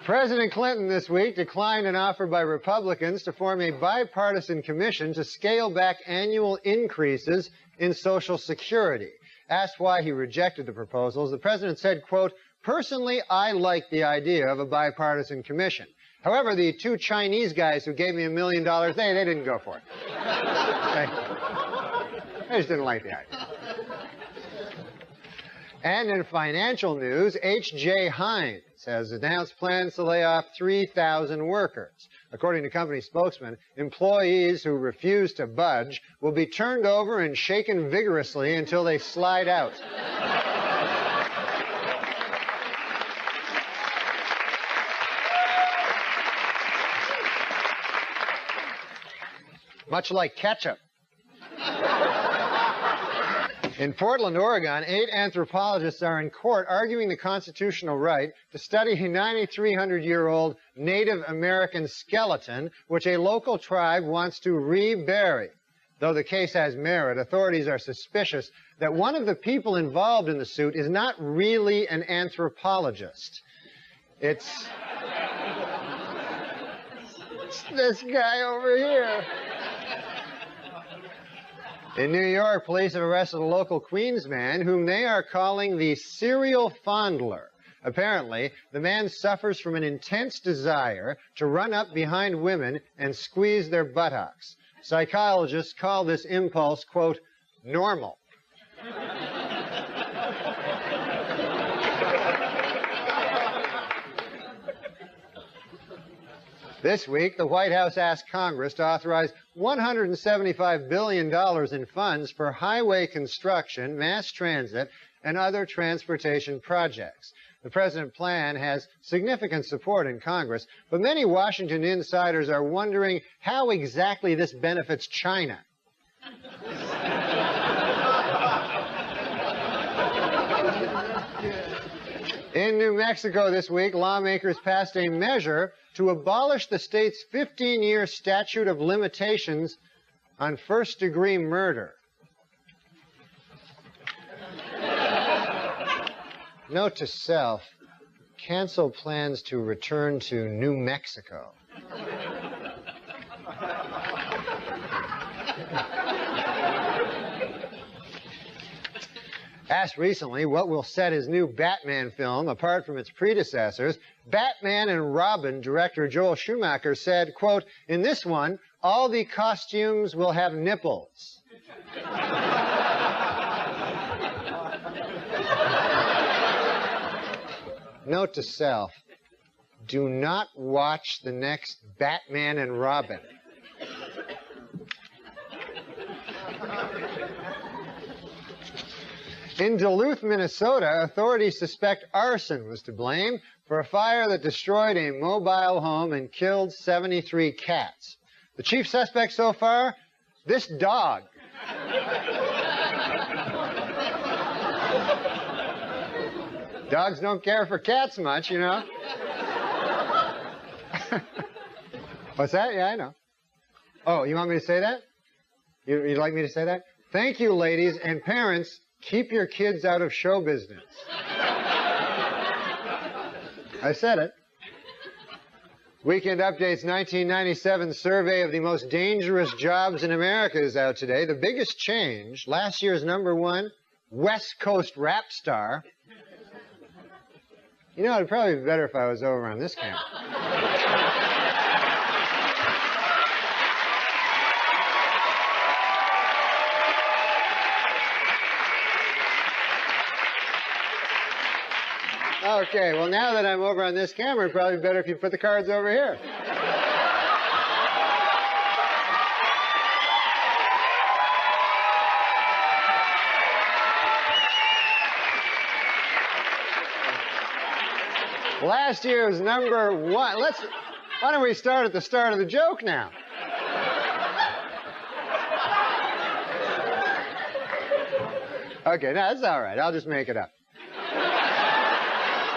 President Clinton this week declined an offer by Republicans to form a bipartisan commission to scale back annual increases in Social Security. Asked why he rejected the proposals, the president said, quote, personally, I like the idea of a bipartisan commission. However, the 2 Chinese guys who gave me $1 million, they didn't go for it. They just didn't like the idea. And in financial news, H.J. Heinz has announced plans to lay off 3,000 workers. According to company spokesman, employees who refuse to budge will be turned over and shaken vigorously until they slide out. Much like ketchup. In Portland, Oregon, 8 anthropologists are in court arguing the constitutional right to study a 9,300-year-old Native American skeleton, which a local tribe wants to rebury. Though the case has merit, authorities are suspicious that one of the people involved in the suit is not really an anthropologist. It's this guy over here. In New York, police have arrested a local Queens man whom they are calling the serial fondler. Apparently, the man suffers from an intense desire to run up behind women and squeeze their buttocks. Psychologists call this impulse, quote, normal. This week, the White House asked Congress to authorize $175 billion in funds for highway construction, mass transit, and other transportation projects. The president's plan has significant support in Congress, but many Washington insiders are wondering how exactly this benefits China. In New Mexico this week, lawmakers passed a measure to abolish the state's 15-year statute of limitations on first-degree murder. Note to self, cancel plans to return to New Mexico. Asked recently what will set his new Batman film apart from its predecessors, Batman and Robin director Joel Schumacher said, quote, in this one, all the costumes will have nipples. Note to self, do not watch the next Batman and Robin. In Duluth, Minnesota, authorities suspect arson was to blame for a fire that destroyed a mobile home and killed 73 cats. The chief suspect so far, this dog. Dogs don't care for cats much, you know. What's that? Yeah, I know. Oh, you want me to say that? You'd like me to say that? Thank you, ladies and parents. Keep your kids out of show business. I said it. Weekend Update's 1997 survey of the most dangerous jobs in America is out today. The biggest change, last year's #1 West Coast rap star. You know, it'd probably be better if I was over on this camera. Okay, well, now that I'm over on this camera, it'd probably be better if you put the cards over here. Last year's #1. Why don't we start at the start of the joke now? Okay, no, that's all right. I'll just make it up.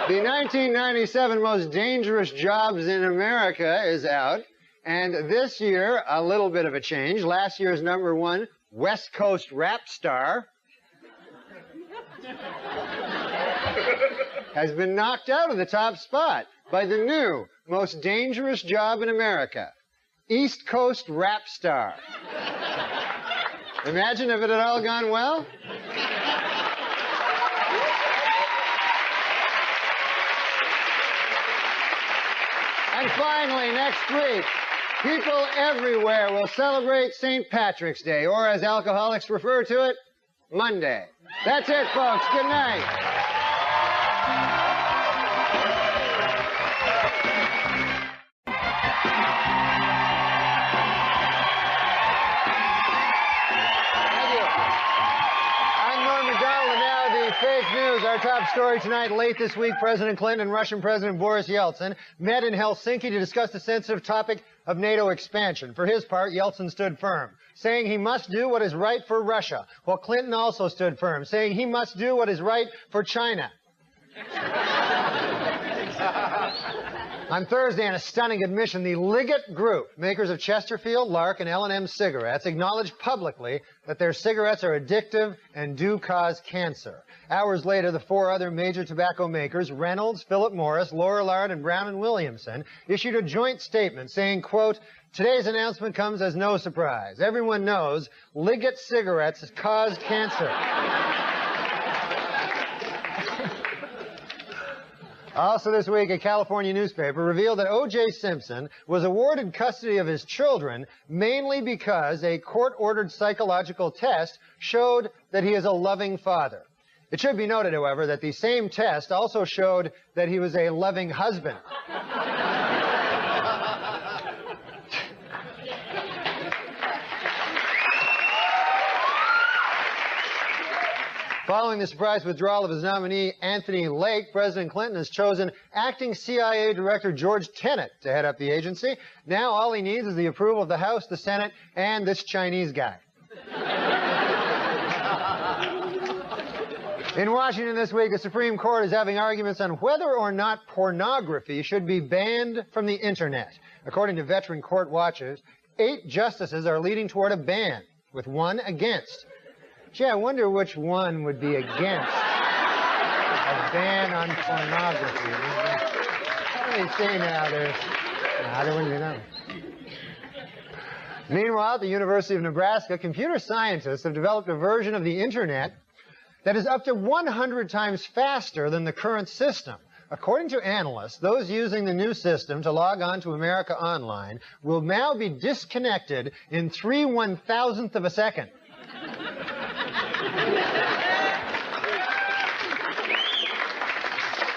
The 1997 most dangerous jobs in America is out, and this year, a little bit of a change. Last year's #1 West Coast rap star has been knocked out of the top spot by the new most dangerous job in America, East Coast rap star. Imagine if it had all gone well. And finally, next week, people everywhere will celebrate St. Patrick's Day, or as alcoholics refer to it, Monday. That's it, folks. Good night. Fake news, our top story tonight. Late this week, President Clinton and Russian President Boris Yeltsin met in Helsinki to discuss the sensitive topic of NATO expansion. For his part, Yeltsin stood firm, saying he must do what is right for Russia, while Clinton also stood firm, saying he must do what is right for China. On Thursday, in a stunning admission, the Liggett Group, makers of Chesterfield, Lark, and L&M cigarettes, acknowledged publicly that their cigarettes are addictive and do cause cancer. Hours later, the 4 other major tobacco makers, Reynolds, Philip Morris, Lorillard, and Brown & Williamson, issued a joint statement saying, quote, "Today's announcement comes as no surprise. Everyone knows Liggett cigarettes cause cancer." Also this week, a California newspaper revealed that O.J. Simpson was awarded custody of his children mainly because a court-ordered psychological test showed that he is a loving father. It should be noted, however, that the same test also showed that he was a loving husband. Following the surprise withdrawal of his nominee, Anthony Lake, President Clinton has chosen acting CIA Director George Tenet to head up the agency. Now all he needs is the approval of the House, the Senate, and this Chinese guy. In Washington this week, the Supreme Court is having arguments on whether or not pornography should be banned from the Internet. According to veteran court watchers, 8 justices are leaning toward a ban, with 1 against. Gee, I wonder which one would be against a ban on pornography. Let me see now. There wouldn't be none. Meanwhile, at the University of Nebraska, computer scientists have developed a version of the Internet that is up to 100 times faster than the current system. According to analysts, those using the new system to log on to America Online will now be disconnected in 3/1000th of a second.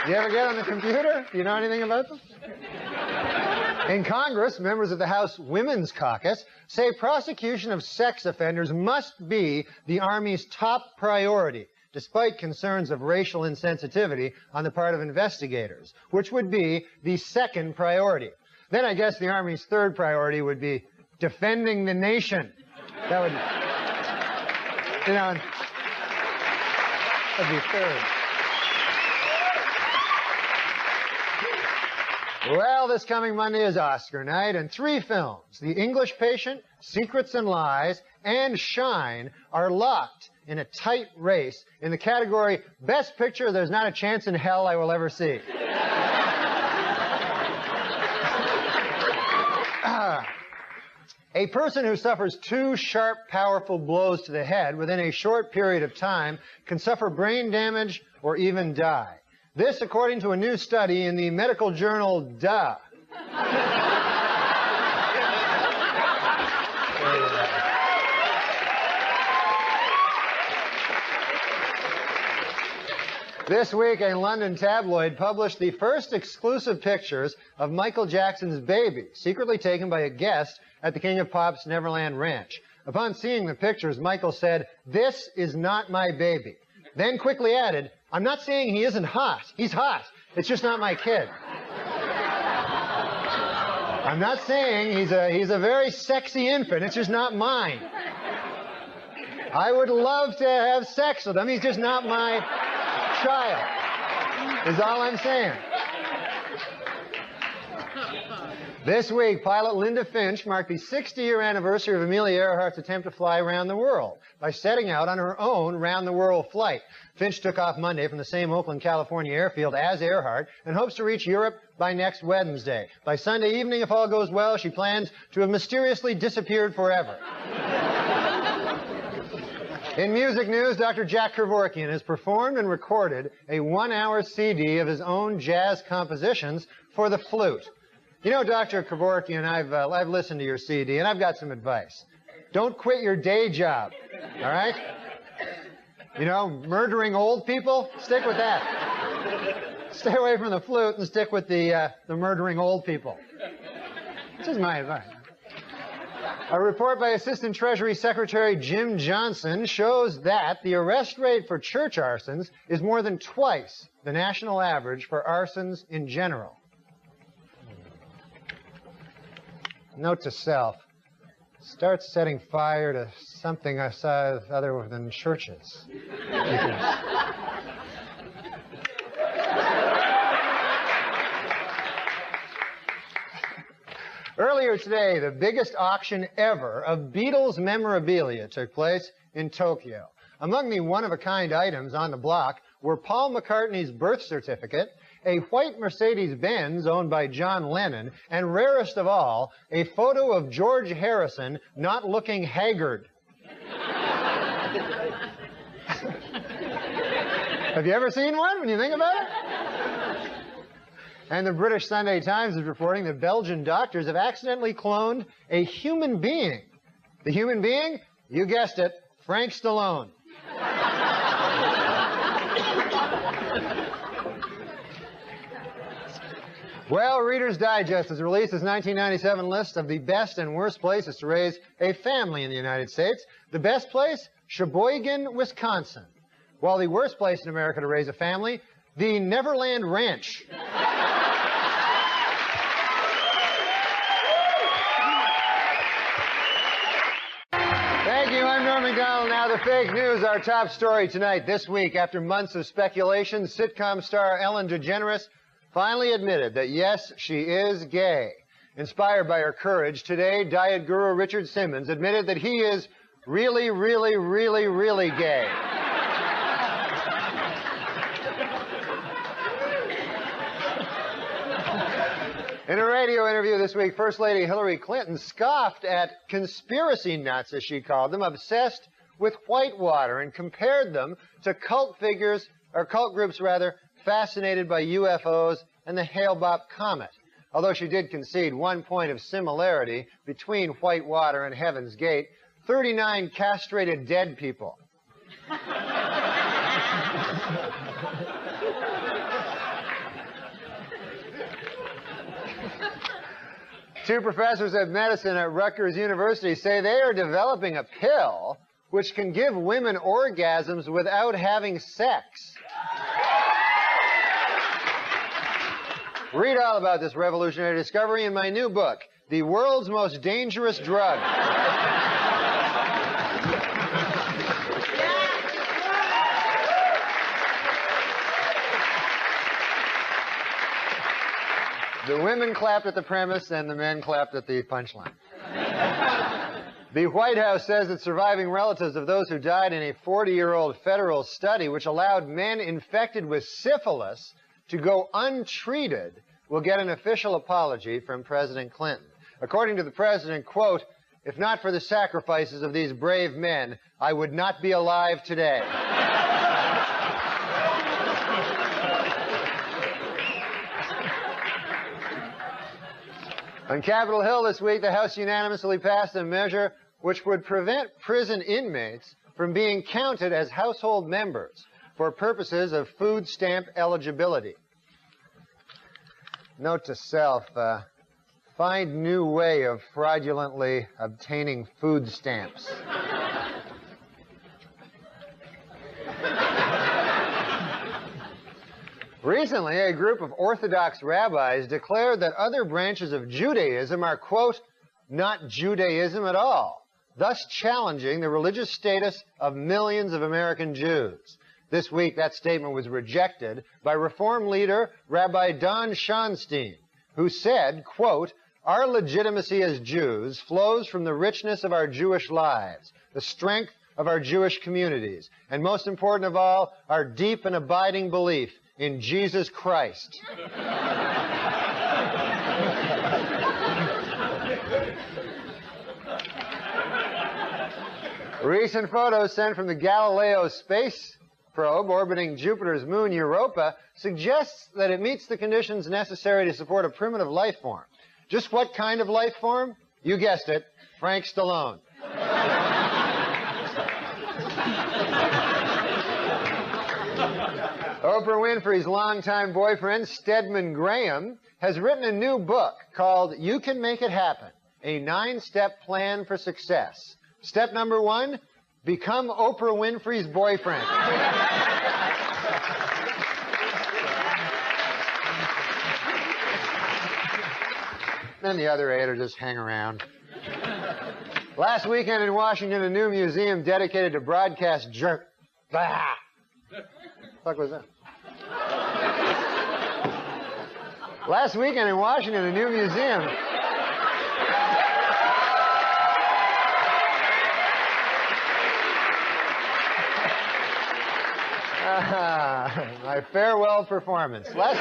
You ever get on the computer? Do you know anything about them? In Congress, members of the House Women's Caucus say prosecution of sex offenders must be the Army's top priority, despite concerns of racial insensitivity on the part of investigators, which would be the second priority. Then I guess the Army's third priority would be defending the nation. That would, you know, that'd be third. Well, this coming Monday is Oscar night, and 3 films, The English Patient, Secrets and Lies, and Shine, are locked in a tight race in the category Best Picture There's Not a Chance in Hell I Will Ever See. A person who suffers 2 sharp, powerful blows to the head within a short period of time can suffer brain damage or even die. This, according to a new study in the medical journal Duh. This week, a London tabloid published the first exclusive pictures of Michael Jackson's baby, secretly taken by a guest at the King of Pop's Neverland Ranch. Upon seeing the pictures, Michael said, "This is not my baby." Then quickly added, "I'm not saying he isn't hot. He's hot. It's just not my kid." I'm not saying he's a very sexy infant. It's just not mine. I would love to have sex with him. He's just not my child, is all I'm saying. This week, pilot Linda Finch marked the 60-year anniversary of Amelia Earhart's attempt to fly around the world by setting out on her own round-the-world flight. Finch took off Monday from the same Oakland, California airfield as Earhart and hopes to reach Europe by next Wednesday. By Sunday evening, if all goes well, she plans to have mysteriously disappeared forever. In music news, Dr. Jack Kevorkian has performed and recorded a 1-hour CD of his own jazz compositions for the flute. You know, Dr. Kevorkian, I've listened to your CD, and I've got some advice. Don't quit your day job, all right? You know, murdering old people, stick with that. Stay away from the flute and stick with the murdering old people. This is my advice. A report by Assistant Treasury Secretary Jim Johnson shows that the arrest rate for church arsons is more than twice the national average for arsons in general. Note to self, start setting fire to something other than churches. Earlier today, the biggest auction ever of Beatles memorabilia took place in Tokyo. Among the one-of-a-kind items on the block were Paul McCartney's birth certificate, a white Mercedes-Benz owned by John Lennon, and rarest of all, a photo of George Harrison not looking haggard. Have you ever seen one when you think about it? And the British Sunday Times is reporting that Belgian doctors have accidentally cloned a human being. The human being? You guessed it, Frank Stallone. Well, Reader's Digest has released its 1997 list of the best and worst places to raise a family in the United States. The best place? Sheboygan, Wisconsin. While the worst place in America to raise a family? The Neverland Ranch. Thank you, I'm Norm MacDonald. Now the fake news, our top story tonight. This week, after months of speculation, sitcom star Ellen DeGeneres finally admitted that, yes, she is gay. Inspired by her courage, today, diet guru Richard Simmons admitted that he is really, really, really, really gay. In a radio interview this week, First Lady Hillary Clinton scoffed at conspiracy nuts, as she called them, obsessed with Whitewater, and compared them to cult figures, or cult groups rather, fascinated by UFOs and the Hale-Bopp comet. Although she did concede one point of similarity between Whitewater and Heaven's Gate, 39 castrated dead people. Two professors of medicine at Rutgers University say they are developing a pill which can give women orgasms without having sex. Read all about this revolutionary discovery in my new book, The World's Most Dangerous Drug. The women clapped at the premise and the men clapped at the punchline. The White House says that surviving relatives of those who died in a 40-year-old federal study which allowed men infected with syphilis to go untreated will get an official apology from President Clinton. According to the president, quote, "If not for the sacrifices of these brave men, I would not be alive today." On Capitol Hill this week, the House unanimously passed a measure which would prevent prison inmates from being counted as household members for purposes of food stamp eligibility. Note to self, find new way of fraudulently obtaining food stamps. Recently, a group of Orthodox rabbis declared that other branches of Judaism are, quote, not Judaism at all, thus challenging the religious status of millions of American Jews. This week, that statement was rejected by Reform leader Rabbi Don Schonstein, who said, quote, "Our legitimacy as Jews flows from the richness of our Jewish lives, the strength of our Jewish communities, and most important of all, our deep and abiding belief in Jesus Christ." Recent photos sent from the Galileo space probe orbiting Jupiter's moon Europa suggests that it meets the conditions necessary to support a primitive life form. Just what kind of life form? You guessed it, Frank Stallone. Oprah Winfrey's longtime boyfriend, Stedman Graham, has written a new book called You Can Make It Happen, a 9-step plan for success. Step number 1, become Oprah Winfrey's boyfriend. Then the other 8 are just hang around. Last weekend in Washington, a new museum dedicated to broadcast What the fuck was that? Last weekend in Washington, a new museum. My farewell performance. Last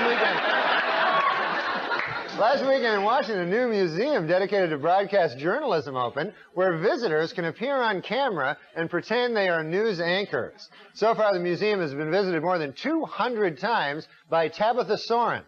weekend in Washington, a new museum dedicated to broadcast journalism opened, where visitors can appear on camera and pretend they are news anchors. So far, the museum has been visited more than 200 times by Tabitha Soren.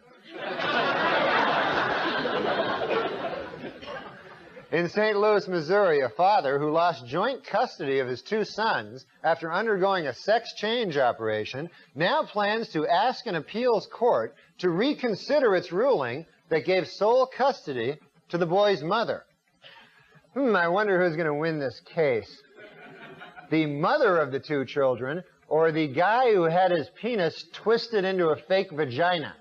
In St. Louis, Missouri, a father who lost joint custody of his 2 sons after undergoing a sex change operation now plans to ask an appeals court to reconsider its ruling that gave sole custody to the boy's mother. I wonder who's going to win this case. The mother of the 2 children or the guy who had his penis twisted into a fake vagina?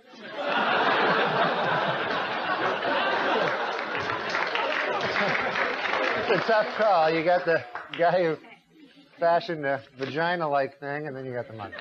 It's a tough call. You got the guy who fashioned a vagina-like thing, and then you got the mother.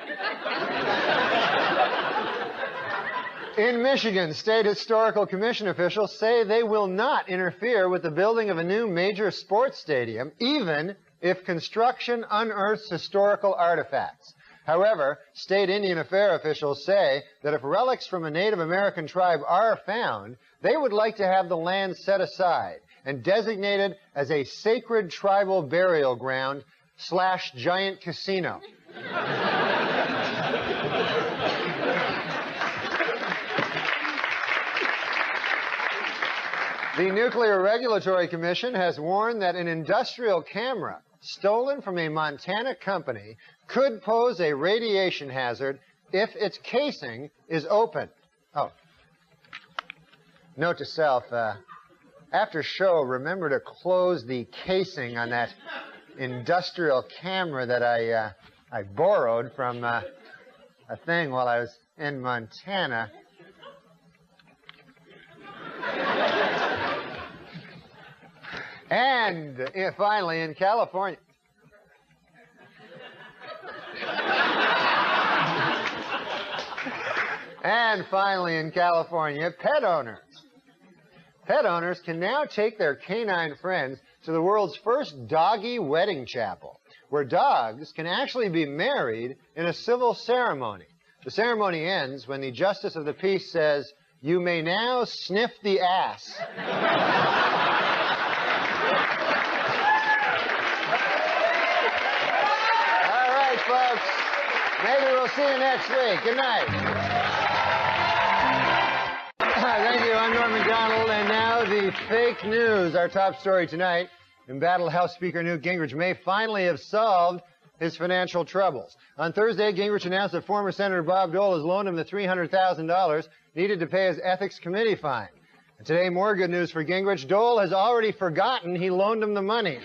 In Michigan, State Historical Commission officials say they will not interfere with the building of a new major sports stadium, even if construction unearths historical artifacts. However, state Indian Affairs officials say that if relics from a Native American tribe are found, they would like to have the land set aside and designated as a sacred tribal burial ground / giant casino. The Nuclear Regulatory Commission has warned that an industrial camera stolen from a Montana company could pose a radiation hazard if its casing is open. Oh. Note to self, after show, remember to close the casing on that industrial camera that I borrowed from a thing while I was in Montana. And finally, in California. And finally, in California, pet owners Pet owners can now take their canine friends to the world's first doggy wedding chapel, where dogs can actually be married in a civil ceremony. The ceremony ends when the justice of the peace says, "You may now sniff the ass." All right, folks. Maybe we'll see you next week. Good night. Thank you. I'm Norm MacDonald, and now the fake news. Our top story tonight. Embattled House Speaker Newt Gingrich may finally have solved his financial troubles. On Thursday, Gingrich announced that former Senator Bob Dole has loaned him the $300,000 needed to pay his ethics committee fine. And today, more good news for Gingrich. Dole has already forgotten he loaned him the money.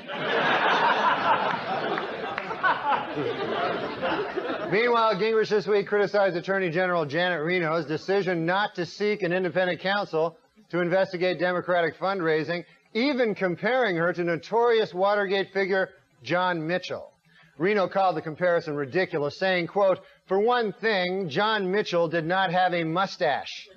Meanwhile, Gingrich this week criticized Attorney General Janet Reno's decision not to seek an independent counsel to investigate Democratic fundraising, even comparing her to notorious Watergate figure John Mitchell. Reno called the comparison ridiculous, saying, quote, "For one thing, John Mitchell did not have a mustache."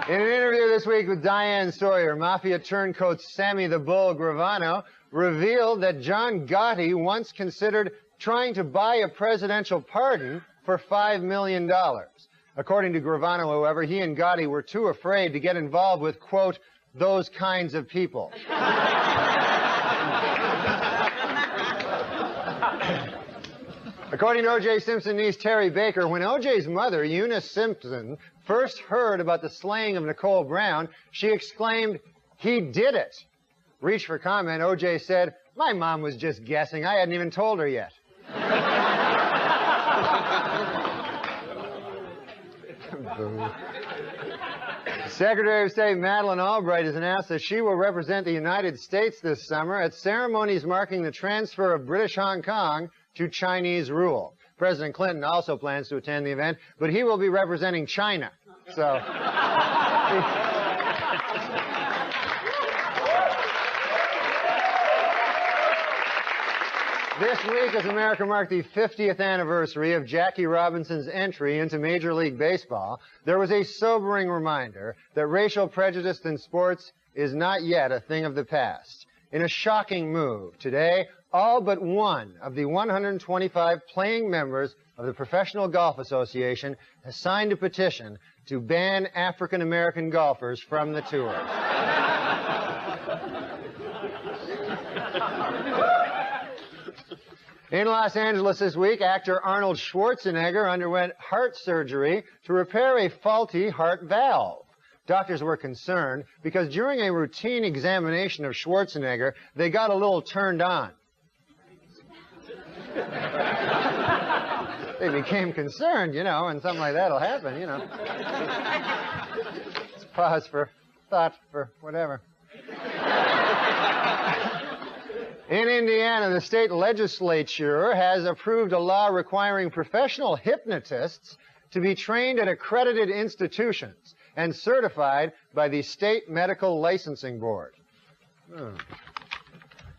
In an interview this week with Diane Sawyer, Mafia turncoat Sammy the Bull Gravano revealed that John Gotti once considered trying to buy a presidential pardon for $5 million. According to Gravano, however, he and Gotti were too afraid to get involved with, quote, "those kinds of people." According to O.J. Simpson niece Terry Baker, when O.J.'s mother, Eunice Simpson, first heard about the slaying of Nicole Brown, she exclaimed, "He did it." Reached for comment, O.J. said, "My mom was just guessing. I hadn't even told her yet." Secretary of State Madeleine Albright has announced that she will represent the United States this summer at ceremonies marking the transfer of British Hong Kong to Chinese rule. President Clinton also plans to attend the event, but he will be representing China. So... This week, as America marked the 50th anniversary of Jackie Robinson's entry into Major League Baseball, there was a sobering reminder that racial prejudice in sports is not yet a thing of the past. In a shocking move, today, all but one of the 125 playing members of the Professional Golf Association has signed a petition to ban African-American golfers from the tour. In Los Angeles this week, actor Arnold Schwarzenegger underwent heart surgery to repair a faulty heart valve. Doctors were concerned because during a routine examination of Schwarzenegger, they got a little turned on. They became concerned, you know, and something like that will happen, you know. Let's pause for thought for whatever. In Indiana, the state legislature has approved a law requiring professional hypnotists to be trained at accredited institutions and certified by the State Medical Licensing Board.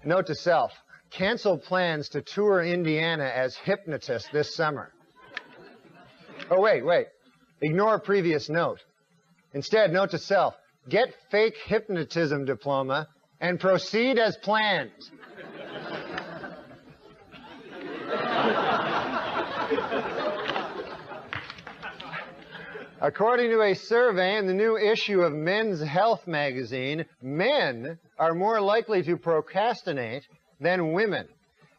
Note to self, cancel plans to tour Indiana as hypnotist this summer. Oh, wait. Ignore previous note. Instead, note to self, get fake hypnotism diploma and proceed as planned. According to a survey in the new issue of Men's Health magazine, men are more likely to procrastinate than women,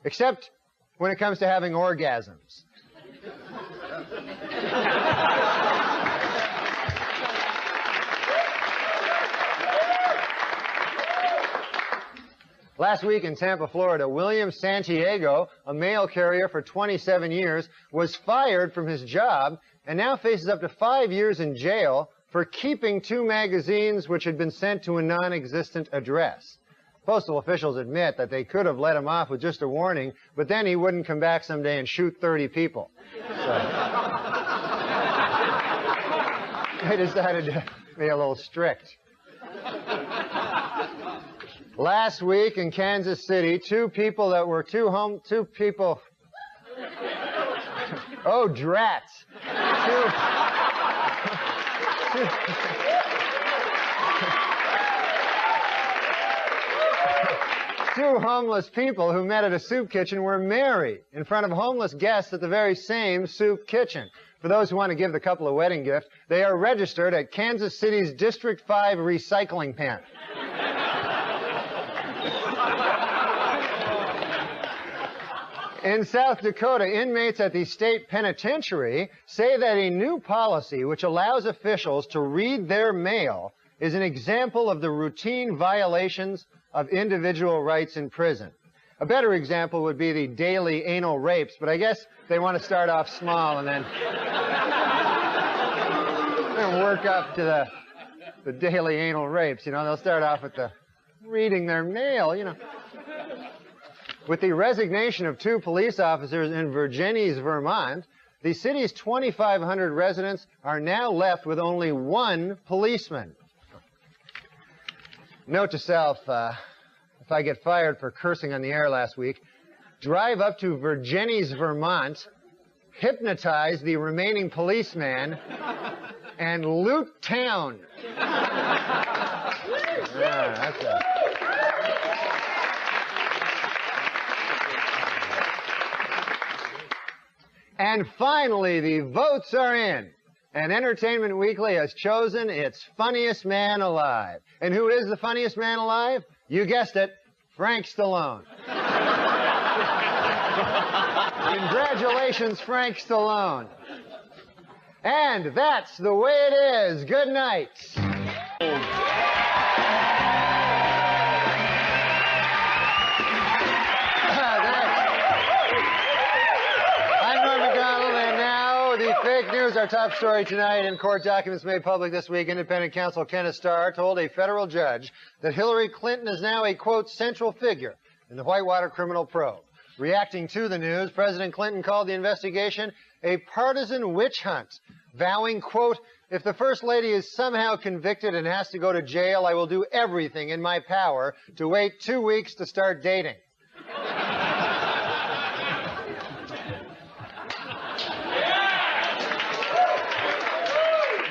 except when it comes to having orgasms. Last week in Tampa, Florida, William Santiago, a mail carrier for 27 years, was fired from his job and now faces up to 5 years in jail for keeping 2 magazines which had been sent to a non-existent address. Postal officials admit that they could have let him off with just a warning, but then he wouldn't come back someday and shoot 30 people. So they decided to be a little strict. Last week in Kansas City, two people Oh, drats. Two homeless people who met at a soup kitchen were married in front of homeless guests at the very same soup kitchen. For those who want to give the couple a wedding gift, they are registered at Kansas City's District 5 recycling pen. In South Dakota, inmates at the state penitentiary say that a new policy which allows officials to read their mail is an example of the routine violations of individual rights in prison. A better example would be the daily anal rapes, but I guess they want to start off small and then work up to the daily anal rapes. You know, they'll start off with the reading their mail, you know. With the resignation of 2 police officers in Virginia, Vermont, the city's 2,500 residents are now left with only 1 policeman. Note to self, if I get fired for cursing on the air last week, drive up to Virginia, Vermont, hypnotize the remaining policeman, and loot town. And finally, the votes are in. And Entertainment Weekly has chosen its funniest man alive. And who is the funniest man alive? You guessed it, Frank Stallone. Congratulations, Frank Stallone. And that's the way it is. Good night. Fake news, our top story tonight. In court documents made public this week, independent counsel Kenneth Starr told a federal judge that Hillary Clinton is now a, quote, central figure in the Whitewater criminal probe. Reacting to the news, President Clinton called the investigation a partisan witch hunt, vowing, quote, if the First Lady is somehow convicted and has to go to jail, I will do everything in my power to wait 2 weeks to start dating.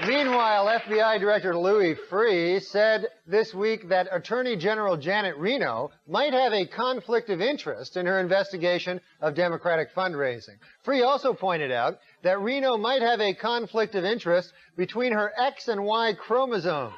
Meanwhile, FBI Director Louis Freeh said this week that Attorney General Janet Reno might have a conflict of interest in her investigation of Democratic fundraising. Freeh also pointed out that Reno might have a conflict of interest between her X and Y chromosomes.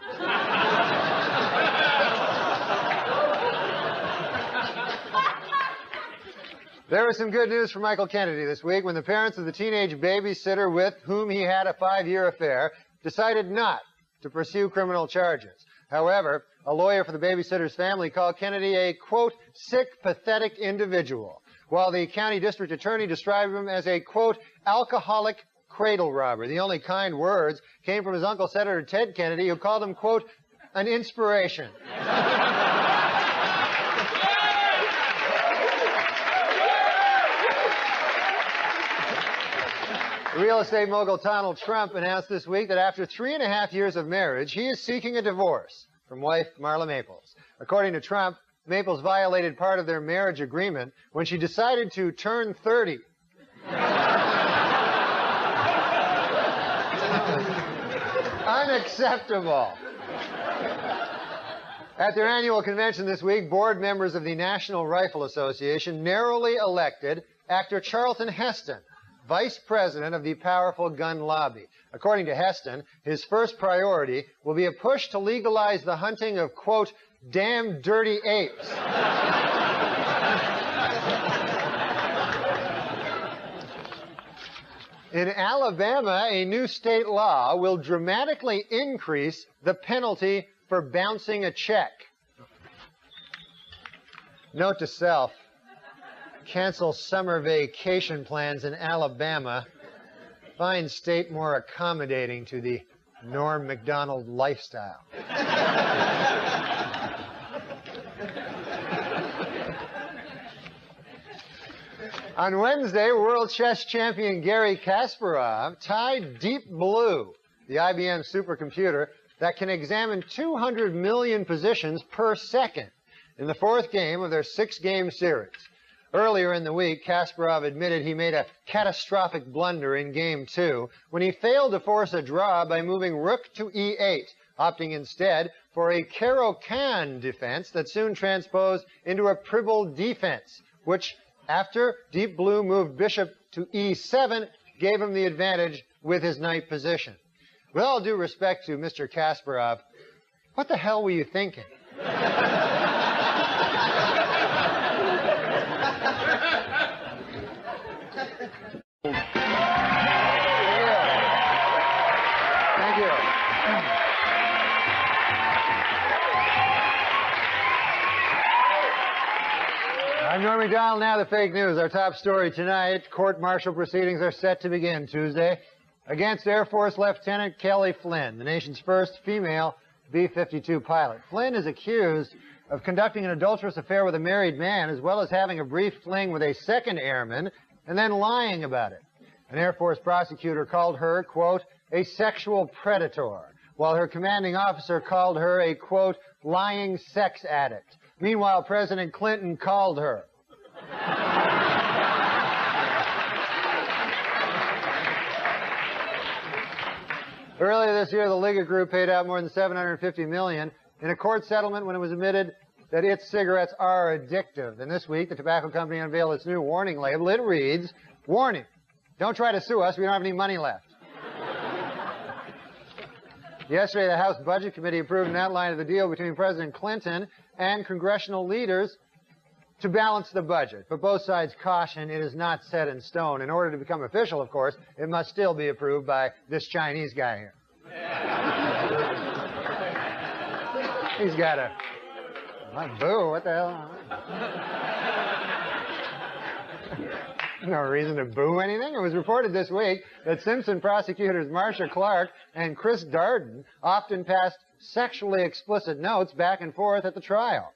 There was some good news for Michael Kennedy this week when the parents of the teenage babysitter with whom he had a 5-year affair decided not to pursue criminal charges. However, a lawyer for the babysitter's family called Kennedy a, quote, sick, pathetic individual, while the county district attorney described him as a, quote, alcoholic cradle robber. The only kind words came from his uncle, Senator Ted Kennedy, who called him, quote, an inspiration. Real estate mogul Donald Trump announced this week that after 3.5 years of marriage, he is seeking a divorce from wife Marla Maples. According to Trump, Maples violated part of their marriage agreement when she decided to turn 30. Unacceptable. At their annual convention this week, board members of the National Rifle Association narrowly elected actor Charlton Heston vice president of the powerful gun lobby. According to Heston, his first priority will be a push to legalize the hunting of, quote, damn dirty apes. In Alabama, a new state law will dramatically increase the penalty for bouncing a check. Note to self, cancel summer vacation plans in Alabama. Find state more accommodating to the NORM MACDONALD lifestyle. On Wednesday, world chess champion Garry Kasparov tied Deep Blue, the IBM supercomputer that can examine 200 million positions per second, in the 4th game of their 6-game series. Earlier in the week, Kasparov admitted he made a catastrophic blunder in Game 2 when he failed to force a draw by moving rook to e8, opting instead for a Caro-Kann defense that soon transposed into a Pribble defense, which, after Deep Blue moved bishop to e7, gave him the advantage with his knight position. With all due respect to Mr. Kasparov, what the hell were you thinking? Thank you. I'm Norm MacDonald, now the fake news. Our top story tonight, court-martial proceedings are set to begin Tuesday against Air Force Lieutenant Kelly Flynn, the nation's first female B-52 pilot. Flynn is accused of conducting an adulterous affair with a married man, as well as having a brief fling with a second airman, and then lying about it. An Air Force prosecutor called her, quote, a sexual predator, while her commanding officer called her a, quote, lying sex addict. Meanwhile, President Clinton called her. Earlier this year, the Liga Group paid out more than $750 million in a court settlement when it was admitted that its cigarettes are addictive. And this week, the tobacco company unveiled its new warning label. It reads, warning, don't try to sue us, we don't have any money left. Yesterday, the House Budget Committee approved an outline of the deal between President Clinton and congressional leaders to balance the budget. But both sides caution it is not set in stone. In order to become official, of course, it must still be approved by this Chinese guy here. He's got a... boo, what the hell? No reason to boo anything. It was reported this week that Simpson prosecutors Marcia Clark and Chris Darden often passed sexually explicit notes back and forth at the trial.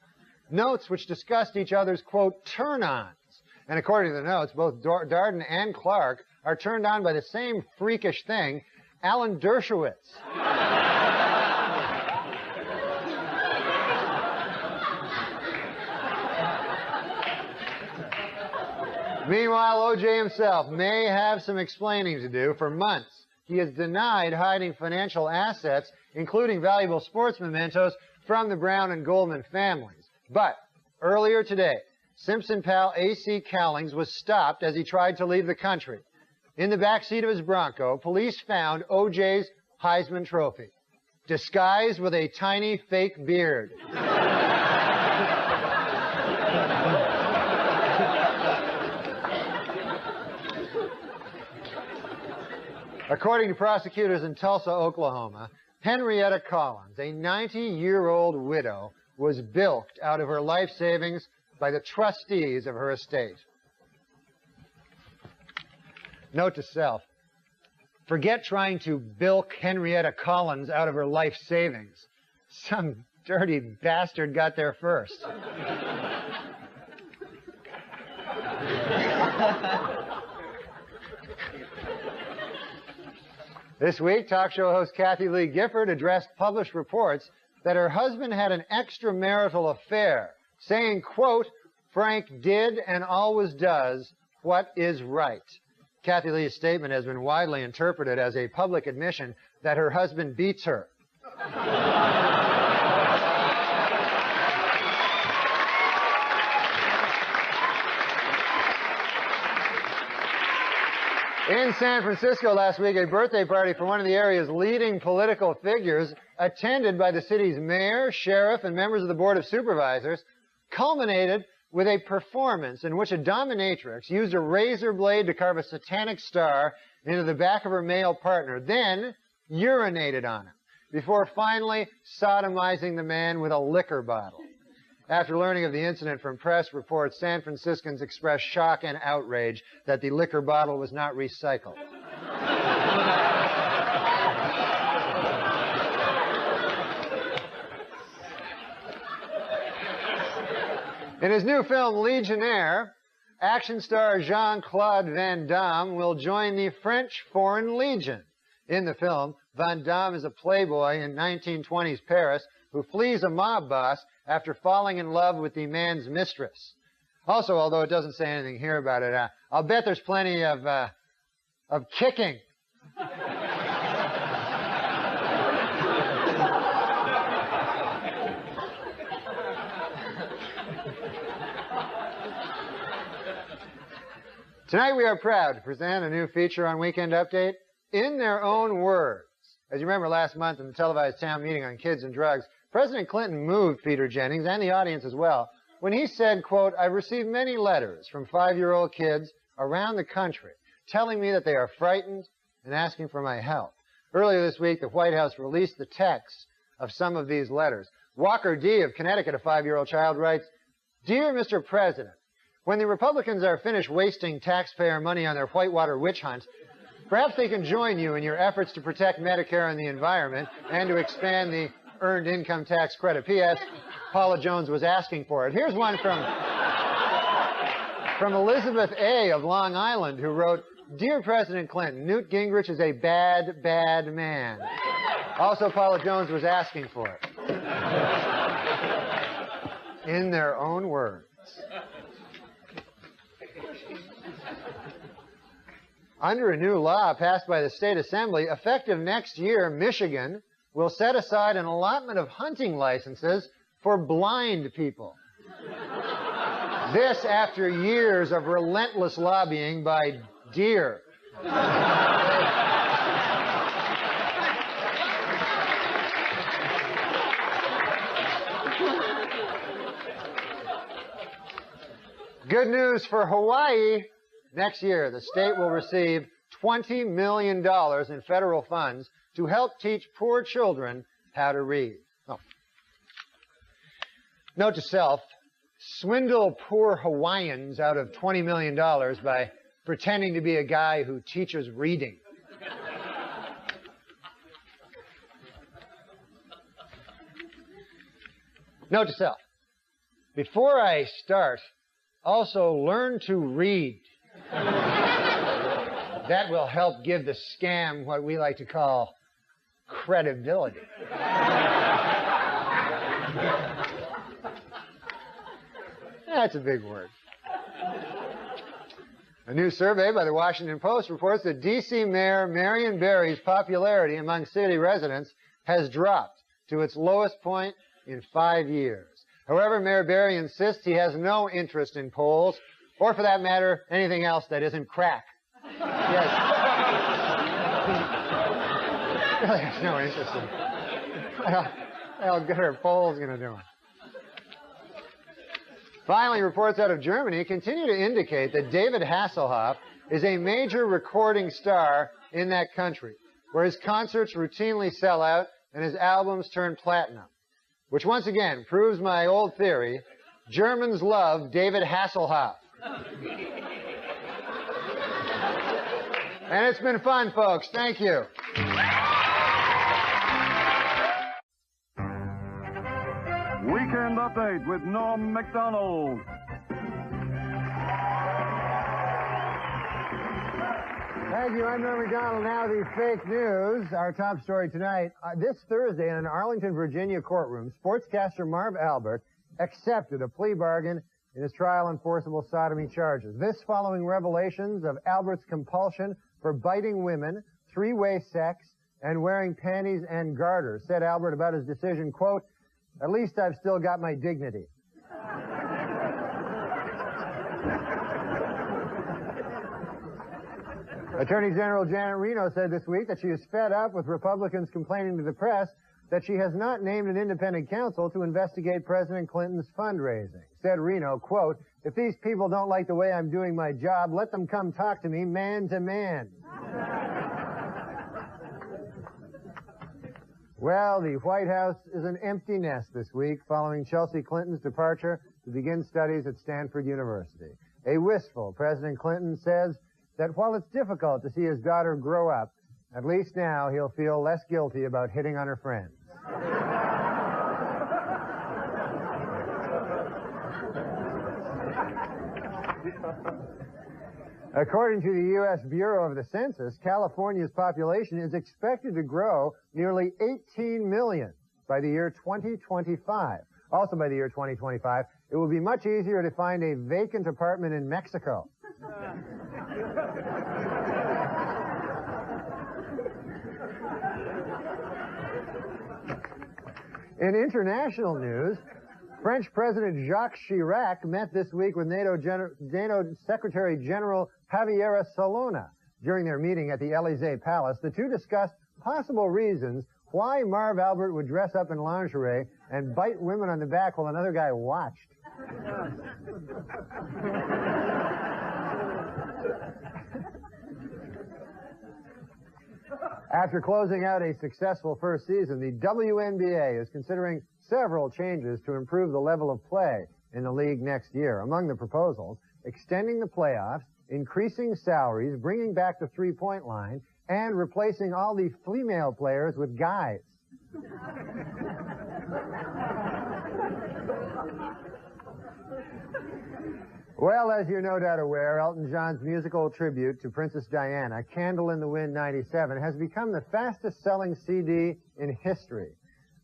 Notes which discussed each other's, quote, turn-ons. And according to the notes, both Darden and Clark are turned on by the same freakish thing, Alan Dershowitz. Meanwhile, O.J. himself may have some explaining to do. For months, he has denied hiding financial assets, including valuable sports mementos, from the Brown and Goldman families. But earlier today, Simpson pal A.C. Cowlings was stopped as he tried to leave the country. In the backseat of his Bronco, police found O.J.'s Heisman Trophy, disguised with a tiny fake beard. According to prosecutors in Tulsa, Oklahoma, Henrietta Collins, a 90-year-old widow, was bilked out of her life savings by the trustees of her estate. Note to self, forget trying to bilk Henrietta Collins out of her life savings. Some dirty bastard got there first. This week, talk show host Kathy Lee Gifford addressed published reports that her husband had an extramarital affair, saying, quote, Frank did and always does what is right. Kathy Lee's statement has been widely interpreted as a public admission that her husband beats her. In San Francisco last week, a birthday party for one of the area's leading political figures, attended by the city's mayor, sheriff, and members of the Board of Supervisors, culminated with a performance in which a dominatrix used a razor blade to carve a satanic star into the back of her male partner, then urinated on him, before finally sodomizing the man with a liquor bottle. After learning of the incident from press reports, San Franciscans expressed shock and outrage that the liquor bottle was not recycled. In his new film, Legionnaire, action star Jean-Claude Van Damme will join the French Foreign Legion. In the film, Van Damme is a playboy in 1920s Paris who flees a mob boss after falling in love with the man's mistress. Also, although it doesn't say anything here about it, I'll bet there's plenty of kicking. Tonight we are proud to present a new feature on Weekend Update, In Their Own Words. As you remember last month in the televised town meeting on kids and drugs, President Clinton moved Peter Jennings and the audience as well when he said, quote, "I've received many letters from 5-year-old kids around the country telling me that they are frightened and asking for my help." Earlier this week, the White House released the text of some of these letters. Walker D. of Connecticut, a 5-year-old child, writes, "Dear Mr. President, when the Republicans are finished wasting taxpayer money on their Whitewater witch hunt, perhaps they can join you in your efforts to protect Medicare and the environment and to expand the Earned Income Tax Credit. P.S. Paula Jones was asking for it." Here's one from Elizabeth A. of Long Island, who wrote, "Dear President Clinton, Newt Gingrich is a bad, bad man." Also, Paula Jones was asking for it. In their own words. Under a new law passed by the State Assembly, effective next year, Michigan will set aside an allotment of hunting licenses for blind people. This after years of relentless lobbying by deer. Good news for Hawaii. Next year, the state will receive $20 million in federal funds to help teach poor children how to read. Oh. Note to self, swindle poor Hawaiians out of $20 million by pretending to be a guy who teaches reading. Note to self, before I start, also learn to read. That will help give the scam what we like to call credibility. That's a big word. A new survey by the Washington Post reports that D.C. Mayor Marion Barry's popularity among city residents has dropped to its lowest point in 5 years. However, Mayor Barry insists he has no interest in polls, or for that matter, anything else that isn't crack. Yes. Really has no interest in it. How good are polls going to do it? Finally, reports out of Germany continue to indicate that David Hasselhoff is a major recording star in that country, where his concerts routinely sell out and his albums turn platinum. Which once again proves my old theory, Germans love David Hasselhoff. And it's been fun, folks. Thank you. Weekend Update with Norm MacDonald. Thank you. I'm Norm MacDonald. Now the fake news. Our top story tonight. This Thursday in an Arlington, Virginia courtroom, sportscaster Marv Albert accepted a plea bargain in his trial on forcible sodomy charges. This following revelations of Albert's compulsion for biting women, three-way sex, and wearing panties and garters. Said Albert about his decision, quote, "At least I've still got my dignity." Attorney General Janet Reno said this week that she is fed up with Republicans complaining to the press that she has not named an independent counsel to investigate President Clinton's fundraising. Said Reno, quote, "If these people don't like the way I'm doing my job, let them come talk to me man to man." Well, the White House is an empty nest this week following Chelsea Clinton's departure to begin studies at Stanford University. A wistful President Clinton says that while it's difficult to see his daughter grow up, at least now he'll feel less guilty about hitting on her friends. According to the U.S. Bureau of the Census, California's population is expected to grow nearly 18 million by the year 2025. Also by the year 2025, it will be much easier to find a vacant apartment in Mexico. In international news, French President Jacques Chirac met this week with NATO Secretary General Javier Solana. During their meeting at the Élysée Palace, the two discussed possible reasons why Marv Albert would dress up in lingerie and bite women on the back while another guy watched. After closing out a successful first season, the WNBA is considering several changes to improve the level of play in the league next year. Among the proposals, extending the playoffs, increasing salaries, bringing back the three-point line, and replacing all the female players with guys. Well, as you're no doubt aware, Elton John's musical tribute to Princess Diana, Candle in the Wind 97, has become the fastest-selling CD in history.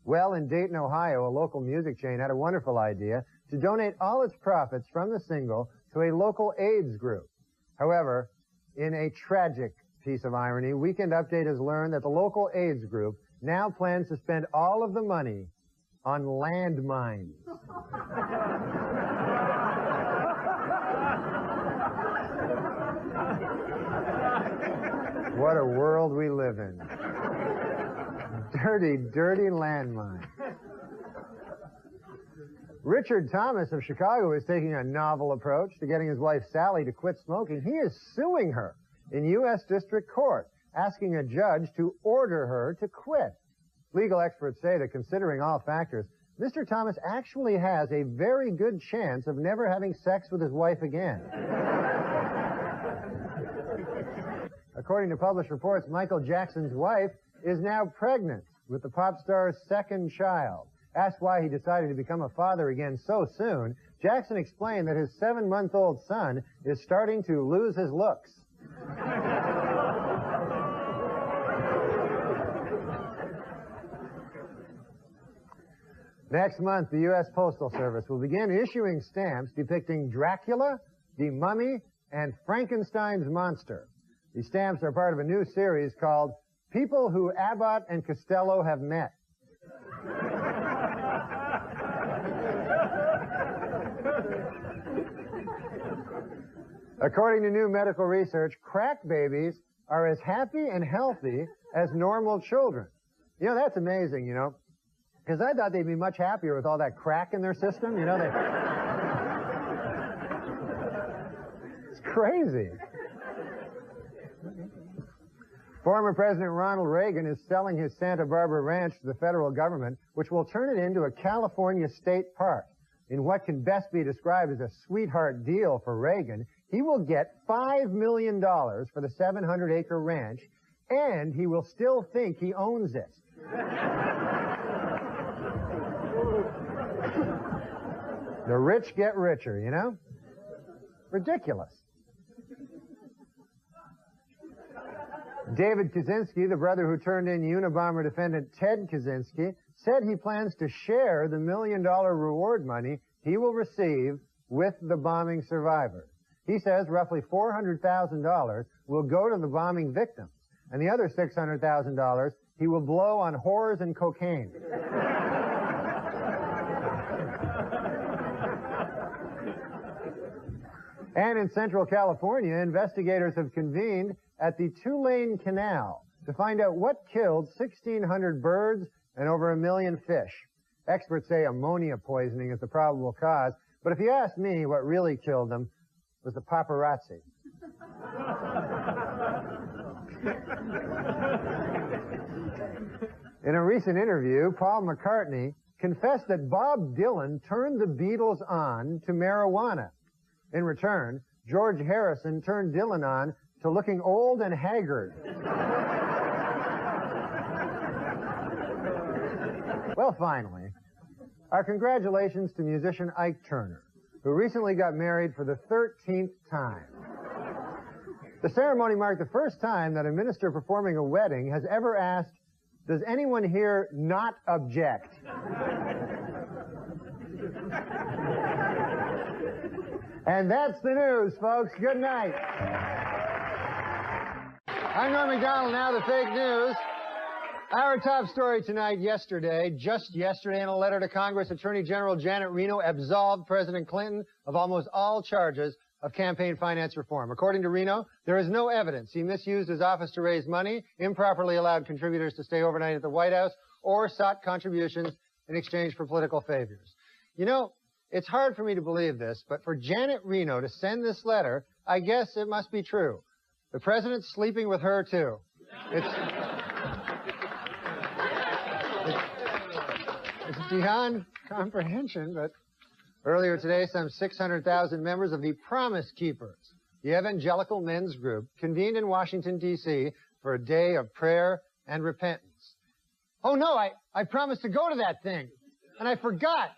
Well, in Dayton, Ohio, a local music chain had a wonderful idea to donate all its profits from the single to a local AIDS group. However, in a tragic piece of irony, Weekend Update has learned that the local AIDS group now plans to spend all of the money on landmines. What a world we live in. Dirty, dirty landmines. Richard Thomas of Chicago is taking a novel approach to getting his wife Sally to quit smoking. He is suing her in U.S. District Court, asking a judge to order her to quit. Legal experts say that considering all factors, Mr. Thomas actually has a very good chance of never having sex with his wife again. According to published reports, Michael Jackson's wife is now pregnant with the pop star's second child. Asked why he decided to become a father again so soon, Jackson explained that his 7-month-old son is starting to lose his looks. Next month, the U.S. Postal Service will begin issuing stamps depicting Dracula, the Mummy, and Frankenstein's monster. These stamps are part of a new series called People Who Abbott and Costello Have Met. According to new medical research, crack babies are as happy and healthy as normal children. You know, that's amazing, you know, because I thought they'd be much happier with all that crack in their system. You know, it's crazy. Former President Ronald Reagan is selling his Santa Barbara ranch to the federal government, which will turn it into a California state park. In what can best be described as a sweetheart deal for Reagan, he will get $5 million for the 700-acre ranch, and he will still think he owns it. The rich get richer, you know? Ridiculous. David Kaczynski, the brother who turned in Unabomber defendant Ted Kaczynski, said he plans to share the $1 million reward money he will receive with the bombing survivors. He says roughly $400,000 will go to the bombing victims, and the other $600,000 he will blow on whores and cocaine. And in Central California, investigators have convened at the Tulane Canal to find out what killed 1,600 birds and over 1 million fish. Experts say ammonia poisoning is the probable cause, but if you ask me, what really killed them was the paparazzi. In a recent interview, Paul McCartney confessed that Bob Dylan turned the Beatles on to marijuana. In return, George Harrison turned Dylan on to looking old and haggard. Well, finally, our congratulations to musician Ike Turner, who recently got married for the 13th time. The ceremony marked the first time that a minister performing a wedding has ever asked, "Does anyone here not object?" And that's the news, folks. Good night. I'm Norm MacDonald, now the fake news. Our top story tonight, just yesterday, in a letter to Congress, Attorney General Janet Reno absolved President Clinton of almost all charges of campaign finance reform. According to Reno, there is no evidence he misused his office to raise money, improperly allowed contributors to stay overnight at the White House, or sought contributions in exchange for political favors. You know, it's hard for me to believe this, but for Janet Reno to send this letter, I guess it must be true. The president's sleeping with her, too. It's beyond comprehension, but earlier today, some 600,000 members of the Promise Keepers, the evangelical men's group, convened in Washington, D.C. for a day of prayer and repentance. Oh, no, I promised to go to that thing, and I forgot.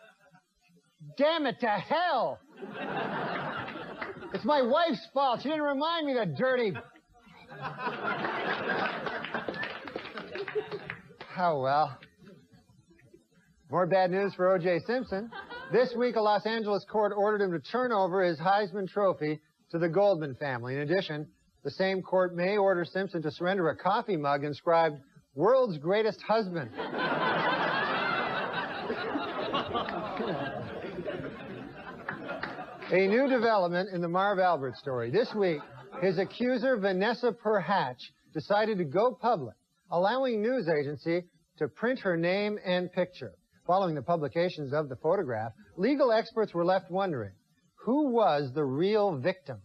Damn it to hell! It's my wife's fault. She didn't remind me, that dirty... Oh, well. More bad news for O.J. Simpson. This week, a Los Angeles court ordered him to turn over his Heisman Trophy to the Goldman family. In addition, the same court may order Simpson to surrender a coffee mug inscribed, "World's Greatest Husband." A new development in the Marv Albert story. This week, his accuser, Vanessa Perhatch, decided to go public, allowing news agency to print her name and picture. Following the publications of the photograph, legal experts were left wondering, who was the real victim?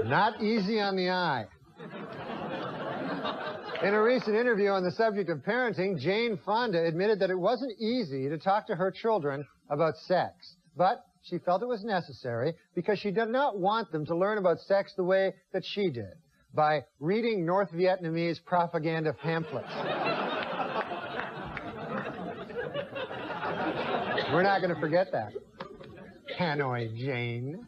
Not easy on the eye. In a recent interview on the subject of parenting, Jane Fonda admitted that it wasn't easy to talk to her children about sex, but she felt it was necessary because she did not want them to learn about sex the way that she did, by reading North Vietnamese propaganda pamphlets. We're not going to forget that. Hanoi Jane.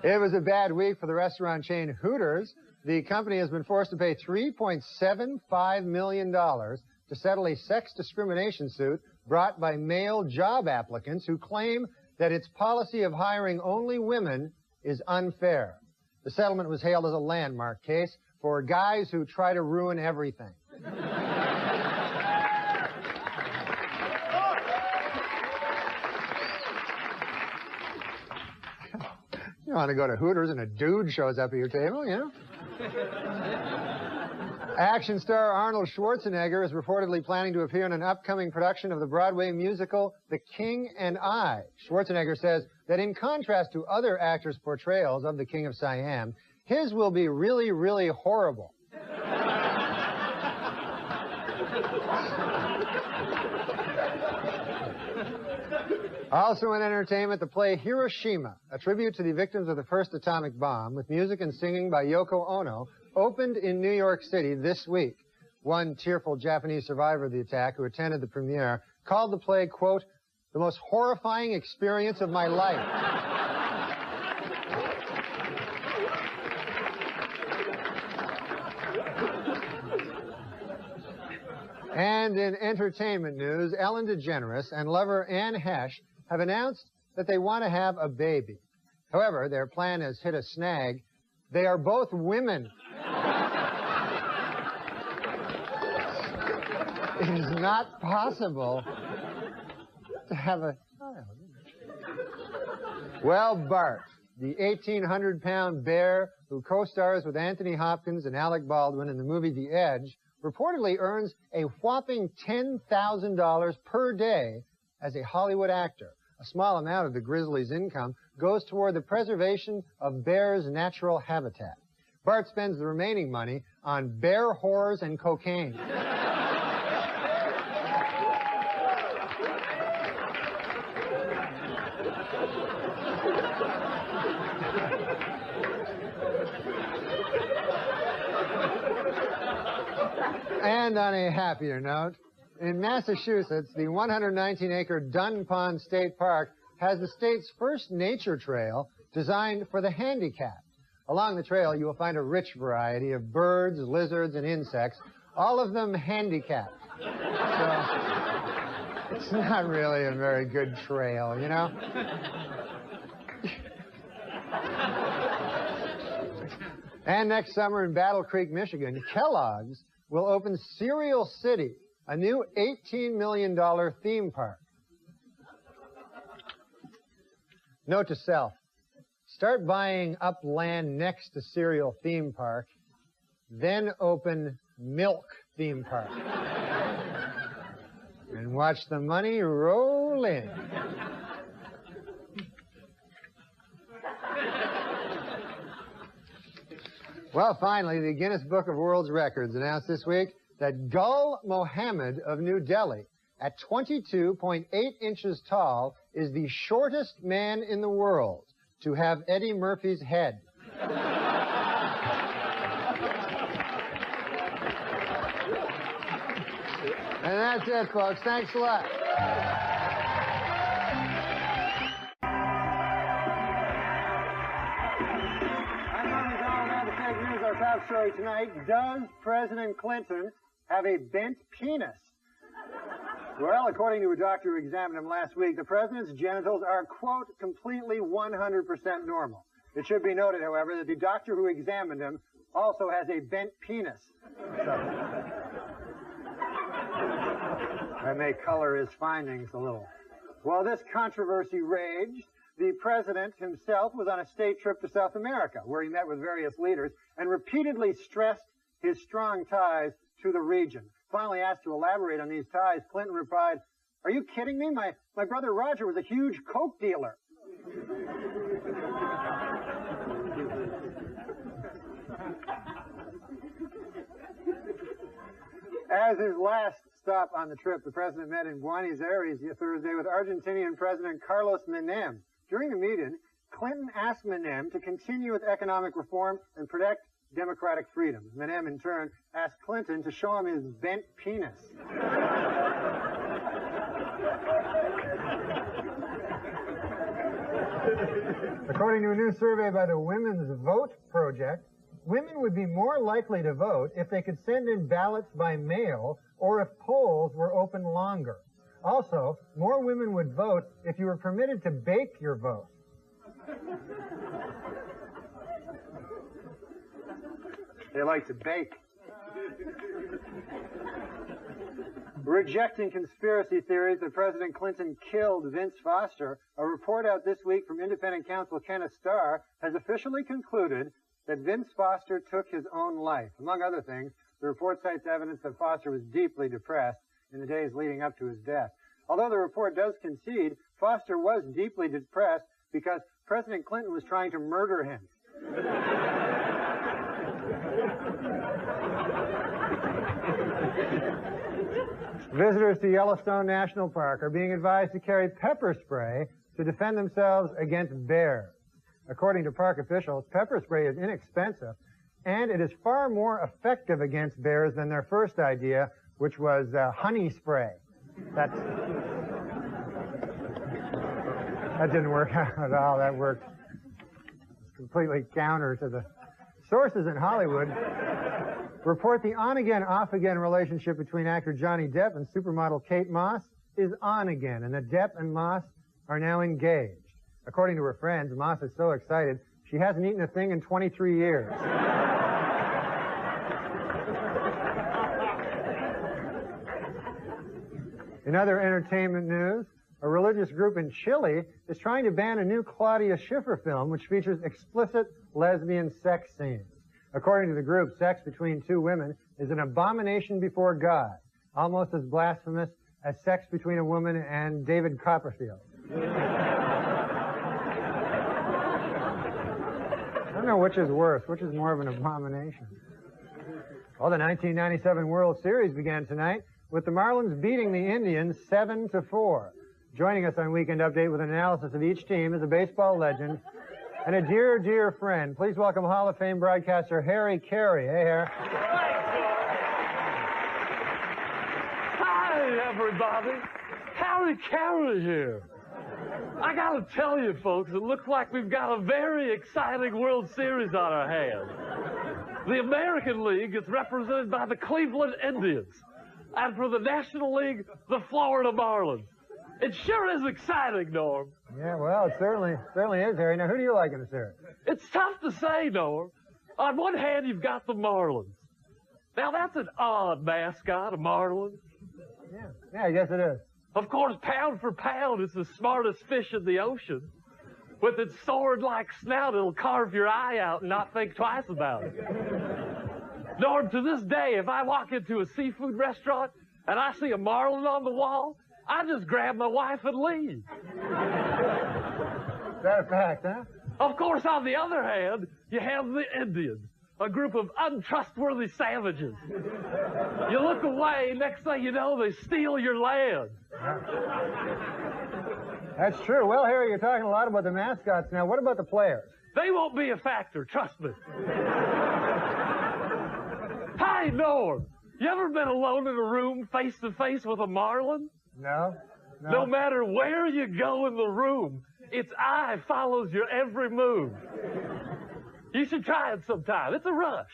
It was a bad week for the restaurant chain Hooters. The company has been forced to pay $3.75 million to settle a sex discrimination suit brought by male job applicants who claim that its policy of hiring only women is unfair. The settlement was hailed as a landmark case for guys who try to ruin everything. You want to go to Hooters and a dude shows up at your table, you know? Action star Arnold Schwarzenegger is reportedly planning to appear in an upcoming production of the Broadway musical The King and I. Schwarzenegger says that in contrast to other actors' portrayals of the King of Siam, his will be really, really horrible. Also in entertainment, the play Hiroshima, a tribute to the victims of the first atomic bomb, with music and singing by Yoko Ono, opened in New York City this week. One tearful Japanese survivor of the attack who attended the premiere called the play, quote, "the most horrifying experience of my life." And in entertainment news, Ellen DeGeneres and lover Anne Hesh have announced that they want to have a baby. However, their plan has hit a snag. They are both women. It is not possible to have a child. Well, Bart, the 1,800-pound bear who co-stars with Anthony Hopkins and Alec Baldwin in the movie The Edge, reportedly earns a whopping $10,000 per day as a Hollywood actor. A small amount of the grizzly's income goes toward the preservation of bears' natural habitat. Bart spends the remaining money on bear whores and cocaine. And on a happier note, in Massachusetts, the 119-acre Dunn Pond State Park has the state's first nature trail designed for the handicapped. Along the trail, you will find a rich variety of birds, lizards, and insects, all of them handicapped. So it's not really a very good trail, you know? And next summer in Battle Creek, Michigan, Kellogg's will open Cereal City, a new $18 million theme park. Note to self, start buying up land next to Cereal Theme Park, then open Milk Theme Park. And watch the money roll in. Well, finally, the Guinness Book of World Records announced this week that Gul Mohammed of New Delhi, at 22.8 inches tall, is the shortest man in the world to have Eddie Murphy's head. And that's it, folks. Thanks a lot. Our top story tonight, does President Clinton have a bent penis? Well, according to a doctor who examined him last week, the president's genitals are, quote, completely 100% normal. It should be noted, however, that the doctor who examined him also has a bent penis. So, that may color his findings a little. While this controversy raged, the president himself was on a state trip to South America, where he met with various leaders and repeatedly stressed his strong ties to the region. Finally asked to elaborate on these ties, Clinton replied, "Are you kidding me? My brother Roger was a huge coke dealer." As his last stop on the trip, the president met in Buenos Aires Thursday with Argentinian President Carlos Menem. During the meeting, Clinton asked Menem to continue with economic reform and protect democratic freedoms. Menem, in turn, asked Clinton to show him his bent penis. According to a new survey by the Women's Vote Project, women would be more likely to vote if they could send in ballots by mail or if polls were open longer. Also, more women would vote if you were permitted to bake your vote. They like to bake. Rejecting conspiracy theories that President Clinton killed Vince Foster, a report out this week from independent counsel Kenneth Starr has officially concluded that Vince Foster took his own life. Among other things, the report cites evidence that Foster was deeply depressed in the days leading up to his death. Although the report does concede, Foster was deeply depressed because President Clinton was trying to murder him. Visitors to Yellowstone National Park are being advised to carry pepper spray to defend themselves against bears. According to park officials, pepper spray is inexpensive, and it is far more effective against bears than their first idea, which was honey spray. That didn't work out at all. That worked completely counter to the sources in Hollywood report the on-again, off-again relationship between actor Johnny Depp and supermodel Kate Moss is on again, and that Depp and Moss are now engaged. According to her friends, Moss is so excited she hasn't eaten a thing in 23 years. In other entertainment news, a religious group in Chile is trying to ban a new Claudia Schiffer film which features explicit lesbian sex scenes. According to the group, sex between two women is an abomination before God, almost as blasphemous as sex between a woman and David Copperfield. I don't know which is worse, which is more of an abomination. Well, the 1997 World Series began tonight with the Marlins beating the Indians 7-4. Joining us on Weekend Update with an analysis of each team is a baseball legend and a dear, dear friend. Please welcome Hall of Fame broadcaster Harry Carey. Hey, Harry. Hi, everybody. Harry Carey here. I gotta tell you, folks, it looks like we've got a very exciting World Series on our hands. The American League is represented by the Cleveland Indians. And for the National League, the Florida Marlins. It sure is exciting, Norm. Yeah, well, it certainly is, Harry. Now, who do you like in the series? It's tough to say, Norm. On one hand, you've got the Marlins. Now, that's an odd mascot, a Marlin. Yeah, I guess it is. Of course, pound for pound, it's the smartest fish in the ocean. With its sword-like snout, it'll carve your eye out and not think twice about it. Norm, to this day, if I walk into a seafood restaurant and I see a marlin on the wall, I just grab my wife and leave. Is that a fact, huh? Of course, on the other hand, you have the Indians, a group of untrustworthy savages. You look away, next thing you know, they steal your land. That's true. Well, Harry, you're talking a lot about the mascots now. What about the players? They won't be a factor, trust me. Hi, Norm. You ever been alone in a room face to face with a marlin? No. No matter where you go in the room, its eye follows your every move. You should try it sometime. It's a rush.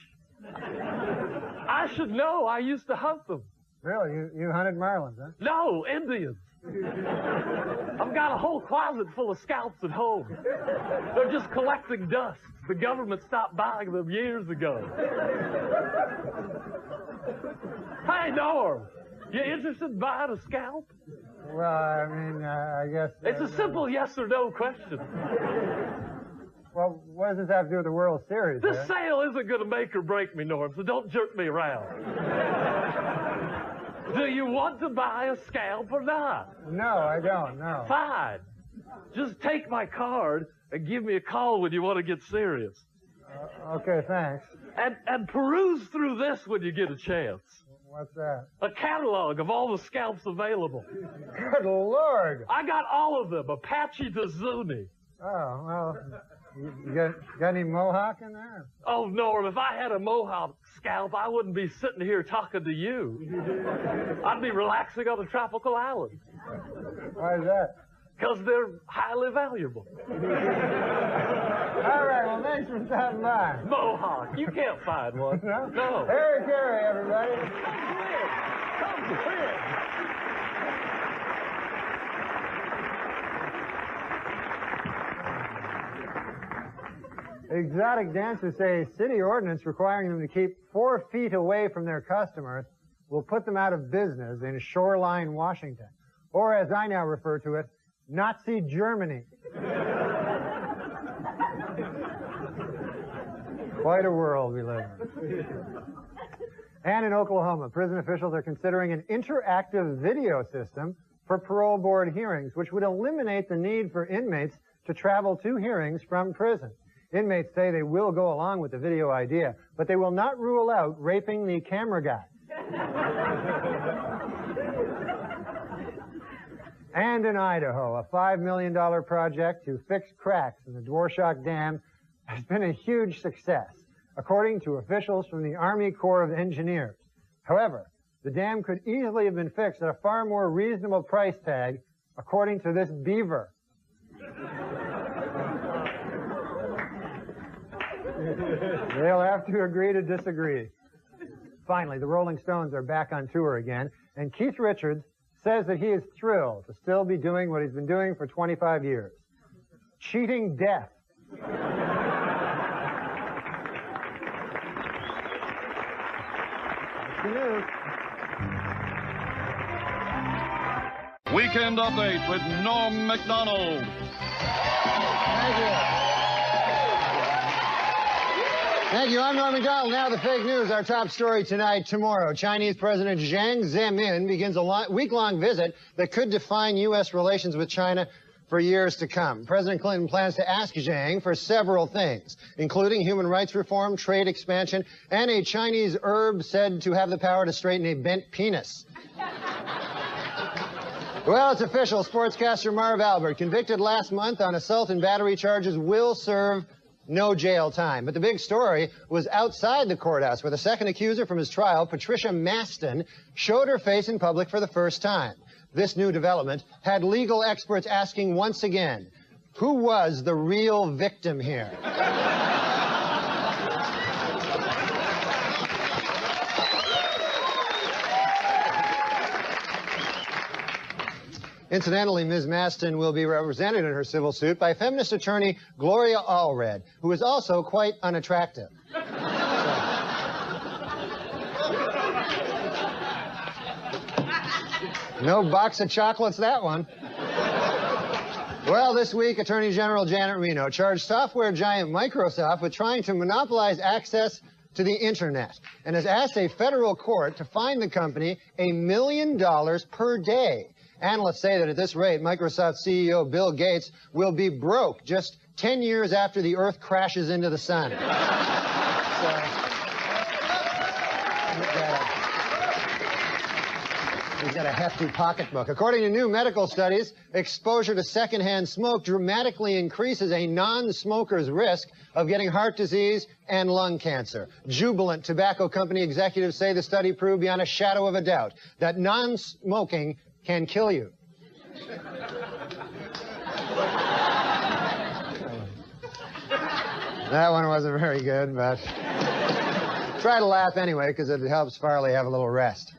I should know. I used to hunt them. Really? You hunted marlins, huh? No, Indians. I've got a whole closet full of scalps at home. They're just collecting dust. The government stopped buying them years ago. Hey, Norm, you interested in buying a scalp? Well, I mean, I guess... It's a simple yes or no question. Well, what does this have to do with the World Series? This sale isn't going to make or break me, Norm, so don't jerk me around. Do you want to buy a scalp or not? No, I don't, no. Fine. Just take my card and give me a call when you want to get serious. Okay, thanks. And peruse through this when you get a chance. What's that? A catalog of all the scalps available. Good Lord. I got all of them, Apache to Zuni. Oh, well, you got any mohawk in there? Oh, Norm, if I had a mohawk scalp, I wouldn't be sitting here talking to you. I'd be relaxing on a tropical island. Why is that? Because they're highly valuable. All right, well, thanks for stopping by. Mohawk. You can't find one. No? No. Harry Carey, everybody. Come to win. Exotic dancers say a city ordinance requiring them to keep 4 feet away from their customers will put them out of business in Shoreline, Washington. Or, as I now refer to it, Nazi Germany. Quite a world we live in. And in Oklahoma, prison officials are considering an interactive video system for parole board hearings, which would eliminate the need for inmates to travel to hearings from prison. Inmates say they will go along with the video idea, but they will not rule out raping the camera guy. And in Idaho, a $5 million project to fix cracks in the Dworshak Dam has been a huge success, according to officials from the Army Corps of Engineers. However, the dam could easily have been fixed at a far more reasonable price tag, according to this beaver. They'll have to agree to disagree. Finally, the Rolling Stones are back on tour again, and Keith Richards says that he is thrilled to still be doing what he's been doing for 25 years. Cheating death. That's the news. Weekend Update with Norm MacDonald. Thank you. Thank you. I'm Norm MacDonald. Now the fake news. Our top story tonight. Tomorrow, Chinese President Jiang Zemin begins a week-long visit that could define U.S. relations with China for years to come. President Clinton plans to ask Jiang for several things, including human rights reform, trade expansion, and a Chinese herb said to have the power to straighten a bent penis. Well, it's official. Sportscaster Marv Albert, convicted last month on assault and battery charges, will serve no jail time. But the big story was outside the courthouse, where the second accuser from his trial, Patricia Maston, showed her face in public for the first time. This new development had legal experts asking once again, who was the real victim here? Incidentally, Ms. Maston will be represented in her civil suit by feminist attorney Gloria Allred, who is also quite unattractive. No box of chocolates, that one. Well, this week, Attorney General Janet Reno charged software giant Microsoft with trying to monopolize access to the internet and has asked a federal court to fine the company $1 million per day. Analysts say that at this rate, Microsoft CEO Bill Gates will be broke just 10 years after the Earth crashes into the sun. He's got a hefty pocketbook. According to new medical studies, exposure to secondhand smoke dramatically increases a non-smoker's risk of getting heart disease and lung cancer. Jubilant tobacco company executives say the study proved beyond a shadow of a doubt that non-smoking can kill you. That one wasn't very good, but try to laugh anyway, because it helps Farley have a little rest.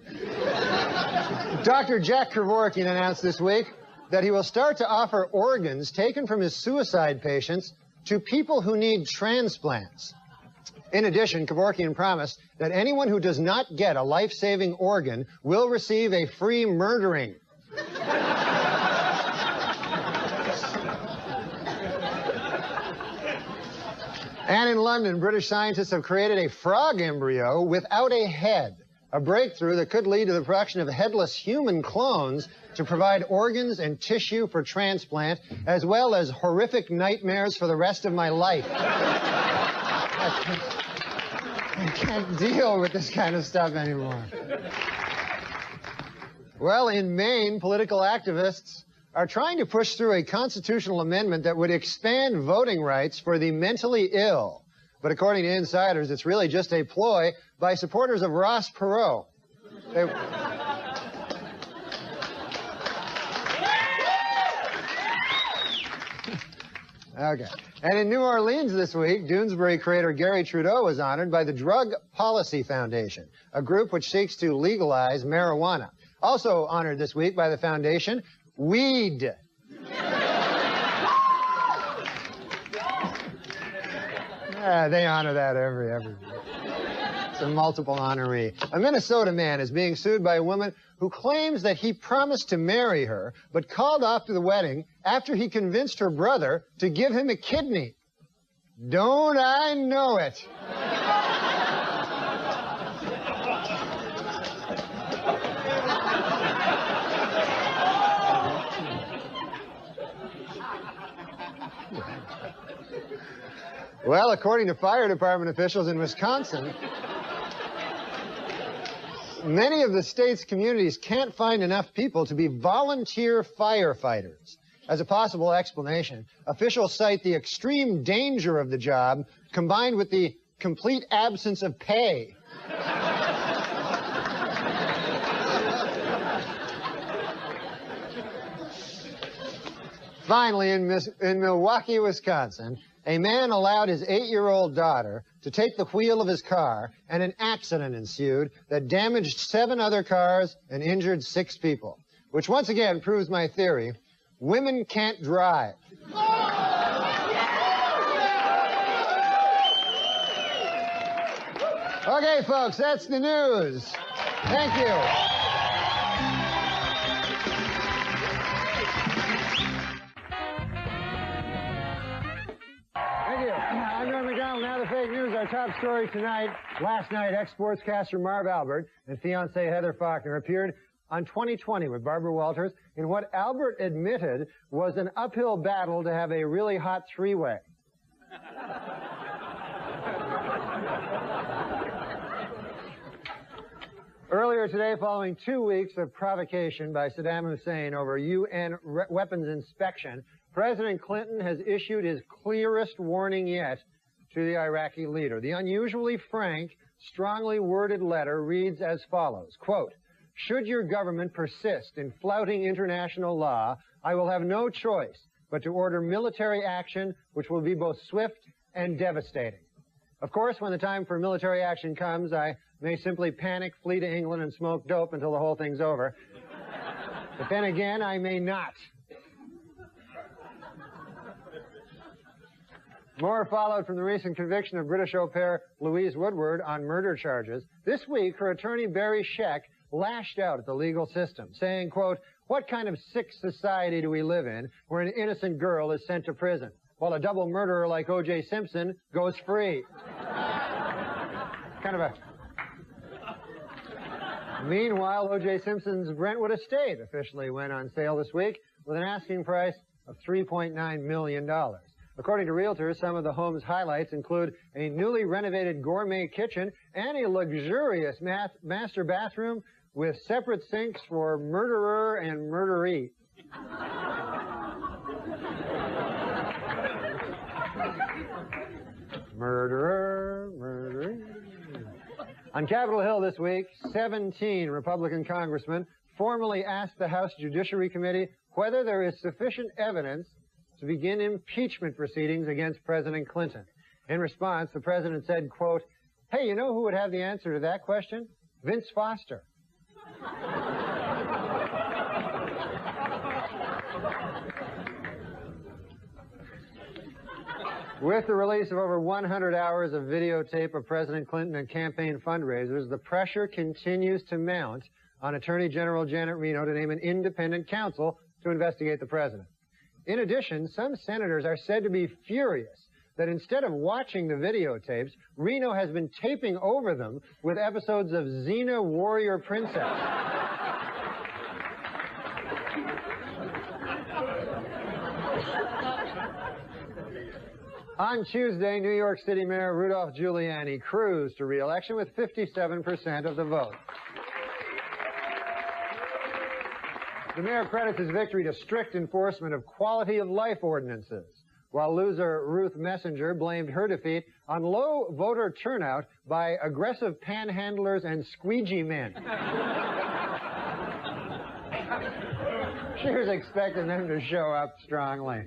Dr. Jack Kevorkian announced this week that he will start to offer organs taken from his suicide patients to people who need transplants. In addition, Kevorkian promised that anyone who does not get a life-saving organ will receive a free murdering. And in London, British scientists have created a frog embryo without a head, a breakthrough that could lead to the production of headless human clones to provide organs and tissue for transplant, as well as horrific nightmares for the rest of my life. I can't deal with this kind of stuff anymore. Well, in Maine, political activists are trying to push through a constitutional amendment that would expand voting rights for the mentally ill. But according to insiders, it's really just a ploy by supporters of Ross Perot. Okay. And in New Orleans this week, Doonesbury creator Gary Trudeau was honored by the Drug Policy Foundation, a group which seeks to legalize marijuana. Also honored this week by the foundation, weed. They honor that every week. It's a multiple honoree. A Minnesota man is being sued by a woman who claims that he promised to marry her, but called off to the wedding after he convinced her brother to give him a kidney. Don't I know it? Well, according to fire department officials in Wisconsin, many of the state's communities can't find enough people to be volunteer firefighters. As a possible explanation, officials cite the extreme danger of the job combined with the complete absence of pay. Finally, in Milwaukee, Wisconsin, a man allowed his 8-year-old daughter to take the wheel of his car, and an accident ensued that damaged 7 other cars and injured 6 people, which once again proves my theory: women can't drive. Okay, folks, that's the news. Thank you. I'm Norm MacDonald. Now the fake news. Our top story tonight. Last night, ex-sportscaster Marv Albert and fiancée Heather Faulkner appeared on 2020 with Barbara Walters in what Albert admitted was an uphill battle to have a really hot three-way. Earlier today, following 2 weeks of provocation by Saddam Hussein over UN weapons inspection, President Clinton has issued his clearest warning yet to the Iraqi leader. The unusually frank, strongly worded letter reads as follows, quote, "Should your government persist in flouting international law, I will have no choice but to order military action which will be both swift and devastating. Of course, when the time for military action comes, I may simply panic, flee to England, and smoke dope until the whole thing's over. But then again, I may not. More followed from the recent conviction of British au pair Louise Woodward on murder charges. This week, her attorney Barry Scheck lashed out at the legal system, saying, quote, "What kind of sick society do we live in where an innocent girl is sent to prison, while a double murderer like O.J. Simpson goes free?" Kind of a... Meanwhile, O.J. Simpson's Brentwood estate officially went on sale this week with an asking price of $3.9 million. According to realtors, some of the home's highlights include a newly renovated gourmet kitchen and a luxurious master bathroom with separate sinks for murderer and murderee. Murderer, murderee. On Capitol Hill this week, 17 Republican congressmen formally asked the House Judiciary Committee whether there is sufficient evidence to begin impeachment proceedings against President Clinton. In response, the president said, quote, "Hey, you know who would have the answer to that question? Vince Foster." With the release of over 100 hours of videotape of President Clinton and campaign fundraisers, the pressure continues to mount on Attorney General Janet Reno to name an independent counsel to investigate the president. In addition, some senators are said to be furious that instead of watching the videotapes, Reno has been taping over them with episodes of Xena Warrior Princess. On Tuesday, New York City Mayor Rudolph Giuliani cruised to re-election with 57% of the vote. The mayor credits his victory to strict enforcement of quality of life ordinances, while loser Ruth Messenger blamed her defeat on low voter turnout by aggressive panhandlers and squeegee men. She was expecting them to show up strongly.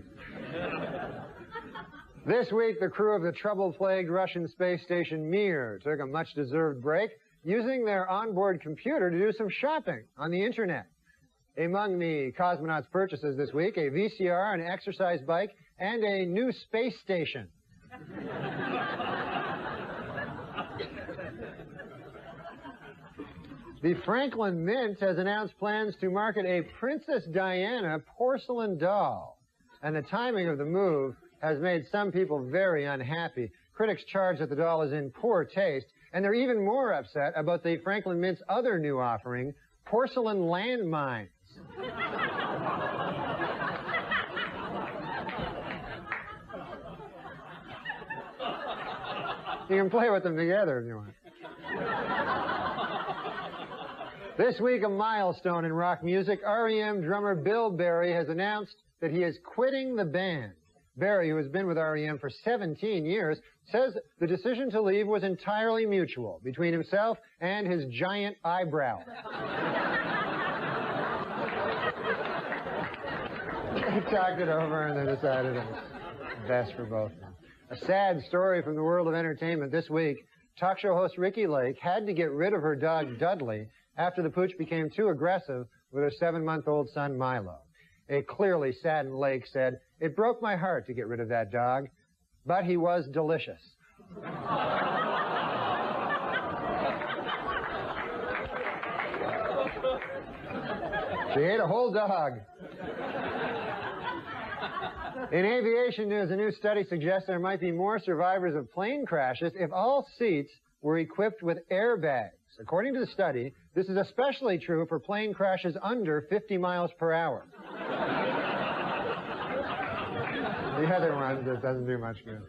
This week, the crew of the trouble-plagued Russian space station Mir took a much-deserved break, using their onboard computer to do some shopping on the internet. Among the cosmonauts' purchases this week, a VCR, an exercise bike, and a new space station. The Franklin Mint has announced plans to market a Princess Diana porcelain doll, and the timing of the move has made some people very unhappy. Critics charge that the doll is in poor taste, and they're even more upset about the Franklin Mint's other new offering, porcelain landmines. You can play with them together if you want. This week, a milestone in rock music. REM drummer Bill Berry has announced that he is quitting the band. Berry, who has been with REM for 17 years, says the decision to leave was entirely mutual between himself and his giant eyebrow. They talked it over and they decided it was best for both of them. A sad story from the world of entertainment this week. Talk show host Ricki Lake had to get rid of her dog Dudley after the pooch became too aggressive with her 7-month-old son Milo. A clearly saddened Lake said, "It broke my heart to get rid of that dog, but he was delicious." She ate a whole dog. In aviation news, a new study suggests there might be more survivors of plane crashes if all seats were equipped with airbags. According to the study, this is especially true for plane crashes under 50 miles per hour. The other one just doesn't do much good.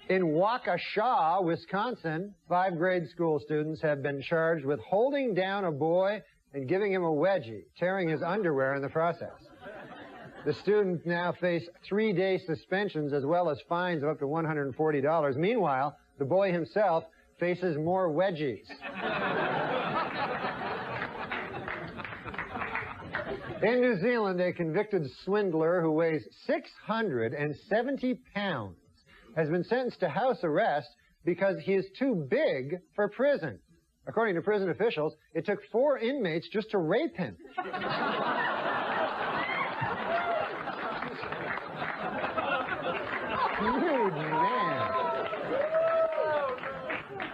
In Waukesha, Wisconsin, 5 grade school students have been charged with holding down a boy and giving him a wedgie, tearing his underwear in the process. The students now face 3-day suspensions as well as fines of up to $140. Meanwhile, the boy himself faces more wedgies. In New Zealand, a convicted swindler who weighs 670 pounds has been sentenced to house arrest because he is too big for prison. According to prison officials, it took 4 inmates just to rape him. Rude man.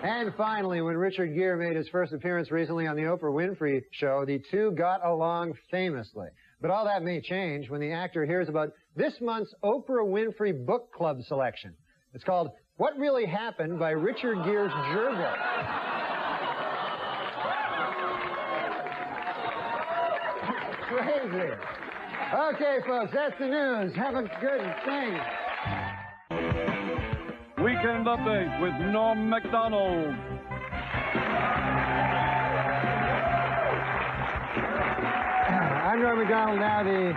And finally, when Richard Gere made his first appearance recently on the Oprah Winfrey Show, the two got along famously. But all that may change when the actor hears about this month's Oprah Winfrey Book Club selection. It's called What Really Happened by Richard Gere's Gerbil. Crazy. Okay, folks, that's the news. Have a good thing. Weekend Update with Norm MacDonald. I'm Norm MacDonald. Now the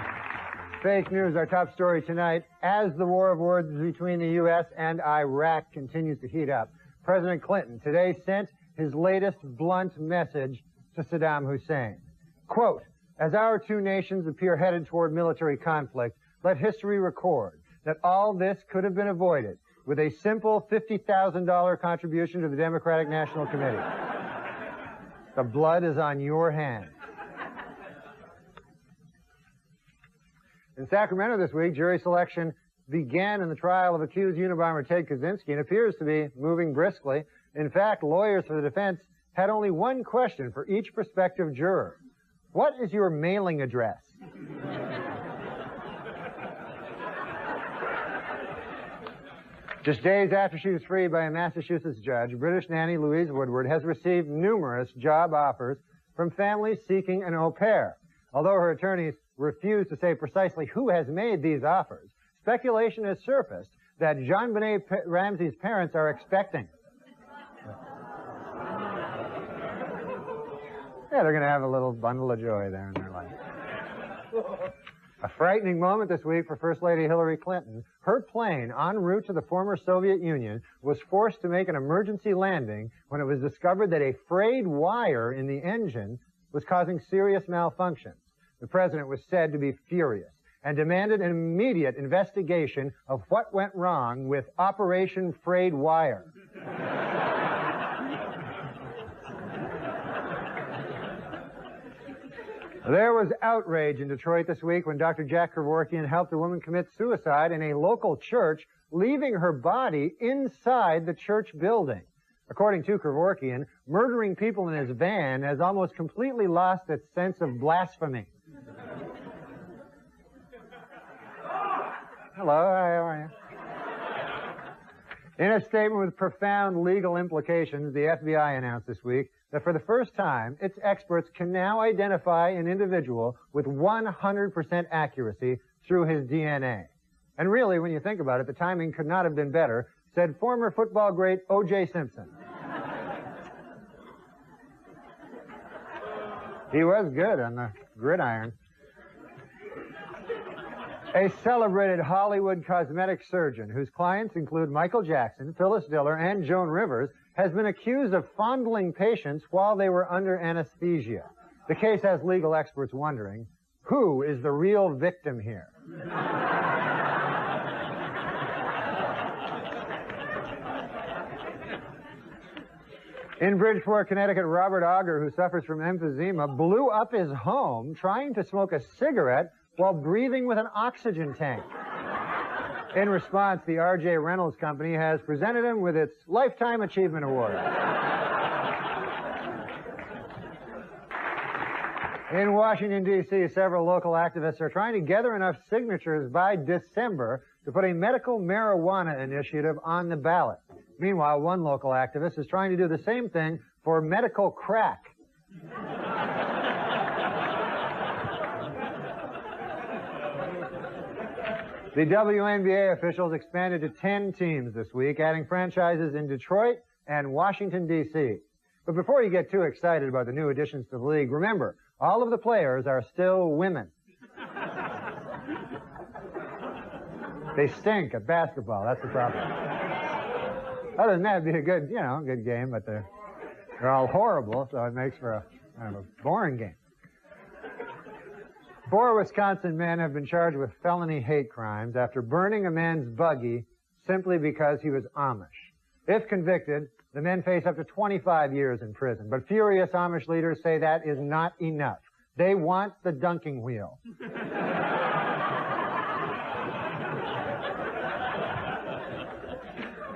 fake news, our top story tonight. As the war of words between the U.S. and Iraq continues to heat up, President Clinton today sent his latest blunt message to Saddam Hussein. Quote, as our two nations appear headed toward military conflict, let history record that all this could have been avoided with a simple $50,000 contribution to the Democratic National Committee. The blood is on your hands. In Sacramento this week, jury selection began in the trial of accused Unabomber Ted Kaczynski and appears to be moving briskly. In fact, lawyers for the defense had only one question for each prospective juror. What is your mailing address? Just days after she was freed by a Massachusetts judge, British nanny Louise Woodward has received numerous job offers from families seeking an au pair. Although her attorneys refuse to say precisely who has made these offers, speculation has surfaced that Jean-Benet Ramsey's parents are expecting. Yeah, they're going to have a little bundle of joy there in their life. A frightening moment this week for First Lady Hillary Clinton. Her plane, en route to the former Soviet Union, was forced to make an emergency landing when it was discovered that a frayed wire in the engine was causing serious malfunctions. The president was said to be furious and demanded an immediate investigation of what went wrong with Operation Frayed Wire. There was outrage in Detroit this week when Dr. Jack Kevorkian helped a woman commit suicide in a local church, leaving her body inside the church building. According to Kevorkian, murdering people in his van has almost completely lost its sense of blasphemy. Hello, how are you? In a statement with profound legal implications, the FBI announced this week that for the first time, its experts can now identify an individual with 100% accuracy through his DNA. And really, when you think about it, the timing could not have been better, said former football great O.J. Simpson. He was good on the gridiron. A celebrated Hollywood cosmetic surgeon whose clients include Michael Jackson, Phyllis Diller, and Joan Rivers has been accused of fondling patients while they were under anesthesia. The case has legal experts wondering, who is the real victim here? In Bridgeport, Connecticut, Robert Auger, who suffers from emphysema, blew up his home trying to smoke a cigarette while breathing with an oxygen tank. In response, the R.J. Reynolds Company has presented him with its Lifetime Achievement Award. In Washington, D.C., several local activists are trying to gather enough signatures by December to put a medical marijuana initiative on the ballot. Meanwhile, one local activist is trying to do the same thing for medical crack. The WNBA officials expanded to 10 teams this week, adding franchises in Detroit and Washington, D.C. But before you get too excited about the new additions to the league, remember, all of the players are still women. They stink at basketball. That's the problem. Other than that, it'd be a good, good game, but they're all horrible, so it makes for a kind of a boring game. 4 Wisconsin men have been charged with felony hate crimes after burning a man's buggy simply because he was Amish. If convicted, the men face up to 25 years in prison. But furious Amish leaders say that is not enough. They want the dunking wheel.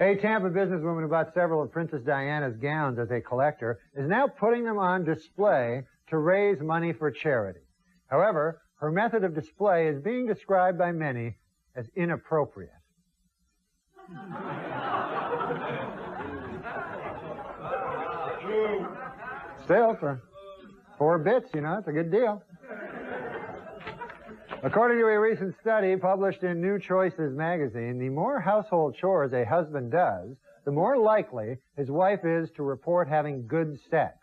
A Tampa businesswoman who bought several of Princess Diana's gowns as a collector is now putting them on display to raise money for charity. However, her method of display is being described by many as inappropriate. Still, for 4 bits, you know, it's a good deal. According to a recent study published in New Choices magazine, the more household chores a husband does, the more likely his wife is to report having good sex.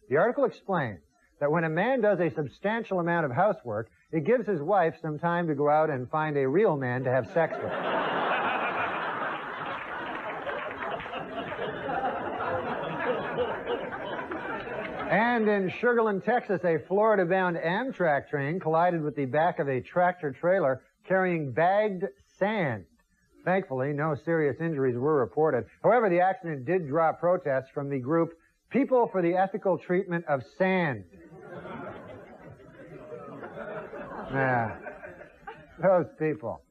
The article explains that when a man does a substantial amount of housework, it gives his wife some time to go out and find a real man to have sex with. And in Sugarland, Texas, a Florida-bound Amtrak train collided with the back of a tractor-trailer carrying bagged sand. Thankfully, no serious injuries were reported. However, the accident did draw protests from the group People for the Ethical Treatment of Sand. Yeah, those people.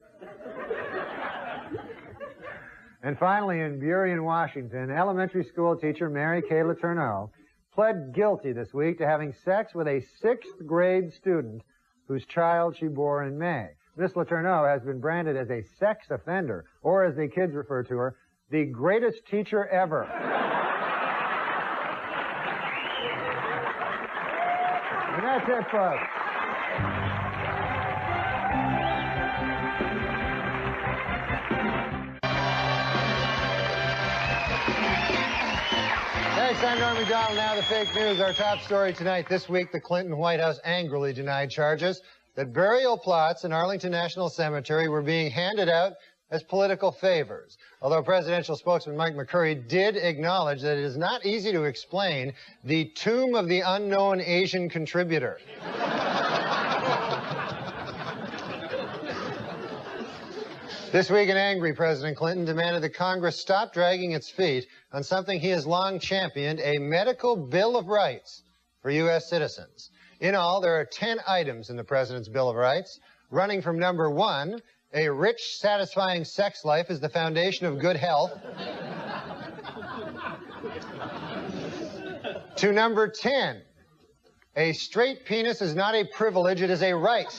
And finally, in Burien, Washington, elementary school teacher Mary Kay Letourneau pled guilty this week to having sex with a 6th grade student whose child she bore in May. Miss Letourneau has been branded as a sex offender, or as the kids refer to her, the greatest teacher ever. And that's it, folks. Thanks, I'm Norm MacDonald. Now the fake news. Our top story tonight. This week, the Clinton White House angrily denied charges that burial plots in Arlington National Cemetery were being handed out as political favors. Although presidential spokesman Mike McCurry did acknowledge that it is not easy to explain the tomb of the unknown Asian contributor. This week, an angry President Clinton demanded that Congress stop dragging its feet on something he has long championed, a medical Bill of Rights for U.S. citizens. In all, there are 10 items in the President's Bill of Rights, running from number 1, a rich, satisfying sex life is the foundation of good health, to number 10, a straight penis is not a privilege, it is a right.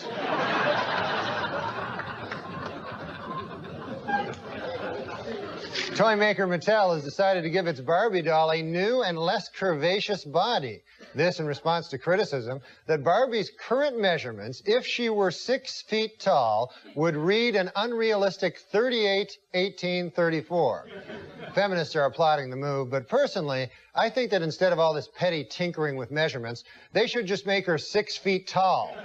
Toy maker Mattel has decided to give its Barbie doll a new and less curvaceous body. This in response to criticism that Barbie's current measurements, if she were 6 feet tall, would read an unrealistic 38-18-34. Feminists are applauding the move, but personally, I think that instead of all this petty tinkering with measurements, they should just make her 6 feet tall.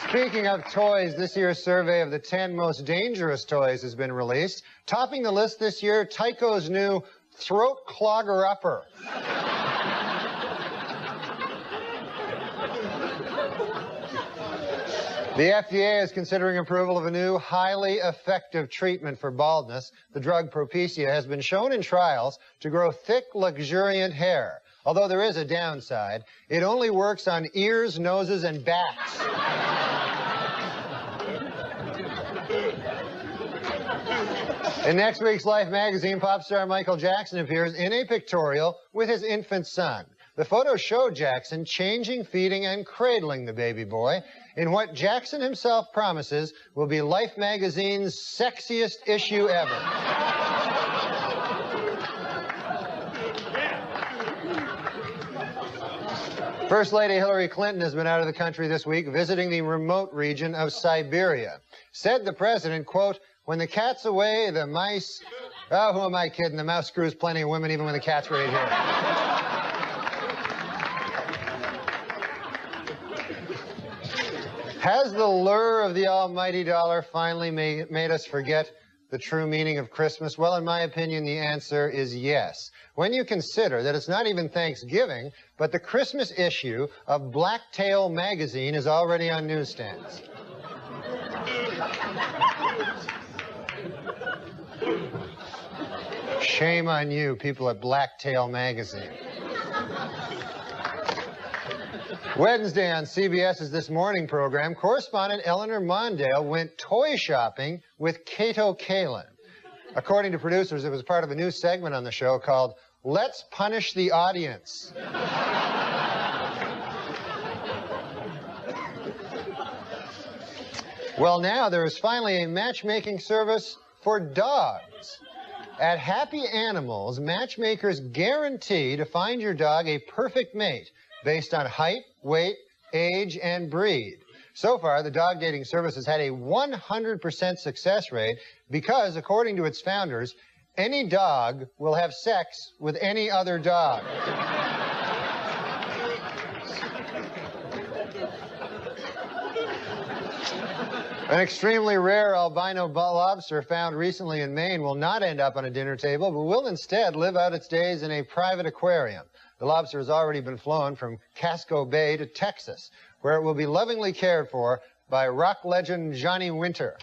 Speaking of toys, this year's survey of the 10 most dangerous toys has been released. Topping the list this year, Tyco's new throat clogger-upper. The FDA is considering approval of a new, highly effective treatment for baldness. The drug Propecia has been shown in trials to grow thick, luxuriant hair. Although there is a downside, it only works on ears, noses, and backs. In next week's Life magazine, pop star Michael Jackson appears in a pictorial with his infant son. The photos show Jackson changing, feeding, and cradling the baby boy in what Jackson himself promises will be Life magazine's sexiest issue ever. First Lady Hillary Clinton has been out of the country this week visiting the remote region of Siberia. Said the president, quote, "When the cat's away, the mice..." Oh, who am I kidding? The mouse screws plenty of women even when the cat's right here. Has the lure of the almighty dollar finally made us forget the true meaning of Christmas? Well, in my opinion, the answer is yes. When you consider that it's not even Thanksgiving, but the Christmas issue of Blacktail magazine is already on newsstands. Shame on you, people at Blacktail magazine. Wednesday on CBS's This Morning program, correspondent Eleanor Mondale went toy shopping with Kato Kalin. According to producers, it was part of a new segment on the show called Let's Punish the Audience. Well, now there is finally a matchmaking service for dogs. At Happy Animals, matchmakers guarantee to find your dog a perfect mate based on height, weight, age, and breed. So far, the dog dating service has had a 100% success rate because, according to its founders, any dog will have sex with any other dog. An extremely rare albino lobster found recently in Maine will not end up on a dinner table, but will instead live out its days in a private aquarium. The lobster has already been flown from Casco Bay to Texas, where it will be lovingly cared for by rock legend Johnny Winter.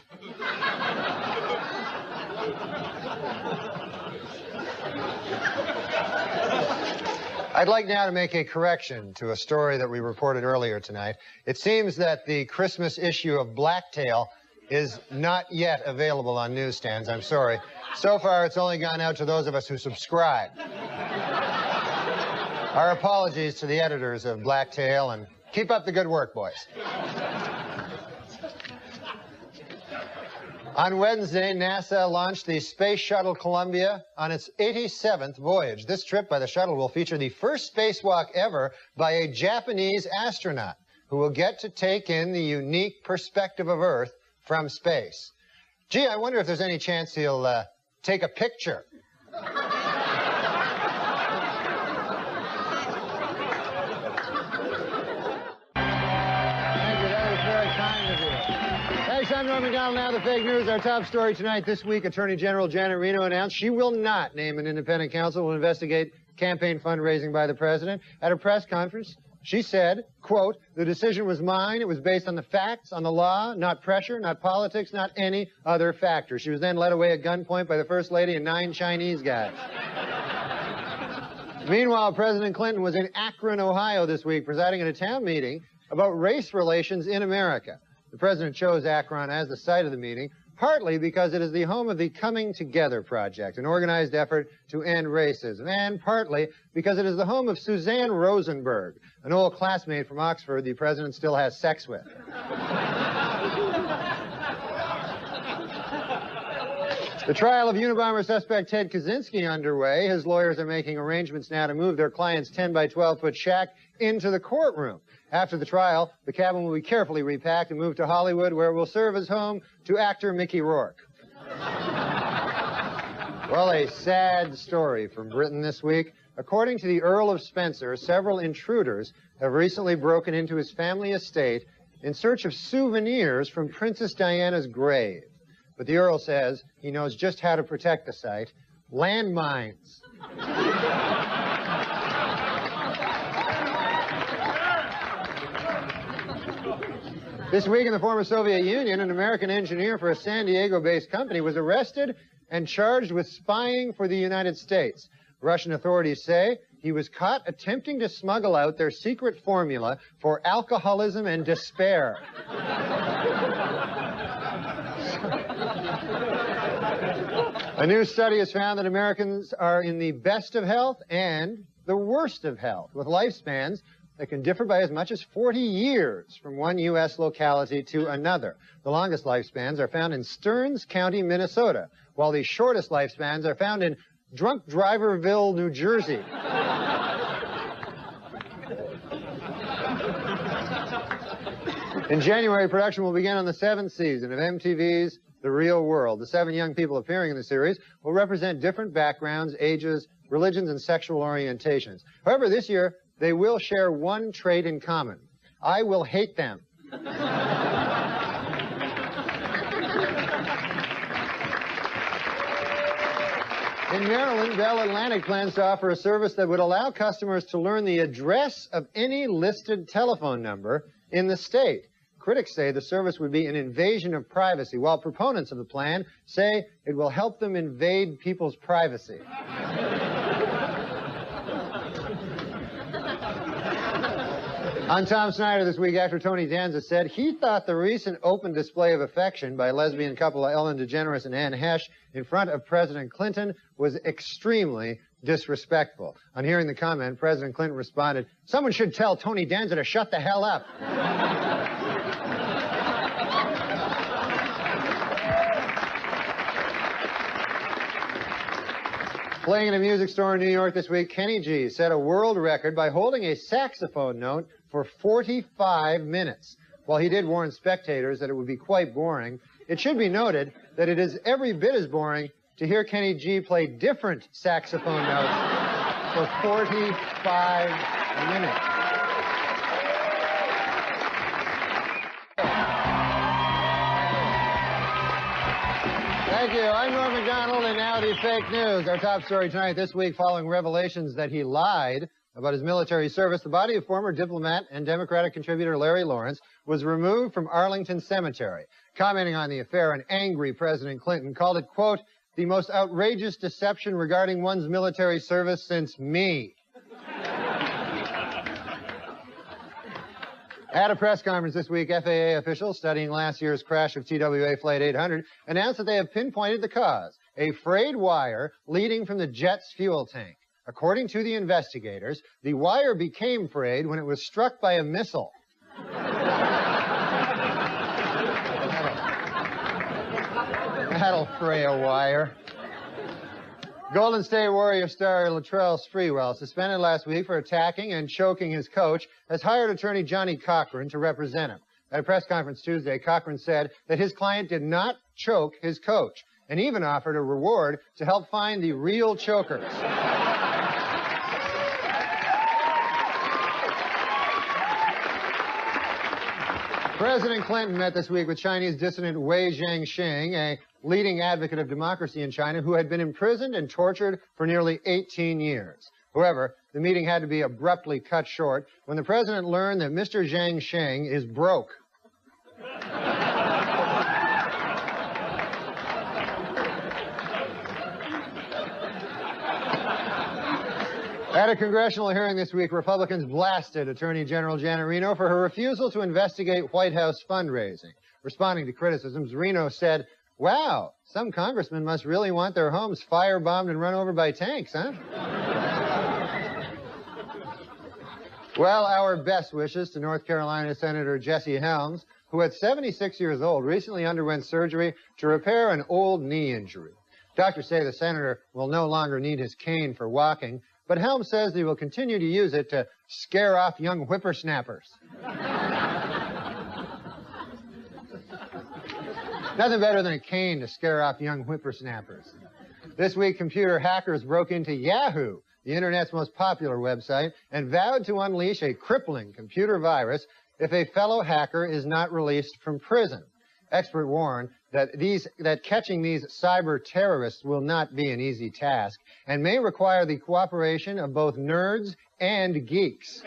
I'd like now to make a correction to a story that we reported earlier tonight. It seems that the Christmas issue of Blacktail is not yet available on newsstands. I'm sorry. So far, it's only gone out to those of us who subscribe. Our apologies to the editors of Blacktail, and keep up the good work, boys. On Wednesday, NASA launched the Space Shuttle Columbia on its 87th voyage. This trip by the shuttle will feature the first spacewalk ever by a Japanese astronaut who will get to take in the unique perspective of Earth from space. Gee, I wonder if there's any chance he'll take a picture. I'm Norm MacDonald. Now the fake news. Our top story tonight. This week, Attorney General Janet Reno announced she will not name an independent counsel who will investigate campaign fundraising by the president. At a press conference, she said, quote, "The decision was mine. It was based on the facts, on the law, not pressure, not politics, not any other factor." She was then led away at gunpoint by the First Lady and 9 Chinese guys. Meanwhile, President Clinton was in Akron, Ohio this week, presiding at a town meeting about race relations in America. The president chose Akron as the site of the meeting, partly because it is the home of the Coming Together Project, an organized effort to end racism, and partly because it is the home of Suzanne Rosenberg, an old classmate from Oxford the president still has sex with. The trial of Unabomber suspect Ted Kaczynski underway. His lawyers are making arrangements now to move their client's 10 by 12-foot shack into the courtroom. After the trial, the cabin will be carefully repacked and moved to Hollywood, where it will serve as home to actor Mickey Rourke. Well, a sad story from Britain this week. According to the Earl of Spencer, several intruders have recently broken into his family estate in search of souvenirs from Princess Diana's grave. But the Earl says he knows just how to protect the site: landmines. This week in the former Soviet Union, an American engineer for a San Diego-based company was arrested and charged with spying for the United States. Russian authorities say he was caught attempting to smuggle out their secret formula for alcoholism and despair. A new study has found that Americans are in the best of health and the worst of health, with lifespans that can differ by as much as 40 years from one U.S. locality to another. The longest lifespans are found in Stearns County, Minnesota, while the shortest lifespans are found in Drunk Driverville, New Jersey. In January, production will begin on the 7th season of MTV's The Real World. The 7 young people appearing in the series will represent different backgrounds, ages, religions, and sexual orientations. However, this year, they will share one trait in common: I will hate them. In Maryland, Bell Atlantic plans to offer a service that would allow customers to learn the address of any listed telephone number in the state. Critics say the service would be an invasion of privacy, while proponents of the plan say it will help them invade people's privacy. On Tom Snyder this week, actor Tony Danza said he thought the recent open display of affection by lesbian couple Ellen DeGeneres and Anne Hesh in front of President Clinton was extremely disrespectful. On hearing the comment, President Clinton responded, "Someone should tell Tony Danza to shut the hell up." Playing in a music store in New York this week, Kenny G set a world record by holding a saxophone note for 45 minutes. While he did warn spectators that it would be quite boring, it should be noted that it is every bit as boring to hear Kenny G play different saxophone notes for 45 minutes. Thank you. I'm Norm MacDonald, and now the fake news. Our top story tonight this week, following revelations that he lied about his military service, the body of former diplomat and Democratic contributor Larry Lawrence was removed from Arlington Cemetery. Commenting on the affair, an angry President Clinton called it, quote, "the most outrageous deception regarding one's military service since me." At a press conference this week, FAA officials studying last year's crash of TWA Flight 800 announced that they have pinpointed the cause, a frayed wire leading from the jet's fuel tank. According to the investigators, the wire became frayed when it was struck by a missile. That'll fray a wire. Golden State Warrior star Latrell Sprewell, suspended last week for attacking and choking his coach, has hired attorney Johnny Cochran to represent him. At a press conference Tuesday, Cochran said that his client did not choke his coach, and even offered a reward to help find the real chokers. President Clinton met this week with Chinese dissident Wei Jiangxing, a leading advocate of democracy in China who had been imprisoned and tortured for nearly 18 years. However, the meeting had to be abruptly cut short when the president learned that Mr. Jiangxing is broke. At a congressional hearing this week, Republicans blasted Attorney General Janet Reno for her refusal to investigate White House fundraising. Responding to criticisms, Reno said, "Wow, some congressmen must really want their homes firebombed and run over by tanks, huh?" Well, our best wishes to North Carolina Senator Jesse Helms, who at 76 years old recently underwent surgery to repair an old knee injury. Doctors say the senator will no longer need his cane for walking, but Helms says he will continue to use it to scare off young whippersnappers. Nothing better than a cane to scare off young whippersnappers. This week, computer hackers broke into Yahoo, the internet's most popular website, and vowed to unleash a crippling computer virus if a fellow hacker is not released from prison. Experts warn that catching these cyber terrorists will not be an easy task and may require the cooperation of both nerds and geeks.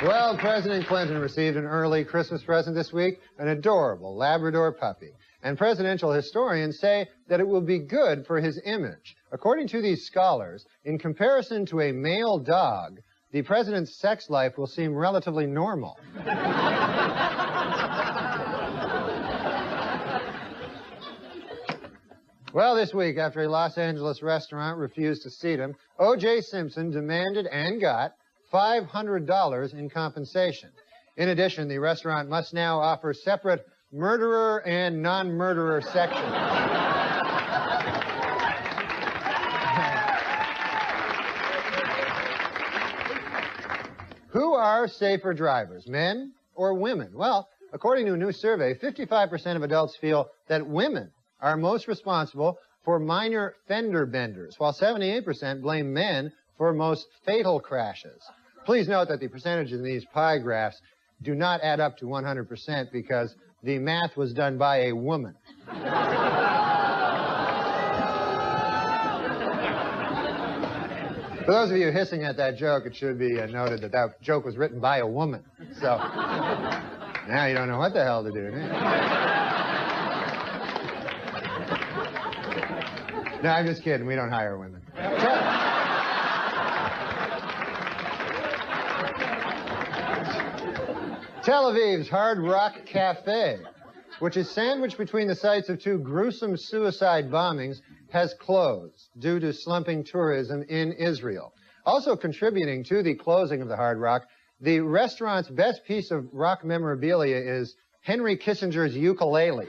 Well, President Clinton received an early Christmas present this week, an adorable Labrador puppy. And presidential historians say that it will be good for his image. According to these scholars, in comparison to a male dog, the president's sex life will seem relatively normal. Well, this week, after a Los Angeles restaurant refused to seat him, O.J. Simpson demanded and got $500 in compensation. In addition, the restaurant must now offer separate murderer and non-murderer sections. Who are safer drivers, men or women? Well, according to a new survey, 55% of adults feel that women are most responsible for minor fender benders, while 78% blame men for most fatal crashes. Please note that the percentages in these pie graphs do not add up to 100% because the math was done by a woman. For those of you hissing at that joke, it should be noted that that joke was written by a woman. So now you don't know what the hell to do. No, I'm just kidding. We don't hire women. Tel Aviv's Hard Rock Cafe, which is sandwiched between the sites of two gruesome suicide bombings, has closed due to slumping tourism in Israel. Also contributing to the closing of the Hard Rock, the restaurant's best piece of rock memorabilia is Henry Kissinger's ukulele.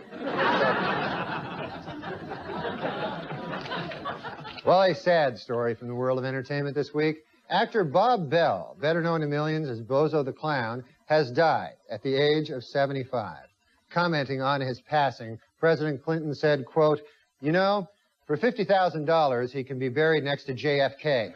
Well, a sad story from the world of entertainment this week. Actor Bob Bell, better known to millions as Bozo the Clown, has died at the age of 75. Commenting on his passing, President Clinton said, quote, "You know, for $50,000, he can be buried next to JFK."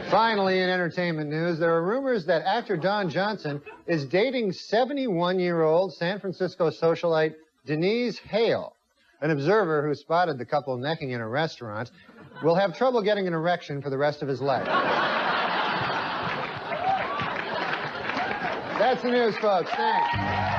Finally, in entertainment news, there are rumors that actor Don Johnson is dating 71-year-old San Francisco socialite Denise Hale. An observer who spotted the couple necking in a restaurant will have trouble getting an erection for the rest of his life. That's the news, folks. Thanks.